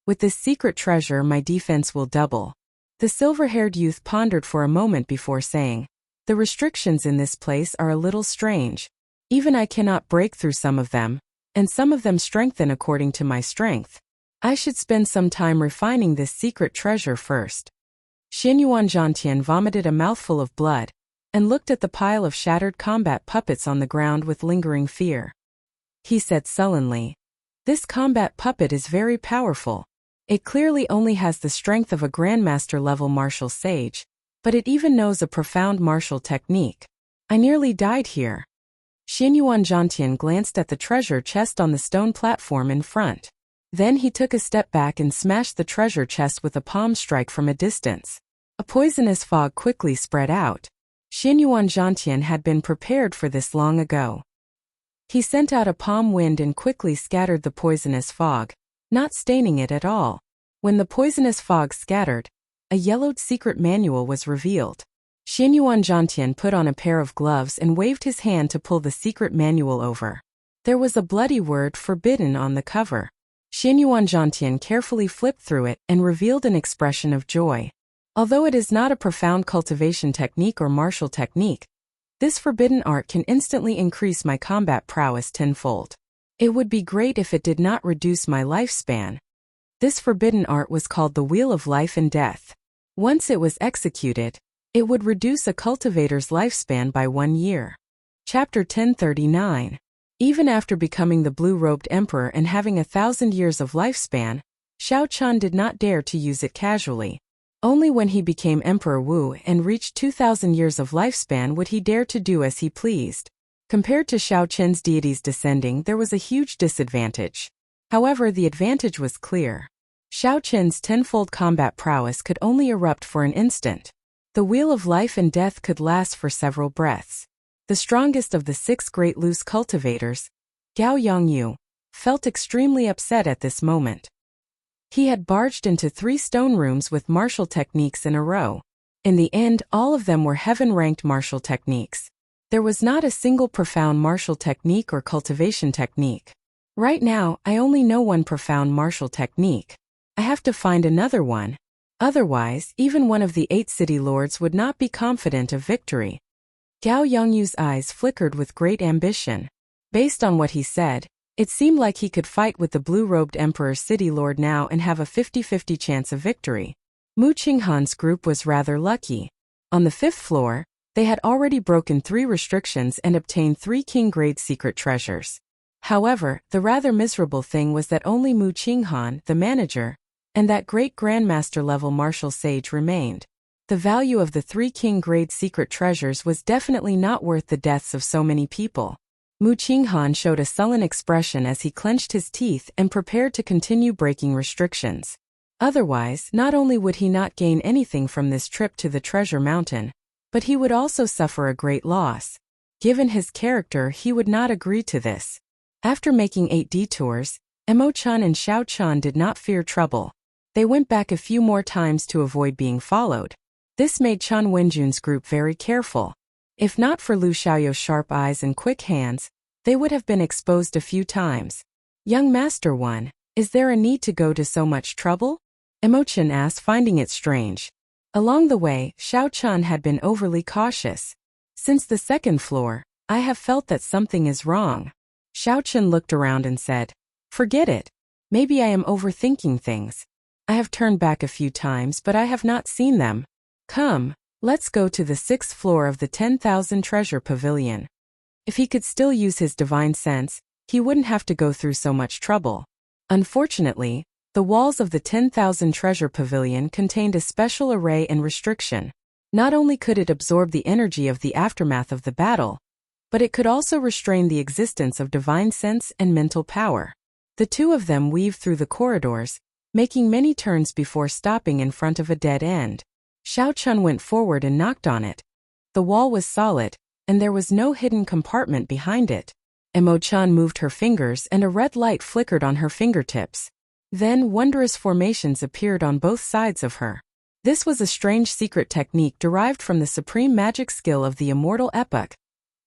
[SPEAKER 1] "With this secret treasure, my defense will double." The silver-haired youth pondered for a moment before saying, "The restrictions in this place are a little strange. Even I cannot break through some of them, and some of them strengthen according to my strength. I should spend some time refining this secret treasure first." Xianyuan Zhantian vomited a mouthful of blood and looked at the pile of shattered combat puppets on the ground with lingering fear. He said sullenly, "This combat puppet is very powerful. It clearly only has the strength of a Grandmaster-level martial sage, but it even knows a profound martial technique. I nearly died here." Xianyuan Zhantian glanced at the treasure chest on the stone platform in front. Then he took a step back and smashed the treasure chest with a palm strike from a distance. A poisonous fog quickly spread out. Xianyuan Zhantian had been prepared for this long ago. He sent out a palm wind and quickly scattered the poisonous fog, not staining it at all. When the poisonous fog scattered, a yellowed secret manual was revealed. Xianyuan Zhantian put on a pair of gloves and waved his hand to pull the secret manual over. There was a bloody word "forbidden" on the cover. Xianyuan Zhantian carefully flipped through it and revealed an expression of joy. Although it is not a profound cultivation technique or martial technique, this forbidden art can instantly increase my combat prowess tenfold. It would be great if it did not reduce my lifespan. This forbidden art was called the Wheel of Life and Death. Once it was executed, it would reduce a cultivator's lifespan by 1 year. Chapter 1039. Even after becoming the blue-robed emperor and having 1,000 years of lifespan, Xiao Chun did not dare to use it casually. Only when he became Emperor Wu and reached 2,000 years of lifespan would he dare to do as he pleased. Compared to Xiao Chen's deities descending, there was a huge disadvantage. However, the advantage was clear. Xiao Chen's tenfold combat prowess could only erupt for an instant. The Wheel of Life and Death could last for several breaths. The strongest of the 6 great loose cultivators, Gao Yongyu, felt extremely upset at this moment. He had barged into 3 stone rooms with martial techniques in a row. In the end, all of them were heaven-ranked martial techniques. There was not a single profound martial technique or cultivation technique. Right now, I only know one profound martial technique. I have to find another one. Otherwise, even one of the 8 city lords would not be confident of victory. Gao Yongyu's eyes flickered with great ambition. Based on what he said, it seemed like he could fight with the blue-robed emperor's city lord now and have a 50-50 chance of victory. Mu Qinghan's group was rather lucky. On the 5th floor, they had already broken 3 restrictions and obtained 3 king-grade secret treasures. However, the rather miserable thing was that only Mu Qinghan, the manager, and that great grandmaster-level martial sage remained. The value of the 3 king-grade secret treasures was definitely not worth the deaths of so many people. Mu Qinghan showed a sullen expression as he clenched his teeth and prepared to continue breaking restrictions. Otherwise, not only would he not gain anything from this trip to the treasure mountain, but he would also suffer a great loss. Given his character, he would not agree to this. After making 8 detours, Emo-chan and Xiao-chan did not fear trouble. They went back a few more times to avoid being followed. This made Chan Wenjun's group very careful. If not for Lu Xiaoyo's sharp eyes and quick hands, they would have been exposed a few times. "Young Master One, is there a need to go to so much trouble?" Emo-chan asked, finding it strange. Along the way, Xiao-chan had been overly cautious. "Since the 2nd floor, I have felt that something is wrong." Xiao-chan looked around and said, "Forget it. Maybe I am overthinking things. I have turned back a few times but I have not seen them. Come, let's go to the 6th floor of the 10,000 treasure pavilion." If he could still use his divine sense, he wouldn't have to go through so much trouble. Unfortunately, the walls of the 10,000 treasure pavilion contained a special array and restriction. Not only could it absorb the energy of the aftermath of the battle, but it could also restrain the existence of divine sense and mental power. The 2 of them weaved through the corridors, making many turns before stopping in front of a dead end. Xiao-chun went forward and knocked on it. The wall was solid, and there was no hidden compartment behind it. Emo-chan moved her fingers and a red light flickered on her fingertips. Then wondrous formations appeared on both sides of her. This was a strange secret technique derived from the supreme magic skill of the immortal epoch,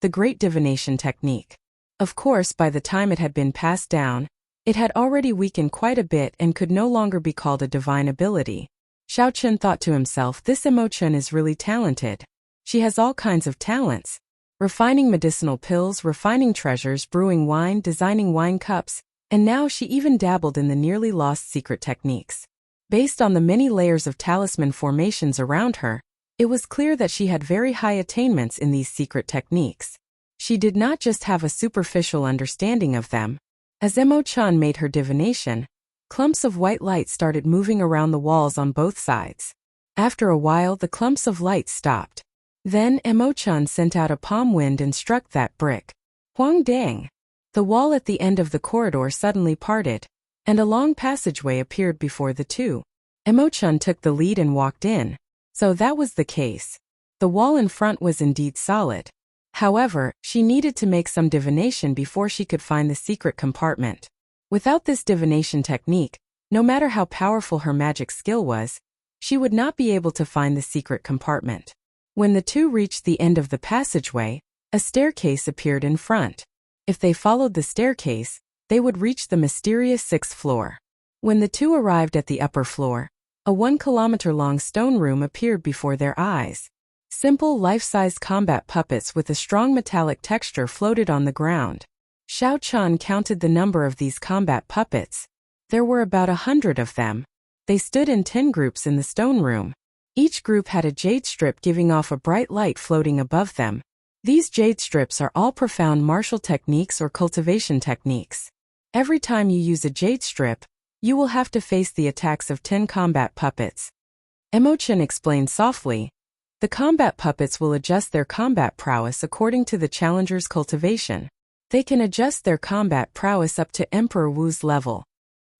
[SPEAKER 1] the great divination technique. Of course, by the time it had been passed down, it had already weakened quite a bit and could no longer be called a divine ability. Xiao-chun thought to himself, this Emo-chan is really talented. She has all kinds of talents. Refining medicinal pills, refining treasures, brewing wine, designing wine cups, and now she even dabbled in the nearly lost secret techniques. Based on the many layers of talisman formations around her, it was clear that she had very high attainments in these secret techniques. She did not just have a superficial understanding of them. As Emo-chan made her divination, clumps of white light started moving around the walls on both sides. After a while, the clumps of light stopped. Then Emo-chan sent out a palm wind and struck that brick. Huang dang! The wall at the end of the corridor suddenly parted, and a long passageway appeared before the 2. Emo-chan took the lead and walked in. So that was the case. The wall in front was indeed solid. However, she needed to make some divination before she could find the secret compartment. Without this divination technique, no matter how powerful her magic skill was, she would not be able to find the secret compartment. When the 2 reached the end of the passageway, a staircase appeared in front. If they followed the staircase, they would reach the mysterious 6th floor. When the two arrived at the upper floor, a 1-kilometer-long stone room appeared before their eyes. Simple, life-size combat puppets with a strong metallic texture floated on the ground. Xiao Chun counted the number of these combat puppets. There were about 100 of them. They stood in 10 groups in the stone room. Each group had a jade strip giving off a bright light floating above them. These jade strips are all profound martial techniques or cultivation techniques. Every time you use a jade strip, you will have to face the attacks of 10 combat puppets. Emochan explained softly. The combat puppets will adjust their combat prowess according to the challenger's cultivation. They can adjust their combat prowess up to Emperor Wu's level.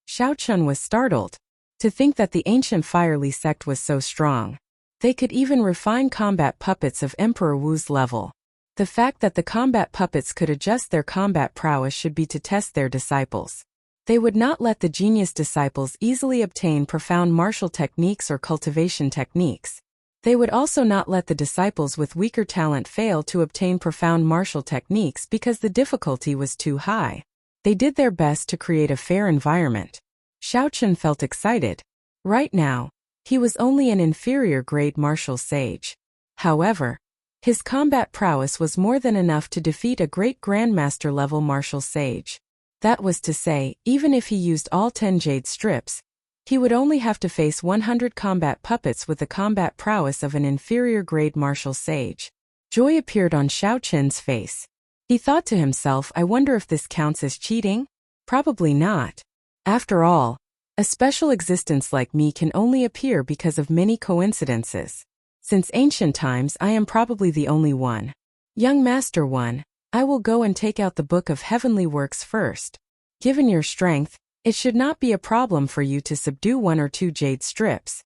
[SPEAKER 1] Xiao Chun was startled to think that the ancient Firely sect was so strong. They could even refine combat puppets of Emperor Wu's level. The fact that the combat puppets could adjust their combat prowess should be to test their disciples. They would not let the genius disciples easily obtain profound martial techniques or cultivation techniques. They would also not let the disciples with weaker talent fail to obtain profound martial techniques because the difficulty was too high. They did their best to create a fair environment. Xiao Chun felt excited. Right now, he was only an inferior grade martial sage. However, his combat prowess was more than enough to defeat a great grandmaster level martial sage. That was to say, even if he used all 10 jade strips, he would only have to face 100 combat puppets with the combat prowess of an inferior grade martial sage. Joy appeared on Xiao Chun's face. He thought to himself, I wonder if this counts as cheating? Probably not. After all, a special existence like me can only appear because of many coincidences. Since ancient times, I am probably the only one. Young Master One, I will go and take out the Book of Heavenly Works first. Given your strength, it should not be a problem for you to subdue 1 or 2 jade strips.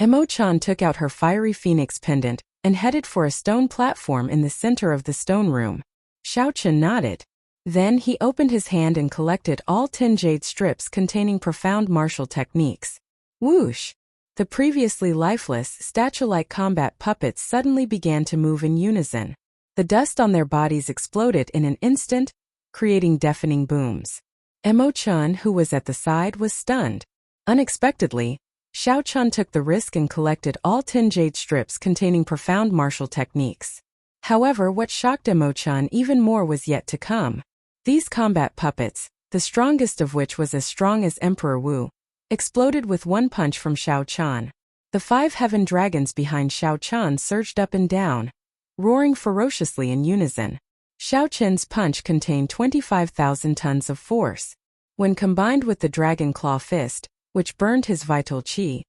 [SPEAKER 1] Emochan took out her fiery phoenix pendant and headed for a stone platform in the center of the stone room. Xiao Chun nodded. Then he opened his hand and collected all 10 jade strips containing profound martial techniques. Whoosh! The previously lifeless, statue-like combat puppets suddenly began to move in unison. The dust on their bodies exploded in an instant, creating deafening booms. Emochan, who was at the side, was stunned. Unexpectedly, Xiao Chun took the risk and collected all 10 jade strips containing profound martial techniques. However, what shocked Emochan even more was yet to come. These combat puppets, the strongest of which was as strong as Emperor Wu, exploded with one punch from Xiao Chun. The 5 heaven dragons behind Xiao Chun surged up and down, roaring ferociously in unison. Xiao Chun's punch contained 25,000 tons of force. When combined with the dragon claw fist, which burned his vital qi,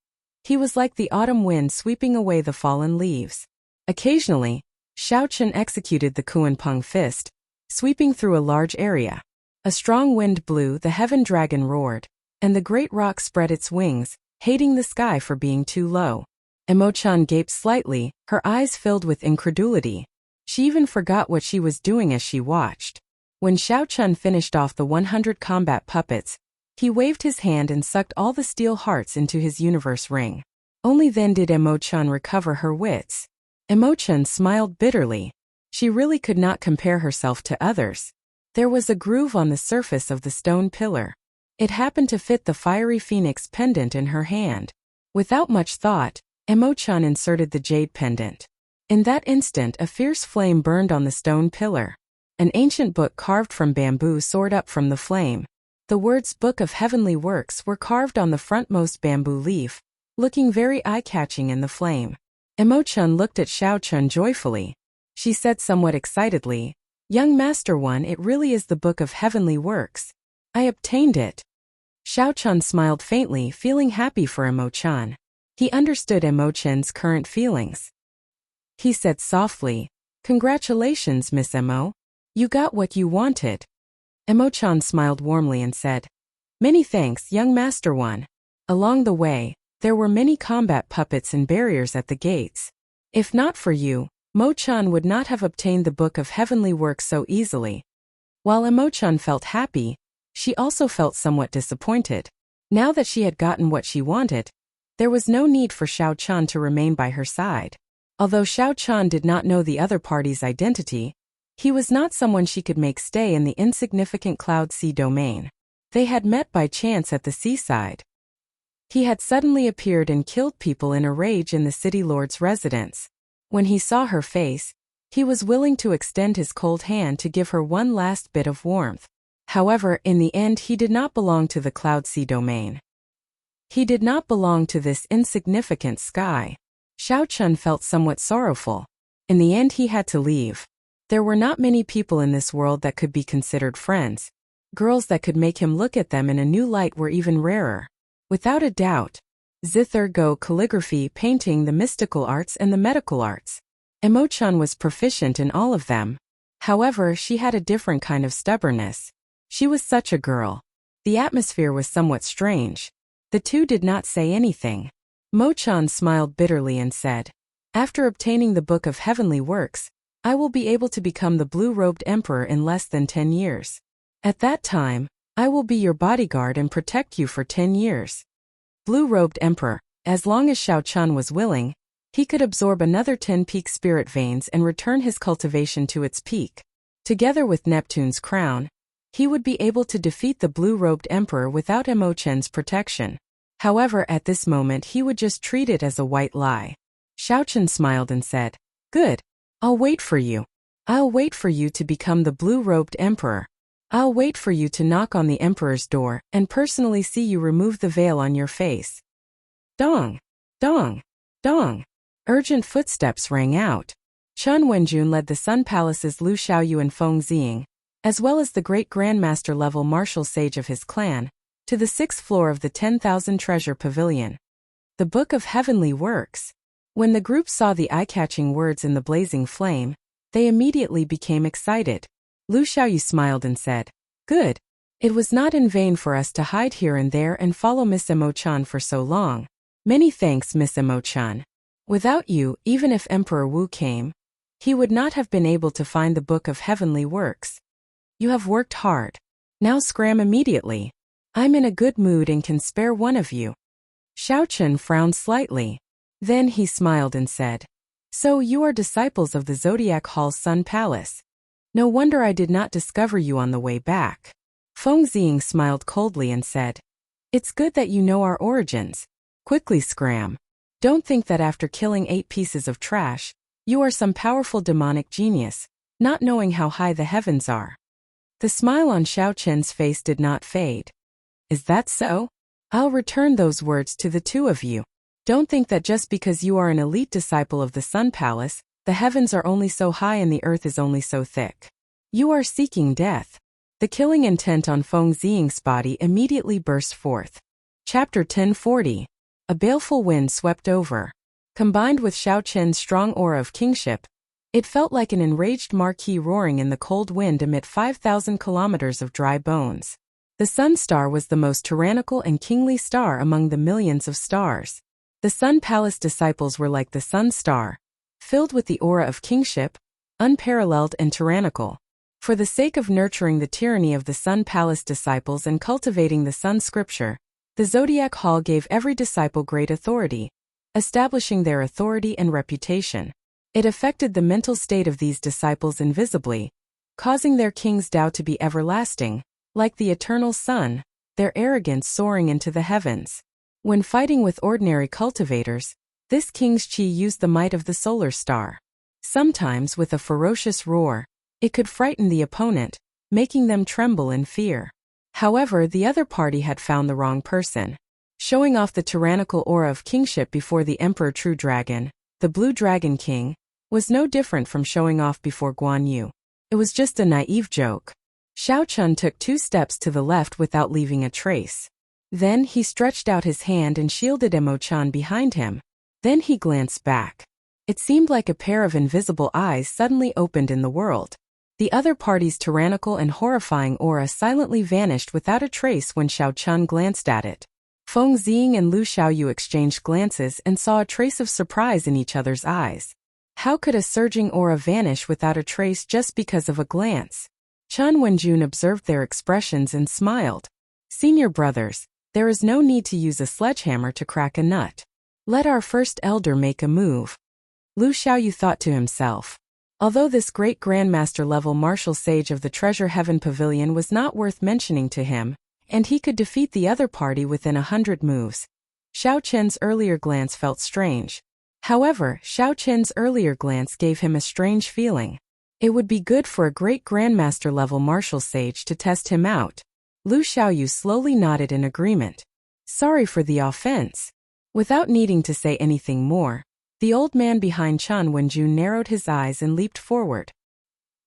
[SPEAKER 1] he was like the autumn wind sweeping away the fallen leaves. Occasionally, Xiao Chun executed the Kuanpeng fist, sweeping through a large area. A strong wind blew, the heaven dragon roared, and the great rock spread its wings, hating the sky for being too low. Emochan gaped slightly, her eyes filled with incredulity. She even forgot what she was doing as she watched. When Xiao Chun finished off the 100 combat puppets, he waved his hand and sucked all the steel hearts into his universe ring. Only then did Emochan recover her wits. Emochan smiled bitterly. She really could not compare herself to others. There was a groove on the surface of the stone pillar. It happened to fit the fiery phoenix pendant in her hand. Without much thought, Emochan inserted the jade pendant. In that instant, a fierce flame burned on the stone pillar. An ancient book carved from bamboo soared up from the flame. The words Book of Heavenly Works were carved on the frontmost bamboo leaf, looking very eye-catching in the flame. Emochan looked at Xiao Chun joyfully. She said somewhat excitedly, Young Master One, it really is the Book of Heavenly Works. I obtained it. Xiao Chun smiled faintly, feeling happy for Emochan. He understood Emochan's current feelings. He said softly, Congratulations, Miss Emo. You got what you wanted. Emochan smiled warmly and said, Many thanks, Young Master One. Along the way, there were many combat puppets and barriers at the gates. If not for you, Mo-chan would not have obtained the Book of Heavenly Works so easily. While Emochan felt happy, she also felt somewhat disappointed. Now that she had gotten what she wanted, there was no need for Xiao Chun to remain by her side. Although Xiao Chun did not know the other party's identity, He was not someone she could make stay in the insignificant Cloud Sea domain. They had met by chance at the seaside. He had suddenly appeared and killed people in a rage in the city lord's residence. When he saw her face, he was willing to extend his cold hand to give her one last bit of warmth. However, in the end he did not belong to the Cloud Sea domain. He did not belong to this insignificant sky. Xiao Chun felt somewhat sorrowful. In the end he had to leave. There were not many people in this world that could be considered friends. Girls that could make him look at them in a new light were even rarer. Without a doubt, zither go calligraphy, painting, the mystical arts and the medical arts. Emo-chan was proficient in all of them. However, she had a different kind of stubbornness. She was such a girl. The atmosphere was somewhat strange. The two did not say anything. Mo-chan smiled bitterly and said, "After obtaining the Book of Heavenly Works, I will be able to become the blue-robed emperor in less than 10 years. At that time, I will be your bodyguard and protect you for 10 years. Blue-robed emperor, as long as Xiao Chun was willing, he could absorb another 10 peak spirit veins and return his cultivation to its peak. Together with Neptune's crown, he would be able to defeat the blue-robed emperor without Emo-chen's protection. However, at this moment he would just treat it as a white lie. Xiao Chun smiled and said, "Good. I'll wait for you. I'll wait for you to become the blue-robed emperor. I'll wait for you to knock on the emperor's door and personally see you remove the veil on your face." Dong! Dong! Dong! Urgent footsteps rang out. Chun Wenjun led the Sun Palace's Lu Xiaoyu and Feng Ziying, as well as the great grandmaster-level martial sage of his clan, to the 6th floor of the 10,000 Treasure Pavilion. The Book of Heavenly Works. When the group saw the eye-catching words in the blazing flame, they immediately became excited. Lu Xiaoyu smiled and said, "Good. It was not in vain for us to hide here and there and follow Miss Emo-chan for so long. Many thanks, Miss Emo-chan. Without you, even if Emperor Wu came, he would not have been able to find the Book of Heavenly Works. You have worked hard. Now scram immediately. I'm in a good mood and can spare one of you." Xiao Chun frowned slightly. Then he smiled and said, "So you are disciples of the Zodiac Hall's Sun Palace. No wonder I did not discover you on the way back." Feng Ziying smiled coldly and said, "It's good that you know our origins. Quickly scram. Don't think that after killing 8 pieces of trash, you are some powerful demonic genius, not knowing how high the heavens are." The smile on Xiao Chen's face did not fade. "Is that so? I'll return those words to the two of you. Don't think that just because you are an elite disciple of the Sun Palace, the heavens are only so high and the earth is only so thick. You are seeking death." The killing intent on Feng Ziying's body immediately burst forth. Chapter 1040. A baleful wind swept over. Combined with Xiao Chen's strong aura of kingship, it felt like an enraged marquis roaring in the cold wind amid 5,000 kilometers of dry bones. The Sun Star was the most tyrannical and kingly star among the millions of stars. The Sun Palace disciples were like the Sun Star, filled with the aura of kingship, unparalleled and tyrannical. For the sake of nurturing the tyranny of the Sun Palace disciples and cultivating the Sun Scripture, the Zodiac Hall gave every disciple great authority, establishing their authority and reputation. It affected the mental state of these disciples invisibly, causing their king's Tao to be everlasting, like the eternal sun, their arrogance soaring into the heavens. When fighting with ordinary cultivators, this king's chi used the might of the solar star. Sometimes with a ferocious roar, it could frighten the opponent, making them tremble in fear. However, the other party had found the wrong person. Showing off the tyrannical aura of kingship before the Emperor True Dragon, the Blue Dragon King, was no different from showing off before Guan Yu. It was just a naive joke. Xiao Chun took 2 steps to the left without leaving a trace. Then he stretched out his hand and shielded Emo-chan behind him. Then he glanced back. It seemed like a pair of invisible eyes suddenly opened in the world. The other party's tyrannical and horrifying aura silently vanished without a trace when Xiao Chun glanced at it. Feng Ziying and Lu Xiaoyu exchanged glances and saw a trace of surprise in each other's eyes. How could a surging aura vanish without a trace just because of a glance? Chun Wenjun observed their expressions and smiled. "Senior brothers, there is no need to use a sledgehammer to crack a nut. Let our first elder make a move." Lu Xiaoyu thought to himself. Although this great grandmaster-level martial sage of the Treasure Heaven Pavilion was not worth mentioning to him, and he could defeat the other party within 100 moves, Xiao Chen's earlier glance felt strange. However, Xiao Chen's earlier glance gave him a strange feeling. It would be good for a great grandmaster-level martial sage to test him out. Lu Xiaoyu slowly nodded in agreement. Sorry for the offense. Without needing to say anything more, the old man behind Chen Wenjun narrowed his eyes and leaped forward.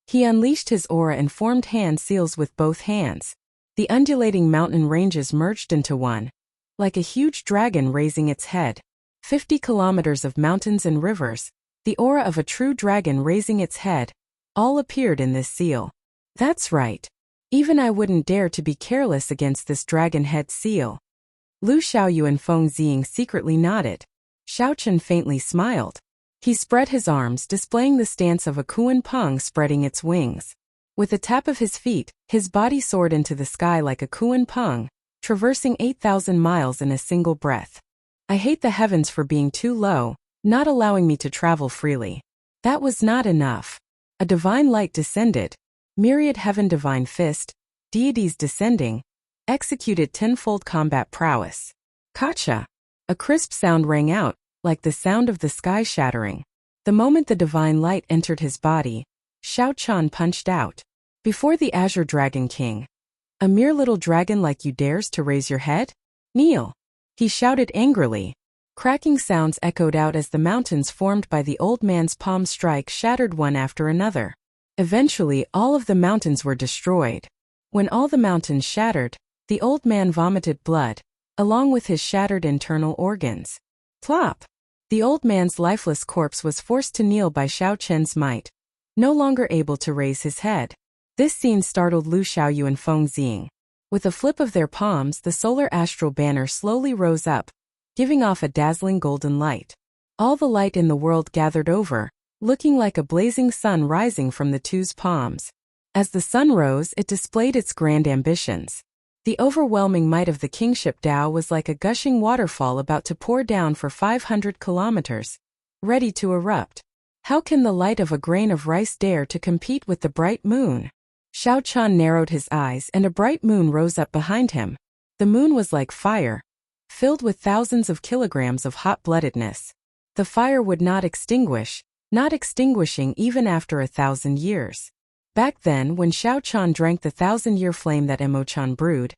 [SPEAKER 1] He unleashed his aura and formed hand seals with both hands. The undulating mountain ranges merged into one, like a huge dragon raising its head. 50 kilometers of mountains and rivers, the aura of a true dragon raising its head, all appeared in this seal. That's right. Even I wouldn't dare to be careless against this dragon head seal. Lu Xiaoyu and Feng Ziying secretly nodded. Xiao Chen faintly smiled. He spread his arms, displaying the stance of a Kuan Peng spreading its wings. With a tap of his feet, his body soared into the sky like a Kuan Peng, traversing 8,000 miles in a single breath. I hate the heavens for being too low, not allowing me to travel freely. That was not enough. A divine light descended. Myriad heaven divine fist, deities descending, executed tenfold combat prowess. Kacha! A crisp sound rang out, like the sound of the sky shattering. The moment the divine light entered his body, Xiao Chan punched out. Before the Azure Dragon King. A mere little dragon like you dares to raise your head? Kneel! He shouted angrily. Cracking sounds echoed out as the mountains formed by the old man's palm strike shattered one after another. Eventually, all of the mountains were destroyed. When all the mountains shattered, the old man vomited blood, along with his shattered internal organs. Plop! The old man's lifeless corpse was forced to kneel by Xiao Chen's might, no longer able to raise his head. This scene startled Lu Xiaoyu and Feng Ziying. With a flip of their palms, the solar astral banner slowly rose up, giving off a dazzling golden light. All the light in the world gathered over, looking like a blazing sun rising from the two's palms. As the sun rose, it displayed its grand ambitions. The overwhelming might of the kingship Dao was like a gushing waterfall about to pour down for 500 kilometers, ready to erupt. How can the light of a grain of rice dare to compete with the bright moon? Xiao Chan narrowed his eyes and a bright moon rose up behind him. The moon was like fire, filled with thousands of kilograms of hot-bloodedness. The fire would not extinguish, not extinguishing even after 1,000 years. Back then, when Xiao Chan drank the 1,000-year flame that Emo Chan brewed,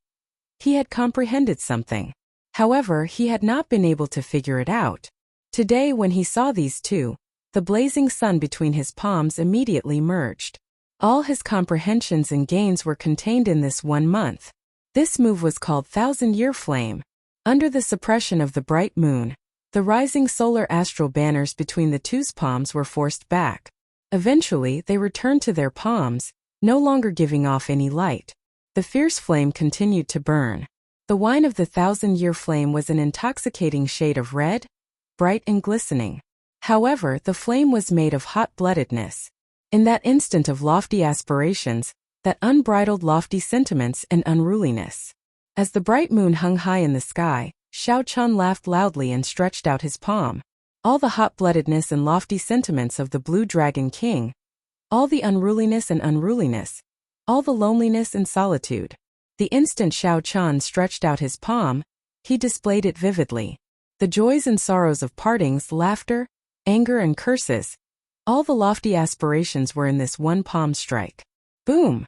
[SPEAKER 1] he had comprehended something. However, he had not been able to figure it out. Today, when he saw these two, the blazing sun between his palms immediately merged. All his comprehensions and gains were contained in this 1 month. This move was called 1,000-year flame. Under the suppression of the bright moon, the rising solar astral banners between the two's palms were forced back. Eventually, they returned to their palms, no longer giving off any light. The fierce flame continued to burn. The wine of the 1,000-year flame was an intoxicating shade of red, bright and glistening. However, the flame was made of hot-bloodedness. In that instant of lofty aspirations, that unbridled lofty sentiments and unruliness. As the bright moon hung high in the sky, Xiao Chun laughed loudly and stretched out his palm. All the hot-bloodedness and lofty sentiments of the Blue Dragon King. All the unruliness and unruliness. All the loneliness and solitude. The instant Xiao Chun stretched out his palm, he displayed it vividly. The joys and sorrows of partings, laughter, anger and curses. All the lofty aspirations were in this one palm strike. Boom!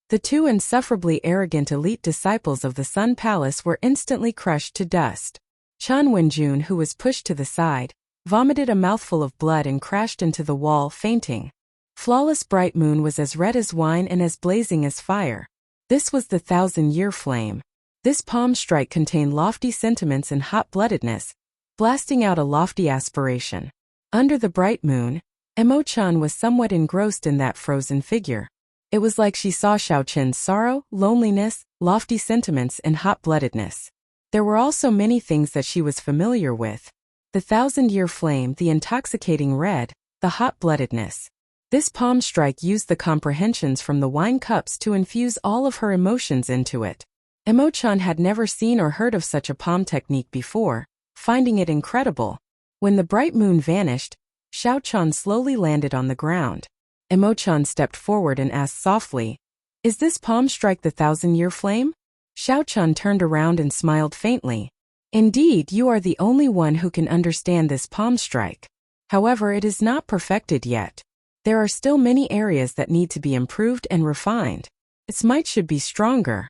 [SPEAKER 1] The two insufferably arrogant elite disciples of the Sun Palace were instantly crushed to dust. Chan Wenjun, who was pushed to the side, vomited a mouthful of blood and crashed into the wall, fainting. Flawless Bright Moon was as red as wine and as blazing as fire. This was the 1,000-year flame. This palm strike contained lofty sentiments and hot-bloodedness, blasting out a lofty aspiration. Under the bright moon, Emo-chan was somewhat engrossed in that frozen figure. It was like she saw Xiao Chen's sorrow, loneliness, lofty sentiments and hot-bloodedness. There were also many things that she was familiar with. The 1,000-year flame, the intoxicating red, the hot-bloodedness. This palm strike used the comprehensions from the wine cups to infuse all of her emotions into it. Emo-chan had never seen or heard of such a palm technique before, finding it incredible. When the bright moon vanished, Xiao Chan slowly landed on the ground. Emo-chan stepped forward and asked softly, "Is this palm strike the 1,000-year flame?" Xiao-chan turned around and smiled faintly. "Indeed, you are the only one who can understand this palm strike. However, it is not perfected yet. There are still many areas that need to be improved and refined. Its might should be stronger."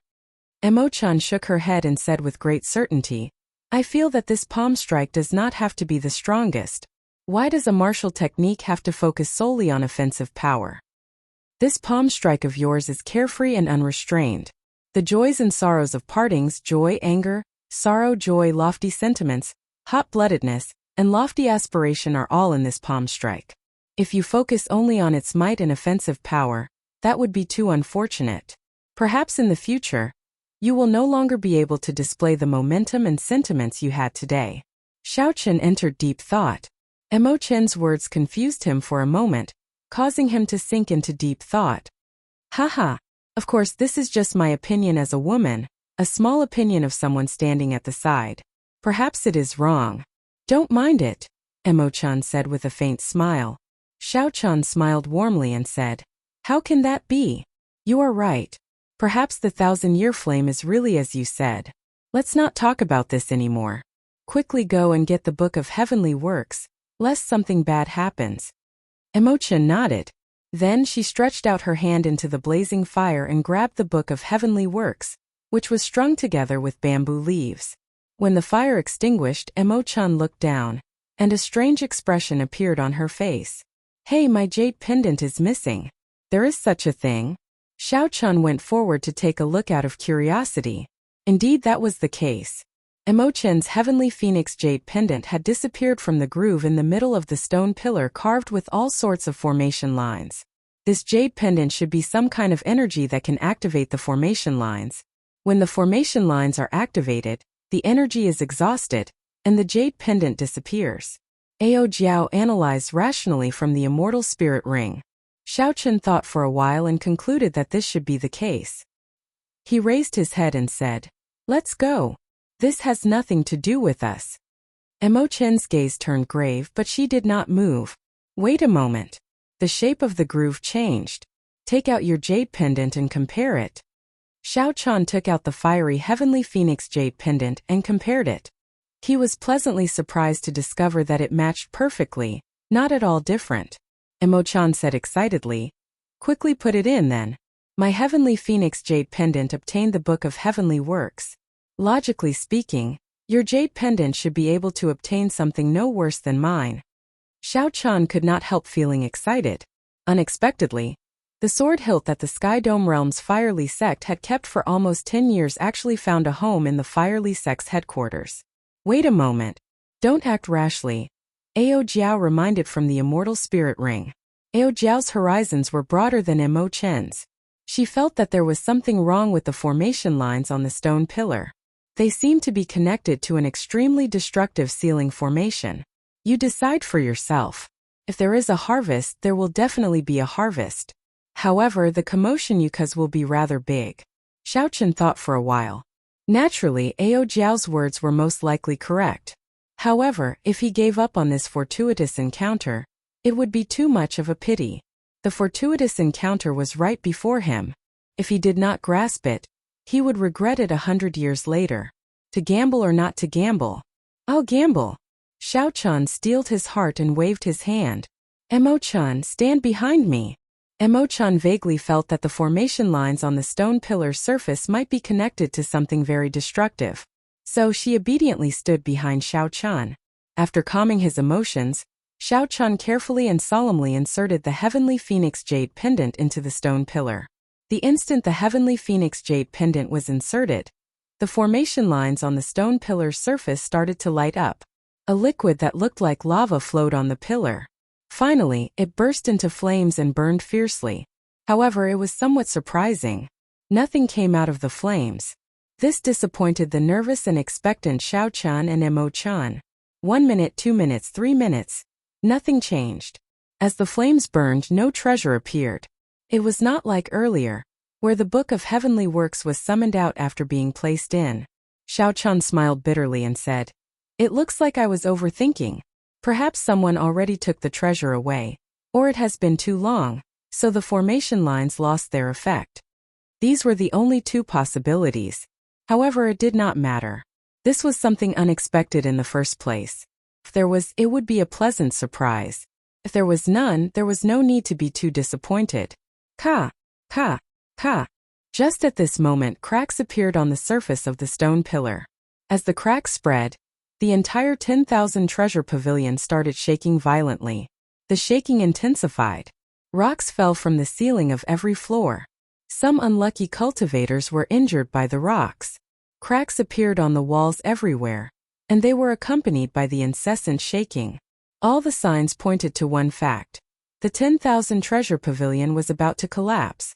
[SPEAKER 1] Emo-chan shook her head and said with great certainty, "I feel that this palm strike does not have to be the strongest. Why does a martial technique have to focus solely on offensive power? This palm strike of yours is carefree and unrestrained. The joys and sorrows of partings, joy, anger, sorrow, joy, lofty sentiments, hot-bloodedness, and lofty aspiration are all in this palm strike. If you focus only on its might and offensive power, that would be too unfortunate. Perhaps in the future, you will no longer be able to display the momentum and sentiments you had today." Xiao-chan entered deep thought. Emo-chan's words confused him for a moment, causing him to sink into deep thought. Haha, of course this is just my opinion as a woman, a small opinion of someone standing at the side. Perhaps it is wrong. Don't mind it, Emo-chan said with a faint smile. Xiao-chan smiled warmly and said, "How can that be? You are right. Perhaps the 1,000-year flame is really as you said. Let's not talk about this anymore. Quickly go and get the Book of Heavenly Works, lest something bad happens." Emo-chan nodded. Then she stretched out her hand into the blazing fire and grabbed the Book of Heavenly Works, which was strung together with bamboo leaves. When the fire extinguished, Emo-chan looked down, and a strange expression appeared on her face. "Hey, my jade pendant is missing. There is such a thing?" Xiao-chan went forward to take a look out of curiosity. Indeed, that was the case. Emo-chan's heavenly phoenix jade pendant had disappeared from the groove in the middle of the stone pillar carved with all sorts of formation lines. This jade pendant should be some kind of energy that can activate the formation lines. When the formation lines are activated, the energy is exhausted, and the jade pendant disappears. Ao Jiao analyzed rationally from the immortal spirit ring. Xiao-chan thought for a while and concluded that this should be the case. He raised his head and said, "Let's go. This has nothing to do with us." Emo-chan's gaze turned grave, but she did not move. "Wait a moment. The shape of the groove changed. Take out your jade pendant and compare it." Xiao-chan took out the fiery heavenly phoenix jade pendant and compared it. He was pleasantly surprised to discover that it matched perfectly, not at all different. Emo-chan said excitedly, "Quickly put it in then. My heavenly phoenix jade pendant obtained the Book of Heavenly Works. Logically speaking, your jade pendant should be able to obtain something no worse than mine." Xiao-chan could not help feeling excited. Unexpectedly, the sword hilt that the Sky Dome Realm's Firely sect had kept for almost 10 years actually found a home in the Firely sect's headquarters. "Wait a moment. Don't act rashly," Ao Jiao reminded from the immortal spirit ring. Ao Jiao's horizons were broader than Emo-chan's. She felt that there was something wrong with the formation lines on the stone pillar. They seemed to be connected to an extremely destructive ceiling formation. You decide for yourself. If there is a harvest, there will definitely be a harvest. However, the commotion you cause will be rather big. Xiao-chan thought for a while. Naturally, Ao Jiao's words were most likely correct. However, if he gave up on this fortuitous encounter, it would be too much of a pity. The fortuitous encounter was right before him. If he did not grasp it, he would regret it 100 years later. To gamble or not to gamble? I'll gamble. Xiao-chan steeled his heart and waved his hand. Emo-chan, stand behind me. Emo-chan vaguely felt that the formation lines on the stone pillar's surface might be connected to something very destructive. So she obediently stood behind Xiao-chan. After calming his emotions, Xiao-chan carefully and solemnly inserted the heavenly phoenix jade pendant into the stone pillar. The instant the heavenly phoenix jade pendant was inserted, the formation lines on the stone pillar's surface started to light up. A liquid that looked like lava flowed on the pillar. Finally, it burst into flames and burned fiercely. However, it was somewhat surprising. Nothing came out of the flames. This disappointed the nervous and expectant Xiao-chan and Emo-chan. 1 minute, 2 minutes, 3 minutes. Nothing changed. As the flames burned, no treasure appeared. It was not like earlier, where the Book of Heavenly Works was summoned out after being placed in. Xiao-chan smiled bitterly and said, "It looks like I was overthinking. Perhaps someone already took the treasure away, or it has been too long." so the formation lines lost their effect. These were the only two possibilities. However, it did not matter. This was something unexpected in the first place. If there was, it would be a pleasant surprise. If there was none, there was no need to be too disappointed. Ka! Ka! Ka! Just at this moment, cracks appeared on the surface of the stone pillar. As the cracks spread, the entire 10,000 treasure pavilion started shaking violently. The shaking intensified. Rocks fell from the ceiling of every floor. Some unlucky cultivators were injured by the rocks. Cracks appeared on the walls everywhere, and they were accompanied by the incessant shaking. All the signs pointed to one fact. The 10,000 treasure pavilion was about to collapse.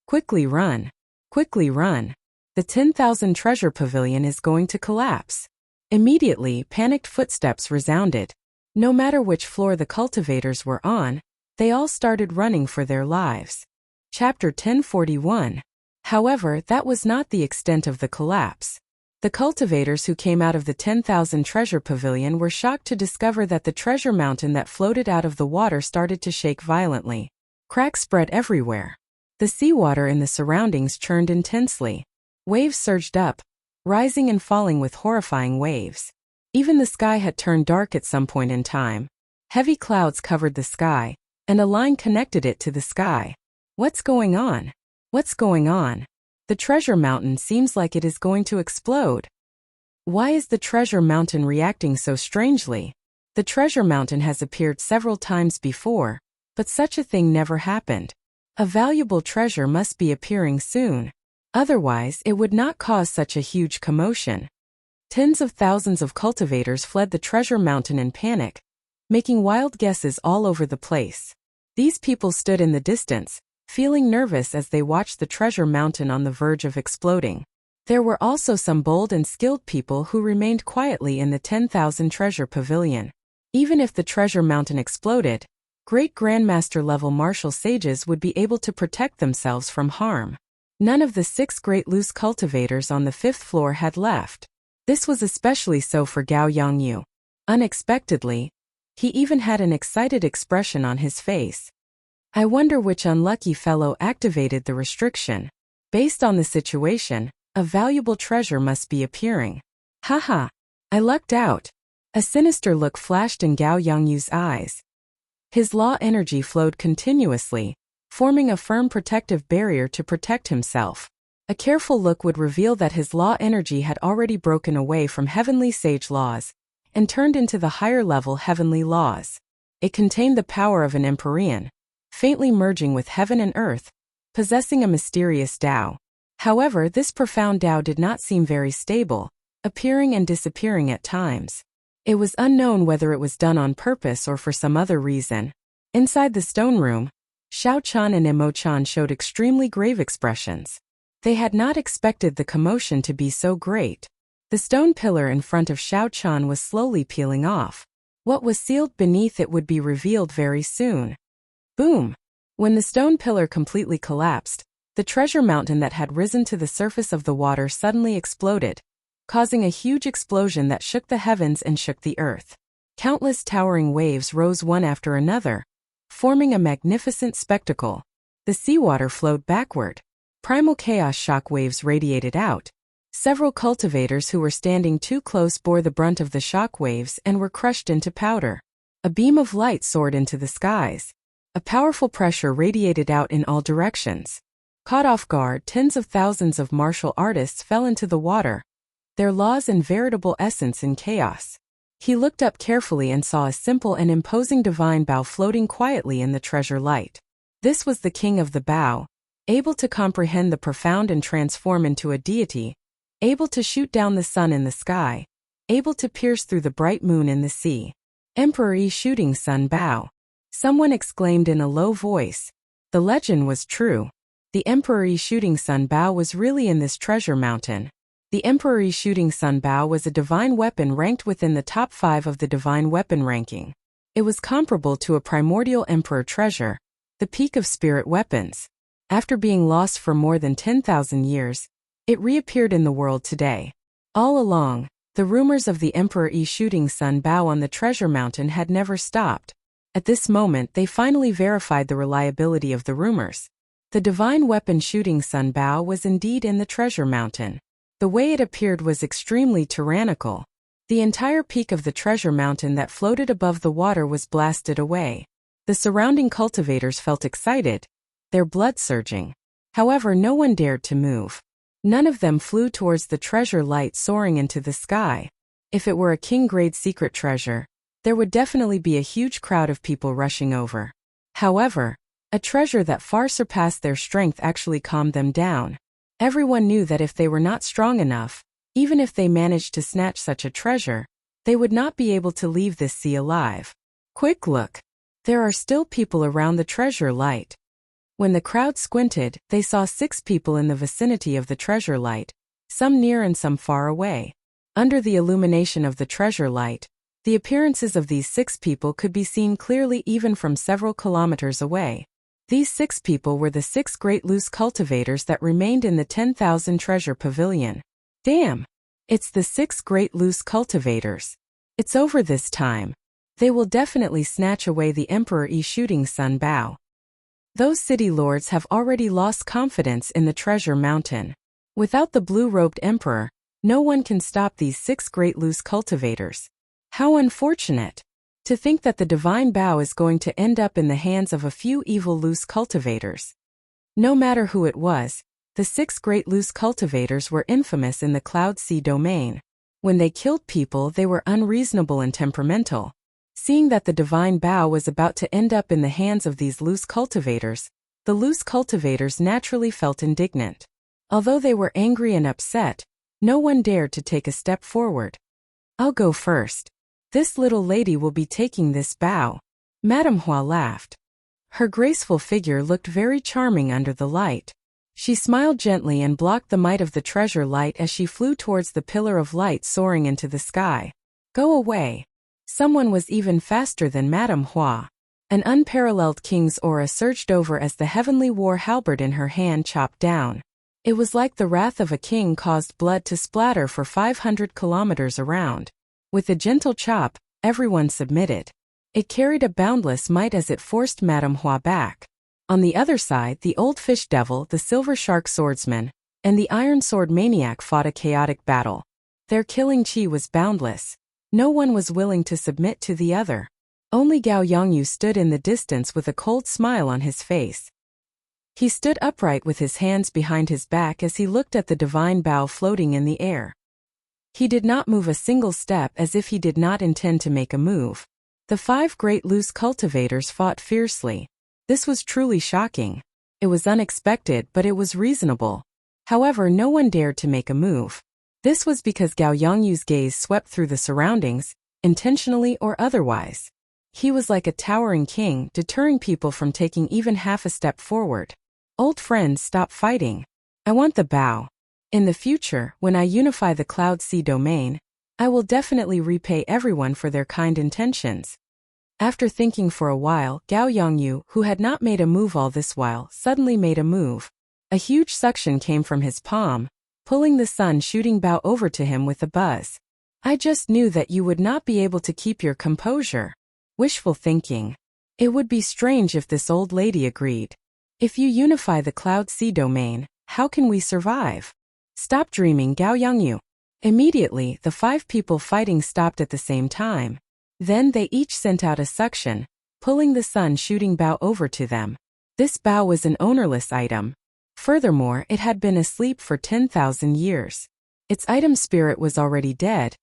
[SPEAKER 1] Quickly run. Quickly run. The 10,000 treasure pavilion is going to collapse. Immediately, panicked footsteps resounded. No matter which floor the cultivators were on, they all started running for their lives. Chapter 1041. However, that was not the extent of the collapse. The cultivators who came out of the 10,000 treasure pavilion were shocked to discover that the treasure mountain that floated out of the water started to shake violently. Cracks spread everywhere. The seawater in the surroundings churned intensely. Waves surged up, rising and falling with horrifying waves. Even the sky had turned dark at some point in time. Heavy clouds covered the sky, and a line connected it to the sky. What's going on? What's going on? The treasure mountain seems like it is going to explode. Why is the treasure mountain reacting so strangely? The treasure mountain has appeared several times before, but such a thing never happened. A valuable treasure must be appearing soon. Otherwise, it would not cause such a huge commotion. Tens of thousands of cultivators fled the treasure mountain in panic, making wild guesses all over the place. These people stood in the distance, feeling nervous as they watched the treasure mountain on the verge of exploding. There were also some bold and skilled people who remained quietly in the 10,000 treasure pavilion. Even if the treasure mountain exploded, great grandmaster level martial sages would be able to protect themselves from harm. None of the 6 great loose cultivators on the 5th floor had left. This was especially so for Gao Yongyu. Unexpectedly, he even had an excited expression on his face. I wonder which unlucky fellow activated the restriction. Based on the situation, a valuable treasure must be appearing. Haha, I lucked out. A sinister look flashed in Gao Yongyu's eyes. His law energy flowed continuously, forming a firm protective barrier to protect himself. A careful look would reveal that his law energy had already broken away from heavenly sage laws and turned into the higher-level heavenly laws. It contained the power of an Empyrean, faintly merging with heaven and earth, possessing a mysterious Tao. However, this profound Tao did not seem very stable, appearing and disappearing at times. It was unknown whether it was done on purpose or for some other reason. Inside the stone room, Xiao-chan and Emo-chan showed extremely grave expressions. They had not expected the commotion to be so great. The stone pillar in front of Xiao-chan was slowly peeling off. What was sealed beneath it would be revealed very soon. Boom! When the stone pillar completely collapsed, the treasure mountain that had risen to the surface of the water suddenly exploded, causing a huge explosion that shook the heavens and shook the earth. Countless towering waves rose one after another, forming a magnificent spectacle. The seawater flowed backward. Primal chaos shock waves radiated out. Several cultivators who were standing too close bore the brunt of the shock waves and were crushed into powder. A beam of light soared into the skies. A powerful pressure radiated out in all directions. Caught off guard, tens of thousands of martial artists fell into the water, their laws in veritable essence in chaos. He looked up carefully and saw a simple and imposing divine bow floating quietly in the treasure light. This was the king of the bow, able to comprehend the profound and transform into a deity, able to shoot down the sun in the sky, able to pierce through the bright moon in the sea. Emperor Shooting Sun Bow. Someone exclaimed in a low voice. The legend was true. The Emperor Shooting Sun Bow was really in this treasure mountain. The Emperor Shooting Sun Bow was a divine weapon ranked within the top 5 of the divine weapon ranking. It was comparable to a primordial emperor treasure, the peak of spirit weapons. After being lost for more than 10,000 years, it reappeared in the world today. All along, the rumors of the Emperor Shooting Sun Bow on the treasure mountain had never stopped. At this moment they finally verified the reliability of the rumors. The divine weapon shooting sun bow was indeed in the treasure mountain. The way it appeared was extremely tyrannical. The entire peak of the treasure mountain that floated above the water was blasted away. The surrounding cultivators felt excited, their blood surging. However, no one dared to move. None of them flew towards the treasure light soaring into the sky. If it were a king-grade secret treasure, there would definitely be a huge crowd of people rushing over. However, a treasure that far surpassed their strength actually calmed them down. Everyone knew that if they were not strong enough, even if they managed to snatch such a treasure, they would not be able to leave this sea alive. Quick look! There are still people around the treasure light. When the crowd squinted, they saw 6 people in the vicinity of the treasure light, some near and some far away. Under the illumination of the treasure light, the appearances of these 6 people could be seen clearly even from several kilometers away. These 6 people were the 6 great loose cultivators that remained in the 10,000 treasure pavilion. Damn! It's the 6 great loose cultivators. It's over this time. They will definitely snatch away the Emperor Yi shooting sun bow. Those city lords have already lost confidence in the treasure mountain. Without the blue-robed emperor, no one can stop these 6 great loose cultivators. How unfortunate! To think that the divine bow is going to end up in the hands of a few evil loose cultivators. No matter who it was, the 6 great loose cultivators were infamous in the Cloud Sea domain. When they killed people, they were unreasonable and temperamental. Seeing that the divine bow was about to end up in the hands of these loose cultivators, the loose cultivators naturally felt indignant. Although they were angry and upset, no one dared to take a step forward. I'll go first. This little lady will be taking this bow. Madame Hua laughed. Her graceful figure looked very charming under the light. She smiled gently and blocked the might of the treasure light as she flew towards the pillar of light soaring into the sky. Go away. Someone was even faster than Madame Hua. An unparalleled king's aura surged over as the heavenly war halberd in her hand chopped down. It was like the wrath of a king caused blood to splatter for 500 kilometers around. With a gentle chop, everyone submitted. It carried a boundless might as it forced Madame Hua back. On the other side, the old fish devil, the silver shark swordsman, and the iron sword maniac fought a chaotic battle. Their killing chi was boundless. No one was willing to submit to the other. Only Gao Yongyu stood in the distance with a cold smile on his face. He stood upright with his hands behind his back as he looked at the divine bow floating in the air. He did not move a single step as if he did not intend to make a move. The 5 great loose cultivators fought fiercely. This was truly shocking. It was unexpected, but it was reasonable. However, no one dared to make a move. This was because Gao Yongyu's gaze swept through the surroundings, intentionally or otherwise. He was like a towering king, deterring people from taking even half a step forward. Old friends, stop fighting. I want the bow. In the future, when I unify the Cloud Sea domain, I will definitely repay everyone for their kind intentions. After thinking for a while, Gao Yongyu, who had not made a move all this while, suddenly made a move. A huge suction came from his palm, pulling the sun shooting bow over to him with a buzz. I just knew that you would not be able to keep your composure. Wishful thinking. It would be strange if this old lady agreed. If you unify the Cloud Sea domain, how can we survive? Stop dreaming, Gao Yongyu. Immediately, the 5 people fighting stopped at the same time. Then they each sent out a suction, pulling the sun shooting bow over to them. This bow was an ownerless item. Furthermore, it had been asleep for 10,000 years. Its item spirit was already dead,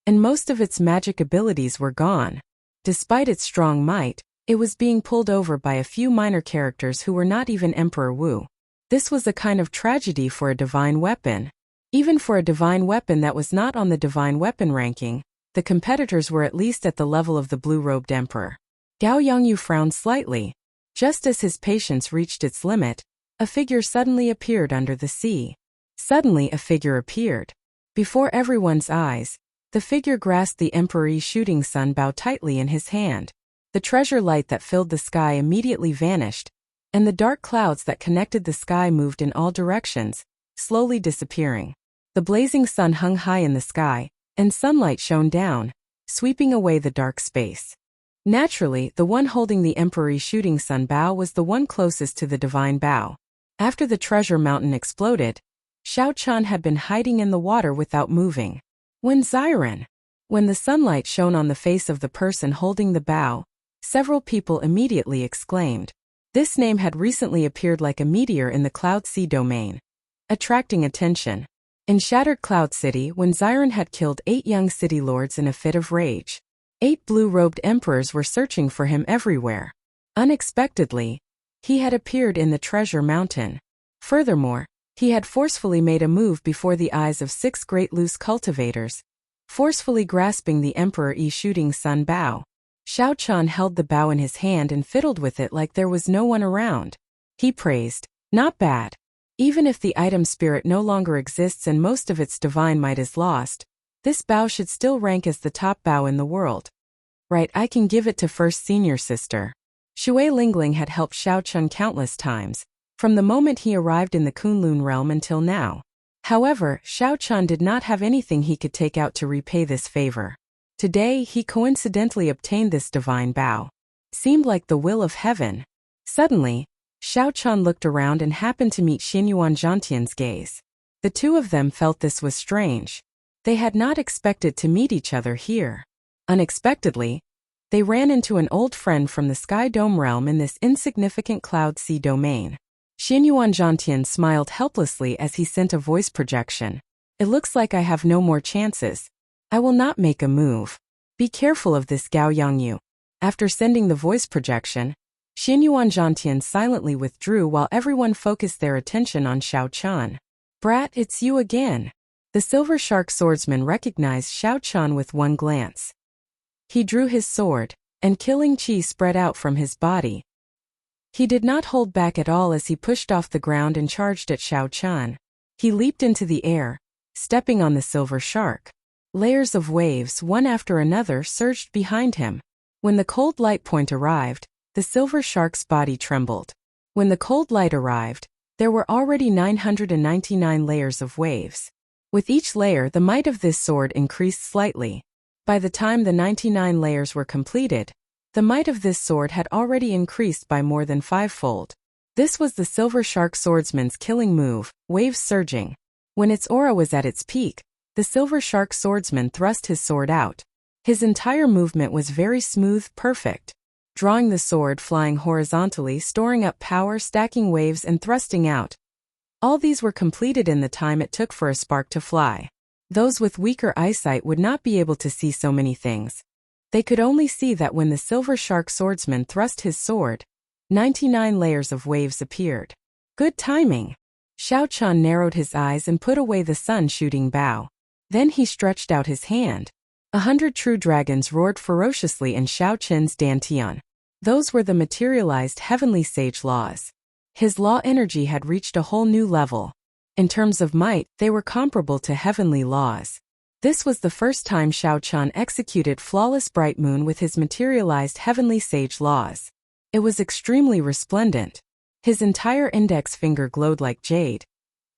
[SPEAKER 1] and most of its magic abilities were gone. Despite its strong might, it was being pulled over by a few minor characters who were not even Emperor Wu. This was a kind of tragedy for a divine weapon. Even for a divine weapon that was not on the divine weapon ranking, the competitors were at least at the level of the blue-robed emperor. Gao Yongyu frowned slightly. Just as his patience reached its limit, a figure suddenly appeared under the sea. Suddenly a figure appeared. Before everyone's eyes, the figure grasped the Emperor Yi shooting sun bow tightly in his hand. The treasure light that filled the sky immediately vanished, and the dark clouds that connected the sky moved in all directions, slowly disappearing. The blazing sun hung high in the sky, and sunlight shone down, sweeping away the dark space. Naturally, the one holding the Emperor Shooting Sun bow was the one closest to the divine bow. After the treasure mountain exploded, Xiao Chan had been hiding in the water without moving. When the sunlight shone on the face of the person holding the bow, several people immediately exclaimed. This name had recently appeared like a meteor in the Cloud Sea domain, attracting attention. In Shattered Cloud City, when Xiren had killed 8 young city lords in a fit of rage, 8 blue-robed emperors were searching for him everywhere. Unexpectedly, he had appeared in the treasure mountain. Furthermore, he had forcefully made a move before the eyes of 6 great loose cultivators, forcefully grasping the Emperor Shooting Sun bow. Xiao Chan held the bow in his hand and fiddled with it like there was no one around. He praised, "Not bad. Even if the item spirit no longer exists and most of its divine might is lost, this bow should still rank as the top bow in the world. Right, I can give it to first senior sister." Shui Lingling had helped Xiao Chan countless times, from the moment he arrived in the Kunlun realm until now. However, Xiao Chan did not have anything he could take out to repay this favor. Today, he coincidentally obtained this divine bow. Seemed like the will of heaven. Suddenly, Xiao Chan looked around and happened to meet Xinyuan Zhantian's gaze. The two of them felt this was strange. They had not expected to meet each other here. Unexpectedly, they ran into an old friend from the Sky Dome realm in this insignificant Cloud Sea domain. Xinyuan Zhantian smiled helplessly as he sent a voice projection. "It looks like I have no more chances. I will not make a move. Be careful of this Gao Yangyu." After sending the voice projection, Xinyuan Zhantian silently withdrew while everyone focused their attention on Xiao Chan. "Brat, it's you again." The Silver Shark swordsman recognized Xiao Chan with one glance. He drew his sword, and killing chi spread out from his body. He did not hold back at all as he pushed off the ground and charged at Xiao Chan. He leaped into the air, stepping on the silver shark. Layers of waves, one after another, surged behind him. When the cold light point arrived, the silver shark's body trembled. When the cold light arrived, there were already 999 layers of waves. With each layer, the might of this sword increased slightly. By the time the 99 layers were completed, the might of this sword had already increased by more than 5-fold. This was the Silver Shark swordsman's killing move, waves surging. When its aura was at its peak, the Silver Shark swordsman thrust his sword out. His entire movement was very smooth, perfect. Drawing the sword, flying horizontally, storing up power, stacking waves and thrusting out. All these were completed in the time it took for a spark to fly. Those with weaker eyesight would not be able to see so many things. They could only see that when the Silver Shark swordsman thrust his sword, 99 layers of waves appeared. Good timing. Xiao Chan narrowed his eyes and put away the sun-shooting bow. Then he stretched out his hand. 100 true dragons roared ferociously in Xiao Chen's dantian. Those were the materialized heavenly sage laws. His law energy had reached a whole new level. In terms of might, they were comparable to heavenly laws. This was the first time Xiao Chan executed Flawless Bright Moon with his materialized heavenly sage laws. It was extremely resplendent. His entire index finger glowed like jade.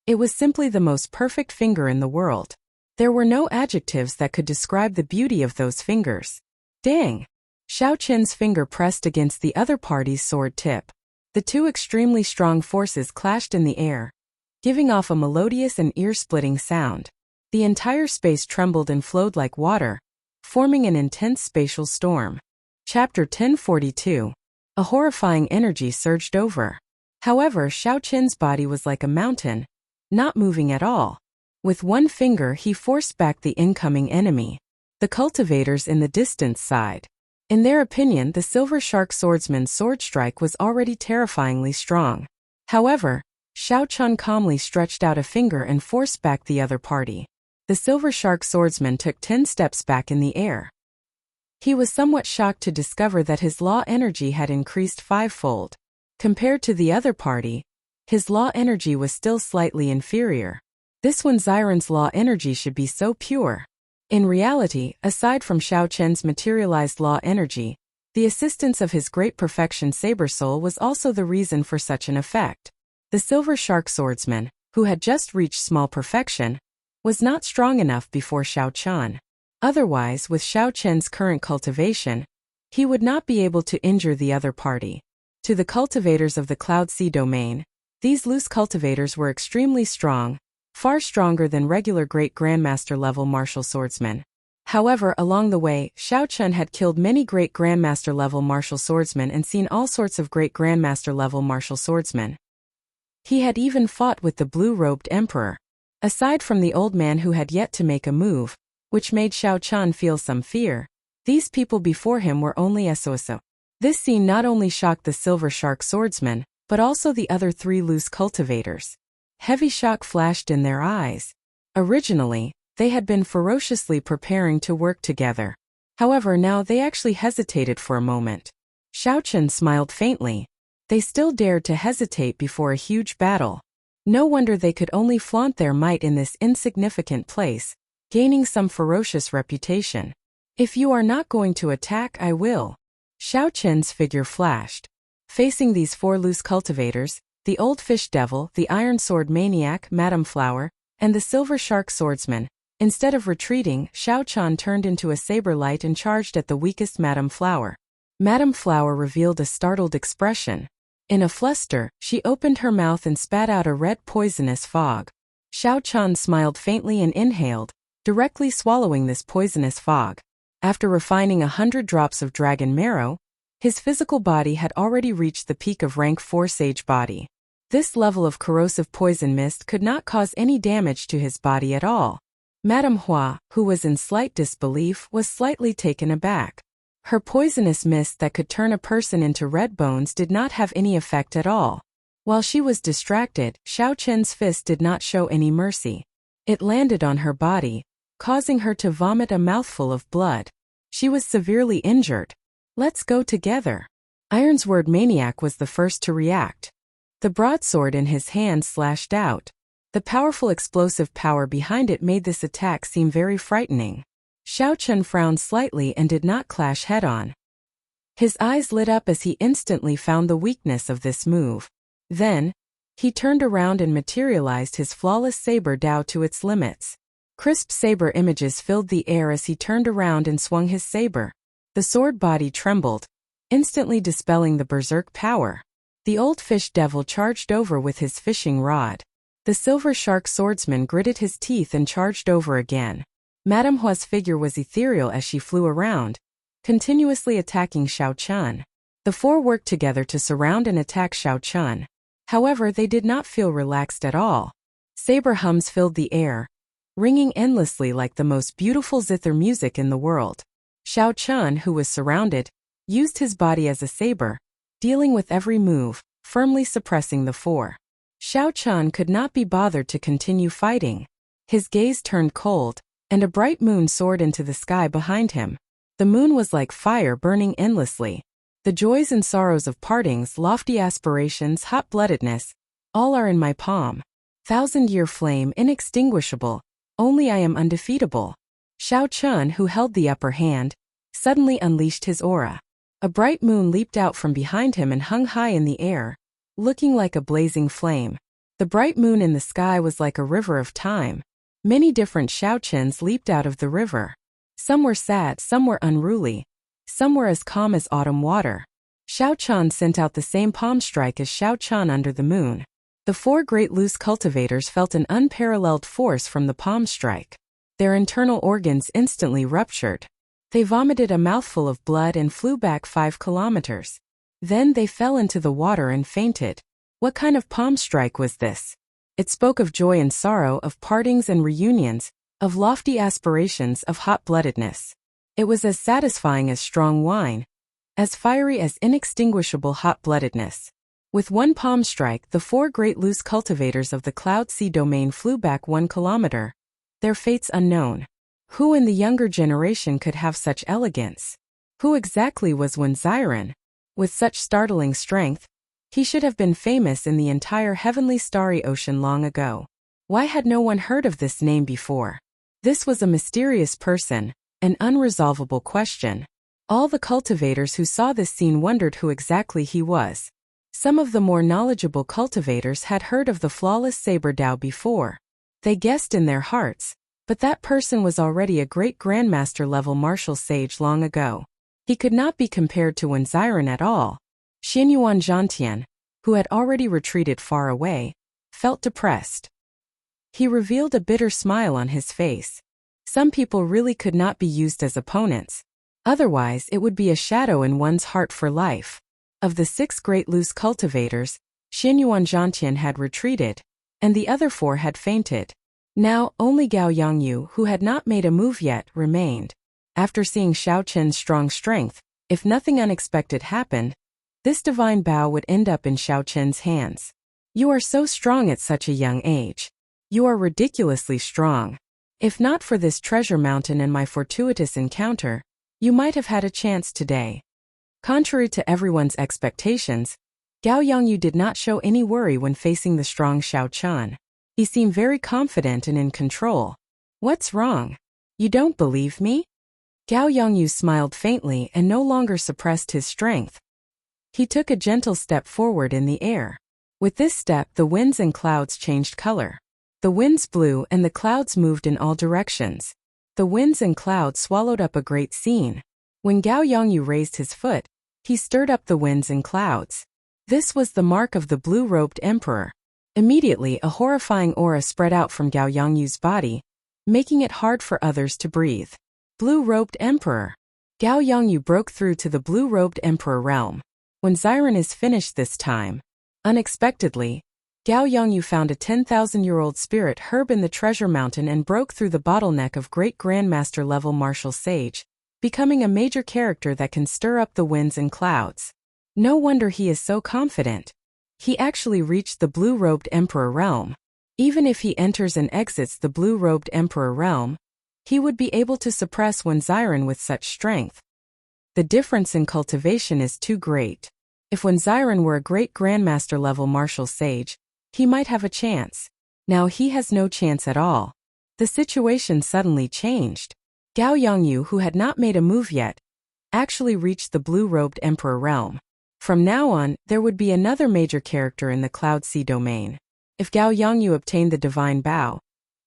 [SPEAKER 1] It was simply the most perfect finger in the world. There were no adjectives that could describe the beauty of those fingers. Dang! Xiao Chen's finger pressed against the other party's sword tip. The two extremely strong forces clashed in the air, giving off a melodious and ear-splitting sound. The entire space trembled and flowed like water, forming an intense spatial storm. Chapter 1042. A horrifying energy surged over. However, Xiao Chen's body was like a mountain, not moving at all. With one finger he forced back the incoming enemy. The cultivators in the distance sighed. In their opinion, the Silver Shark swordsman's sword strike was already terrifyingly strong. However, Xiao Chan calmly stretched out a finger and forced back the other party. The Silver Shark swordsman took 10 steps back in the air. He was somewhat shocked to discover that his law energy had increased 5-fold. Compared to the other party, his law energy was still slightly inferior. This one Xiren's law energy should be so pure. In reality, aside from Xiao Chen's materialized law energy, the assistance of his great perfection Saber Soul was also the reason for such an effect. The Silver Shark swordsman, who had just reached small perfection, was not strong enough before Xiao Chan. Otherwise, with Xiao Chen's current cultivation, He would not be able to injure the other party. To the cultivators of the Cloud Sea domain, these loose cultivators were extremely strong, far stronger than regular Great Grandmaster level martial swordsmen. However, along the way, Xiao Chun had killed many Great Grandmaster level martial swordsmen and seen all sorts of Great Grandmaster level martial swordsmen. He had even fought with the blue-robed emperor. Aside from the old man who had yet to make a move, which made Xiao Chun feel some fear, these people before him were only SOSO. This scene not only shocked the Silver Shark swordsman, but also the other 3 loose cultivators. Heavy shock flashed in their eyes. Originally, they had been ferociously preparing to work together. However, now they actually hesitated for a moment. Xiao Chun smiled faintly. They still dared to hesitate before a huge battle. No wonder they could only flaunt their might in this insignificant place, gaining some ferocious reputation. If you are not going to attack, I will. Xiao Chun's figure flashed. Facing these 4 loose cultivators, the old fish devil, the iron sword maniac, Madame Flower, and the silver shark swordsman, instead of retreating, Xiao Chun turned into a saber light and charged at the weakest Madame Flower. Madame Flower revealed a startled expression. In a fluster, she opened her mouth and spat out a red poisonous fog. Xiao Chun smiled faintly and inhaled, directly swallowing this poisonous fog. After refining 100 drops of dragon marrow, his physical body had already reached the peak of rank 4 sage body. This level of corrosive poison mist could not cause any damage to his body at all. Madame Hua, who was in slight disbelief, was slightly taken aback. Her poisonous mist that could turn a person into red bones did not have any effect at all. While she was distracted, Xiao Chun's fist did not show any mercy. It landed on her body, causing her to vomit a mouthful of blood. She was severely injured. Let's go together. Ironsword Maniac was the first to react. The broadsword in his hand slashed out. The powerful explosive power behind it made this attack seem very frightening. Xiao Chun frowned slightly and did not clash head-on. His eyes lit up as he instantly found the weakness of this move. Then, he turned around and materialized his flawless saber Dao to its limits. Crisp saber images filled the air as he turned around and swung his saber. The sword body trembled, instantly dispelling the berserk power. The old fish devil charged over with his fishing rod. The silver shark swordsman gritted his teeth and charged over again. Madame Hua's figure was ethereal as she flew around, continuously attacking Xiao Chun. The 4 worked together to surround and attack Xiao Chun. However, they did not feel relaxed at all. Saber hums filled the air, ringing endlessly like the most beautiful zither music in the world. Xiao Chun, who was surrounded, used his body as a saber, dealing with every move, firmly suppressing the 4. Xiao Chun could not be bothered to continue fighting. His gaze turned cold, and a bright moon soared into the sky behind him. The moon was like fire burning endlessly. The joys and sorrows of partings, lofty aspirations, hot-bloodedness, all are in my palm. 1,000-year flame, inextinguishable, only I am undefeatable. Xiao Chun, who held the upper hand, suddenly unleashed his aura. A bright moon leaped out from behind him and hung high in the air, looking like a blazing flame. The bright moon in the sky was like a river of time. Many different Xiao Chuns leaped out of the river. Some were sad, some were unruly, some were as calm as autumn water. Xiao Chun sent out the same palm strike as Xiao Chun under the moon. The 4 great loose cultivators felt an unparalleled force from the palm strike. Their internal organs instantly ruptured. They vomited a mouthful of blood and flew back 5 kilometers. Then they fell into the water and fainted. What kind of palm strike was this? It spoke of joy and sorrow, of partings and reunions, of lofty aspirations, of hot-bloodedness. It was as satisfying as strong wine, as fiery as inextinguishable hot-bloodedness. With one palm strike, the 4 great loose cultivators of the Cloud Sea domain flew back 1 kilometer. Their fates unknown. Who in the younger generation could have such elegance? Who exactly was Wen Xiren? With such startling strength, he should have been famous in the entire heavenly starry ocean long ago. Why had no one heard of this name before? This was a mysterious person, an unresolvable question. All the cultivators who saw this scene wondered who exactly he was. Some of the more knowledgeable cultivators had heard of the flawless saber Dao before. They guessed in their hearts, but that person was already a great grandmaster level martial sage long ago. He could not be compared to Wen Ziren at all. Xianyuan Zhantian, who had already retreated far away, felt depressed. He revealed a bitter smile on his face. Some people really could not be used as opponents. Otherwise, it would be a shadow in one's heart for life. Of the 6 great loose cultivators, Xianyuan Zhantian had retreated, and the other 4 had fainted. Now, only Gao Yongyu, who had not made a move yet, remained. After seeing Xiao Chen's strong strength, if nothing unexpected happened, this divine bow would end up in Xiao Chen's hands. You are so strong at such a young age. You are ridiculously strong. If not for this treasure mountain and my fortuitous encounter, you might have had a chance today. Contrary to everyone's expectations, Gao Yongyu did not show any worry when facing the strong Xiao Chen. He seemed very confident and in control. What's wrong? You don't believe me? Gao Yongyu smiled faintly and no longer suppressed his strength. He took a gentle step forward in the air. With this step, the winds and clouds changed color. The winds blew and the clouds moved in all directions. The winds and clouds swallowed up a great scene. When Gao Yongyu raised his foot, he stirred up the winds and clouds. This was the mark of the blue-robed emperor. Immediately, a horrifying aura spread out from Gao Yongyu's body, making it hard for others to breathe. Blue-robed emperor. Gao Yongyu broke through to the blue-robed emperor realm. When Ziren is finished this time, unexpectedly, Gao Yongyu found a 10,000-year-old spirit herb in the treasure mountain and broke through the bottleneck of great grandmaster level martial sage, becoming a major character that can stir up the winds and clouds. No wonder he is so confident. He actually reached the blue-robed emperor realm. Even if he enters and exits the blue-robed emperor realm, he would be able to suppress Wen Ziren with such strength. The difference in cultivation is too great. If Wen Ziren were a great grandmaster level martial sage, he might have a chance. Now he has no chance at all. The situation suddenly changed. Gao Yongyu, who had not made a move yet, actually reached the blue-robed emperor realm. From now on, there would be another major character in the Cloud Sea domain. If Gao Yongyu obtained the divine bow,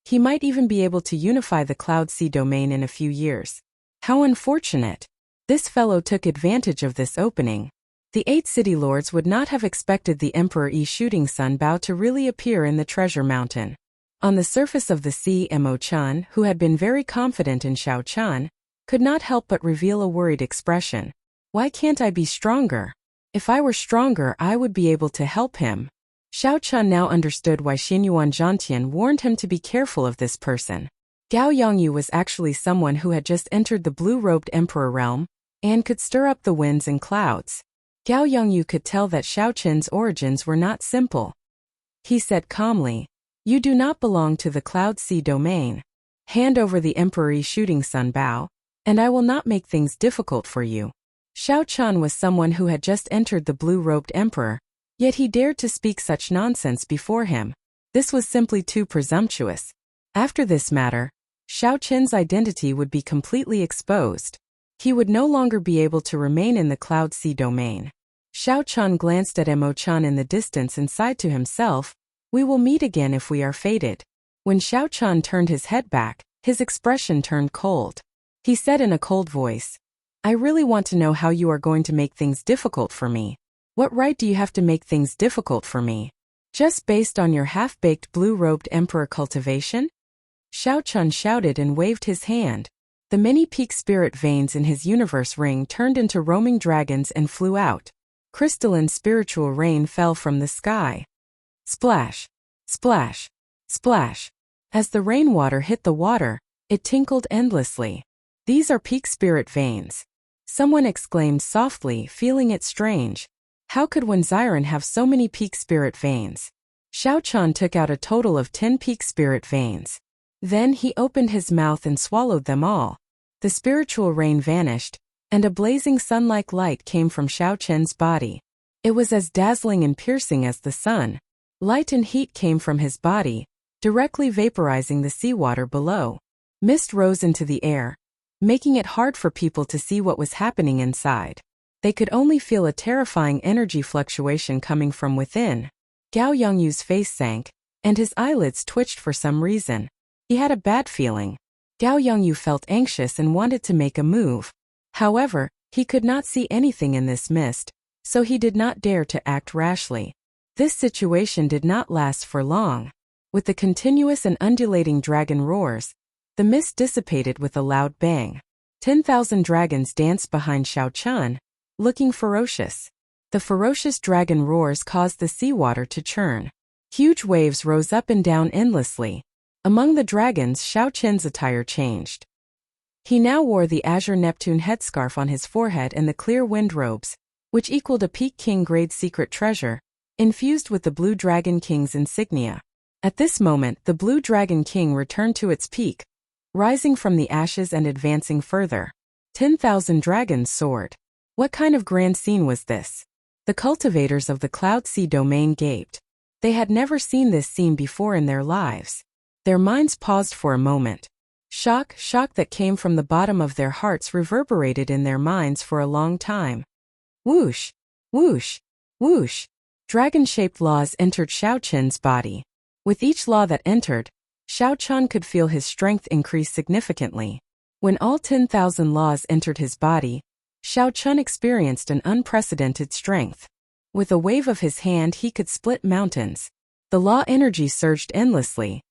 [SPEAKER 1] he might even be able to unify the Cloud Sea domain in a few years. How unfortunate. This fellow took advantage of this opening. The 8 city lords would not have expected the Emperor Yi Shooting Sun Bao to really appear in the treasure mountain. On the surface of the sea, Mo Chun, who had been very confident in Xiao Chun, could not help but reveal a worried expression. Why can't I be stronger? If I were stronger, I would be able to help him. Xiao Chun now understood why Xianyuan Zhantian warned him to be careful of this person. Gao Yongyu was actually someone who had just entered the blue-robed emperor realm, and could stir up the winds and clouds. Gao Yongyu could tell that Xiao Chen's origins were not simple. He said calmly, "You do not belong to the Cloud Sea domain. Hand over the Emperor Yi Shooting Sun Bao, and I will not make things difficult for you." Xiao Chun was someone who had just entered the blue-robed emperor, yet he dared to speak such nonsense before him. This was simply too presumptuous. After this matter, Xiao Chen's identity would be completely exposed. He would no longer be able to remain in the Cloud Sea domain. Xiao Chun glanced at Mo Chun in the distance and sighed to himself, "We will meet again if we are fated." When Xiao Chun turned his head back, his expression turned cold. He said in a cold voice, "I really want to know how you are going to make things difficult for me. What right do you have to make things difficult for me? Just based on your half-baked blue-robed emperor cultivation?" Xiao Chun shouted and waved his hand. The many peak spirit veins in his universe ring turned into roaming dragons and flew out. Crystalline spiritual rain fell from the sky. Splash, splash, splash. As the rainwater hit the water, it tinkled endlessly. "These are peak spirit veins." Someone exclaimed softly, feeling it strange. How could Wen Ziren have so many peak spirit veins? Xiao Chun took out a total of 10 peak spirit veins. Then he opened his mouth and swallowed them all. The spiritual rain vanished, and a blazing sun-like light came from Xiao Chen's body. It was as dazzling and piercing as the sun. Light and heat came from his body, directly vaporizing the seawater below. Mist rose into the air, making it hard for people to see what was happening inside. They could only feel a terrifying energy fluctuation coming from within. Gao Yongyu's face sank, and his eyelids twitched for some reason. He had a bad feeling. Gao Yongyu felt anxious and wanted to make a move. However, He could not see anything in this mist, so he did not dare to act rashly. This situation did not last for long. With the continuous and undulating dragon roars, the mist dissipated with a loud bang. 10,000 dragons danced behind Xiao Chun, looking ferocious. The ferocious dragon roars caused the seawater to churn. Huge waves rose up and down endlessly. Among the dragons, Xiao Chun's attire changed. He now wore the azure Neptune headscarf on his forehead and the clear wind robes, which equaled a Peak King grade secret treasure, infused with the Blue Dragon King's insignia. At this moment, the Blue Dragon King returned to its peak, rising from the ashes and advancing further. 10,000 dragons soared. What kind of grand scene was this? The cultivators of the Cloud Sea domain gaped. They had never seen this scene before in their lives. Their minds paused for a moment. Shock that came from the bottom of their hearts reverberated in their minds for a long time. Whoosh, whoosh, whoosh. Dragon-shaped laws entered Xiao Chun's body. With each law that entered, Xiao Chun could feel his strength increase significantly. When all 10,000 laws entered his body, Xiao Chun experienced an unprecedented strength. With a wave of his hand he could split mountains. The law energy surged endlessly.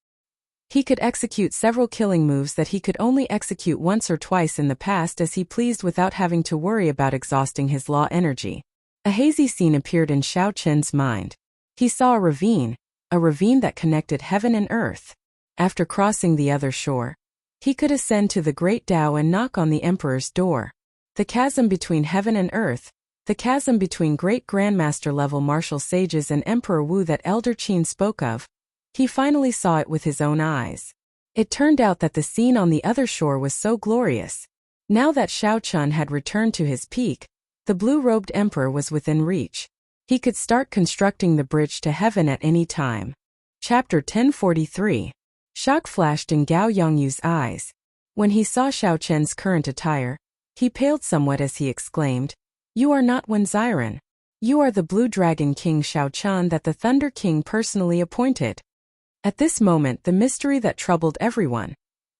[SPEAKER 1] He could execute several killing moves that he could only execute once or twice in the past as he pleased without having to worry about exhausting his law energy. A hazy scene appeared in Xiao Chun's mind. He saw a ravine that connected heaven and earth. After crossing the other shore, he could ascend to the Great Tao and knock on the Emperor's door. The chasm between heaven and earth, the chasm between great grandmaster-level martial sages and Emperor Wu that Elder Qin spoke of, he finally saw it with his own eyes. It turned out that the scene on the other shore was so glorious. Now that Xiao Chun had returned to his peak, the blue-robed emperor was within reach. He could start constructing the bridge to heaven at any time. Chapter 1043. Shock flashed in Gao Yongyu's eyes. When he saw Xiao Chun's current attire, he paled somewhat as he exclaimed, "You are not Wen Xiren. You are the Blue Dragon King Xiao Chun that the Thunder King personally appointed." At this moment the mystery that troubled everyone,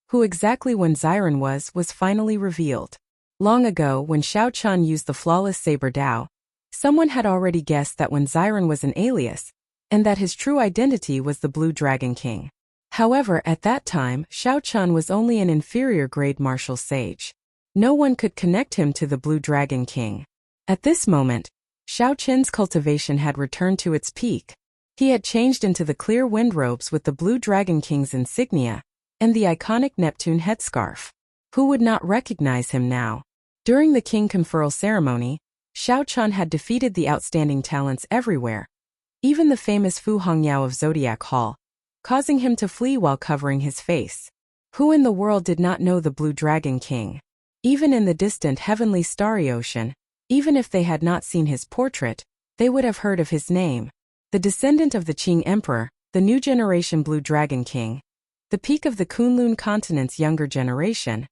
[SPEAKER 1] who exactly Wen Xiren was finally revealed. Long ago, when Xiao Chun used the flawless saber Dao, someone had already guessed that Wen Xiren was an alias, and that his true identity was the Blue Dragon King. However, at that time, Xiao Chun was only an inferior grade martial sage. No one could connect him to the Blue Dragon King. At this moment, Xiao Chun's cultivation had returned to its peak. He had changed into the clear wind robes with the Blue Dragon King's insignia, and the iconic Neptune headscarf. Who would not recognize him now? During the king conferral ceremony, Xiao Chun had defeated the outstanding talents everywhere, even the famous Fu Hongyao of Zodiac Hall, causing him to flee while covering his face. Who in the world did not know the Blue Dragon King? Even in the distant heavenly starry ocean, even if they had not seen his portrait, they would have heard of his name. The descendant of the Qing Emperor, the new generation Blue Dragon King, the peak of the Kunlun continent's younger generation,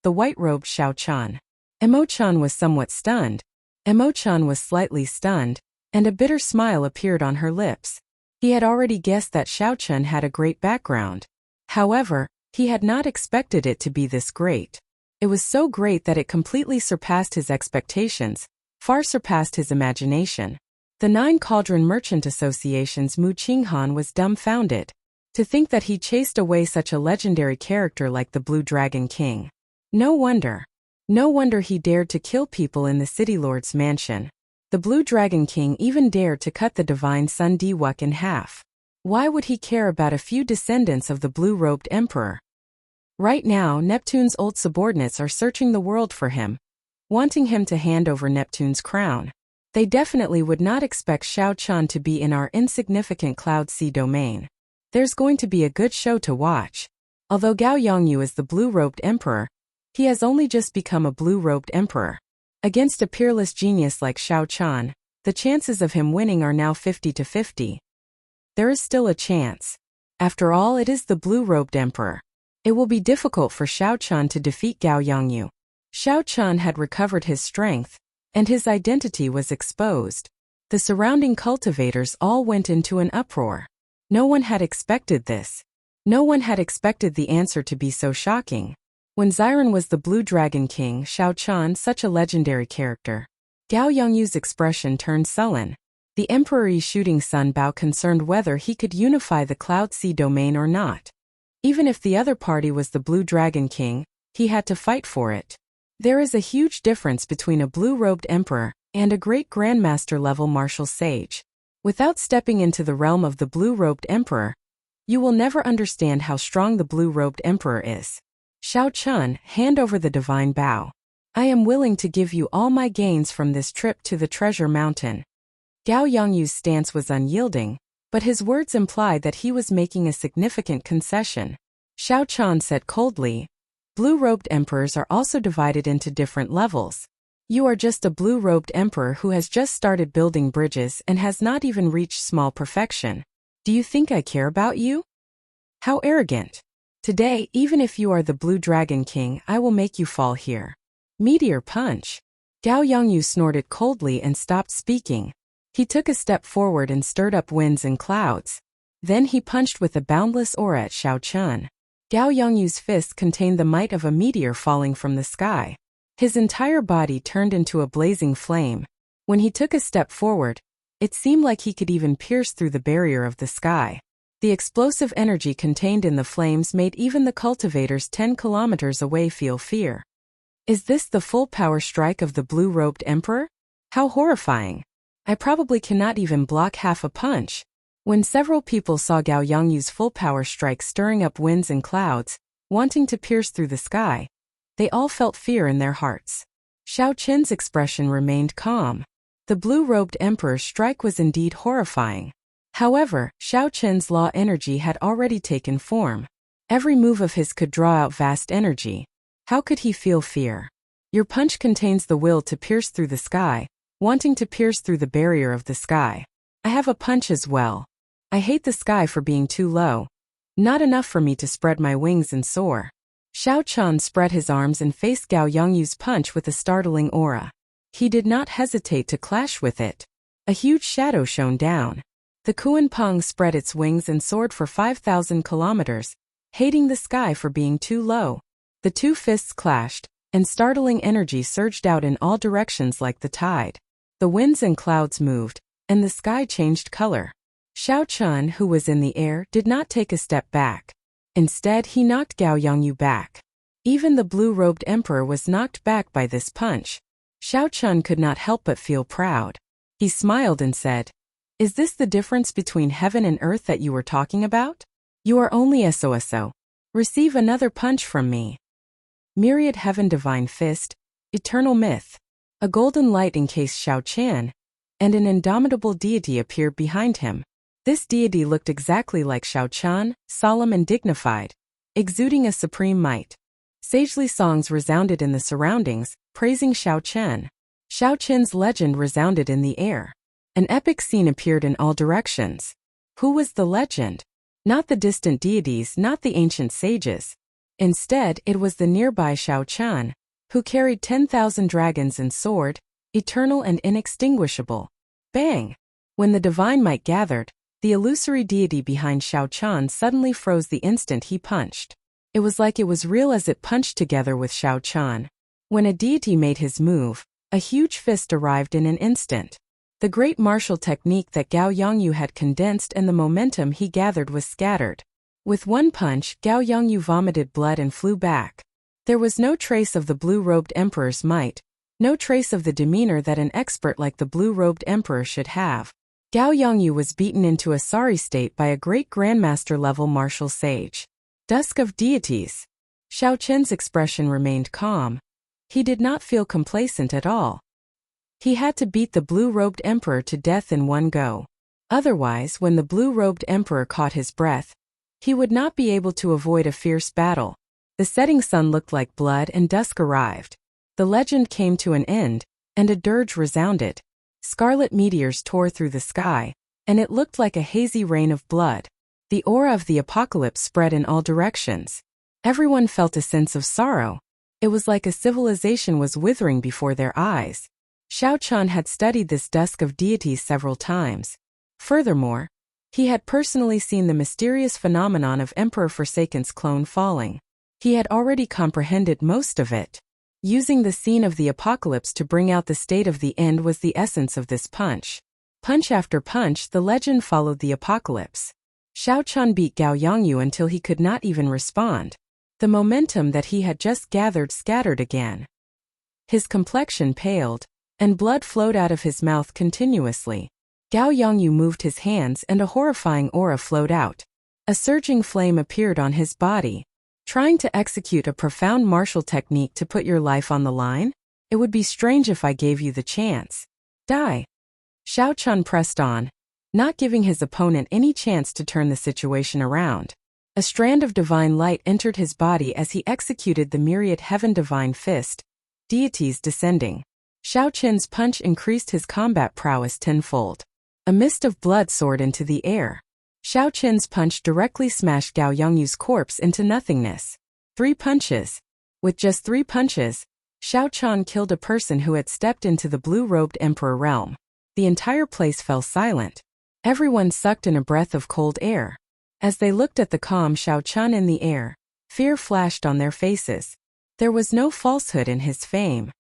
[SPEAKER 1] the white-robed Xiao Chun. Emo-chan was somewhat stunned. Emo-chan was slightly stunned, and a bitter smile appeared on her lips. He had already guessed that Xiao Chun had a great background. However, he had not expected it to be this great. It was so great that it completely surpassed his expectations, far surpassed his imagination. The Nine Cauldron Merchant Association's Mu Qinghan was dumbfounded. To think that he chased away such a legendary character like the Blue Dragon King. No wonder he dared to kill people in the City Lord's mansion. The Blue Dragon King even dared to cut the divine Sun Diwuk in half. Why would he care about a few descendants of the blue-robed emperor? Right now, Neptune's old subordinates are searching the world for him, wanting him to hand over Neptune's crown. They definitely would not expect Xiao Chun to be in our insignificant Cloud Sea domain. There's going to be a good show to watch. Although Gao Yongyu is the blue-robed emperor, he has only just become a blue-robed emperor. Against a peerless genius like Xiao Chun, the chances of him winning are now 50-50. There is still a chance. After all, it is the blue-robed emperor. It will be difficult for Xiao Chun to defeat Gao Yongyu. Xiao Chun had recovered his strength, and his identity was exposed. The surrounding cultivators all went into an uproar. No one had expected this. No one had expected the answer to be so shocking. When Xiren was the Blue Dragon King, Shao Chun, such a legendary character. Gao Yongyu's expression turned sullen. The Emperor Yi Shooting Sun Bao concerned whether he could unify the Cloud Sea domain or not. Even if the other party was the Blue Dragon King, he had to fight for it. There is a huge difference between a blue-robed emperor and a great grandmaster level martial sage. Without stepping into the realm of the blue-robed emperor, you will never understand how strong the blue-robed emperor is. Shao Chun, hand over the divine bow. I am willing to give you all my gains from this trip to the treasure mountain. Gao Yongyu's stance was unyielding, but his words implied that he was making a significant concession. Shao Chun said coldly, blue-robed emperors are also divided into different levels. You are just a blue-robed emperor who has just started building bridges and has not even reached small perfection. Do you think I care about you? How arrogant. Today, even if you are the Blue Dragon King, I will make you fall here. Meteor punch. Gao Yongyu snorted coldly and stopped speaking. He took a step forward and stirred up winds and clouds. Then he punched with a boundless aura at Shao Chun. Gao Yongyu's fist contained the might of a meteor falling from the sky. His entire body turned into a blazing flame. When he took a step forward, it seemed like he could even pierce through the barrier of the sky. The explosive energy contained in the flames made even the cultivators 10 kilometers away feel fear. Is this the full power strike of the blue-robed emperor? How horrifying. I probably cannot even block half a punch. When several people saw Gao Yongyu's full power strike stirring up winds and clouds, wanting to pierce through the sky, they all felt fear in their hearts. Shao Chun's expression remained calm. The blue-robed emperor's strike was indeed horrifying. However, Shao Chun's law energy had already taken form. Every move of his could draw out vast energy. How could he feel fear? Your punch contains the will to pierce through the sky, wanting to pierce through the barrier of the sky. I have a punch as well. I hate the sky for being too low. Not enough for me to spread my wings and soar. Shao Chun spread his arms and faced Gao Yongyu's punch with a startling aura. He did not hesitate to clash with it. A huge shadow shone down. The Kuan Peng spread its wings and soared for 5,000 kilometers, hating the sky for being too low. The two fists clashed, and startling energy surged out in all directions like the tide. The winds and clouds moved, and the sky changed color. Shao Chun, who was in the air, did not take a step back. Instead, he knocked Gao Yongyu back. Even the blue-robed emperor was knocked back by this punch. Shao Chun could not help but feel proud. He smiled and said, "Is this the difference between heaven and earth that you were talking about? You are only SOSO. Receive another punch from me." Myriad Heaven Divine Fist, Eternal Myth. A golden light encased Shao Chun, and an indomitable deity appeared behind him. This deity looked exactly like Shao Chun, solemn and dignified, exuding a supreme might. Sagely songs resounded in the surroundings, praising Shao Chun. Shao Chun's legend resounded in the air. An epic scene appeared in all directions. Who was the legend? Not the distant deities, not the ancient sages. Instead, it was the nearby Shao Chun, who carried 10,000 dragons and soared, eternal and inextinguishable. Bang! When the divine might gathered, the illusory deity behind Shao Chun suddenly froze the instant he punched. It was like it was real as it punched together with Shao Chun. When a deity made his move, a huge fist arrived in an instant. The great martial technique that Gao Yongyu had condensed and the momentum he gathered was scattered. With one punch, Gao Yongyu vomited blood and flew back. There was no trace of the blue-robed emperor's might, no trace of the demeanor that an expert like the blue-robed emperor should have. Gao Yongyu was beaten into a sorry state by a great grandmaster-level martial sage. Dusk of deities. Shao Chun's expression remained calm. He did not feel complacent at all. He had to beat the blue-robed emperor to death in one go. Otherwise, when the blue-robed emperor caught his breath, he would not be able to avoid a fierce battle. The setting sun looked like blood and dusk arrived. The legend came to an end, and a dirge resounded. Scarlet meteors tore through the sky, and it looked like a hazy rain of blood. The aura of the apocalypse spread in all directions. Everyone felt a sense of sorrow. It was like a civilization was withering before their eyes. Shao Chun had studied this dusk of deities several times. Furthermore, he had personally seen the mysterious phenomenon of Emperor Forsaken's clone falling. He had already comprehended most of it. Using the scene of the apocalypse to bring out the state of the end was the essence of this punch. Punch after punch, the legend followed the apocalypse. Xiao Chun beat Gao Yongyu until he could not even respond. The momentum that he had just gathered scattered again. His complexion paled, and blood flowed out of his mouth continuously. Gao Yongyu moved his hands and a horrifying aura flowed out. A surging flame appeared on his body. Trying to execute a profound martial technique to put your life on the line? It would be strange if I gave you the chance. Die. Xiao Chun pressed on, not giving his opponent any chance to turn the situation around. A strand of divine light entered his body as he executed the myriad heaven divine fist, deities descending. Xiao Chun's punch increased his combat prowess tenfold. A mist of blood soared into the air. Xiao Chun's punch directly smashed Gao Yongyu's corpse into nothingness. 3 punches. With just 3 punches, Xiao Chun killed a person who had stepped into the blue-robed emperor realm. The entire place fell silent. Everyone sucked in a breath of cold air. As they looked at the calm Xiao Chun in the air, fear flashed on their faces. There was no falsehood in his fame.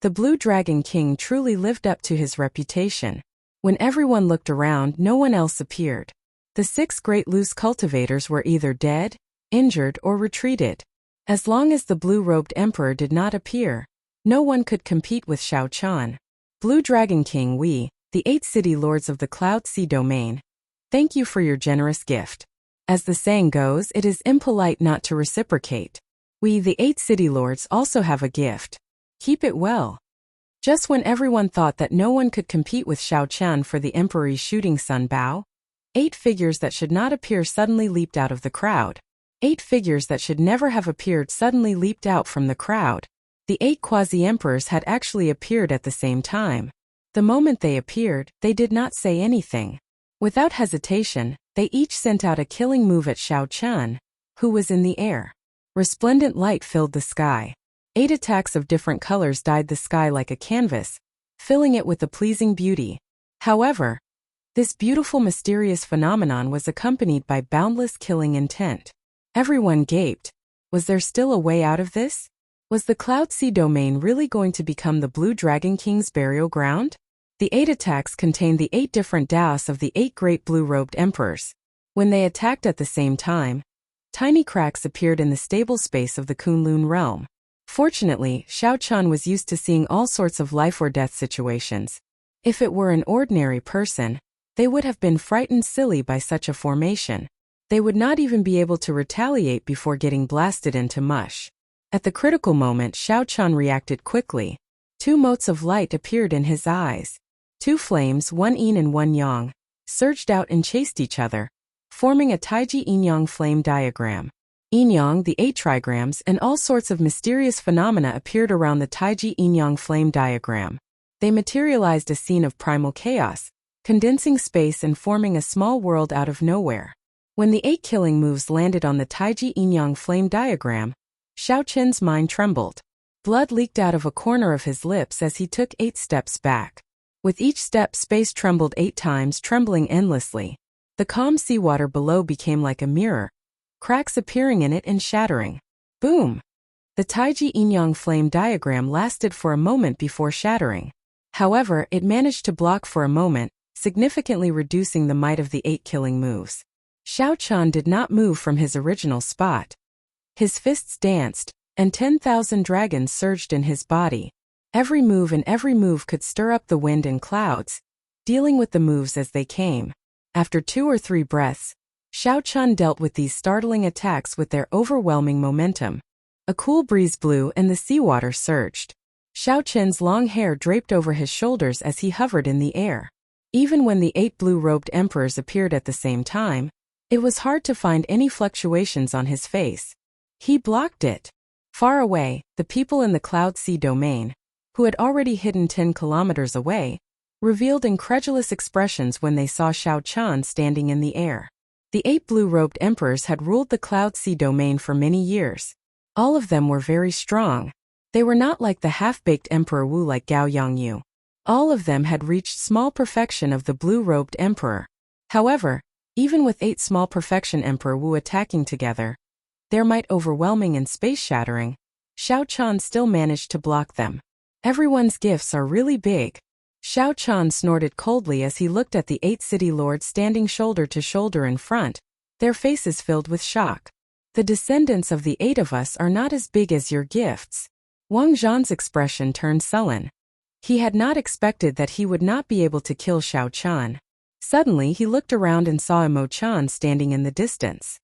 [SPEAKER 1] The Blue Dragon King truly lived up to his reputation. When everyone looked around, no one else appeared. The 6 great loose cultivators were either dead, injured, or retreated. As long as the blue-robed emperor did not appear, no one could compete with Xiao Chun. Blue Dragon King, we, the 8 city lords of the Cloud Sea domain, thank you for your generous gift. As the saying goes, it is impolite not to reciprocate. We, the 8 city lords, also have a gift. Keep it well. Just when everyone thought that no one could compete with Xiao Chun for the emperor's shooting sun bow, 8 figures that should not appear suddenly leaped out of the crowd. 8 figures that should never have appeared suddenly leaped out from the crowd. The 8 quasi-emperors had actually appeared at the same time. The moment they appeared, they did not say anything. Without hesitation, they each sent out a killing move at Xiao Chun, who was in the air. Resplendent light filled the sky. 8 attacks of different colors dyed the sky like a canvas, filling it with a pleasing beauty. However, this beautiful mysterious phenomenon was accompanied by boundless killing intent. Everyone gaped. Was there still a way out of this? Was the Cloud Sea domain really going to become the Blue Dragon King's burial ground? The 8 attacks contained the 8 different daos of the 8 great blue-robed emperors. When they attacked at the same time, tiny cracks appeared in the stable space of the Kunlun realm. Fortunately, Xiao Chun was used to seeing all sorts of life or death situations. If it were an ordinary person, they would have been frightened silly by such a formation. They would not even be able to retaliate before getting blasted into mush. At the critical moment, Xiao Chun reacted quickly. 2 motes of light appeared in his eyes. 2 flames, one yin and one yang, surged out and chased each other, forming a Taiji yin-yang flame diagram. Yin-yang, the 8 trigrams, and all sorts of mysterious phenomena appeared around the Taiji yin-yang flame diagram. They materialized a scene of primal chaos, condensing space and forming a small world out of nowhere. When the 8 killing moves landed on the Taiji yin-yang flame diagram, Xiao Chun's mind trembled. Blood leaked out of a corner of his lips as he took 8 steps back. With each step, space trembled 8 times, trembling endlessly. The calm seawater below became like a mirror, cracks appearing in it and shattering. Boom! The Taiji yin-yang flame diagram lasted for a moment before shattering. However, it managed to block for a moment, significantly reducing the might of the 8 killing moves. Xiao Chun did not move from his original spot. His fists danced, and 10,000 dragons surged in his body. Every move could stir up the wind and clouds, dealing with the moves as they came. After 2 or 3 breaths, Xiao Chun dealt with these startling attacks with their overwhelming momentum. A cool breeze blew and the seawater surged. Xiao Chun's long hair draped over his shoulders as he hovered in the air. Even when the 8 blue-robed emperors appeared at the same time, it was hard to find any fluctuations on his face. He blocked it. Far away, the people in the Cloud Sea domain, who had already hidden 10 kilometers away, revealed incredulous expressions when they saw Xiao Chun standing in the air. The 8 blue-robed emperors had ruled the Cloud Sea domain for many years. All of them were very strong. They were not like the half-baked Emperor Wu like Gao Yongyu. All of them had reached small perfection of the blue-robed emperor. However, even with 8 small perfection Emperor Wu attacking together, Their might overwhelming and space-shattering, Xiao Chan still managed to block them. Everyone's gifts are really big. Xiao Chan snorted coldly as he looked at the 8 city lords standing shoulder to shoulder in front, their faces filled with shock. The descendants of the 8 of us are not as big as your gifts. Wang Zhan's expression turned sullen. He had not expected that he would not be able to kill Xiao Chan. Suddenly he looked around and saw Mo Chan standing in the distance.